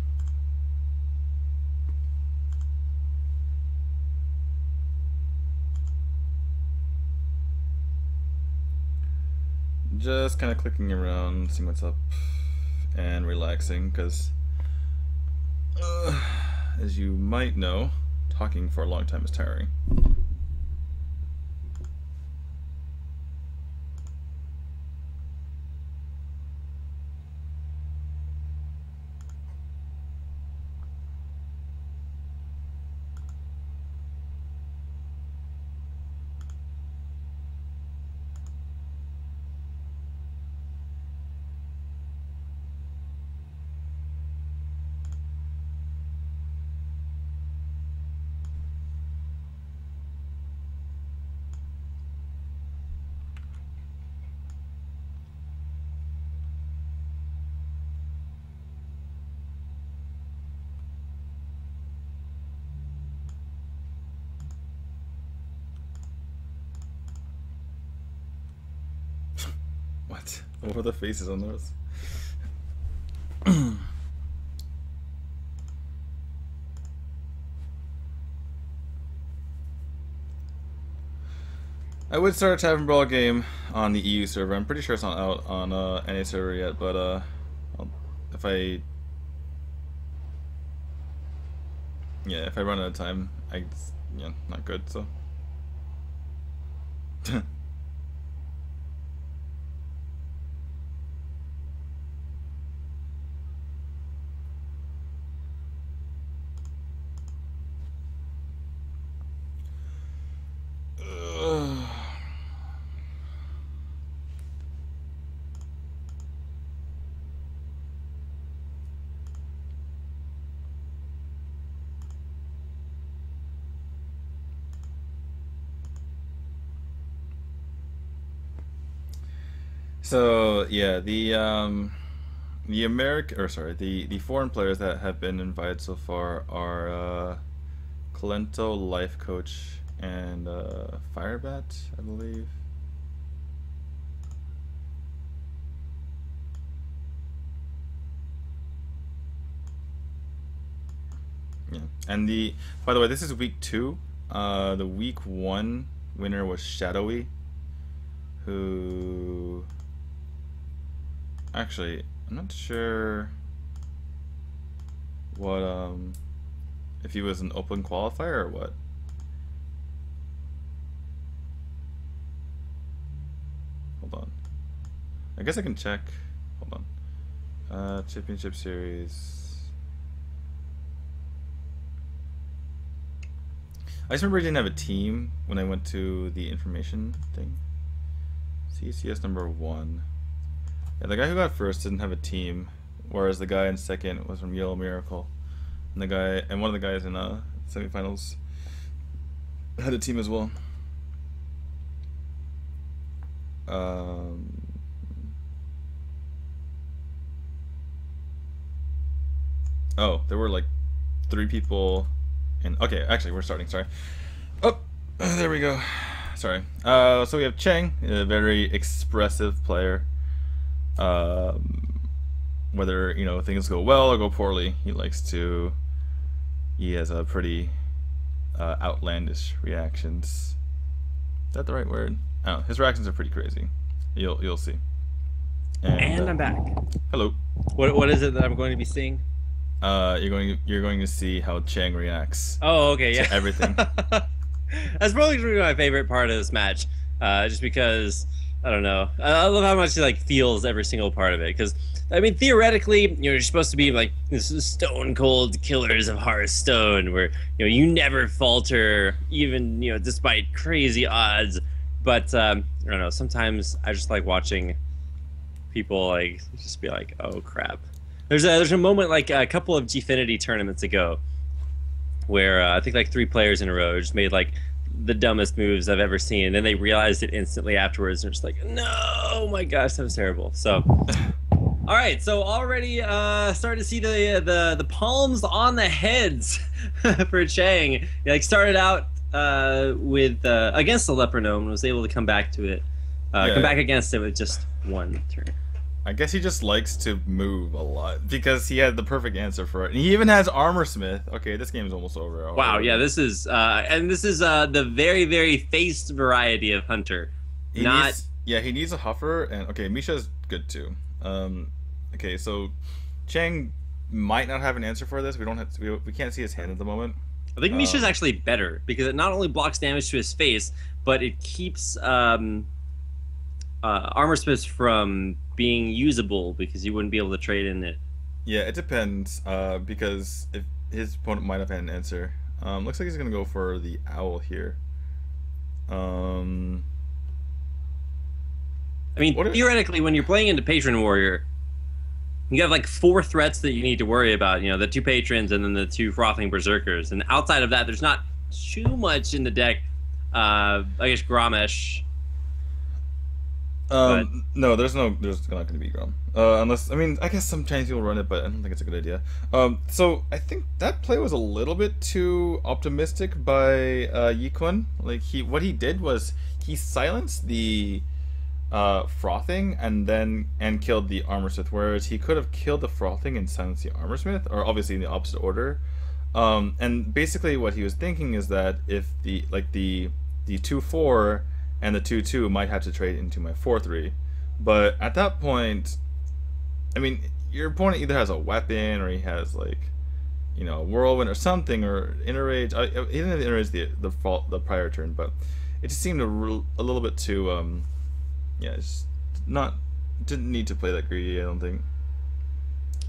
Just kind of clicking around, seeing what's up, and relaxing, because, as you might know, talking for a long time is tiring. What? What were the faces on those? I would start a Tavern Brawl game on the EU server. I'm pretty sure it's not out on any server yet, but if I run out of time, not good. So. So yeah, the foreign players that have been invited so far are Colento, Life Coach, and Firebat, I believe. Yeah, and by the way, this is week 2. The week 1 winner was Shadowy, who. Actually, I'm not sure what if he was an open qualifier or what. Hold on. I guess I can check. Hold on. Championship series. I just remember he didn't have a team when I went to the information thing. CCS number 1. Yeah, the guy who got first didn't have a team, whereas the guy in second was from Yellow Miracle, and one of the guys in semifinals had a team as well. Oh, there were like 3 people, and okay, actually we're starting. Sorry. Oh, there we go. Sorry. So we have Cheng, a very expressive player. Whether things go well or go poorly, he has a pretty outlandish reactions. Is that the right word? I don't know. His reactions are pretty crazy. You'll see. And I'm back. Hello. What is it that I'm going to be seeing? You're going to see how Cheng reacts. Oh, okay, yeah. To everything. That's probably gonna be my favorite part of this match, just because I don't know. I love how much he feels every single part of it. Because I mean, theoretically, you're supposed to be this is stone cold killers of Hearthstone, where you never falter, even despite crazy odds. But I don't know. Sometimes I just like watching people just be like, oh crap. There's a moment a couple of Gfinity tournaments ago where I think 3 players in a row just made the dumbest moves I've ever seen, and then they realized it instantly afterwards, and they're just like, no, my gosh, that was terrible. So, all right, so already starting to see the palms on the heads for Cheng. He started out with against the Leper Gnome and was able to come back to it, come back against it with just 1 turn. I guess he just likes to move a lot because he had the perfect answer for it. And he even has Armor Smith. Okay, this game is almost over. Wow, yeah, this is the very, very faced variety of Hunter. He needs a Huffer, and okay, Misha's good too. Okay, so Cheng might not have an answer for this. We can't see his hand at the moment. I think Misha's actually better because it not only blocks damage to his face, but it keeps Armor Smith from being usable because you wouldn't be able to trade in it. Yeah, it depends because if his opponent might have had an answer. Looks like he's gonna go for the owl here. I mean, theoretically, when you're playing into Patron Warrior, you have 4 threats that you need to worry about. The 2 patrons and then the 2 frothing berserkers. And outside of that, there's not too much in the deck. I guess Gromesh. No, there's not going to be Grom. Unless, I mean, I guess some Chinese people run it, but I don't think it's a good idea. So I think that play was a little bit too optimistic by Yikun. What he did was he silenced the Frothing and killed the Armorsmith, whereas he could have killed the Frothing and silenced the Armorsmith, or obviously in the opposite order. And basically what he was thinking is that if the 2/4 and the 2/2 might have to trade into my 4/3, but at that point, I mean, your opponent either has a weapon or he has like, you know, Whirlwind or something, or Inner Rage. He didn't have Inner Rage the prior turn, but it just seemed a little bit too yeah, it's didn't need to play that greedy, I don't think.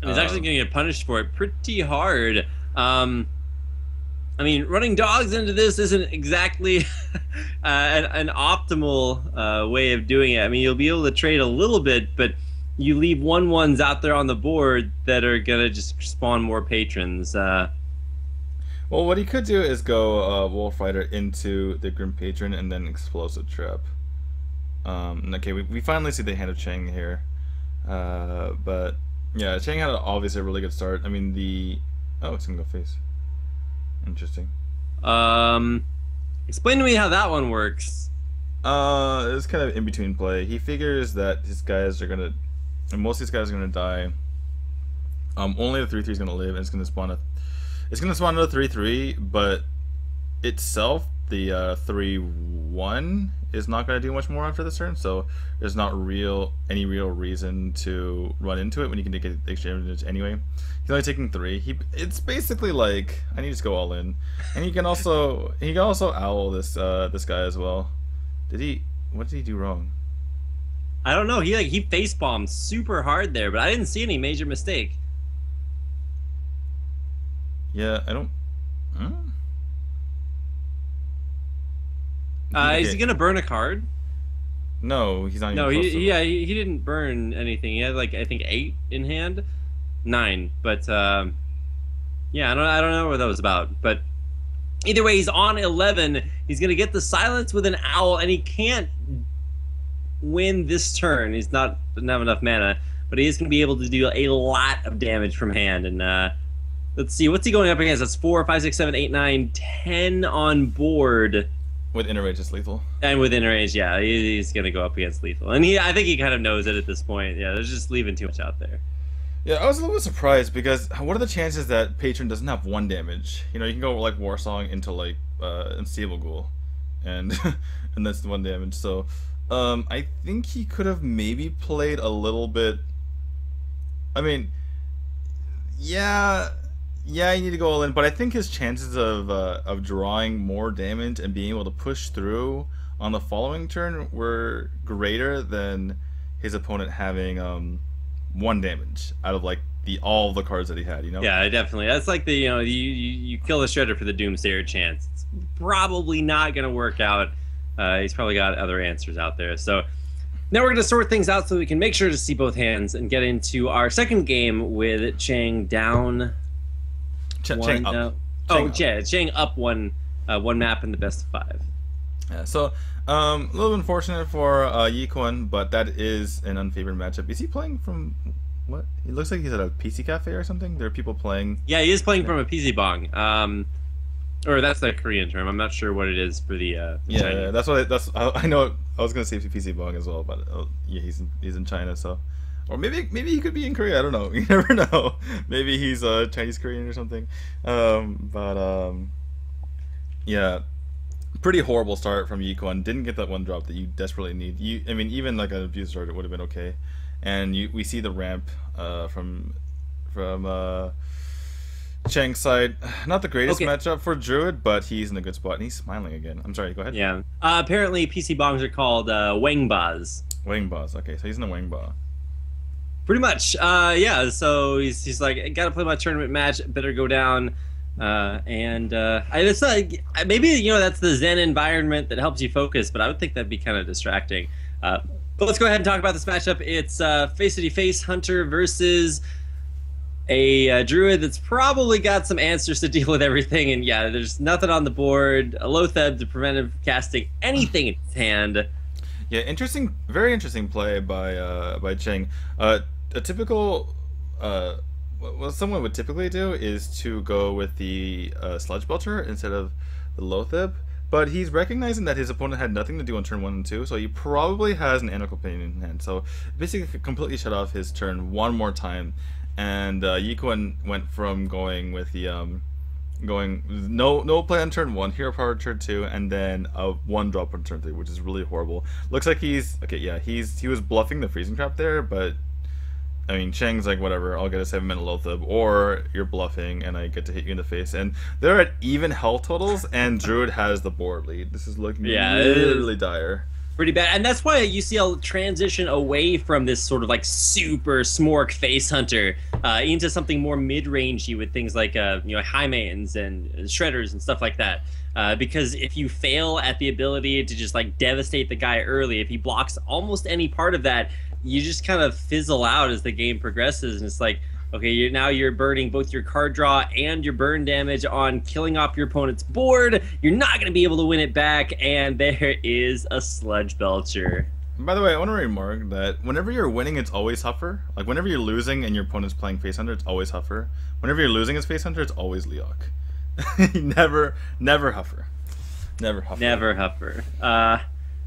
And he's actually going to get punished for it pretty hard. I mean, running dogs into this isn't exactly an optimal way of doing it. I mean, you'll be able to trade a little bit, but you leave 1/1s out there on the board that are going to just spawn more patrons. Well, what he could do is go Wolf Rider into the Grim Patron and then Explosive Trap. Okay, we finally see the hand of Cheng here. But, yeah, Cheng had obviously a really good start. I mean, oh, it's going to go face. Interesting. Explain to me how that one works. It's kind of in between play. He figures that his guys are gonna, and most of these guys are gonna die. Only the 3/3 is gonna live, and it's gonna spawn another 3/3. But itself, the 3/1 is not gonna do much more after this turn. So there's not any real reason to run into it when you can take extra damage anyway. He's only taking 3. It's basically like, I need to go all in, and he can also owl this guy as well. What did he do wrong? I don't know. He face bombed super hard there, but I didn't see any major mistake. Yeah, I don't. Is he gonna burn a card? No, he's not. No, even close to it. he didn't burn anything. He had like, I think 8 in hand. 9, but yeah, I don't know what that was about, but either way, he's on 11. He's gonna get the silence with an owl, and he can't win this turn. He's not doesn't have enough mana, but he is gonna be able to do a lot of damage from hand. And let's see, what's he going up against? That's 4, 5, 6, 7, 8, 9, 10 on board. With Inner Rage, it's lethal. And with Inner Rage, yeah, he's gonna go up against lethal, and I think he kind of knows it at this point. Yeah, they're just leaving too much out there. Yeah, I was a little bit surprised because what are the chances that Patron doesn't have 1 damage? You know, you can go like Warsong into like Unstable Ghoul, and and that's the 1 damage. So I think he could have maybe played a little bit. I mean, yeah, you need to go all in, but I think his chances of drawing more damage and being able to push through on the following turn were greater than his opponent having 1 damage out of like all the cards that he had, you know? Yeah, definitely. That's like the, you know, you kill the Shredder for the Doomsayer chance. It's probably not going to work out. He's probably got other answers out there. So now we're going to sort things out so we can make sure to see both hands and get into our second game with Cheng down. Cheng up. Cheng up one map in the best of 5. Yeah, so a little unfortunate for Yi Kwon, but that is an unfavored matchup. Is he playing from what? It looks like he's at a PC cafe or something. There are people playing. Yeah, he is playing from a PC bong. Or that's the Korean term. I'm not sure what it is for the yeah, Chinese. I know. I was gonna say PC bong as well, but yeah, he's in China, so. Or maybe he could be in Korea. I don't know. You never know. Maybe he's Chinese Korean or something. Yeah. Pretty horrible start from Yi Kwon. Didn't get that 1 drop that you desperately need. I mean, even like an abuse start, it would have been okay. And we see the ramp from Cheng's side. Not the greatest matchup for Druid, but he's in a good spot, and he's smiling again. I'm sorry, go ahead. Yeah. Apparently, PC bongs are called Wangbas. Wangbas. Okay, so he's in the Wangba. Pretty much. Yeah. So he's like, gotta play my tournament match. Better go down. It's like, maybe, you know, that's the Zen environment that helps you focus, but I would think that'd be kind of distracting. But let's go ahead and talk about this matchup. It's face-to-face Hunter versus a Druid that's probably got some answers to deal with everything. And yeah, there's nothing on the board. A Lotheb to prevent him casting anything in his hand. Yeah, interesting, very interesting play by Cheng. A typical. What someone would typically do is to go with the Sludge Belcher instead of the Lotheb, but he's recognizing that his opponent had nothing to do on turn 1 and 2, so he probably has an Animal Companion in hand. So basically completely shut off his turn one more time, and Yikun went from going with the going no play on turn 1, hero power turn 2, and then a 1 drop on turn 3, which is really horrible. Looks like he's okay. Yeah, he was bluffing the freezing trap there, but I mean, Cheng's like, whatever, I'll get a 7-minute Lothab, or you're bluffing and I get to hit you in the face. And they're at even health totals, and Druid has the board lead. This is looking really dire. Pretty bad. And that's why you see a transition away from this sort of like super smork face hunter into something more mid-rangey with things like high mains and shredders and stuff like that. Because if you fail at the ability to just like devastate the guy early, if he blocks almost any part of that, you just kind of fizzle out as the game progresses, and it's like, okay, now you're burning both your card draw and your burn damage on killing off your opponent's board. You're not going to be able to win it back, and there is a Sludge Belcher. By the way, I want to remark that whenever you're winning, it's always Huffer. Like, whenever you're losing and your opponent's playing Face Hunter, it's always Huffer. Whenever you're losing as Face Hunter, it's always Leok. never Huffer. Never Huffer. Never Huffer.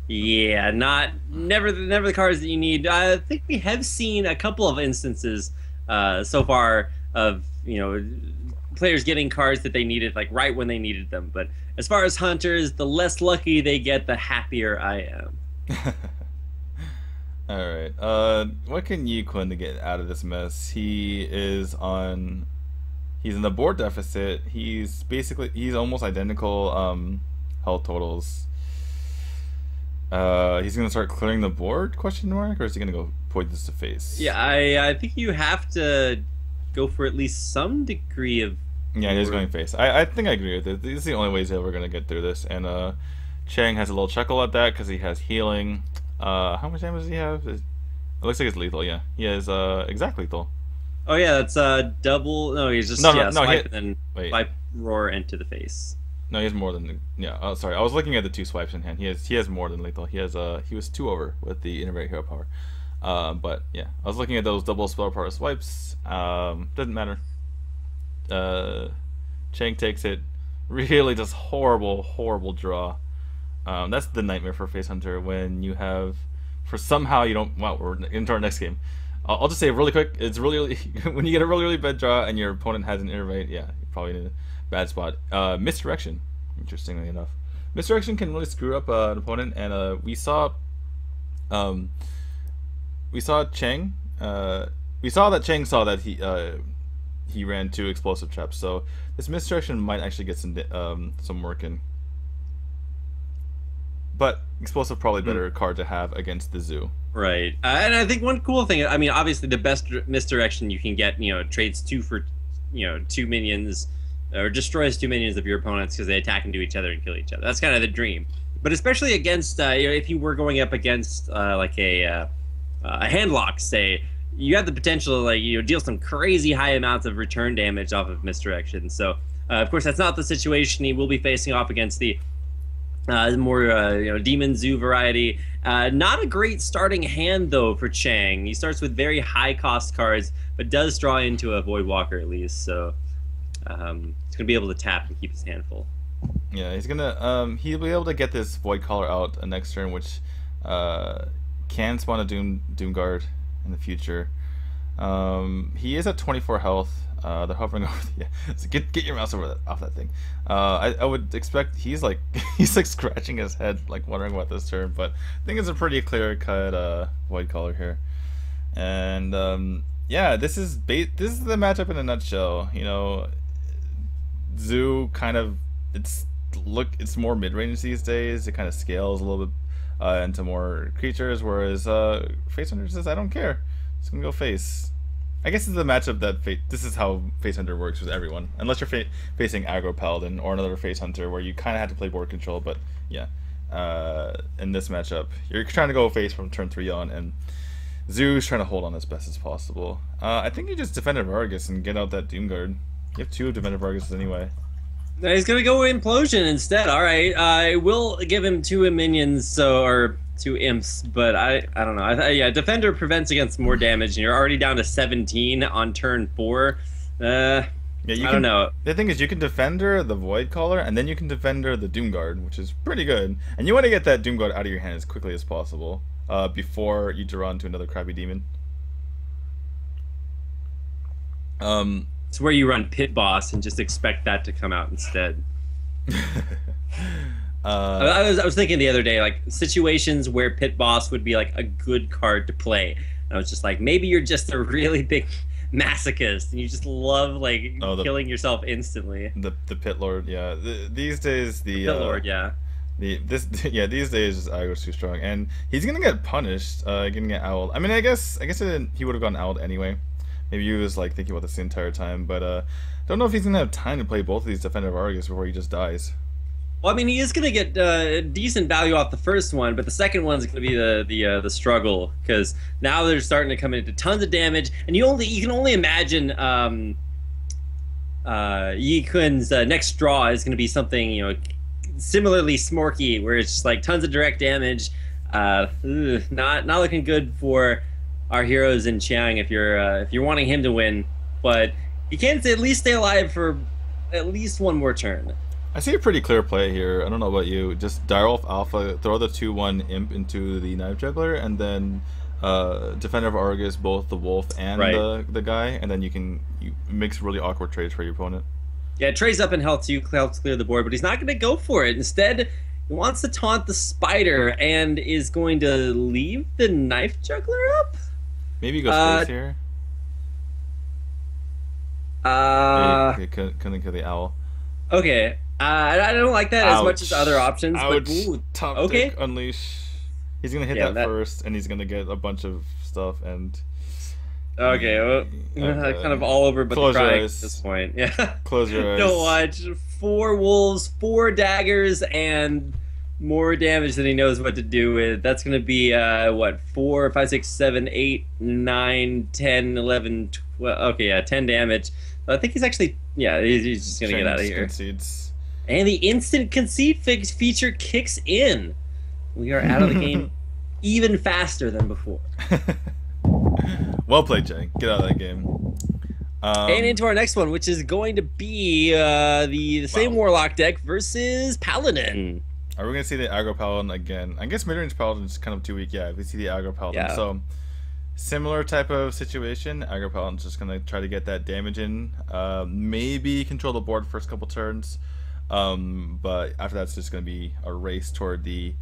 Yeah, never the cards that you need. I think we have seen a couple of instances so far of players getting cards that they needed like right when they needed them. But as far as hunters, the less lucky they get, the happier I am. All right. What can Yikun to get out of this mess? He's in the board deficit. He's almost identical health totals. He's gonna start clearing the board? Question mark, or is he gonna go point this to face? Yeah, I think you have to go for at least some degree of. Yeah, he's going face. I think I agree with it. This is the only way he's ever gonna get through this. And Cheng has a little chuckle at that because he has healing. How much damage does he have? It looks like it's lethal. Yeah, he has exact lethal. Oh yeah, that's double. No, he's just swipe and then swipe roar into the face. No, he has more than sorry, I was looking at the 2 swipes in hand. He has more than lethal. He was 2 over with the Innervate hero power. But yeah, I was looking at those double spell power swipes. Doesn't matter. Cheng takes it. Really just horrible draw. That's the nightmare for Face Hunter when you have somehow you don't. Wow, we're into our next game. I'll just say really quick. It's really when you get a really bad draw and your opponent has an Innervate. Yeah, you're probably in a bad spot. Misdirection, interestingly enough. Misdirection can really screw up an opponent, and we saw Cheng. We saw that Cheng saw that he ran 2 explosive traps, so this misdirection might actually get some work in. But explosive probably better card to have against the zoo. Right, and I think one cool thing. I mean, obviously the best misdirection you can get, trades 2 for 2 minions. Or destroys 2 minions of your opponents because they attack into each other and kill each other. That's kind of the dream. But especially against, if you were going up against like a handlock, say, you have the potential to deal some crazy high amounts of return damage off of misdirection. So, of course, that's not the situation. He will be facing off against the more Demon Zoo variety. Not a great starting hand though for Cheng. He starts with very high cost cards, but does draw into a Voidwalker at least. So. He's gonna be able to tap and keep his hand full. Yeah, he's gonna he'll be able to get this Void Caller out next turn, which can spawn a Doomguard in the future. He is at 24 health. They're hovering over. Yeah, so get your mouse off that thing. I would expect he's like scratching his head, like wondering about this turn. But I think it's a pretty clear cut Void Caller here, and yeah, this is the matchup in a nutshell. Zoo kind of it's more mid-range these days. It kind of scales a little bit into more creatures, whereas Face Hunter says I don't care. It's gonna go face. I guess it's the matchup that this is how Face Hunter works with everyone, unless you're facing Aggro Paladin or another Face Hunter where you kind of have to play board control. But yeah, in this matchup, you're trying to go face from turn 3 on, and Zoo's trying to hold on as best as possible. I think you just defended Vargas and get out that Doomguard. You have 2 defended Vargas anyway. He's gonna go Implosion instead. All right, I will give him 2 minions, or 2 imps, but I don't know. Yeah, Defender prevents against more damage, and you're already down to 17 on turn 4. Yeah, I don't know. The thing is, you can Defender the Void Caller, and then you can Defender the Doomguard, which is pretty good. And you want to get that Doomguard out of your hand as quickly as possible before you draw into another crappy demon. It's where you run Pit Boss and just expect that to come out instead. I was thinking the other day, like situations where Pit Boss would be like a good card to play. And I was just like, maybe you're just a really big masochist and you just love like killing yourself instantly. The Pit Lord, yeah. These days the Pit Lord, yeah. These days Aggro's too strong, and he's gonna get punished, getting get owled. I mean, I guess he would have gotten owled anyway. Maybe he was like thinking about this the entire time, but don't know if he's gonna have time to play both of these Defender of Argus before he just dies. Well, I mean, he is going to get decent value off the first one, but the second one's going to be the struggle, because now they're starting to come into tons of damage, and you can only imagine Yi Kun's next draw is going to be something similarly smorky, where it's just like tons of direct damage. Not looking good for our heroes in Chiang if you're wanting him to win, but he can at least stay alive for at least one more turn. I see a pretty clear play here. I don't know about you. Just Direwolf Alpha, throw the 2/1 Imp into the Knife Juggler, and then Defender of Argus, both the Wolf and the guy, and then you makes really awkward trades for your opponent. Yeah, Trey's up in health too, helps clear the board, but he's not going to go for it. Instead, he wants to taunt the Spider and is going to leave the Knife Juggler up? Maybe he goes face here. Couldn't kill the Owl. Okay. I don't like that as much as other options. Ouch. But ooh, Top Deck Unleash. He's gonna hit that first, and he's gonna get a bunch of stuff. And okay, well, kind of all over, but the crying at this point. Yeah. Close your eyes. Don't watch 4 wolves, 4 daggers, and more damage than he knows what to do with. That's gonna be what 4, 5, 6, 7, 8, 9, 10, 11, 12. Okay, yeah, 10 damage. I think he's actually he's just gonna get out of here. Concedes. And the instant concede feature kicks in. We are out of the game even faster than before. Well played, Jay. Get out of that game. And into our next one, which is going to be the same Warlock deck versus Paladin. Are we going to see the Aggro Paladin again? I guess Midrange Paladin is kind of too weak. Yeah, we see the Aggro Paladin. Yeah. So, similar type of situation. Aggro Paladin's just going to try to get that damage in. Maybe control the board first couple turns. But after that's just going to be a race toward the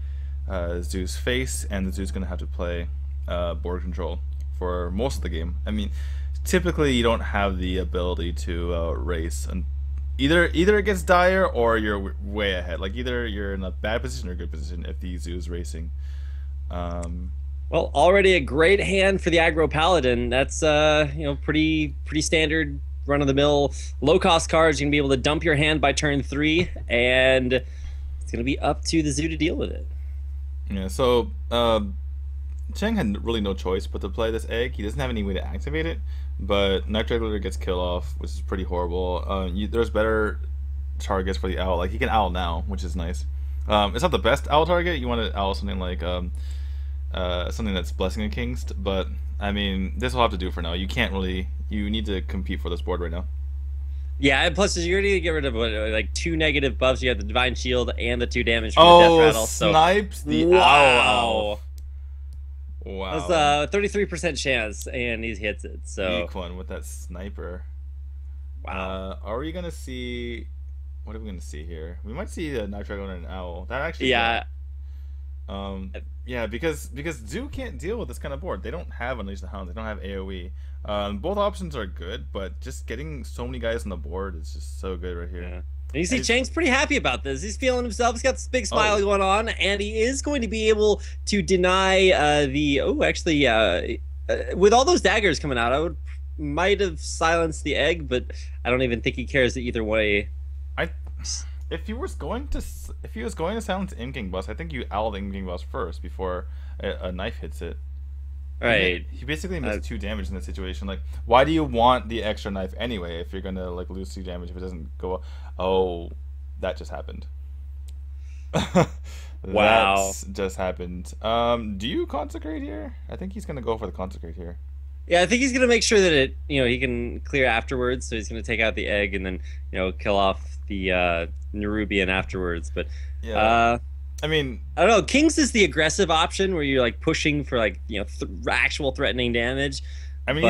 Zoo's face, and the Zoo's going to have to play board control for most of the game. I mean, typically you don't have the ability to race, and either it gets dire or you're way ahead. Like either you're in a bad position or a good position if the Zoo's racing. Well, already a great hand for the Aggro Paladin. That's pretty standard. Run-of-the-mill, low-cost cards. You're going to be able to dump your hand by turn 3, and it's going to be up to the Zoo to deal with it. Yeah, so Cheng had really no choice but to play this egg. He doesn't have any way to activate it, but Knife Juggler gets kill off, which is pretty horrible. There's better targets for the Owl. Like, he can Owl now, which is nice. It's not the best Owl target. You want to Owl something like something that's Blessing of Kings, but I mean, this will have to do for now. You can't really. You need to compete for this board right now. Yeah, and plus you're going to get rid of like 2 negative buffs. You have the Divine Shield and the 2 damage from the Death Rattle. Snipes the Owl. Wow. That's a 33% chance, and he hits it. So Equine with that sniper. Wow. Are we gonna see? What are we gonna see here? We might see a Knife Dragon and an Owl. That actually. Yeah. Yeah, because Zoo can't deal with this kind of board. They don't have Unleash the Hounds. They don't have AoE. Both options are good, but just getting so many guys on the board is just so good right here. Yeah. And you see Chang's pretty happy about this. He's feeling himself. He's got this big smile going on, and he is going to be able to deny with all those daggers coming out, might have silenced the egg, but I don't even think he cares either way. If he was going to silence Inking Bus, I think you owl the Inking Bus first before a knife hits it. Right. He basically missed 2 damage in that situation. Like, why do you want the extra knife anyway if you're gonna like lose 2 damage if it doesn't go? Oh, that just happened. Wow. That's just happened. Do you consecrate here? I think he's gonna go for the consecrate here. Yeah, I think he's gonna make sure that he can clear afterwards. So he's gonna take out the egg and then, kill off the Nerubian afterwards. But Yeah. I mean, I don't know. Kings is the aggressive option where you're like pushing for like actual threatening damage. I mean,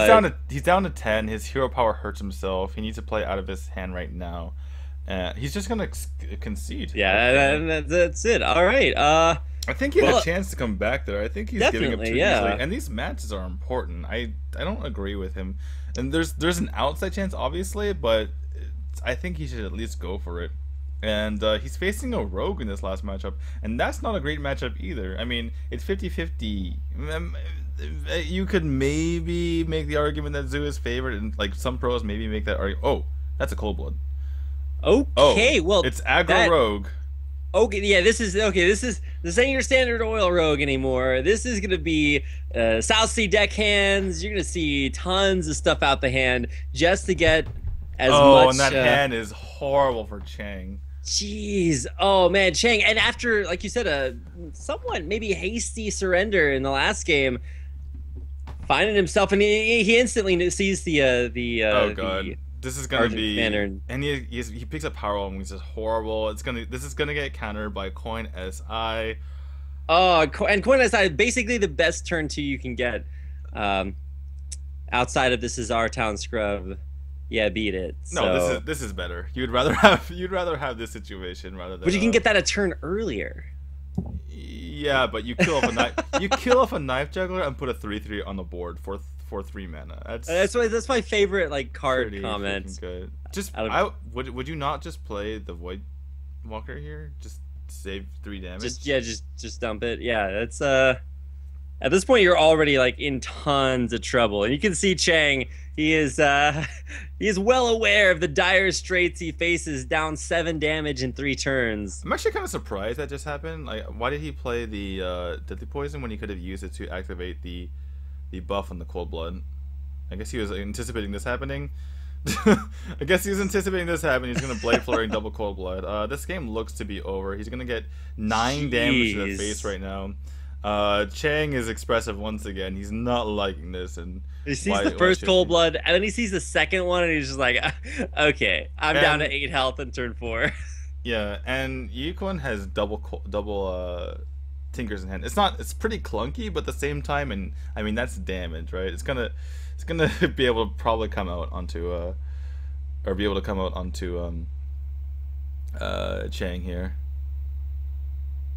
he's down to 10. His hero power hurts himself. He needs to play out of his hand right now. He's just gonna concede. Yeah, that's it. All right. I think he had a chance to come back there. I think he's giving up too easily. And these matches are important. I don't agree with him. And there's an outside chance, obviously, but I think he should at least go for it. And he's facing a rogue in this last matchup, and that's not a great matchup either. I mean, it's 50-50. You could maybe make the argument that Zoo is favored, and like some pros maybe make that argument. Oh, that's a cold blood. Okay, well, it's aggro rogue. Okay, yeah, this ain't your standard oil rogue anymore. This is gonna be South Sea deckhands. You're gonna see tons of stuff out the hand just to get as much. Oh, and that hand is horrible for Chang. Jeez, oh man, Chang, and after, like you said, a somewhat maybe hasty surrender in the last game, finding himself, and he instantly sees the oh god. This is gonna be, Mandarin. And he picks up power and he's just horrible. This is gonna get countered by Coin SI. Oh, and Coin SI, basically the best turn 2 you can get, outside of This Is Our Town Scrub. Yeah, beat it. No, this is better. You'd rather have this situation rather than. But you can get that a turn earlier. Yeah, but you kill off a knife. You kill off a knife juggler and put a 3/3 on the board for 3 mana. That's my favorite card comment. Good. Would you not just play the Void Walker here? Just save 3 damage. Just dump it. Yeah, that's at this point you're already in tons of trouble, and you can see Chang. He is well aware of the dire straits he faces, down 7 damage in 3 turns. I'm actually kind of surprised that just happened. Why did he play the Deadly Poison when he could have used it to activate the buff on the Cold Blood? I guess he was anticipating this happening. I guess he was anticipating this happening. He's gonna Blade Flurry and double Cold Blood. This game looks to be over. He's gonna get 9 damage to the face right now. Chang is expressive once again. He's not liking this, and he sees the first Cold Blood, and then he sees the second one, and he's just like, "Okay, I'm down to 8 health in turn 4." Yeah, and Yiquan has double Tinkers in hand. It's pretty clunky, but at the same time, and I mean that's damage, right? It's gonna be able to probably come out onto Chang here.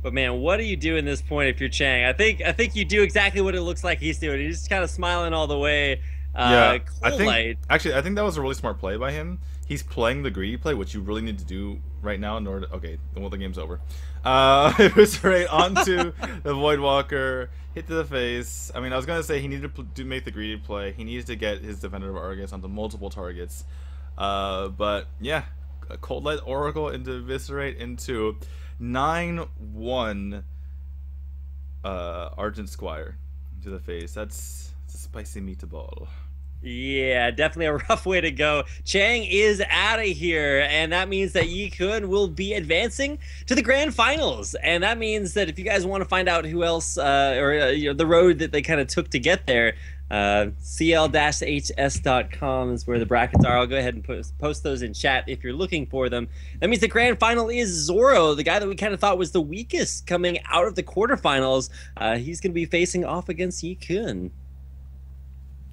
But man, what do you do in this point if you're Chang? I think you do exactly what it looks like he's doing. He's just kind of smiling all the way. Yeah, I think that was a really smart play by him. He's playing the greedy play, which you really need to do right now in order to, okay, well, the game's over. It was right onto the Voidwalker, hit to the face. I mean, I was going to say he needed to make the greedy play. He needs to get his Defender of Argus onto multiple targets. But yeah, a Cold Light Oracle into Eviscerate into 9-1 Argent Squire to the face. That's a spicy meatball. Yeah, definitely a rough way to go. Chang is out of here, and that means that Yiquan will be advancing to the grand finals. And that means that if you guys want to find out who else, the road that they kind of took to get there, cl-hs.com is where the brackets are. I'll go ahead and post those in chat if you're looking for them. That means the grand final is Zoro, the guy that we kind of thought was the weakest coming out of the quarterfinals. He's going to be facing off against Yiquan.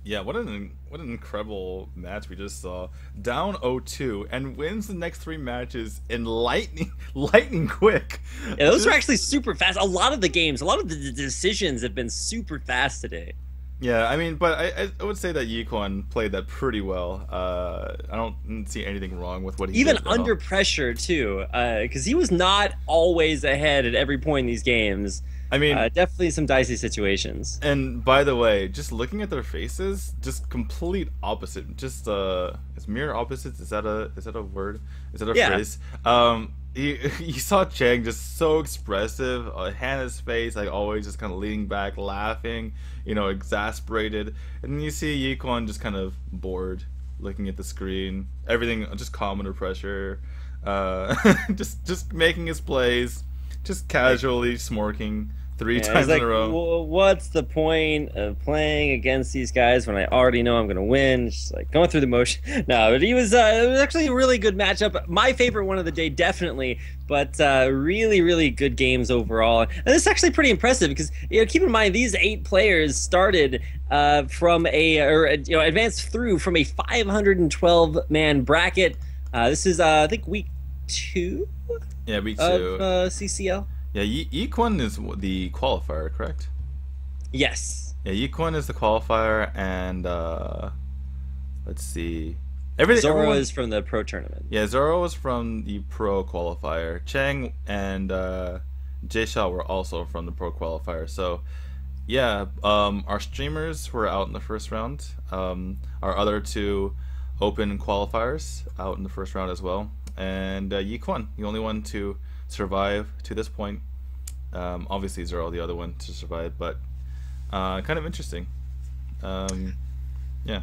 Yeah, what an incredible match we just saw. Down 0-2 and wins the next 3 matches in lightning quick. Yeah, those are actually super fast. A lot of the decisions have been super fast today. Yeah, I mean, but I would say that Yiquan played that pretty well. I don't see anything wrong with what he did. Even under pressure, too, because he was not always ahead at every point in these games. I mean, definitely some dicey situations. And by the way, just looking at their faces, just complete opposite. Just it's mirror opposites. Is that a word? Is that a phrase? You saw Chang just so expressive, Hannah's face like always just kind of leaning back, laughing, exasperated, and then you see Yiquan just kind of bored, looking at the screen, everything just calm under pressure, just making his plays, just casually smirking Three Yeah, times he's like, in a row. What's the point of playing against these guys when I already know I'm going to win? Just like going through the motion. No, but it was actually a really good matchup. My favorite one of the day, definitely, but really, really good games overall. And this is actually pretty impressive because, keep in mind, these 8 players started from advanced through from a 512-man bracket. This is, I think, week 2 Yeah, week 2 of CCL. Yeah, Yiquan is the qualifier, correct? Yes. Yeah, Yiquan is the qualifier, and let's see. Zoro is from the pro tournament. Yeah, Zoro was from the pro qualifier. Chang and Jaysha were also from the pro qualifier. So, yeah, our streamers were out in the first round. Our other 2 open qualifiers out in the first round as well. And Yiquan, the only one to survive to this point. Obviously Zoro, the other one to survive, but kind of interesting. Yeah.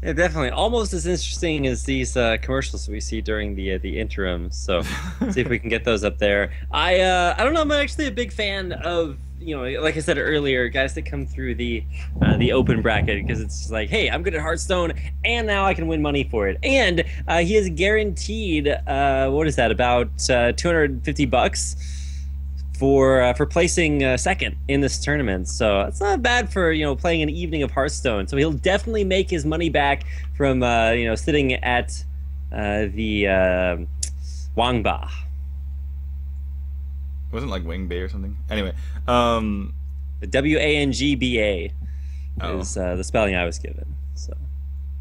Yeah, definitely. Almost as interesting as these commercials we see during the interim. So, see if we can get those up there. I don't know. I'm actually a big fan of, like I said earlier, guys that come through the open bracket, because it's like, hey, I'm good at Hearthstone, and now I can win money for it. And he is guaranteed what is that, about $250 for placing second in this tournament. So it's not bad for playing an evening of Hearthstone. So he'll definitely make his money back from sitting at the Wangba. Wasn't like Wing Bay or something. Anyway, the WANGBA is the spelling I was given. So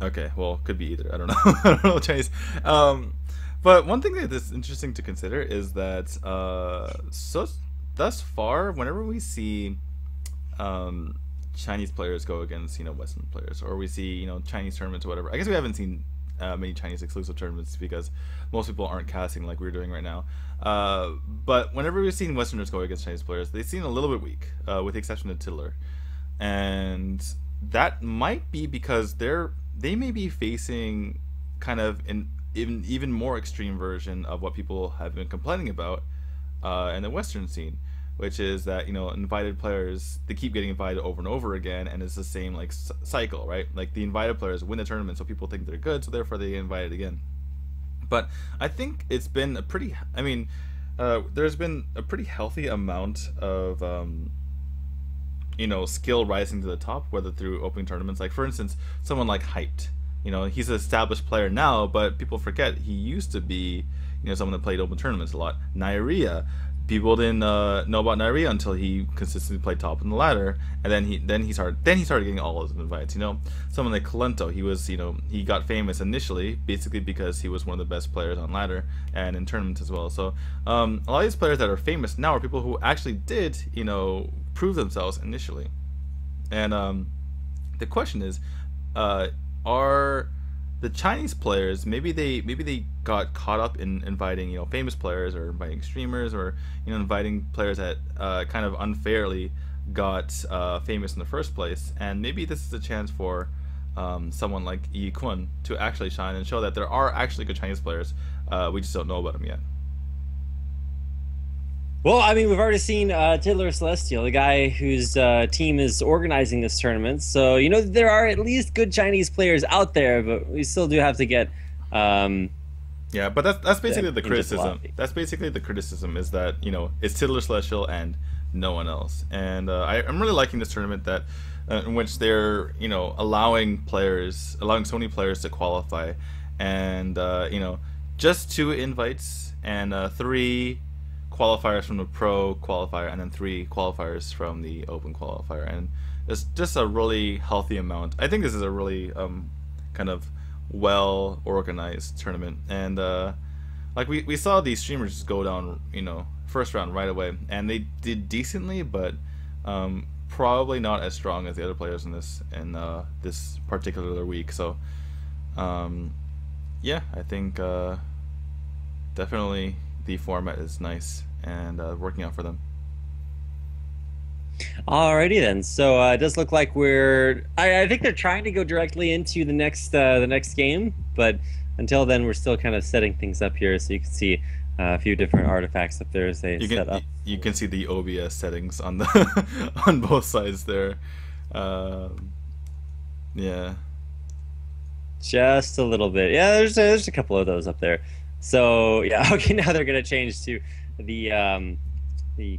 okay, well, could be either. I don't know. I don't know Chinese. But one thing that is interesting to consider is that so thus far, whenever we see Chinese players go against Western players, or we see Chinese tournaments or whatever, I guess we haven't seen many Chinese exclusive tournaments because most people aren't casting like we're doing right now. But whenever we've seen Westerners go against Chinese players, they seem a little bit weak, with the exception of Tiddler, and that might be because they may be facing kind of an even more extreme version of what people have been complaining about in the Western scene, which is that invited players, they keep getting invited over and over again, and it's the same like cycle, right? Like the invited players win the tournament, so people think they're good, so therefore they get invited again. But I think it's been a pretty, there's been a pretty healthy amount of skill rising to the top, whether through opening tournaments. Like for instance, someone like Hyped. He's an established player now, but people forget he used to be, someone that played open tournaments a lot. Nyria, people didn't know about Nyria until he consistently played top in the ladder, and then he started getting all of his invites. Someone like Kalento, he got famous initially basically because he was one of the best players on ladder and in tournaments as well. So a lot of these players that are famous now are people who actually did prove themselves initially. And the question is, are the Chinese players, maybe they got caught up in inviting famous players, or inviting streamers, or inviting players that kind of unfairly got famous in the first place, and maybe this is a chance for someone like Yi Kun to actually shine and show that there are actually good Chinese players. We just don't know about them yet. Well, we've already seen Tiddler Celestial, the guy whose team is organizing this tournament. So, there are at least good Chinese players out there, but we still do have to get... yeah, but that's basically the criticism. That's basically the criticism, is that, it's Tiddler Celestial and no one else. And I'm really liking this tournament that in which they're, allowing so many players to qualify. And, just 2 invites and 3... qualifiers from the pro qualifier, and then 3 qualifiers from the open qualifier, and it's just a really healthy amount. I think this is a really kind of well organized tournament, and like we saw these streamers just go down first round right away, and they did decently, but probably not as strong as the other players in this particular week. So yeah, I think definitely the format is nice and working out for them. Alrighty then. So it does look like I think they're trying to go directly into the next game, but until then we're still kind of setting things up here, so you can see a few different artifacts up there as they You set can up. you can see the OBS settings on the on both sides there. Yeah. Just a little bit. Yeah, there's a couple of those up there. So yeah, okay. Now they're gonna change to the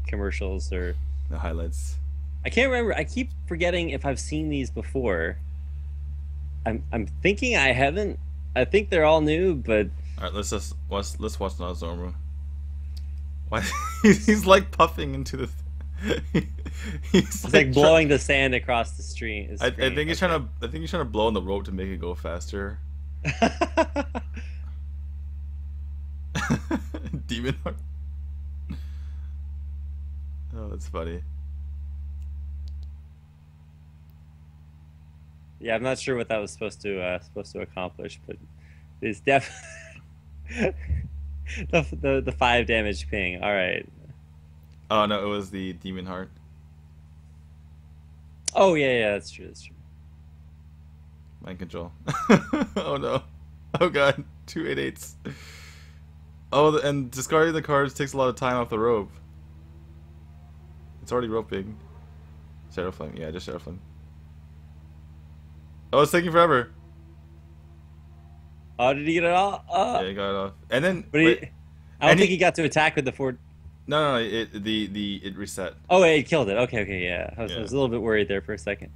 commercials or the highlights. I can't remember. I keep forgetting if I've seen these before. I'm thinking I haven't. I think they're all new, but all right, let's watch Nozomu. Why he's like puffing into the. He's like blowing the sand across the street. I think he's trying to. I think he's trying to blow on the rope to make it go faster. Demon heart. Oh, that's funny. Yeah, I'm not sure what that was supposed to accomplish, but it's definitely the 5 damage ping. All right. Oh no, it was the demon heart. Oh yeah, that's true. That's true. Mind control. Oh no. Oh god. 288s. Oh, and discarding the cards takes a lot of time off the rope. It's already roping. Shadow Flame. Yeah, just Shadow Flame. Oh, it's taking forever. Oh, did he get it all? Yeah, he got it off. And then, but I don't think he got to attack with the 4. No, it reset. Oh, it killed it. Okay, yeah. I was a little bit worried there for a second.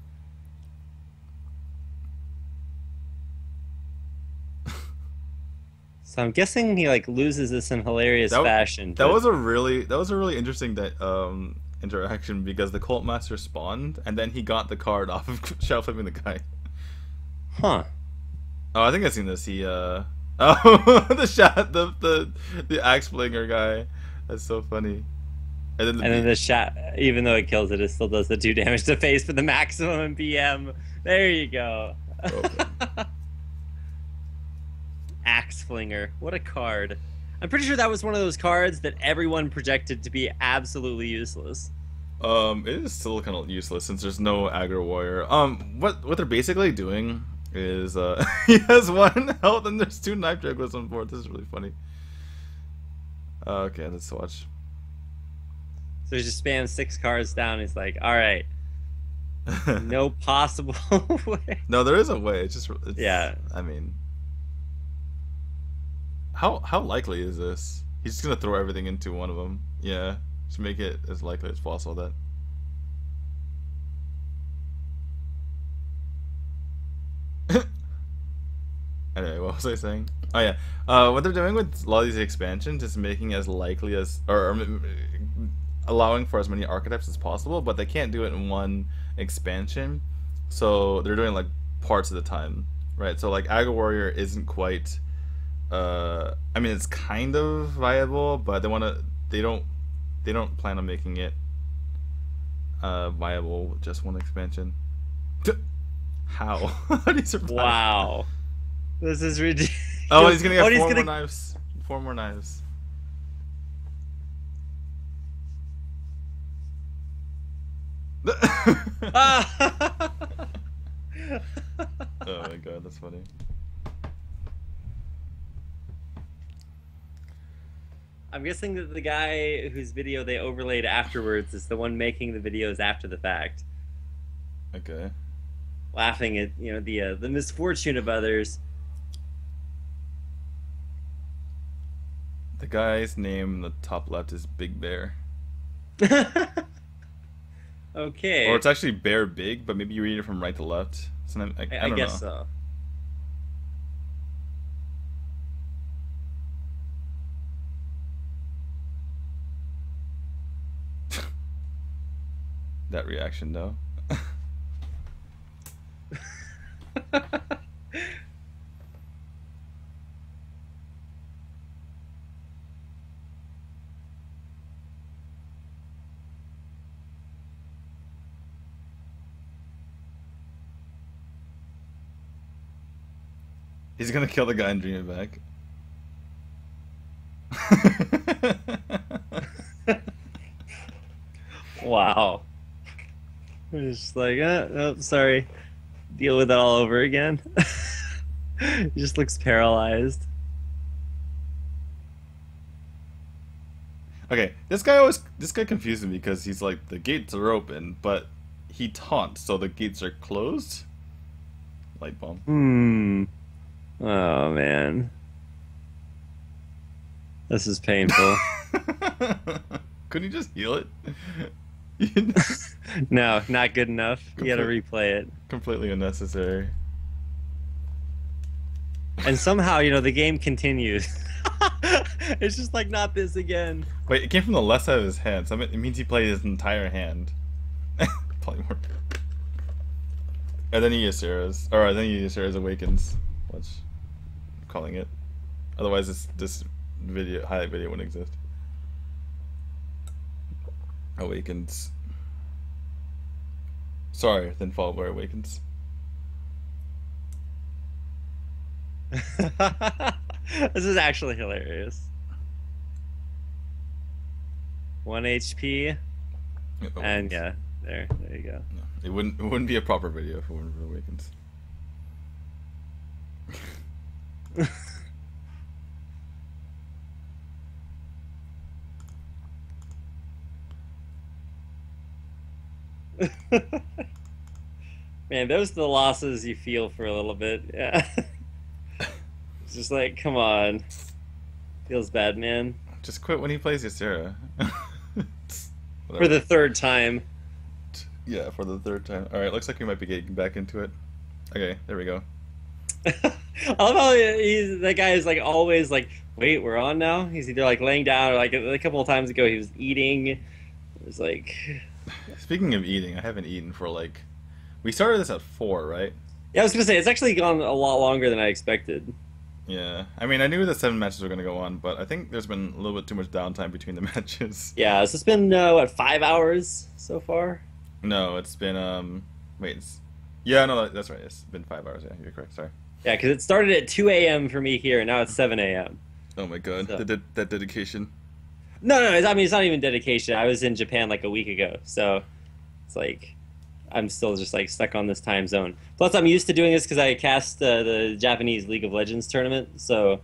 So I'm guessing he like loses this in hilarious fashion. That was a really interesting interaction because the Cult Master spawned and then he got the card off of Shadow Flaming the guy. Huh. Oh, I think I've seen this. He oh the axe flinger guy. That's so funny. And then the shot, even though it kills it, it still does the 2 damage to face for the maximum BM. There you go. Axe flinger. What a card. I'm pretty sure that was one of those cards that everyone projected to be absolutely useless. It is still kind of useless since there's no aggro warrior. What they're basically doing is he has 1 health and there's 2 knife jugglers on board. This is really funny. Okay, let's watch. So he just spams 6 cards down. He's like, all right, no possible way. No, there is a way. It's yeah. I mean, how likely is this? He's just gonna throw everything into one of them. Yeah, just make it as likely as possible that. Anyway, what was I saying? Oh yeah, what they're doing with a lot of these expansions is making as likely as, or allowing for as many archetypes as possible, but they can't do it in one expansion, so they're doing like parts at a time, right? So like Aggro Warrior isn't quite, I mean it's kind of viable, but they don't plan on making it viable with just one expansion. How? How do you survive? Wow. This is ridiculous. Oh, he's gonna get 4 more knives. 4 more knives. Oh my god, that's funny. I'm guessing that the guy whose video they overlaid afterwards is the one making the videos after the fact. Okay. Laughing at, you know, the misfortune of others. The guy's name in the top left is Big Bear. Okay. Or it's actually Bear Big, but maybe you read it from right to left. Sometimes, I guess know. So. That reaction, though. He's gonna kill the guy and dream it back. Wow. It's just like, oh, sorry. Deal with it all over again. He just looks paralyzed. Okay, this guy confuses me because he's like, the gates are open, but he taunts, so the gates are closed? Light bomb. Oh, man. This is painful. Couldn't you just heal it? No, not good enough. You gotta replay it. Completely unnecessary. And somehow, the game continues. It's just like, not this again. Wait, it came from the left side of his hand, so it means he played his entire hand. Polymorph. And then he Ysera's. Or then he Ysera's Awakens. Watch. I'm calling it. Otherwise, this highlight video wouldn't exist. Awakens. Sorry, then followed by Awakens. This is actually hilarious. 1 HP. And yeah, there you go. No, it wouldn't be a proper video if it weren't for Awakens. Man, those are the losses you feel for a little bit. Yeah. It's just like, come on. Feels bad, man. Just quit when he plays Ysera. For the third time. Yeah, for the third time. Alright, looks like we might be getting back into it. Okay, there we go. I love how that guy is like always like, wait, we're on now? He's either like laying down or like a couple of times ago he was eating. It was like... Speaking of eating, I haven't eaten for like... We started this at 4, right? Yeah, I was going to say, it's actually gone a lot longer than I expected. Yeah, I mean, I knew the 7 matches were going to go on, but I think there's been a little bit too much downtime between the matches. Yeah, so it's been, what, 5 hours so far? No, it's been, wait, yeah, no, that's right, it's been 5 hours, yeah, you're correct, sorry. Yeah, because it started at 2 a.m. for me here, and now it's 7 a.m. Oh my god, So. that dedication. No, I mean, it's not even dedication. I was in Japan like a week ago, so it's like I'm still just like stuck on this time zone. Plus, I'm used to doing this because I cast the Japanese League of Legends tournament, so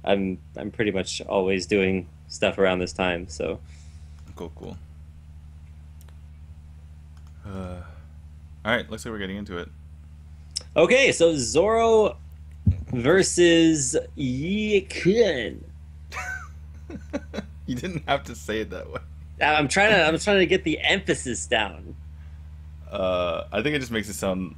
I'm pretty much always doing stuff around this time. So Cool. All right, looks like we're getting into it. okay, so Zoro versus Yi Kun. You didn't have to say it that way. I'm trying to get the emphasis down. I think it just makes it sound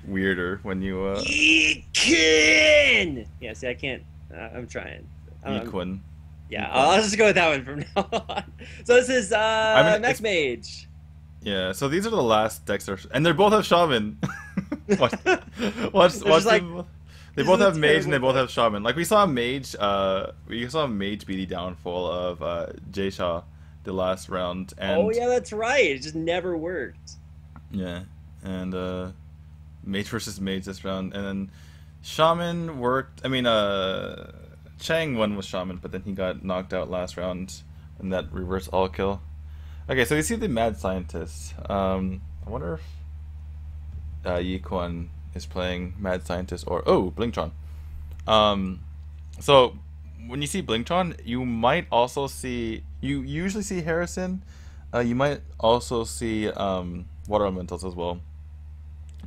weirder when you Yi Kun. Yeah, see, I can't. I'm trying. Equin. Yeah, I'll just go with that one from now on. So this is Mech Mage. Yeah, so these are the last decks, and they both have Shaman. watch like, them. They both have Mage and they both have Shaman. Like we saw Mage beat the downfall of J-Shaw the last round. And, oh yeah, that's right. It just never worked. Yeah, and Mage versus Mage this round, and then Shaman worked. I mean, Chang won with Shaman, but then he got knocked out last round, and that reverse all kill. Okay, so you see the Mad Scientist. I wonder if Yi Kun is playing Mad Scientist or Blingtron. So when you see Blingtron, you might also see. You usually see Harrison. You might also see Water Elementals as well,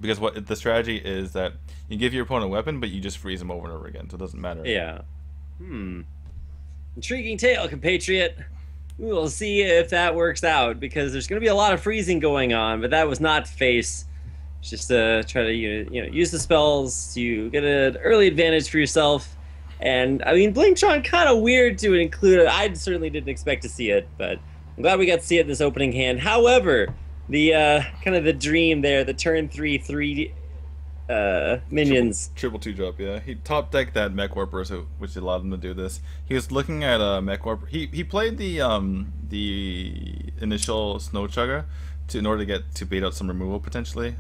because what the strategy is that you give your opponent a weapon, but you just freeze them over and over again, so it doesn't matter. Yeah. Intriguing tale, compatriot. We will see if that works out, because there's going to be a lot of freezing going on, but that was not face. It's just to try to use the spells to get an early advantage for yourself. And I mean, Blingtron kind of weird to include. I certainly didn't expect to see it, but I'm glad we got to see it in this opening hand. However, the kind of the dream there, the turn 3/3 minions. Triple 2-drop, yeah. He top decked that Mech Warper, which allowed him to do this. He was looking at Mech Warper. He played the initial Snow Chugger in order to get to bait out some removal potentially.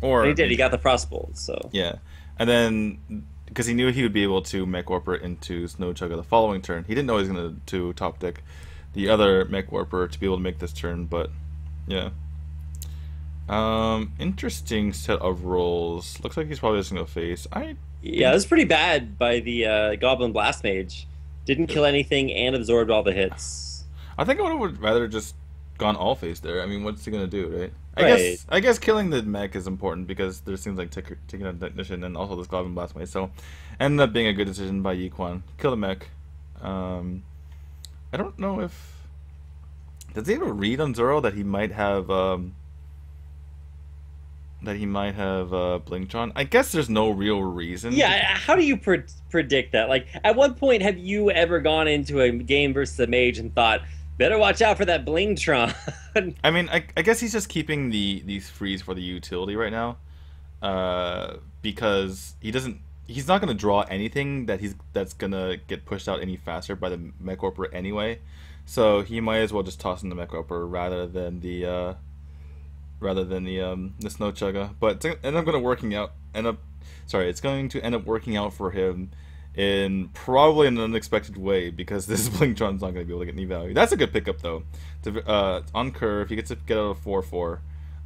Or he did. He got the Frostbolt. So yeah, and then because he knew he would be able to Mech Warper into Snow Chugger the following turn, he didn't know he was going to top deck the other Mech Warper to be able to make this turn. But yeah. Interesting set of rolls. Looks like he's probably just gonna face. Yeah, this is pretty bad by the Goblin Blast Mage. Didn't kill anything and absorbed all the hits. I think I would rather just gone all face there. I mean, what's he gonna do, right? Right. I guess killing the mech is important because there seems like taking out technician and also this Goblin Blast Way. So, ended up being a good decision by Yiquan. Kill the mech. I don't know if does he have a read on Zoro that he might have Blingtron. I guess there's no real reason. Yeah, how do you predict that? Like, at what point have you ever gone into a game versus a mage and thought, better watch out for that Blingtron? I mean, I guess he's just keeping these frees for the utility right now, because he's not gonna draw anything that's gonna get pushed out any faster by the Mech Orper anyway, so he might as well just toss in the Mech Orper rather than the Snow Chugga. But it's going to end up working out for him in probably an unexpected way because this Blingtron's not going to be able to get any value. That's a good pickup though. On curve, he gets to get out of 4/4.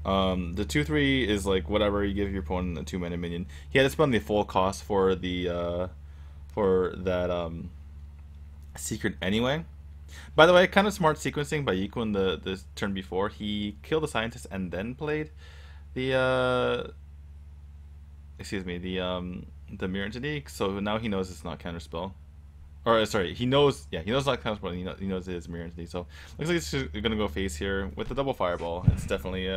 The 2/3 is like whatever you give your opponent a 2-mana minion. He had to spend the full cost for that secret anyway. By the way, kind of smart sequencing by Yiquan the turn before. He killed the scientist and then played the the mirror entity. So now he knows it's not counterspell. Or sorry, he knows it's not counterspell. He knows it is mirror entity. So looks like it's just gonna go face here with the double fireball. It's definitely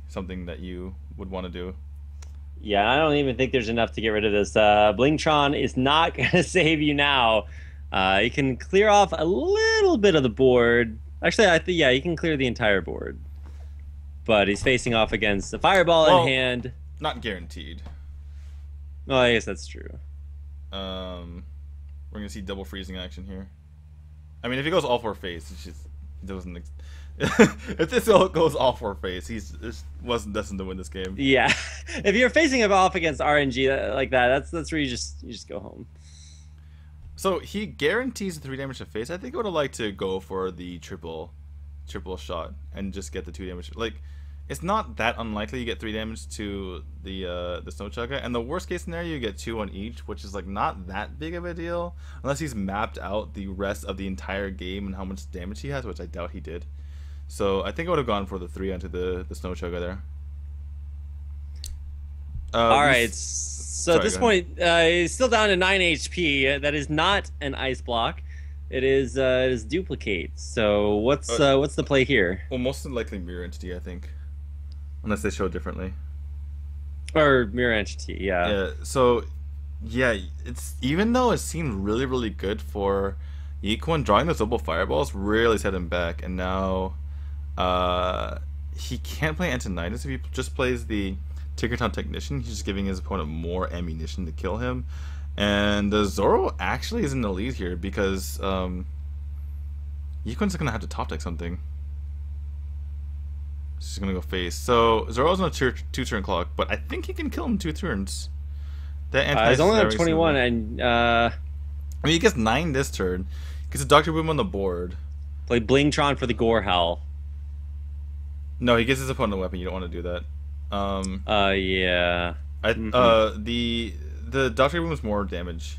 something that you would want to do. Yeah, I don't even think there's enough to get rid of this. Blingtron is not gonna save you now. You can clear off a little bit of the board. Actually, yeah, you can clear the entire board. But he's facing off against a fireball in hand. Not guaranteed. Oh, I guess that's true. We're gonna see double freezing action here. I mean, if he goes all 4 face, it just doesn't. If this all goes all 4 face, he's wasn't destined to win this game. Yeah, if you're facing him off against RNG like that, that's where you just go home. So he guarantees the 3 damage to face. I think I would have liked to go for the triple shot and just get the 2 damage. Like, it's not that unlikely you get 3 damage to the Snow Chugga, and the worst case scenario you get 2 on each, which is like not that big of a deal unless he's mapped out the rest of the entire game and how much damage he has, which I doubt he did. So I think I would have gone for the 3 onto the Snow Chugga there. All right. So at this point, he's still down to 9 HP. That is not an ice block. It is duplicate. So what's the play here? Well, most likely mirror entity, I think, unless they show differently. Or mirror entity, yeah. Yeah. So, yeah, it's even though it seemed really good for Yiquan, drawing those double fireballs really set him back, and now he can't play Antonidas if he just plays the Tinkertown Technician. He's just giving his opponent more ammunition to kill him, and Zoro actually is in the lead here because Yiquan's gonna have to top deck something. She's gonna go face. So Zoro's on a 2-turn clock, but I think he can kill him in 2 turns. That he's only on 21, and I mean, he gets 9 this turn. Gets a Dr. Boom on the board. Play Blingtron for the Gore Howl. No, he gives his opponent a weapon. You don't want to do that. Yeah. The Dr. Boom is more damage.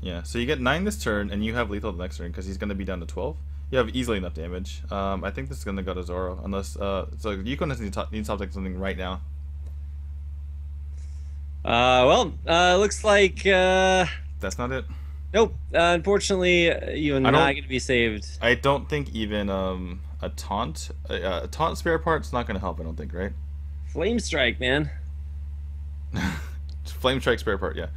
Yeah, so you get 9 this turn, and you have lethal the next turn because he's going to be down to 12. You have easily enough damage. I think this is going to go to Zoro, unless so Yukon needs to top deck something right now. Looks like that's not it. Nope. Unfortunately, you're not going to be saved. I don't think even a taunt spare part's not going to help. I don't think, right? Flame Strike, man. Flame Strike spare part, yeah.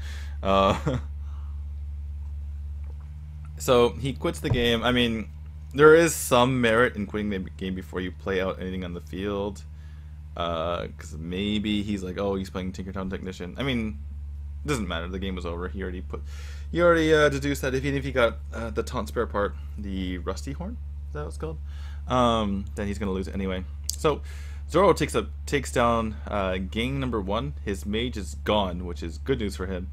So he quits the game. I mean, there is some merit in quitting the game before you play out anything on the field, because maybe he's like, oh, he's playing Tinkertown Technician. I mean, it doesn't matter. The game was over. He already deduced that even if he got the taunt spare part, the Rusty Horn, is that what it's called? Then he's gonna lose it anyway. So Zoro takes down gang number 1. His mage is gone, which is good news for him.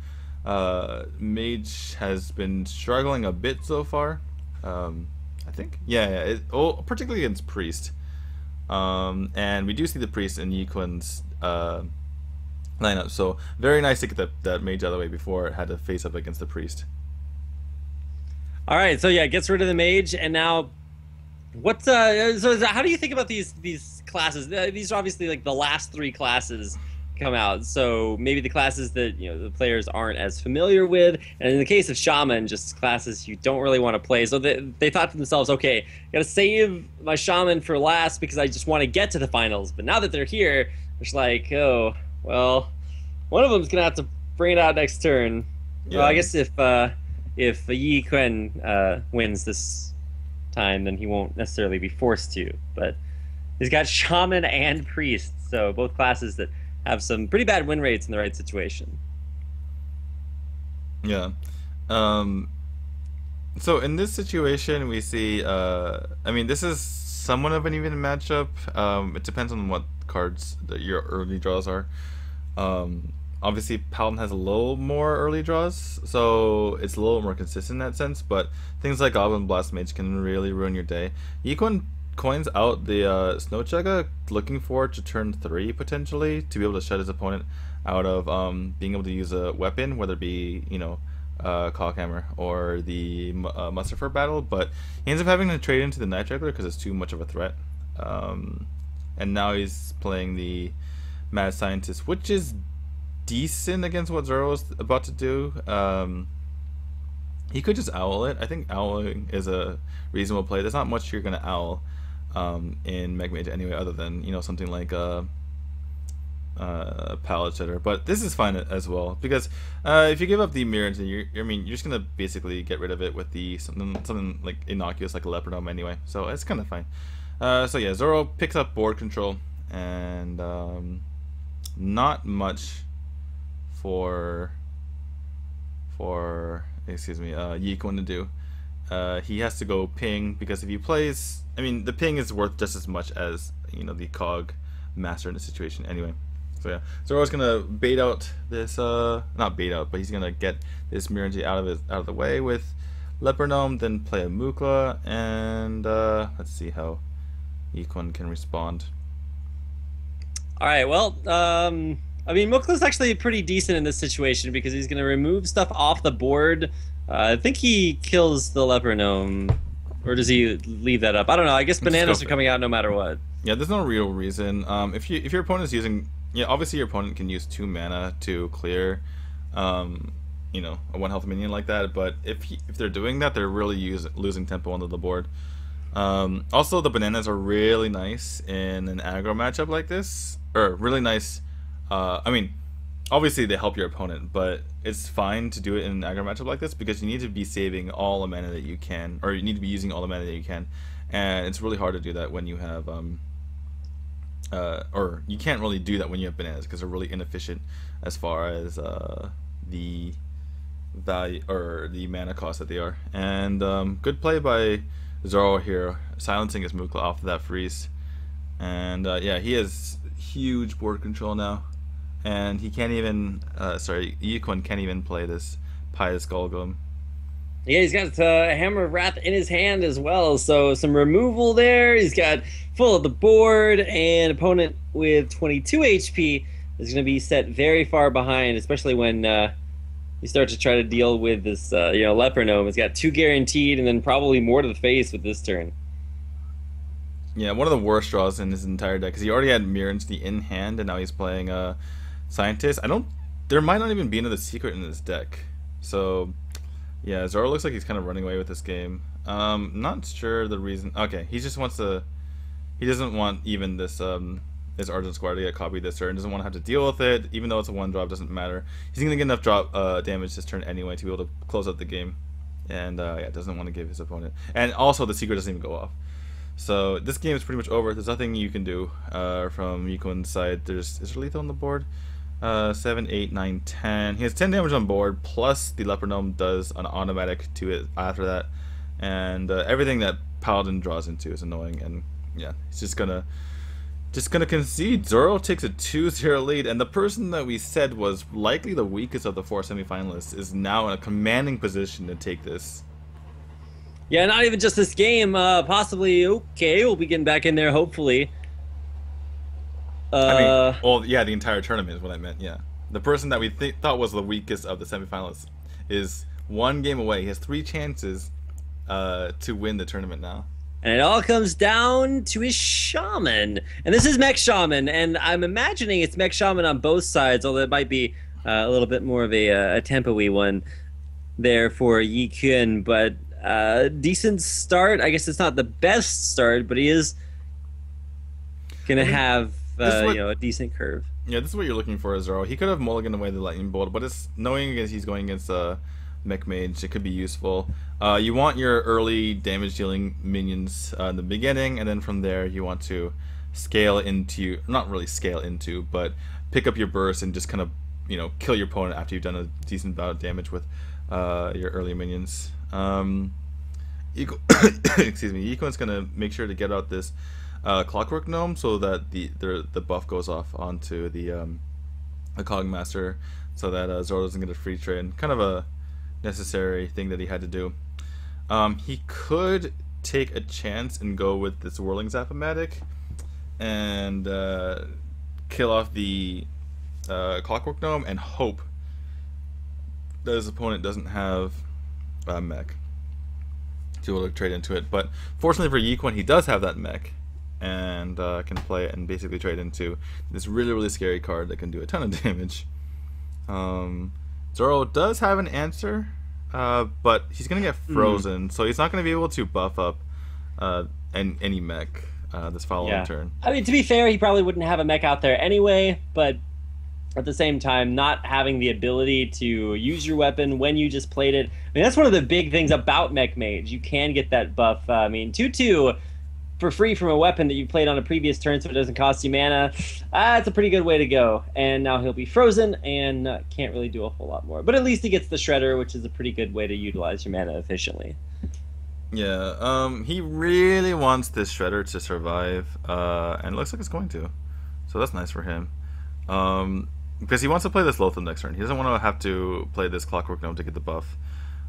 Mage has been struggling a bit so far. I think, particularly against priest. And we do see the priest in Yiquan's lineup. So very nice to get that mage out of the way before it had to face up against the priest. All right, so yeah, gets rid of the mage, and now how do you think about these classes? These are obviously like the last three classes come out, so maybe the classes that the players aren't as familiar with, and in the case of shaman, just classes you don't really want to play. So they thought to themselves, okay, gotta save my shaman for last because I just want to get to the finals. But now that they're here, it's like, oh well, one of them's gonna have to bring it out next turn. Yeah. Well, I guess if Yi Kun wins this time, then he won't necessarily be forced to. But he's got shaman and priest, so both classes that have some pretty bad win rates in the right situation. Yeah. So in this situation, we see. I mean, this is somewhat of an even matchup. It depends on what cards your early draws are. Obviously, Paladin has a little more early draws, so it's a little more consistent in that sense. But things like Goblin Blast Mage can really ruin your day. Yikun coins out the Snowchugga, looking forward to turn 3 potentially to be able to shut his opponent out of being able to use a weapon, whether it be Cockhammer or the Mustafa battle. But he ends up having to trade into the Night Juggler because it's too much of a threat. And now he's playing the Mad Scientist, which is decent against what Zoro was about to do. He could just owl it. I think owling is a reasonable play. There's not much you're gonna owl in Mega Mage anyway, other than something like Pallet Shitter. But this is fine as well because if you give up the mirror, you're just gonna basically get rid of it with the something like innocuous like a Leopardome anyway. So it's kind of fine. So yeah, Zoro picks up board control and not much for Yikun to do. He has to go ping because if he plays, the ping is worth just as much as the cog master in the situation anyway. So yeah, Zoro's gonna bait out this not bait out, but he's gonna get this Miranji out of the way with Leopardome, then play a Mukla, and let's see how Yikun can respond. All right, well, Mukla's actually pretty decent in this situation because he's going to remove stuff off the board. I think he kills the Leper Gnome, or does he leave that up? I don't know. I guess bananas are coming out no matter what. Yeah, there's no real reason. If your opponent is using, obviously your opponent can use 2 mana to clear, a 1 health minion like that. But if they're doing that, they're really losing tempo onto the board. Also, the bananas are really nice in an aggro matchup like this, or really nice. Obviously they help your opponent, but it's fine to do it in an aggro matchup like this because you need to be saving all the mana that you can, or you need to be using all the mana that you can, and it's really hard to do that when you have or you can't really do that when you have bananas because they're really inefficient as far as the value or the mana cost that they are. And good play by Zoro here, silencing his Mukla off of that freeze, and yeah, he has huge board control now. And he can't even, Yikun can't even play this Pious Golgum. Yeah, he's got Hammer of Wrath in his hand as well, so some removal there. He's got full of the board, and opponent with 22 HP is going to be set very far behind, especially when you start to try to deal with this, Leper Gnome. It's got 2 guaranteed, and then probably more to the face with this turn. Yeah, one of the worst draws in his entire deck, because he already had Miranji in hand, and now he's playing Scientist. There might not even be another secret in this deck. So, yeah, Zoro looks like he's kind of running away with this game. Not sure the reason. Okay, he just wants to. He doesn't want even this Argent Squire to get copied this turn. Doesn't want to have to deal with it, even though it's a 1-drop. Doesn't matter. He's gonna get enough drop damage this turn anyway to be able to close out the game. And yeah, doesn't want to give his opponent. And also, the secret doesn't even go off. So this game is pretty much over. There's nothing you can do from Yikun's side. Is there lethal on the board? 7, 8, 9, 10. He has 10 damage on board, plus the Leper Gnome does an automatic to it after that. And everything that Paladin draws into is annoying. And yeah, he's just gonna concede. Zoro takes a 2-0 lead, and the person that we said was likely the weakest of the 4 semifinalists is now in a commanding position to take this. Yeah, not even just this game. Possibly, okay, we'll be getting back in there, hopefully. Well, yeah, the entire tournament is what I meant, yeah. The person that we thought was the weakest of the semifinalists is 1 game away. He has 3 chances to win the tournament now. And it all comes down to his shaman. And this is Mech Shaman, and I'm imagining it's Mech Shaman on both sides, although it might be a little bit more of a tempo-y one there for Yi Kun. But decent start. I guess it's not the best start, but he is going to have a decent curve. Yeah, this is what you're looking for, Zoro. He could have mulliganed away the Lightning Bolt, but it's knowing he's going against Mech Mage, it could be useful. You want your early damage dealing minions in the beginning, and then from there you want to scale into, not really scale into, but pick up your burst and just kind of, kill your opponent after you've done a decent amount of damage with your early minions. Excuse me, Yikun's gonna make sure to get out this Clockwork Gnome so that the buff goes off onto the Cogmaster, so that Zoro doesn't get a free trade. Kind of a necessary thing that he had to do. He could take a chance and go with this Whirling Zap-O-Matic and kill off the Clockwork Gnome and hope that his opponent doesn't have mech to be able to trade into it. But fortunately for Yiquan, he does have that mech and can play it and basically trade into this really, really scary card that can do a ton of damage. Zoro does have an answer, but he's going to get frozen, so he's not going to be able to buff up any mech this following turn. I mean, to be fair, he probably wouldn't have a mech out there anyway, but at the same time, not having the ability to use your weapon when you just played it. I mean, that's one of the big things about Mech Mage. You can get that buff. I mean, 2/2 for free from a weapon that you played on a previous turn, so it doesn't cost you mana. It's a pretty good way to go. And now he'll be frozen and can't really do a whole lot more. But at least he gets the Shredder, which is a pretty good way to utilize your mana efficiently. Yeah, he really wants this Shredder to survive, and it looks like it's going to. So that's nice for him. Because he wants to play this Lotham next turn. He doesn't want to have to play this Clockwork Gnome to get the buff.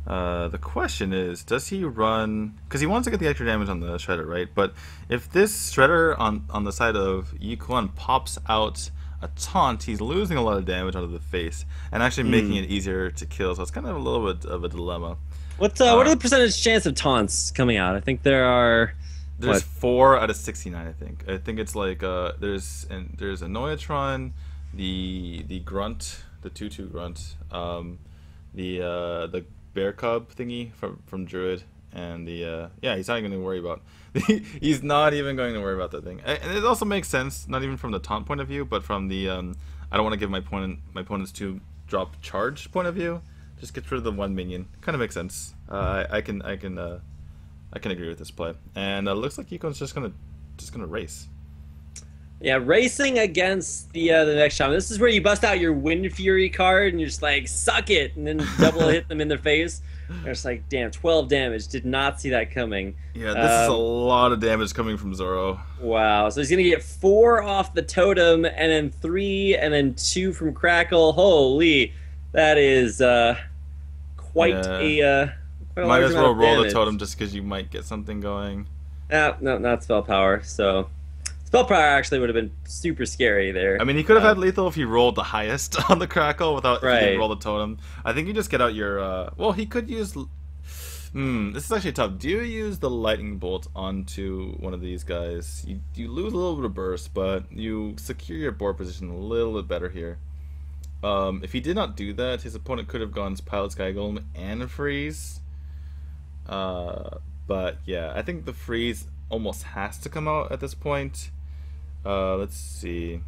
The question is, does he run... Because he wants to get the extra damage on the Shredder, right? But if this Shredder on the side of Yiquan pops out a taunt, he's losing a lot of damage onto the face and actually making it easier to kill. So it's kind of a little bit of a dilemma. what are the percentage chance of taunts coming out? I think there are... There's 4 out of 69, I think. I think it's like there's a Noyatron, the grunt, the 2/2 grunt, the bear cub thingy from Druid, and the he's not even going to worry about he's not even going to worry about that thing. And it also makes sense, not even from the taunt point of view, but from the I don't want to give my opponent's 2 drop charge point of view. Just get rid of the 1 minion. Kind of makes sense. I can agree with this play. And it looks like Yikon's just gonna race. Yeah, racing against the next shaman. This is where you bust out your Wind Fury card and you're just like, suck it, and then double hit them in the face. They're just like, damn, 12 damage. Did not see that coming. Yeah, this is a lot of damage coming from Zoro. Wow. So he's gonna get 4 off the totem, and then 3, and then 2 from Crackle. Holy, that is quite a might as well roll the totem just because you might get something going. No, not spell power. So spell power actually would have been super scary there. I mean, he could have had lethal if he rolled the highest on the Crackle without if he roll the totem. I think you just get out your well, he could use this is actually tough. Do you use the lightning bolt onto one of these guys? You lose a little bit of burst, but you secure your board position a little bit better here. If he did not do that, his opponent could have gone Pilot Sky Golem and Freeze. But yeah, I think the freeze almost has to come out at this point. Let's see.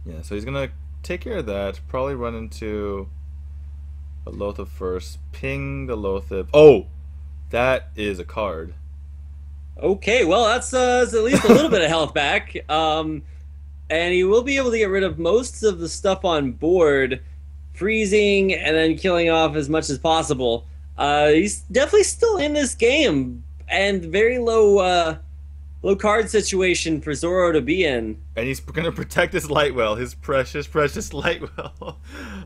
Yeah, so he's gonna take care of that. Probably run into a Lothar first. Ping the Lothar. Oh, that is a card. Okay, well that's at least a little bit of health back. And he will be able to get rid of most of the stuff on board, freezing and then killing off as much as possible. He's definitely still in this game, and very low card situation for Zoro to be in. And he's going to protect his Lightwell, his precious Lightwell.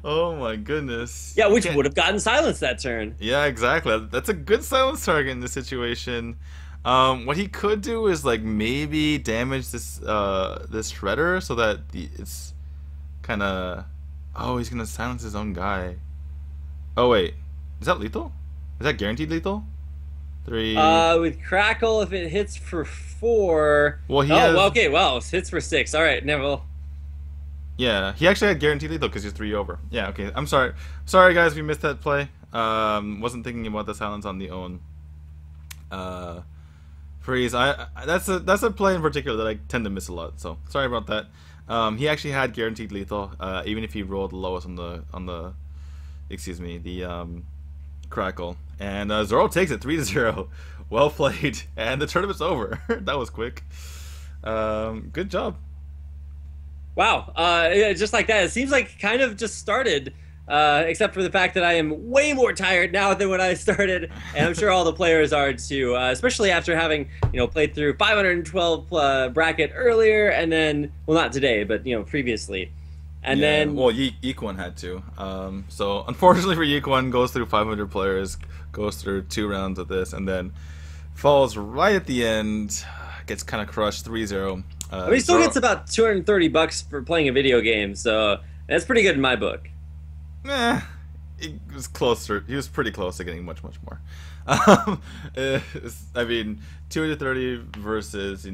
Oh my goodness. Yeah, which would have gotten silenced that turn. Yeah, exactly. That's a good silence target in this situation. What he could do is like maybe damage this this Shredder so that it's kind of... Oh, he's going to silence his own guy. Oh wait, is that lethal? Is that guaranteed lethal? 3. With Crackle, if it hits for 4. Well, he well, okay, well, it hits for 6. All right, Neville. Yeah, he actually had guaranteed lethal because he's 3 over. Yeah, okay. I'm sorry. Sorry, guys, we missed that play. Wasn't thinking about the silence on the own. Freeze. That's a play in particular that I tend to miss a lot. So sorry about that. He actually had guaranteed lethal, even if he rolled the lowest on the Crackle. And Zoro takes it 3-0. Well played, and the tournament's over. That was quick. Good job. Wow, just like that. It seems like kind of just started, except for the fact that I am way more tired now than when I started, and I'm sure all the players are too, especially after having, played through 512 bracket earlier, and then, well, not today, but, previously. And then... Well, Yequan had to. So, unfortunately for Yequan, goes through 500 players, goes through 2 rounds of this, and then falls right at the end, gets kind of crushed 3-0. He still gets about $230 for playing a video game, so that's pretty good in my book. It was closer. He was pretty close to getting much more. I mean, 230 versus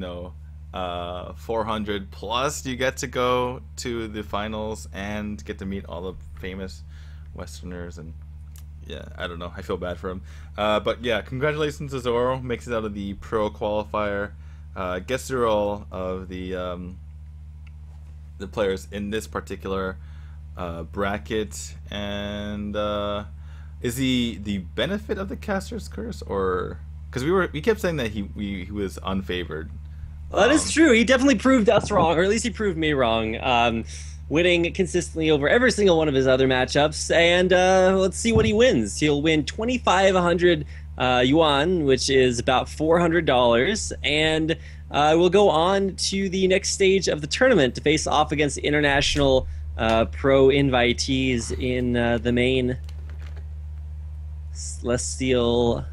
400 plus. You get to go to the finals and get to meet all the famous Westerners, and yeah, I don't know. I feel bad for him. But yeah, congratulations to Zoro. Makes it out of the pro qualifier. Gets through all of the players in this particular bracket, and is the benefit of the caster's curse, or because we kept saying that he was unfavored. Well, that is true. He definitely proved us wrong, or at least he proved me wrong. Winning consistently over every single one of his other matchups, and let's see what he wins. He'll win 2,500 yuan, which is about $400, and we'll go on to the next stage of the tournament to face off against international pro invitees in the main Celestial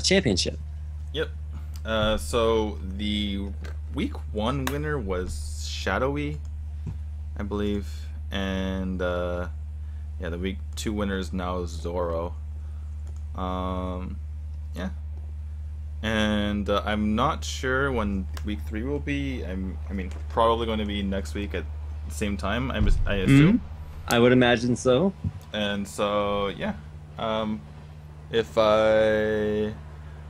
Championship. Yep. So the week 1 winner was Shadowy, I believe, and yeah, the week 2 winner is now Zoro. Yeah, and I'm not sure when week 3 will be. I mean, probably going to be next week at the same time. I assume. I would imagine so. And so yeah, if I'm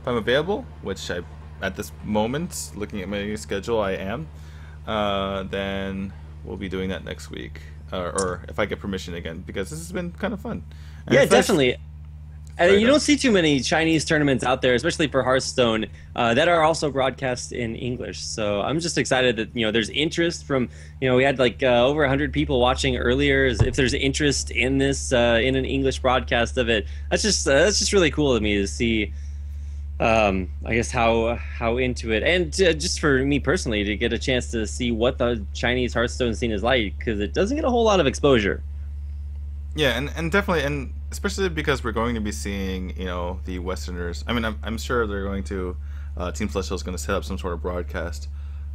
available, which I at this moment, looking at my schedule, I am, then we'll be doing that next week, or if I get permission again, because this has been kind of fun. And yeah, definitely. And you don't see too many Chinese tournaments out there, especially for Hearthstone, that are also broadcast in English. So I'm just excited that there's interest from we had like over 100 people watching earlier. If there's interest in this in an English broadcast of it, that's just really cool to me to see. I guess how into it, and just for me personally to get a chance to see what the Chinese Hearthstone scene is like, because it doesn't get a whole lot of exposure. Yeah, and definitely, and especially because we're going to be seeing, the Westerners. I mean, I'm sure they're going to, Team Celestial is going to set up some sort of broadcast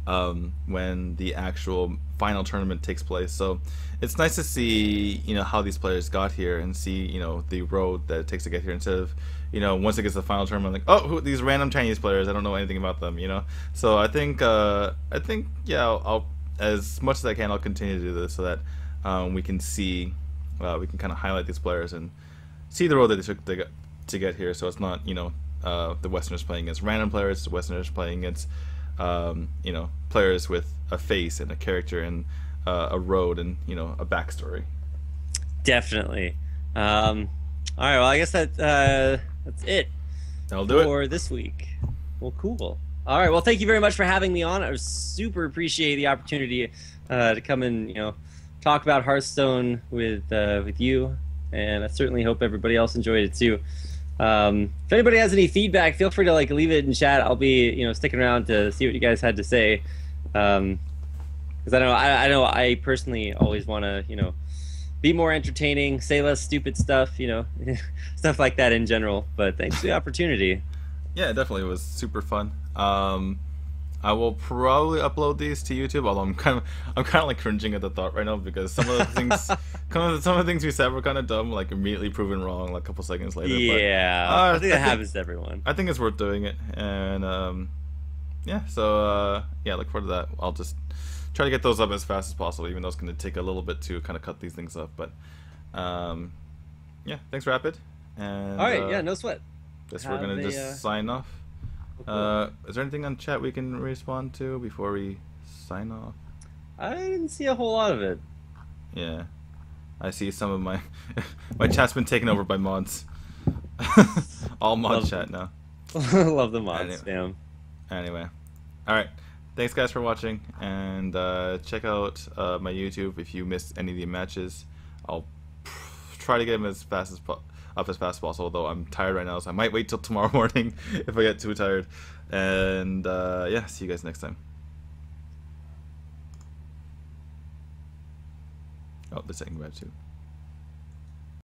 when the actual final tournament takes place. So it's nice to see, how these players got here and see, the road that it takes to get here, instead of, once it gets to the final tournament, like, oh, these random Chinese players, I don't know anything about them, So I think yeah, I'll as much as I can, I'll continue to do this so that we can see. We can kind of highlight these players and see the road that they took to get here. So it's not, the Westerners playing against random players. It's the Westerners playing against, players with a face and a character and a road and, a backstory. Definitely. All right. Well, I guess that's it. That'll do it for this week. Well, cool. All right. Well, thank you very much for having me on. I super appreciate the opportunity to come and, talk about Hearthstone with you, and I certainly hope everybody else enjoyed it too. If anybody has any feedback, feel free to leave it in chat. I'll be sticking around to see what you guys had to say, because I know I personally always want to be more entertaining, say less stupid stuff, stuff like that in general. But thanks for the opportunity. Yeah, definitely, it was super fun. I will probably upload these to YouTube. Although I'm kind of like cringing at the thought right now because some of the things, some of the things we said were kind of dumb. Like immediately proven wrong like a couple seconds later. Yeah, but, I think that happens to everyone. I think it's worth doing it, and yeah. So yeah, look forward to that. I'll just try to get those up as fast as possible, even though it's going to take a little bit to kind of cut these things up. But yeah, thanks, Rapid. And all right, yeah, no sweat. Guess we're gonna just sign off. Is there anything on chat we can respond to before we sign off? I didn't see a whole lot of it. Yeah, I see some of my my chat's been taken over by mods. All mod chat now. Love the mods, damn. Anyway, all right. Thanks guys for watching, and check out my YouTube if you missed any of the matches. I'll try to get them as fast as possible, though I'm tired right now, so I might wait till tomorrow morning if I get too tired. And yeah, see you guys next time. Oh, the second grab too.